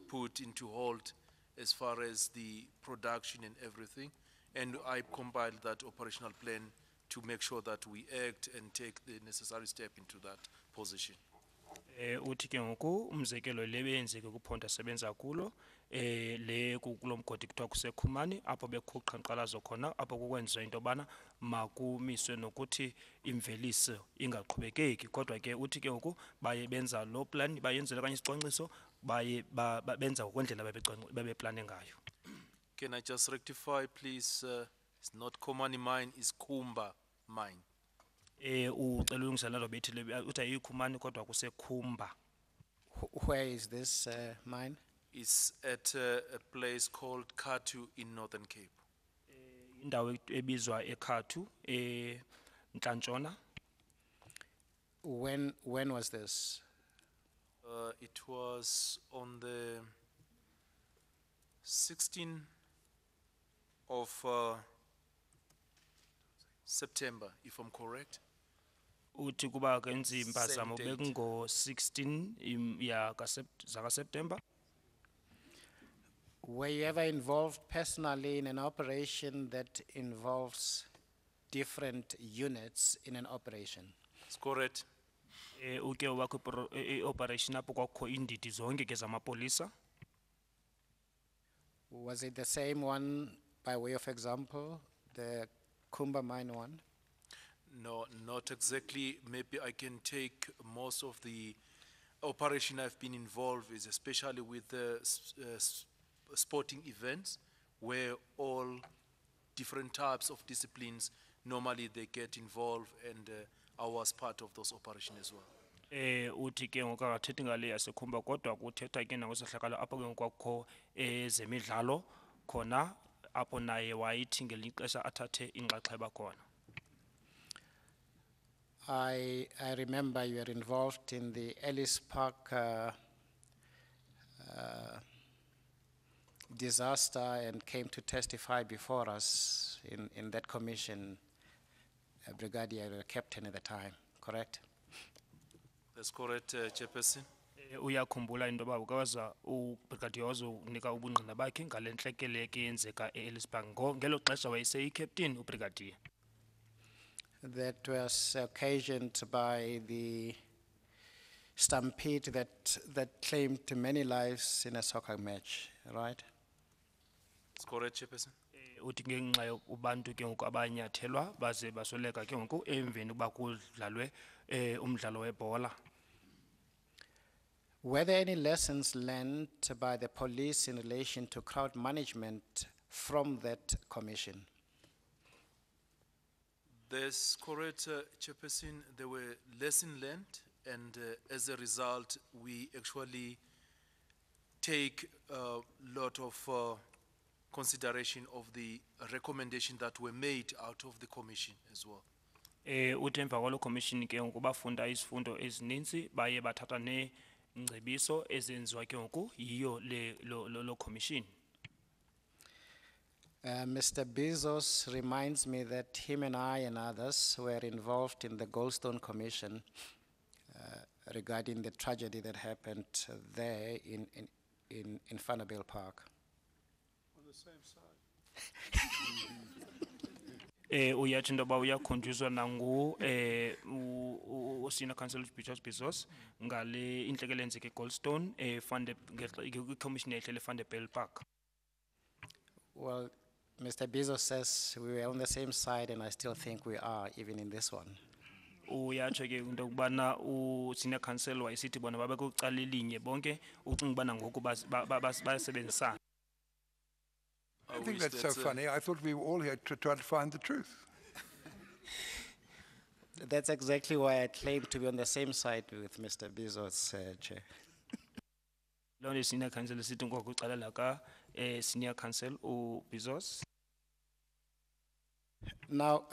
put into hold as far as the production and everything. And I compiled that operational plan to make sure that we act and take the necessary step into that position. Uthi ke ngoku umzekelo le beyenzeke kuPhonto asebenza kulo le kulo mgodi kuthiwa kusekhumani apho bekho uqhankqalazo khona apho kukwenziwa into yobana makumiswe nokuthi imveliso ingaqhubekeki kodwa ke uthi ke ngoku baye benza lo plan bayenzele kanye isicwangciso baye benza ngokwendlela bebeplane ngayo. Can I just rectify, please? It's not Komani mine, it's Kumba mine. Ucela ulungisela lo bethi uthi ayikhumani kodwa kusekhumba. Where is this mine? It's at a place called Katu in Northern Cape. Indawo ebizwa eKhathu Ntlantshona. When was this? It was on the 16th of September, if I'm correct. Uthi kuba kenzi impazamo bekungo 16 ya zaka September. Were you ever involved personally in an operation that involves different units in an operation? It's correct. Uke wakho operation apho kwakho indidi zonke ke zamapolisa. Was it the same one, by way of example, the Kumba mine one? No, not exactly. Maybe I can take most of the operation I've been involved with, especially with the sporting events, where all different types of disciplines, normally they get involved, and I was part of those operations as well. Uthi ke ngoku akathethi ngale yasekhumba kodwa kuthetha ke nangosehlakalo apho ke ngokwakho ezemidlalo khona apho naye wayithi ngelinye ixesha athathe inxaxheba khona. I remember you were involved in the Ellis Park disaster and came to testify before us in that commission, Brigadier Captain at the time, correct? That's correct, Chairperson. Uyakhumbula into yoba ukawaza ubrigadier wazonika ubungqina bakhe ngale ntlekele ke yenzeka eEllisburg ngelo xesha wayeseyi-captain ubrigadier. That was occasioned by the stampede that claimed many lives in a soccer match, right? That's correct, Chairperson. Uthi ngenxa yokubantu ke ngoku abanyathelwa baze basweleka ke ngoku emveni ukuba kudlalwe umdlalo webhola. Were there any lessons learned by the police in relation to crowd management from that commission? That's correct, Chairperson. There were lessons learned, and as a result, we actually take a lot of consideration of the recommendations that were made out of the commission as well. Uthi emva kwalo commission ke ngoku bafunda izifundo ezininzi baye bathatha neengcebiso ezenziwa ke ngoku yiyo lo commission. Mr. Bezos reminds me that him and I and others were involved in the Goldstone Commission regarding the tragedy that happened there in Vanderbilt Park. On the same side. Uyathi into yoba uyakhunjuzwa nangu Senior Counsel Bezos ngale intlekele eyenzeke eGoldstone kwicommission eyayihlele eVanderbilt Park. Well, Mr. Bezos says we were on the same side, and I still think we are, even in this one. Uyatsho ke into yokubana uSenior Counsel wayesithi bona babekucala elinye bonke ucinga ubana ngoku bayasebenzisana. I think that's so funny. I thought we were all here to try to find the truth. That's exactly why I claim to be on the same side with Mr. Bezos, Chair. Lo Senior Counsel sithi ngokucala la ka Senior Counsel Bezos. Now,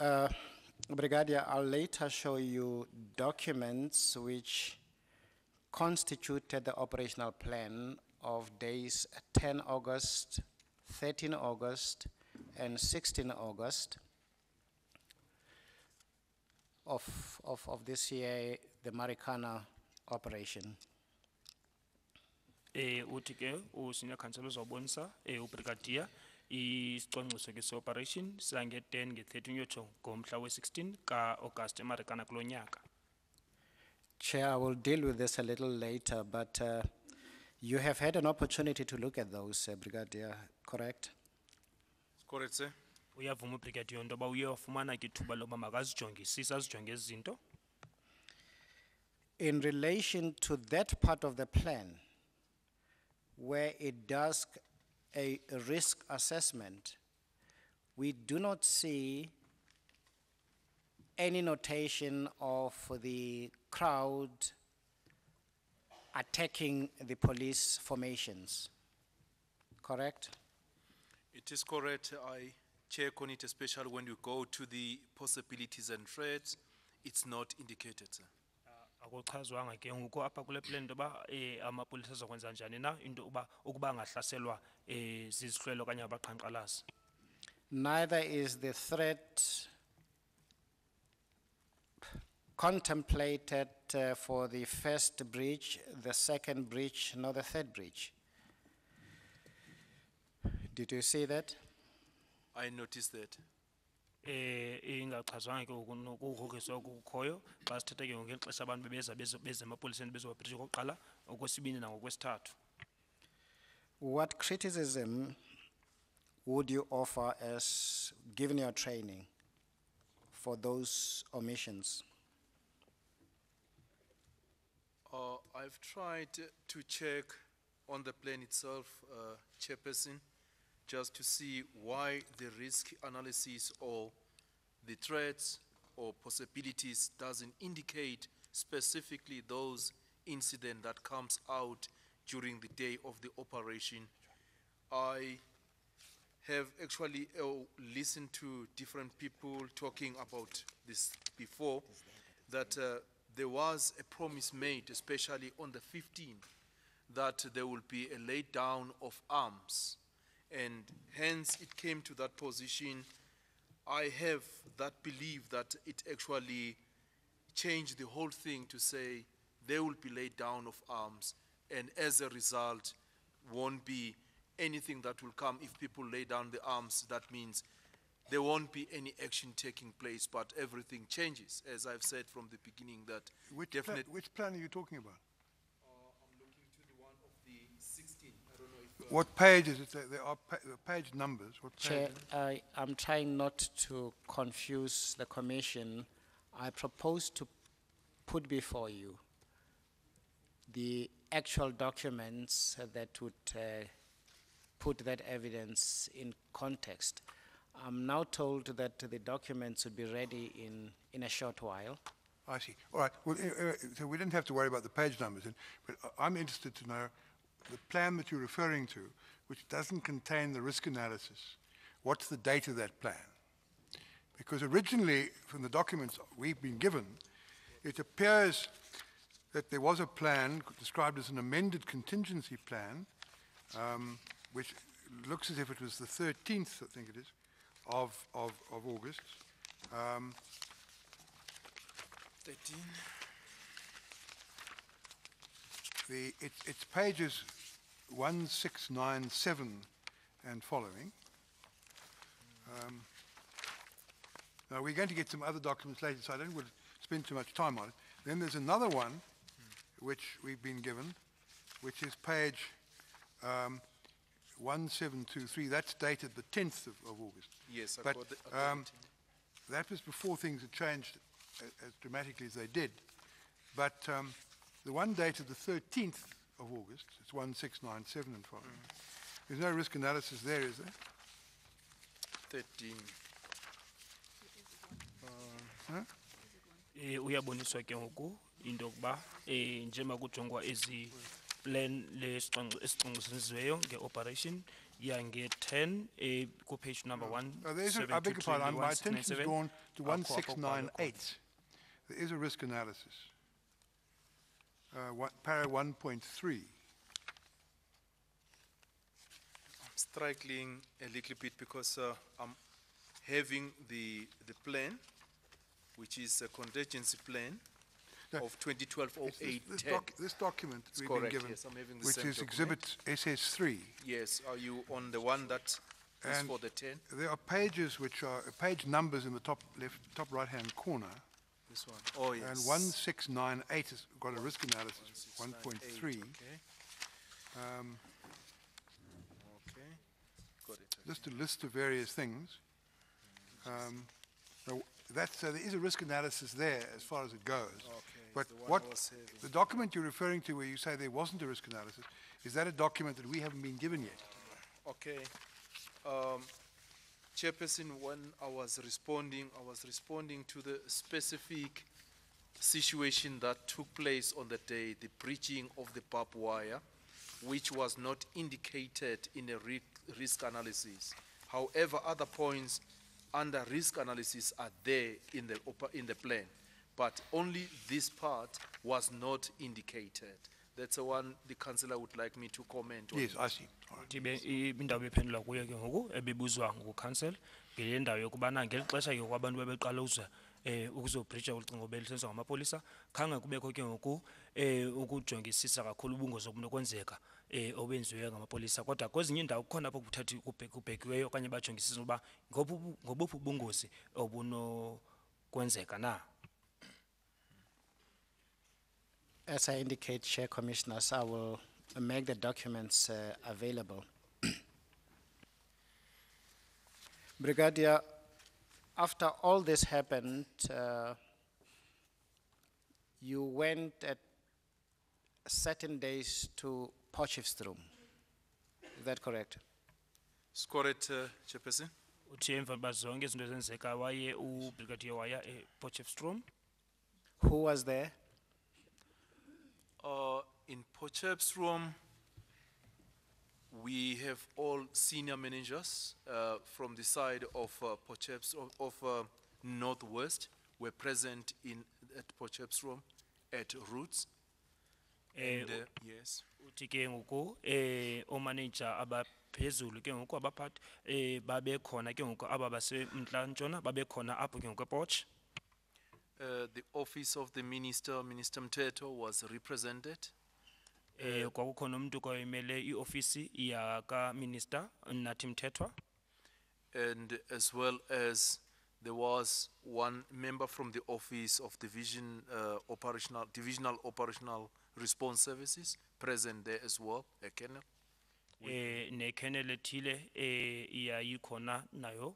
Brigadier, I'll later show you documents which constituted the operational plan of days 10 August, 13 August, and 16 August of this year, the Marikana operation. Uthi ke Senior Counsel uzobonisa ubrigadier isicwangciso ke se-operation sange-10 nge-13 yotsho ngomhla we-16 ka-August eMarikana kulo nyaka. Chair, I will deal with this a little later, but you have had an opportunity to look at those, Brigadier, correct? Correct, sir. Uyavuma ubrigadier into yoba uye wafumana ke ithuba loba makazijongisise azijonge ezi zinto. In relation to that part of the plan, where it does a risk assessment, we do not see any notation of the crowd attacking the police formations, correct? It is correct. I check on it, especially when you go to the possibilities and threats. It's not indicated, sir. Akuchazwanga ke ngoku apha kule plan into yoba amapolisa azokwenza njani na into uba ukuba angahlaselwa zizihlwelo okanye abaqhankqalazi. Neither is the threat contemplated for the first breach, the second breach, nor the third breach. Did you see that? I noticed that. Ingachazwanga ke ukugrogriswa okukhoyo xa sithetha ke ngoku ngexesha abantu beze emapoliseni bezobabhirisha okokuqala okwesibini nangokwesithathu. What criticism would you offer as, given your training, for those omissions? I've tried to check on the plan itself, Chairperson, just to see why the risk analysis or the threats or possibilities doesn't indicate specifically those incidents that comes out during the day of the operation. I have actually listened to different people talking about this before, that there was a promise made, especially on the 15th, that there will be a lay down of arms. And hence it came to that position. I have that belief that it actually changed the whole thing to say there will be laid down of arms, and as a result won't be anything that will come if people lay down the arms. That means there won't be any action taking place, but everything changes, as I've said from the beginning. That Which plan are you talking about? I'm looking to the one of the 16. I don't know if What page is it? There are page numbers. What page Chair, is it? I'm trying not to confuse the commission. I propose to put before you the actual documents that would put that evidence in context. I'm now told that the documents would be ready in a short while. I see. All right. Well, so we didn't have to worry about the page numbers, but I'm interested to know the plan that you're referring to, which doesn't contain the risk analysis. What's the date of that plan? Because originally, from the documents we've been given, it appears that there was a plan described as an amended contingency plan, which looks as if it was the 13th, I think it is, of August. 13. It's pages 1697 and following. Now we're going to get some other documents later, so I don't want to spend too much time on it. Then there's another one which we've been given, which is page 1723. That's dated the 10th of August. Yes, but got the that was before things had changed as dramatically as they did. But the one dated the 13th of August, it's 1697 and following. There's no risk analysis there, is there? 13. Uyaboniswa ke ngoku into yokuba njengoba kujongwa ezi plan lesicwangciso nge-operation yange-10 ku-page number 1. I beg your pardon, my attention has gone to 1698. There is a risk analysis. Para 1.3. I'm struggling a little bit because I'm having the plan, which is a contingency plan of 2012-08-10. This document we've correct, been given, yes, I'm having the which same is document. exhibit SS3. Yes, are you on the one that is And for the 10. there are pages which are, page numbers in the top left, top right-hand corner. This one. Oh, yes. And 1698 has got a risk analysis, 1.3. Okay. Okay. Got it. Just a list of various things. So there is a risk analysis there as far as it goes. But the one what I was having. the document you're referring to where you say there wasn't a risk analysis, is that a document that we haven't been given yet? Okay. Chairperson, when I was responding to the specific situation that took place on the day, the breaching of the barbed wire, which was not indicated in the risk analysis. However, other points under risk analysis are there in the plan, but only this part was not indicated. That's the one the councillor would like me to comment on. Yes, I see. All right. Indawo bephendula kuyo ke ngoku ebibuzwa ngucouncil ngele ndawo yokubana ngeli xesha ke kwabantu bebeqala ukuzobreacha ucingo belisenzwa ngamapolisa khange kubekho ke ngoku ukujongisisa kakhulu ubungozi obunokwenzeka obenziwe ngamapolisa kodwa kwezinye indawo kukhona apho kuthathi kubhekiweyo okanye bajongisisa uba ngobuphi ubungozi obunokwenzeka na. As I indicate, Chair Commissioners, I will make the documents available. Brigadier, after all this happened, you went at certain days to Potchefstroom. Is that correct? It's correct, Chairperson. Uthi emva kokuba zonke izinto ezenzeka waye ubrigadier waya ePotchefstroom. Who was there? In Potchefstroom, we have all senior managers from the side of Northwest were present at Potchefstroom at Roots. And, yes. Uthi ke ngoku o manager abaphezulu ke ngoku abaphathi babe khona ke ngoku aba baseMntla Ntshona babe khona apho ke ngoku ePotch. The office of the Minister Mteto was represented. Kwakukhona umuntu kwayimele iofisi yaka minister nathi Mthethwa. And as well as there was one member from the office of divisional operational response services present there as well, a colonel. Ne colonel ethile iyayikhona nayo.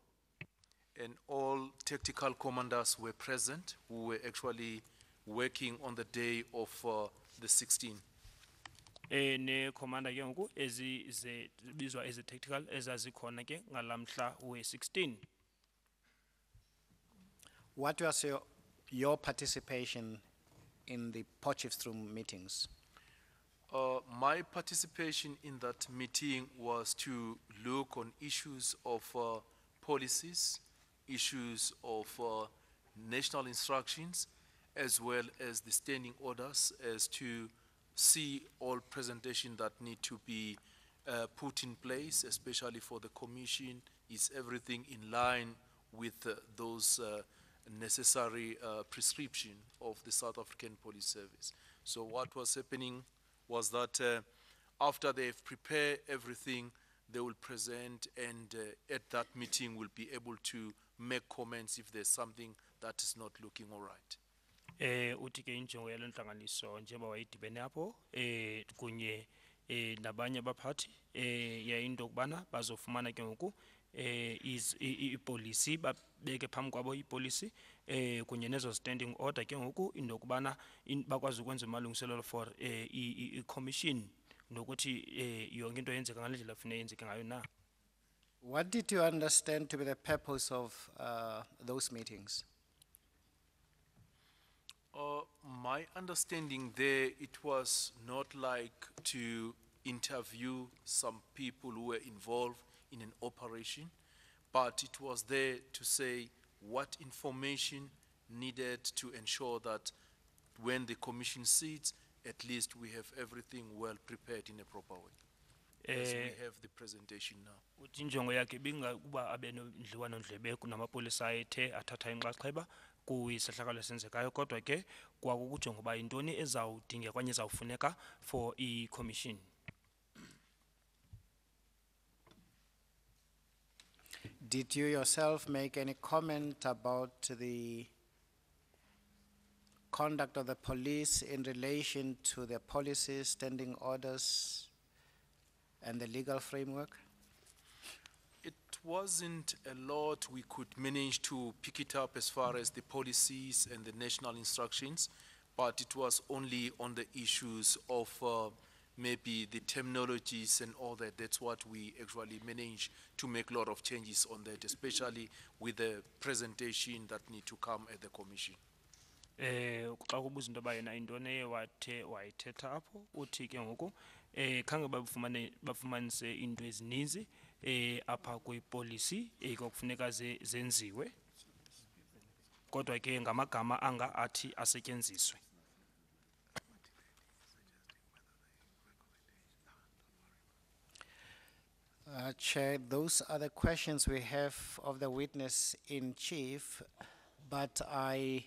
And all tactical commanders were present who were actually working on the day of the 16th. Ne commander ke ngoku bizwa ezi tactical ezazikhona ke ngalamhla we-16. What was your participation in the Potchefstroom meetings? My participation in that meeting was to look on issues of policies, issues of national instructions, as well as the standing orders, as to see all presentation that need to be put in place, especially for the commission. Is everything in line with those necessary prescription of the South African Police Service? So what was happening was that after they've prepared everything, they will present, and at that meeting will be able to make comments if there's something that is not looking all right. Uthi ke injongo yale ntlanganiso njengoba wayidibene apho kunye nabanye abaphathi yayinto okubana bazofumana ke ngoku ipolicy babeke phambi kwabo ipolicy kunye nezo standing order ke ngoku into okubana bakwazi ukwenza amalungiselelo for i-commission nokuthi yonke into yenzeka ngale ndlela kufanele yenzeke ngayo na. What did you understand to be the purpose of those meetings? My understanding there, it was not like to interview some people who were involved in an operation, but it was there to say what information needed to ensure that when the commission sits, at least we have everything well prepared in a proper way. As we have the presentation now. Uthi injongo yakhe bingakuba abe nodliwano-ndlebe kunamapolisa ethe athatha inxaxheba kwisehlakalo esenzekayo kodwa ke kwakukujonga uba yintoni ezawudingeka okanye ezawufuneka for i-commission. Did you yourself make any comment about the conduct of the police in relation to their policies, standing orders, and the legal framework? It wasn't a lot we could manage to pick it up as far as the policies and the national instructions, but it was only on the issues of maybe the terminologies and all that. That's what we actually managed to make a lot of changes on that, especially with the presentation that need to come at the commission. Xa kubuza into yoba yena yintoni eye wayithetha apho uthi ke ngoku khange bafumanise into ezininzi apha kwipolisi kwakufuneka zenziwe kodwa ke ngamagama anga athi asetyenziswe. Chair, those are the questions we have of the witness in chief, but I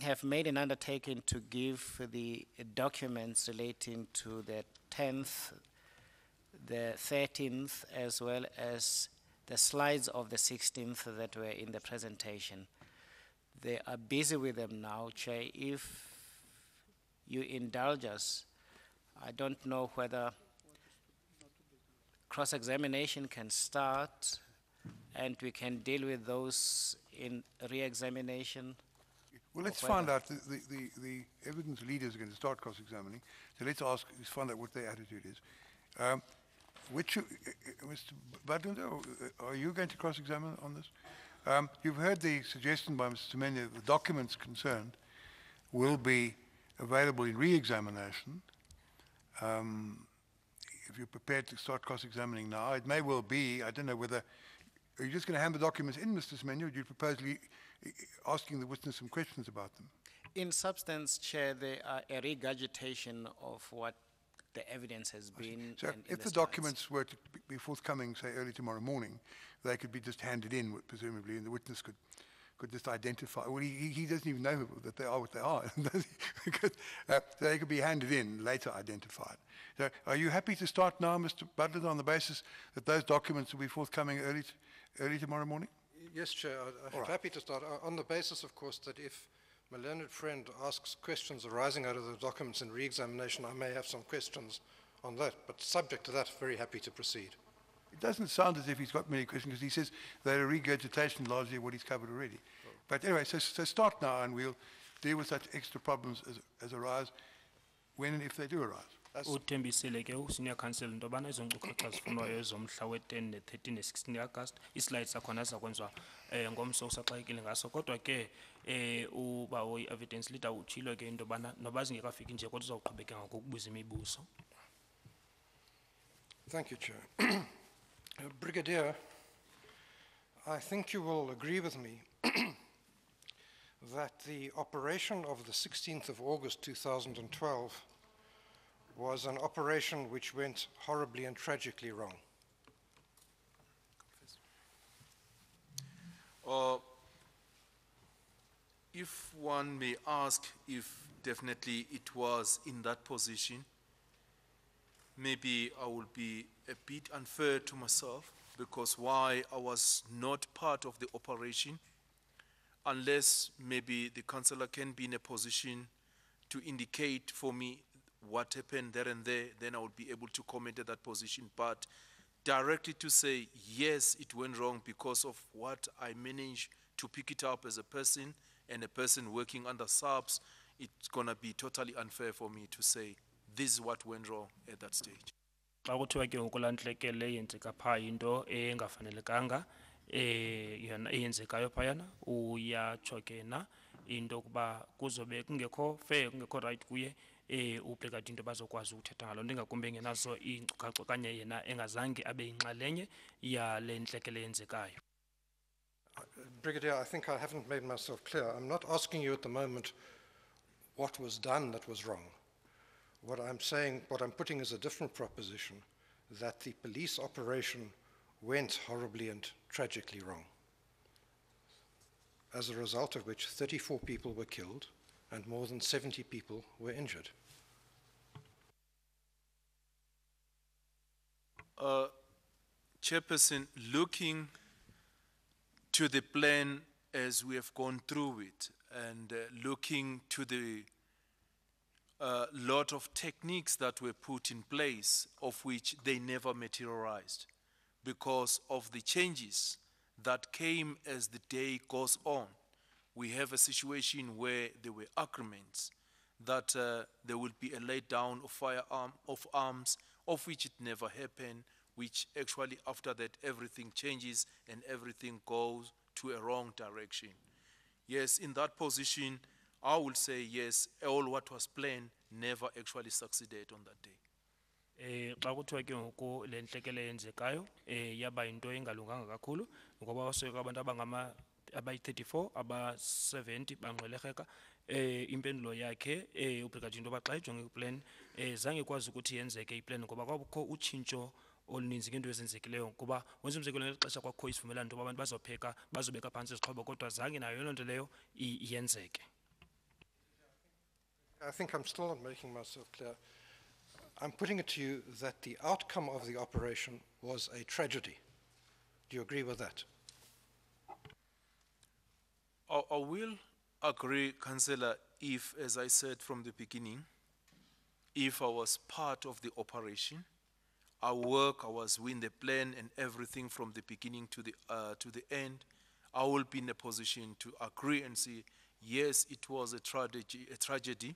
have made an undertaking to give the documents relating to the 10th, the 13th, as well as the slides of the 16th that were in the presentation. They are busy with them now, Chair. If you indulge us, I don't know whether cross-examination can start and we can deal with those in re-examination. Well, let's find out, the evidence leaders are going to start cross-examining, so let's find out what their attitude is. Mr. Butler, are you going to cross-examine on this? You've heard the suggestion by Mr. Zephania that the documents concerned will be available in re-examination. If you're prepared to start cross-examining now, it may well be, I don't know whether, are you just going to hand the documents in, Mr. Zephania, or do you propose asking the witness some questions about them? In substance, Chair, they are a regurgitation of what the evidence has been. So if the documents were to be forthcoming, say, early tomorrow morning, they could be just handed in, presumably, and the witness could just identify. Well, he doesn't even know that they are what they are. So they could be handed in, later identified. So are you happy to start now, Mr. Butler, on the basis that those documents will be forthcoming early tomorrow morning? Yes, Chair, I'm happy to start on the basis, of course, that if my learned friend asks questions arising out of the documents in re-examination, I may have some questions on that, but subject to that, very happy to proceed. It doesn't sound as if he's got many questions because he says they're a regurgitation largely of what he's covered already. But anyway, so start now and we'll deal with such extra problems as arise when and if they do arise. Uthembisile ke usenior counsel into yobana ezo nkcukacha zifunwayo ezomhla we-10 ne-13 ne-16 ne-Agasti ii-slides zakhona zizakwenziwa ngomso usaxakekile ngaso kodwa ke uba i-evidence leader utshilo ke into yobana noba zingekafiki nje kodwa uzawuqhubeka ngokubuza imibuzo. Thank you, Chair. Brigadier, I think you will agree with me that the operation of the 16th of August 2012 was an operation which went horribly and tragically wrong. If one may ask if definitely it was in that position, maybe I will be a bit unfair to myself because why I was not part of the operation, unless maybe the councillor can be in a position to indicate for me what happened there and there, then I would be able to comment at that position. But directly to say, yes, it went wrong because of what I managed to pick it up as a person and a person working under SAPS, it's going to be totally unfair for me to say, this is what went wrong at that stage. Xa kuthiwa ke ngoku laa ntlekele yenzeka phaa into engafanelekanga yona eyenzekayo phayana uyatsho ke na into yokuba kuzobe kungekho fair kungekho right kuye ubrigadier into bazokwazi ukuthetha ngaloo nto ingakumbi engenazo iinkcukacha okanye yena engazange abe yinxalenye yale ntlekele yenzekayo. Brigadier, I think I haven't made myself clear. I'm not asking you at the moment what was done that was wrong. What I'm saying, what I'm putting is a different proposition, that the police operation went horribly and tragically wrong, as a result of which 34 people were killed and more than 70 people were injured. Chairperson, looking to the plan as we have gone through it and looking to the lot of techniques that were put in place, of which they never materialized because of the changes that came as the day goes on. We have a situation where there were agreements that there will be a lay down of arms, of which it never happened, which actually after that everything changes and everything goes to a wrong direction. Yes, in that position, I will say yes, all what was planned never actually succeeded on that day. Xa kuthiwa ke ngoku le ntlekele yenzekayo yaba yinto engalunganga kakhulu ngoba wasweka abantu abayi-34 aba-70 banqwelekeka. Impendulo yakhe ubrigadier into yoba xa ijonge iplan zange ikwazi ukuthi yenzeke iplan ngoba kwakukho utshintsho oluninzi ngento ezenzekileyo ngoba wenza umzekelo ngeli xesha kwakho isivumelano into yoba abantu bazopheka bazobeka phantsi izixhobo kodwa zange nayo loo nto leyo yenzeke. I think I'm still not making myself clear. I'm putting it to you that the outcome of the operation was a tragedy. Do you agree with that? I will agree, Councillor, if, as I said from the beginning, if I was part of the operation, I was in the plan and everything from the beginning to the end, I will be in a position to agree and say, yes, it was a tragedy.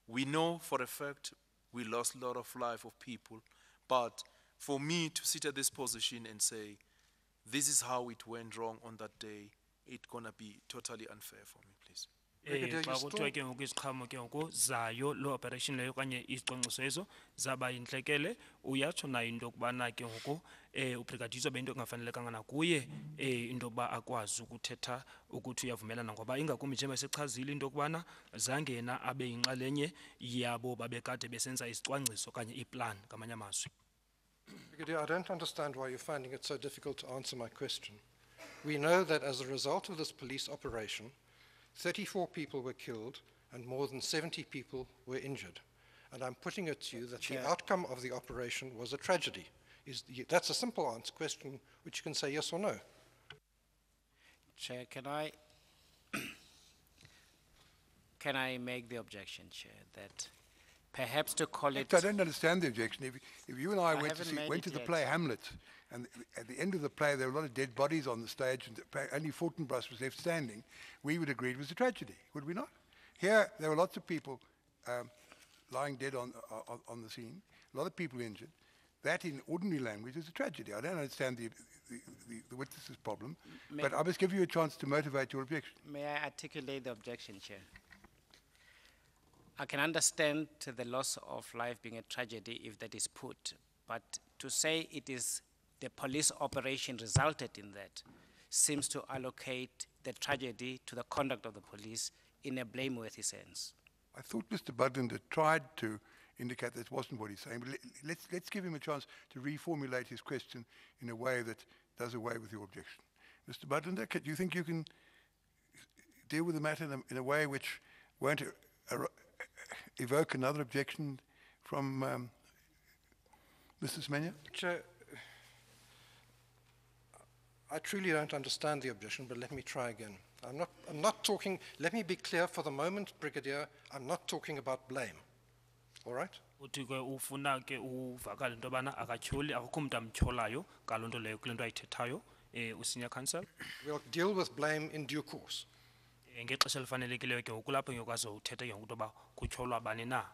We know for a fact we lost a lot of life of people, but for me to sit at this position and say, this is how it went wrong on that day, it's gonna be totally unfair for me, please. Xa kuthiwa ke ngoku iziqhamo ke ngoku zayo loo operation leyo okanye izicwangciso ezo zaba yintlekele, uyatsho nayo into yokubana ke ngoku ubrigadier izobe into engafanelekanga nakuye into yokuba akwazi ukuthetha ukuthi uyavumelana ngoba ingakumbi njengoba sechazile into yokubana zange yena abe yinxalenye yabo babekade besenza isicwangciso okanye iplan ngamanye amazwi. Brigadier, I don't understand why you're finding it so difficult to answer my question. We know that as a result of this police operation, 34 people were killed and more than 70 people were injured. And I'm putting it to you that the outcome of the operation was a tragedy. That's a simple answer question which you can say yes or no. Chair, can I make the objection, Chair, that perhaps to call it... I don't understand the objection. If you and I went to the play Hamlet, and at the end of the play there were a lot of dead bodies on the stage and only Fortinbras was left standing, we would agree it was a tragedy, would we not? Here there were lots of people lying dead on the scene, a lot of people injured. That in ordinary language is a tragedy. I don't understand the witness's problem, but I must give you a chance to motivate your objection. May I articulate the objection, Chair? I can understand the loss of life being a tragedy if that is put, but to say it is the police operation resulted in that seems to allocate the tragedy to the conduct of the police in a blameworthy sense. I thought Mr. Budlander tried to indicate that wasn't what he's saying, but let's give him a chance to reformulate his question in a way that does away with your objection. Mr. Budlander, do you think you can deal with the matter in a way which won't evoke another objection from Mr. Zephania? Chair, I truly don't understand the objection, but let me try again. I'm not talking, let me be clear for the moment, Brigadier, I'm not talking about blame. All right? Uthi ke ufuna ke uvakale into yobana akatyholi akukho mntu amtyholayo ngaloo nto leyo kule nto ayithethayo usenior counsel. We'll deal with blame in due course. Ngexesha elifanelekileyo ke ngoku lapho ngekwazi uthetha ke ngoku into yoba kutyholwa bani na.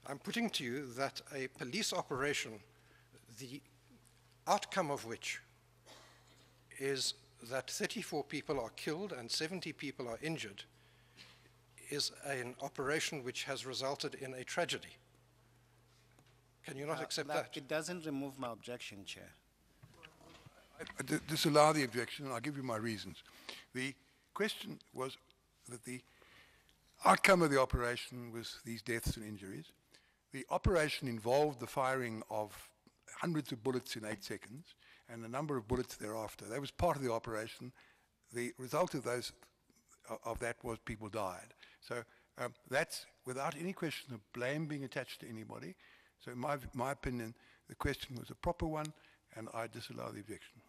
I'm putting to you that a police operation, the outcome of which is that 34 people are killed and 70 people are injured, is an operation which has resulted in a tragedy. Can you not accept that? It doesn't remove my objection, Chair. I disallow the objection, and I'll give you my reasons. The question was that the outcome of the operation was these deaths and injuries. The operation involved the firing of hundreds of bullets in 8 seconds and a number of bullets thereafter. That was part of the operation. The result of that was people died. So that's without any question of blame being attached to anybody. So in my opinion, the question was a proper one, and I disallow the objection.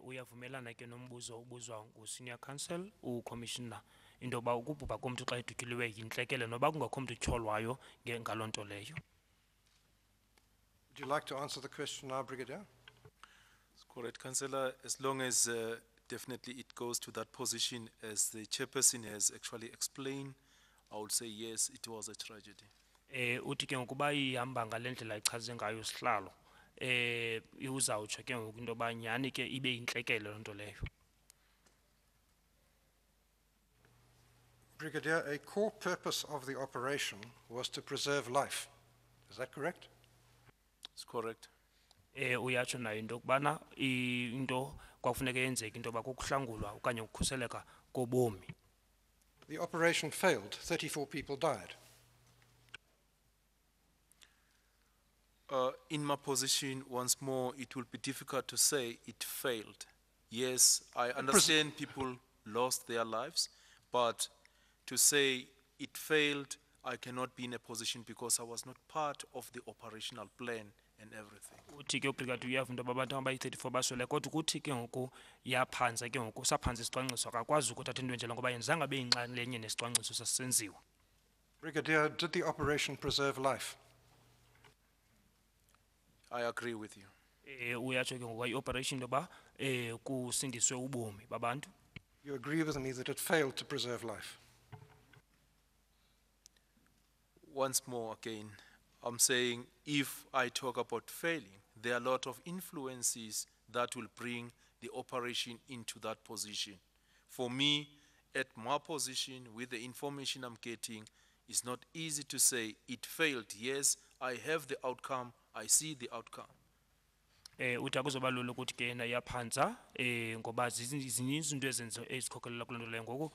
Uyavumelana ke nombuzo ubuzwa ngu-senior counsel, u-commissioner, into yoba ukubhubha komntu xa edutyuliwe yintlekele noba kungakho mntu utyholwayo ngaloo nto leyo. Would you like to answer the question now, Brigadier? That's correct, Councillor. As long as definitely it goes to that position, as the chairperson has actually explained, I would say yes, it was a tragedy. Uthi ke ngokuba ihamba ngale ndlela ichaze ngayo sihlalo, uzawutsho ke ngoku into yoba nyhani ke ibe yintlekele loo nto leyo. Brigadier, a core purpose of the operation was to preserve life. Is that correct? It's correct. Uyatsho nayo into yokubana into kwakufuneka yenzeke into yoba kukuhlangulwa okanye ukukhuseleka kobomi. The operation failed. 34 people died. In my position, once more, it will be difficult to say it failed. Yes, I understand people lost their lives, but to say it failed, I cannot be in a position because I was not part of the operational plan and everything. Uthi ke ubrigadier uyavu into yoba abantu abayi-34 baswele kodwa ukuthi ke ngoku yaphantsa ke ngoku saphantsa isicwangciso akakwazi ukuthatha into enjela ngoba yenzanga abe yinxalenye nesicwangciso sasisenziwa. Brigadier, did the operation preserve life? I agree with you. Uyatsho ke ngoku i-operation into yoba kusindiswe ubomi babantu. You agree with me that it failed to preserve life? Once more again, I'm saying if I talk about failing, there are a lot of influences that will bring the operation into that position. For me, at my position, with the information I'm getting, it's not easy to say it failed. Yes, I have the outcome, I see the outcome. Uthi akuzoba lula ukuthi ke yena iyaphantsa ngoba zininzi izinto ezikhokelela kuloo nto leyo ngoku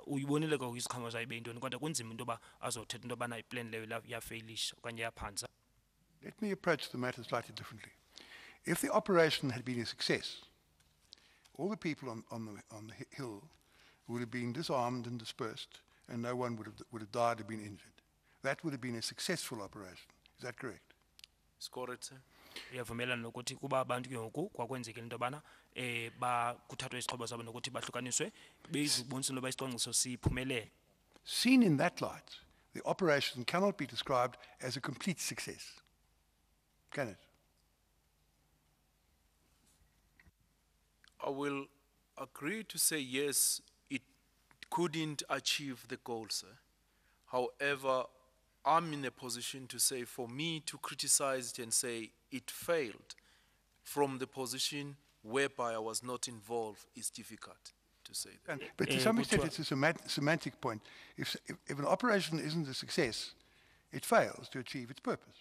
uyibonile ke iziqhamo zayo ibe yintoni kodwa kunzima into yoba azothetha into yobana iplan leyo yafeylisha okanye yaphantsa. Let me approach the matter slightly differently. If the operation had been a success, all the people on the hill would have been disarmed and dispersed, and no one would have died or been injured. That would have been a successful operation. Is that correct? It's correct, sir. Uyavumelana nokuthi kuba abantu ke ngoku kwakwenzekile into yobana kuthathwe izixhobo zabo nokuthi bahlukaniswe bezibonisa into yoba isicwangciso siphumelele. Seen in that light, the operation cannot be described as a complete success. Can it? I will agree to say yes, it couldn't achieve the goal, sir. However, I'm in a position to say, for me to criticize it and say it failed from the position whereby I was not involved is difficult to say that. But to some extent, it's a semantic point. If an operation isn't a success, it fails to achieve its purpose.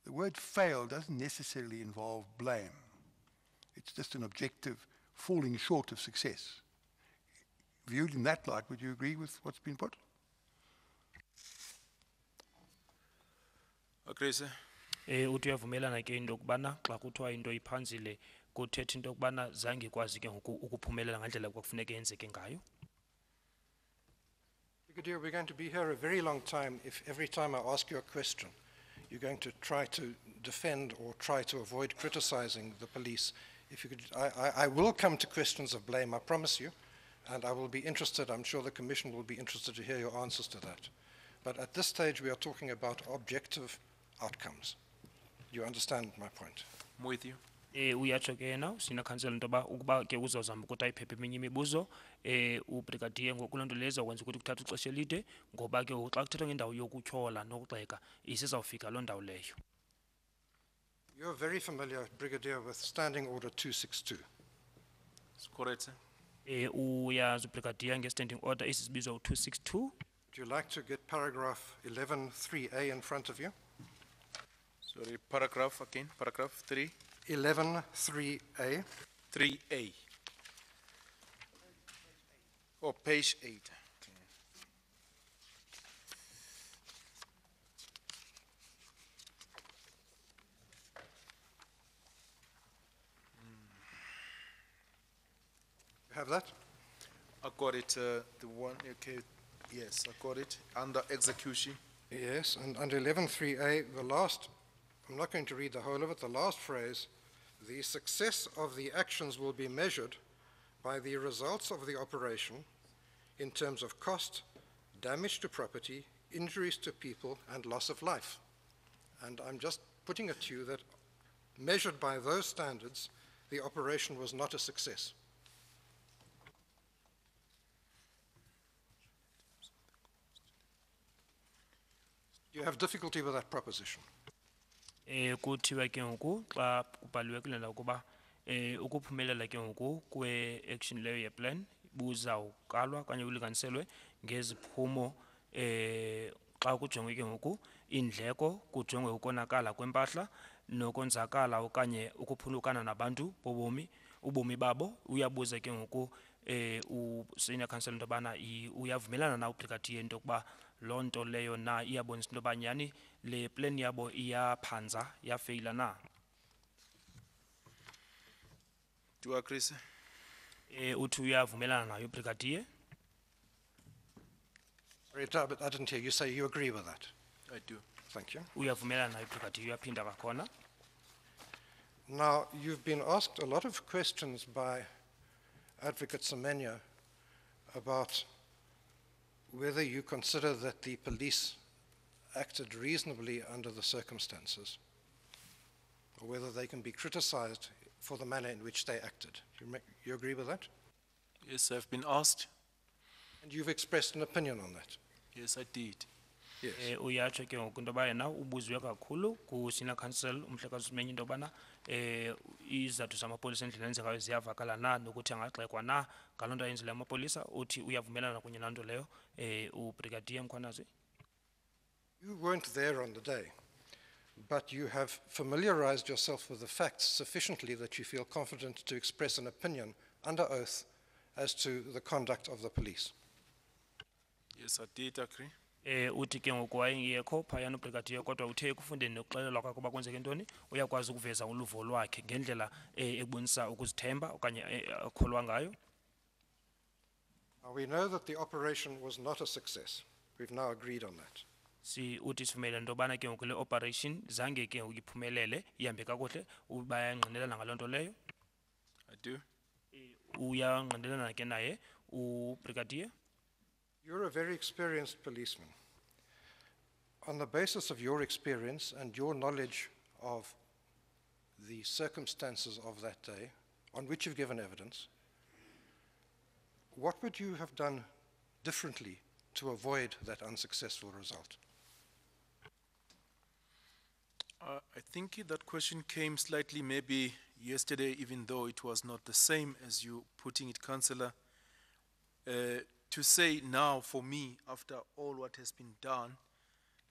The word fail doesn't necessarily involve blame. It's just an objective falling short of success. Viewed in that light, would you agree with what's been put? Agree, sir. Uthi uyavumelana ke into yokubana xa kuthiwa into iphanzile kuthetha into yokubana zange ikwazi ke ngoku ukuphumelela ngandlela kwakufuneka yenzeke ngayo. Brigadier, we're going to be here a very long time if every time I ask you a question, you're going to try to defend or try to avoid criticizing the police. If you could, I will come to questions of blame, I promise you, and I will be interested, I'm sure the Commission will be interested to hear your answers to that. But at this stage, we are talking about objective outcomes. You understand my point? I'm with you. Uyatsho ke yena sina council into yoba ukuba ke uzawuzama ukuthi ayiphephe eminye imibuzo ubrigadier ngokuloo nto leyo izawukwenza ukuthi kuthatha ixesha elide ngoba ke xa kuthethwa ngendawo yokutyhola nokugxeka isizawufika loo ndawo leyo. You're very familiar, Brigadier, with Standing Order 262. It's correct, sir. Uyazi ubrigadier nge-standing order esizibizwa u-262. Would you like to get paragraph 11.3a in front of you? Sorry, paragraph again, paragraph 3. 11.3a. 3a. Oh, page 8. Okay. You have that? I got it, the one, okay, yes, I got it, under execution. Yes, and under 11.3a, the last, I'm not going to read the whole of it, the last phrase the success of the actions will be measured by the results of the operation in terms of cost, damage to property, injuries to people, and loss of life. And I'm just putting it to you that measured by those standards, the operation was not a success. You have difficulty with that proposition. Kuthiwa ke ngoku xa kubhaliwe kule ndawo ukuba ukuphumelela ke ngoku kwe-action leyo ye-plan buzawukalwa okanye bulinganiselwe ngeziphumo xa kujongwe ke ngoku iindleko, kujongwe ukonakala kwempahla nokonzakala okanye ukuphulukana nabantu ubomi babo. Uyabuza ke ngoku u-senior counsel into yobana uyavumelana na ubrigadier into yokuba loo nto leyo na iyabonisa into yoba nyhani le plan yabo iyaphanza, yafeyila na? Do you agree, sir? Uthi uyavumelana nayo ubrigadier. But I didn't hear you say you agree with that. I do. Thank you. Uyavumelana nayo ubrigadier, uyaphinda kwakhona. Now, you've been asked a lot of questions by Advocate Zephania about whether you consider that the police acted reasonably under the circumstances, or whether they can be criticized for the manner in which they acted. You agree with that? Yes, I've been asked. And you've expressed an opinion on that? Yes, I did. Yes. Uyatsho ke ngoku into yoba yena ubuzwe kakhulu ku-senior counsel umhlekazi uSimenye into yobana izizathu zamapolisa endlela enzengayo ziyavakala na nokuthi angagxekwa na ngaloo nto ayenzileyo amapolisa. Uthi uyavumelana kunye naloo nto leyo ubrigadier Mkwhanazi. You weren't there on the day, but you have familiarized yourself with the facts sufficiently that you feel confident to express an opinion under oath as to the conduct of the police. Yes, I did agree. Uthi ke ngoku wayengekho phayana ubrigadier kodwa uthe ekufundeni nokuxelelwa kwakhe uba kwenzeke ntoni uyakwazi ukuveza uluvo lwakhe ngendlela ebonisa ukuzithemba okanye akholwa ngayo. Now, we know that the operation was not a success. We've now agreed on that. Uthi sivumelana into yobana ke ngoku le operation zange ke ngoku iphumelele ihambe kakuhle, bayangqinelana ngaloo nto leyo. I do. Uyangqinelana ke naye ubrigadier. You're a very experienced policeman. On the basis of your experience and your knowledge of the circumstances of that day, on which you've given evidence, what would you have done differently to avoid that unsuccessful result? I think that question came slightly maybe yesterday, even though it was not the same as you putting it, Councillor. To say now for me, after all what has been done,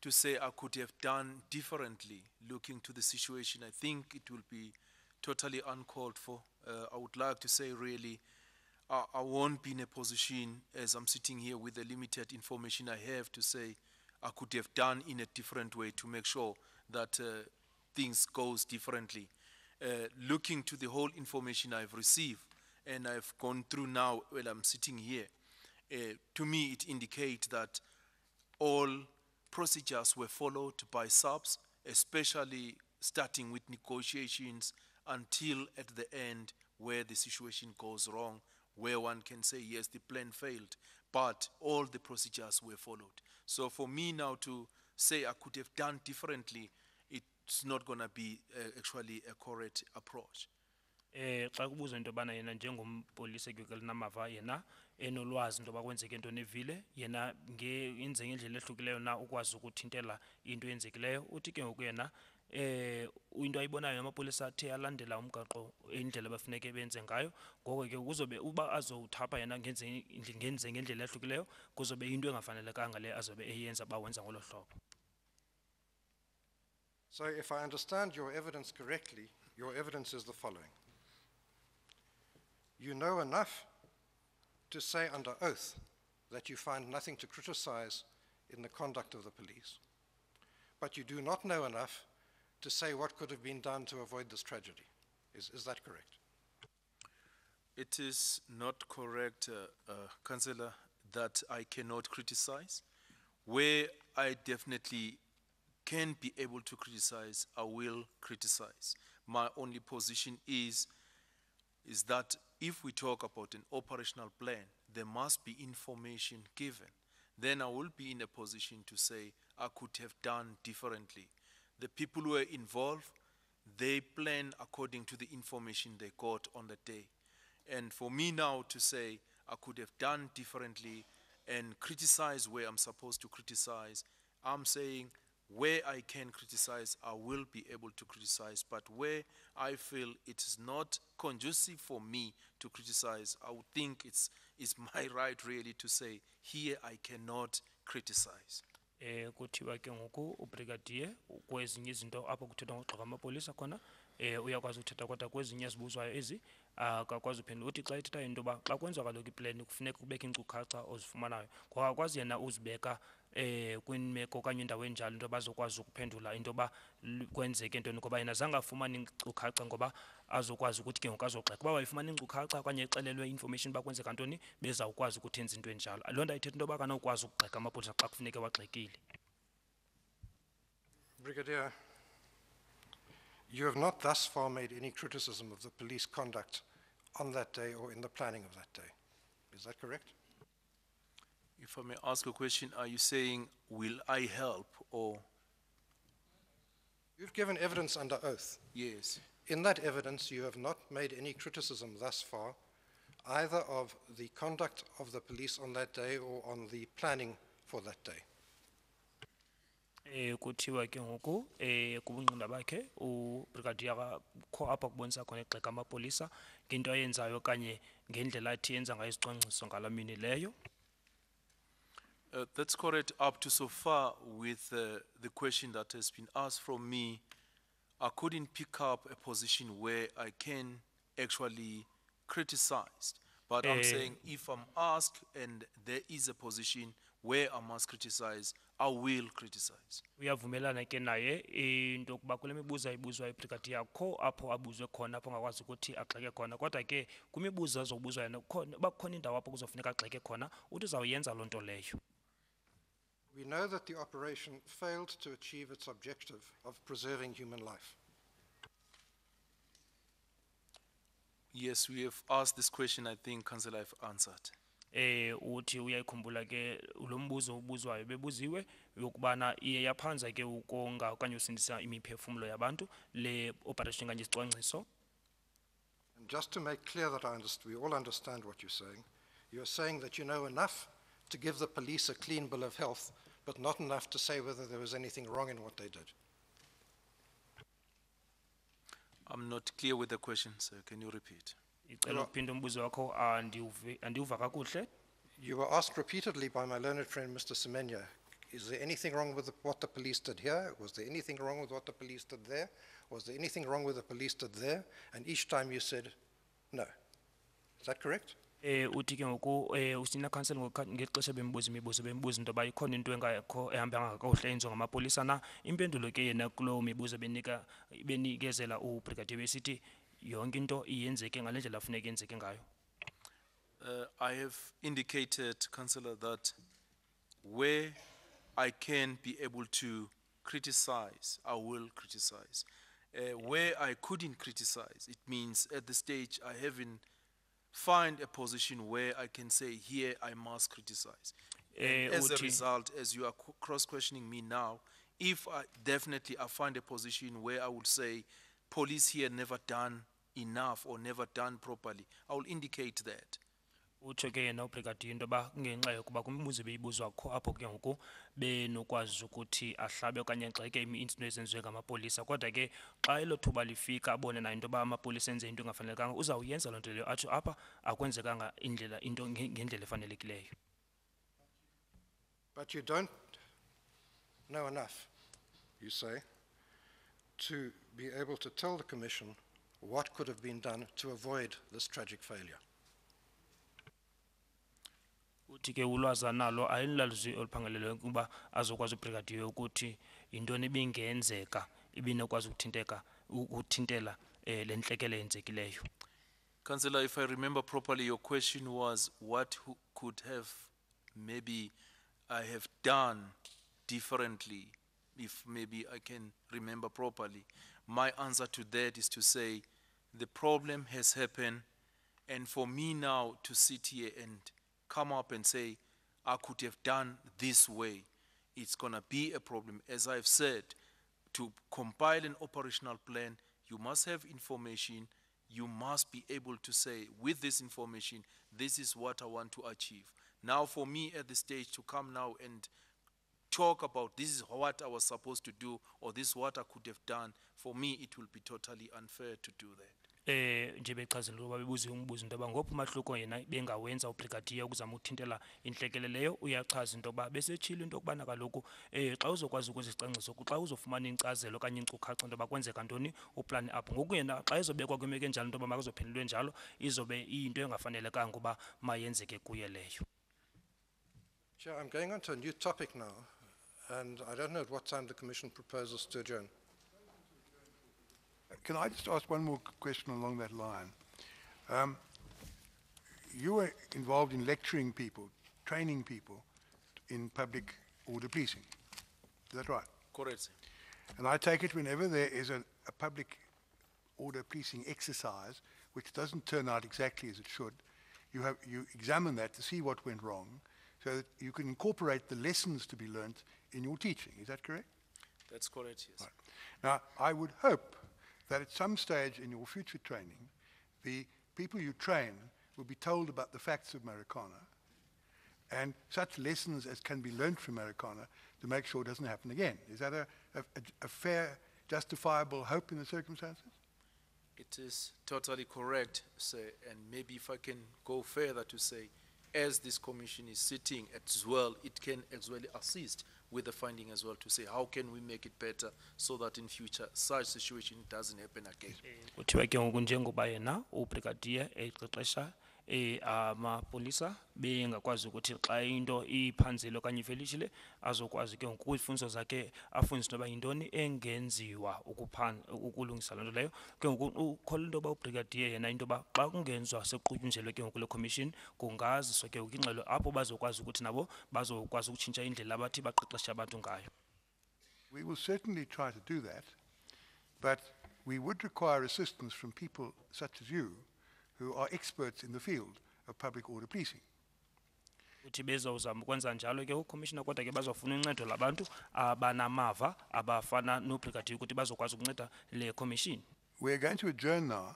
to say I could have done differently looking to the situation, I think it will be totally uncalled for. I would like to say really, I won't be in a position as I'm sitting here with the limited information I have to say I could have done in a different way to make sure that things goes differently. Looking to the whole information I've received and I've gone through now while I'm sitting here, to me it indicates that all procedures were followed by SAPS, especially starting with negotiations until at the end where the situation goes wrong, where one can say, yes, the plan failed, but all the procedures were followed. So for me now to say I could have done differently, it's not going to be actually a correct approach. Xa kubuzwa into yobana yena njengompolisa namava yena enolwazi into yoba kwenzeke ntoni evile yena yenze ngendlela ehlukileyo na ukwazi ukuthintela into eyenzekileyo. Uthi ke ngoku yena into ayibonayo amapolisa athe alandela umgaqo indlela bafuneke benze ngayo, ngoko ke kuzobe uba azowuthapha yena ngenze ngendlela ehlukileyo kuzobe into engafanelekanga le azobe eyenza ba wenza ngolo hlobo. So if I understand your evidence correctly, your evidence is the following. You know enough to say under oath that you find nothing to criticize in the conduct of the police, but you do not know enough to say what could have been done to avoid this tragedy. Is that correct? It is not correct, Councillor, that I cannot criticize. Where I definitely can be able to criticize, I will criticize. my only position is that if we talk about an operational plan, there must be information given. Then I will be in a position to say I could have done differently. The people who were involved, they plan according to the information they got on the day. And for me now to say I could have done differently and criticize where I'm supposed to criticize, I'm saying where I can criticize, I will be able to criticize, but where I feel it is not conducive for me to criticize, I would think it's my right really to say, here I cannot criticize. Kuthiwa ke ngoku ubrigadier kwezinye izinto apho kuthethwa ngogxeka amapolisa khona uyakwazi ukuthetha kodwa kwezinye ezibuzwayo ezi akakwazi uphendula uthi xa ithetha into yoba xa kwenziwa kaloku iplani kufuneka kubeka iinkcukacha ozifumanayo ngoku akakwazi yena uzibeka kwimeko okanye indawo enjalo into bazokwazi ukuphendula into yoba kwenzeke ntoni ngoba yena zange afumane iinkcukacha ngoba azokwazi ukuthi ke ngoku azogxeka uba wayifumana iinkcukacha okanye exelelwe information uba kwenzeka ntoni bezawukwazi ukuthi enze into enjalo loo nto ayithetha into yoba akanokwazi ukugxeka amapolisa xa kufuneke wagxekile. Brigadier, you have not thus far made any criticism of the police conduct on that day or in the planning of that day. Is that correct? If I may ask a question, are you saying, will I help or? You've given evidence under oath. Yes. In that evidence, you have not made any criticism thus far, either of the conduct of the police on that day or on the planning for that day. Kuthiwa ke ngoku kubungqina bakhe ubrigadier kho apha kubonisa khona egxeka amapolisa ngento ayenzayo okanye ngendlela athi yenza ngayo isicwangciso ngala mini leyo. That's correct up to so far with the question that has been asked from me. I couldn't pick up a position where I can actually criticize. But I'm saying if I'm asked and there is a position where I must criticize, I will criticize. Uyavumelana ke naye into yokuba kule mibuzo ayibuzwa ibrigadier kho apho abuzwe khona apho angakwazi ukuthi agxeke khona kodwa ke kwimibuzo azobuzwa yena uba kukhona indawo apho kuzofuneka agxeke khona uthi uzawuyenza loo nto leyo. We know that the operation failed to achieve its objective of preserving human life. Yes, we have asked this question. I think, Councillor, I've answered. Uthi uyayikhumbula ke lo mbuzo ubuzwayo bebuziwe yokubana iye yaphanza ke ukonga okanye usindisa imiphefumulo yabantu le operation kanye isicwangciso. And just to make clear that we all understand what you're saying that you know enough to give the police a clean bill of health, but not enough to say whether there was anything wrong in what they did. I'm not clear with the question, sir. Can you repeat? You were asked repeatedly by my learned friend, Mr. Semenya, is there anything wrong with what the police did here? Was there anything wrong with what the police did there? Was there anything wrong with the police did there? And each time you said, no. Is that correct? Uthi ke ngoku usina council ngexesha bembuza imibuzo bembuza into bayikhona into engakho ehamba kakuhle yenziwa ngamapolisa na impendulo ke yena kulo mibuzo benikezela ubrigadier besithi yonke into iyenzeke ngale ndlela afuneka yenzeke ngayo. I have indicated, Councillor, that where I can be able to criticize, I will criticize. Where I couldn't criticize, it means at the stage I haven't find a position where I can say, here I must criticize. As a result, as you are cross-questioning me now, if I find a position where I would say, police here never done enough or never done properly, I will indicate that. Utsho ke yena ubrigadier into yoba kungenxa yokuba kwimibuzo beyibuzwa kho apho ke ngoku benokwazi ukuthi ahlabe okanye agxeke izinto ezenziwe ngamapolisa kodwa ke xa elo thuba lifika abone nayo into yoba amapolisa enze into engafanelekanga uzawuyenza loo nto leyo atsho apha akwenzekanga into ngendlela efanelekileyo. But you don't know enough, you say, to be able to tell the Commission what could have been done to avoid this tragic failure. Uthi ke ulwazi nalo ayinilaluzwi oluphangaleleyo ukuba azokwazi ubrigadier ukuthi yintoni ibingenzeka ibinokwazi ukuthintela le ntlekele yenzekileyo. Councillor, if I remember properly, your question was what could have maybe I have done differently, if maybe I can remember properly. my answer to that is to say the problem has happened, and for me now to sit here and come up and say I could have done this way, it's gonna be a problem. As I've said, to compile an operational plan, you must have information. You must be able to say, with this information, this is what I want to achieve. Now for me at this stage to come now and talk about this is what I was supposed to do or this is what I could have done, for me it will be totally unfair to do that. Nje bechazela ukuba bebuze umbuzo into yoba ngophi umahluko yena bengawenza ubrigadier ukuzama ukuthintela intlekele leyo, uyachaza into yoba besetshilo into yokubana kaloku xa uzokwazi ukuzicwangciso xa uzofumana inkcazelo okanye iinkcukacha into yoba kwenzeka ntoni uplan up. Ngoku yena xa izobekwa kwimeko enjalo into yoba makazophendulwe njalo izobe iyinto engafanelekanga uba mayenzeke kuye leyo. Chair, I'm going on to a new topic now, and I don't know at what time the Commission proposes to adjourn. Can I just ask one more question along that line? You were involved in lecturing people, training people in public order policing. Is that right? Correct. And I take it whenever there is a public order policing exercise which doesn't turn out exactly as it should, you examine that to see what went wrong so that you can incorporate the lessons to be learnt in your teaching. Is that correct? That's correct, yes. Right. Now, I would hope that at some stage in your future training, the people you train will be told about the facts of Marikana and such lessons as can be learnt from Marikana to make sure it doesn't happen again. Is that a fair, justifiable hope in the circumstances? It is totally correct, sir, and maybe if I can go further to say, as this commission is sitting as well, it can as well assist with the finding as well to say how can we make it better so that in future such situation doesn't happen again. Kuthiwa ke ngoku njengoba yena ubrigadier exexesha amapolisa bengakwazi ukuthi xa into iphanzile okanye ifelishile azokwazi ke ngoku izifundiso zakhe afundise noba yintoni engenziwa ukulungisa loo nto leyo. Ke ngoku ukholwa into yoba ubrigadier yena into yoba xa kungenzwa sekuqunjelwe ke ngoku le commission kungaziswa ke ngoku ingxelo apho bazokwazi ukuthi nabo bazokwazi ukutshintsha indlela abathi baqeqeshe abantu ngayo. We will certainly try to do that, but we would require assistance from people such as you who are experts in the field of public order policing. Uthi bezawuzama ukwenza njalo ke ucommissioner kodwa ke bazofuna uncedo labantu abanamava abafana nobrigadier ukuthi bazokwazi ukunceda le commission. We're going to adjourn now,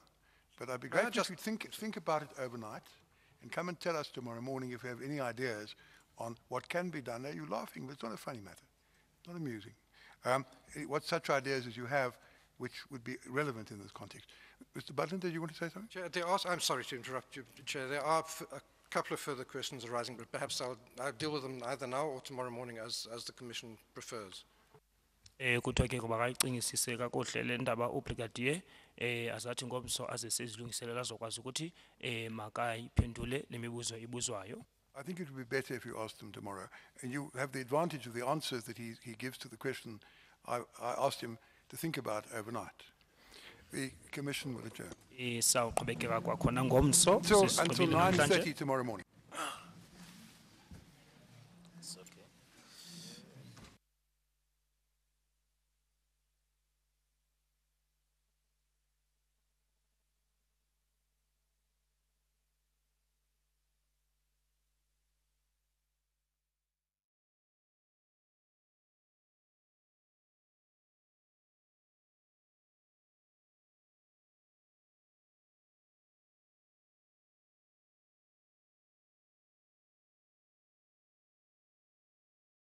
but I'd be grateful if you think about it overnight and come and tell us tomorrow morning if you have any ideas on what can be done. Now, you're laughing, but it's not a funny matter. It's not amusing. What such ideas as you have which would be relevant in this context. Mr. Butler, did you want to say something? Chair, I'm sorry to interrupt you, Chair. There are a couple of further questions arising, but perhaps I'll deal with them either now or tomorrow morning as the Commission prefers. Kuthiwa ke ngoba kayicingisise kakuhle le ndaba ubrigadier azathi ngomso aze sezilungiselela azokwazi ukuthi makayiphendule le mibuzo ibuzwayo. I think it would be better if you asked them tomorrow. And you have the advantage of the answers that he gives to the question I asked him to think about overnight. The Commission will adjourn. Sawuqhubekeka kwakhona ngomso Until 9:30 tomorrow morning.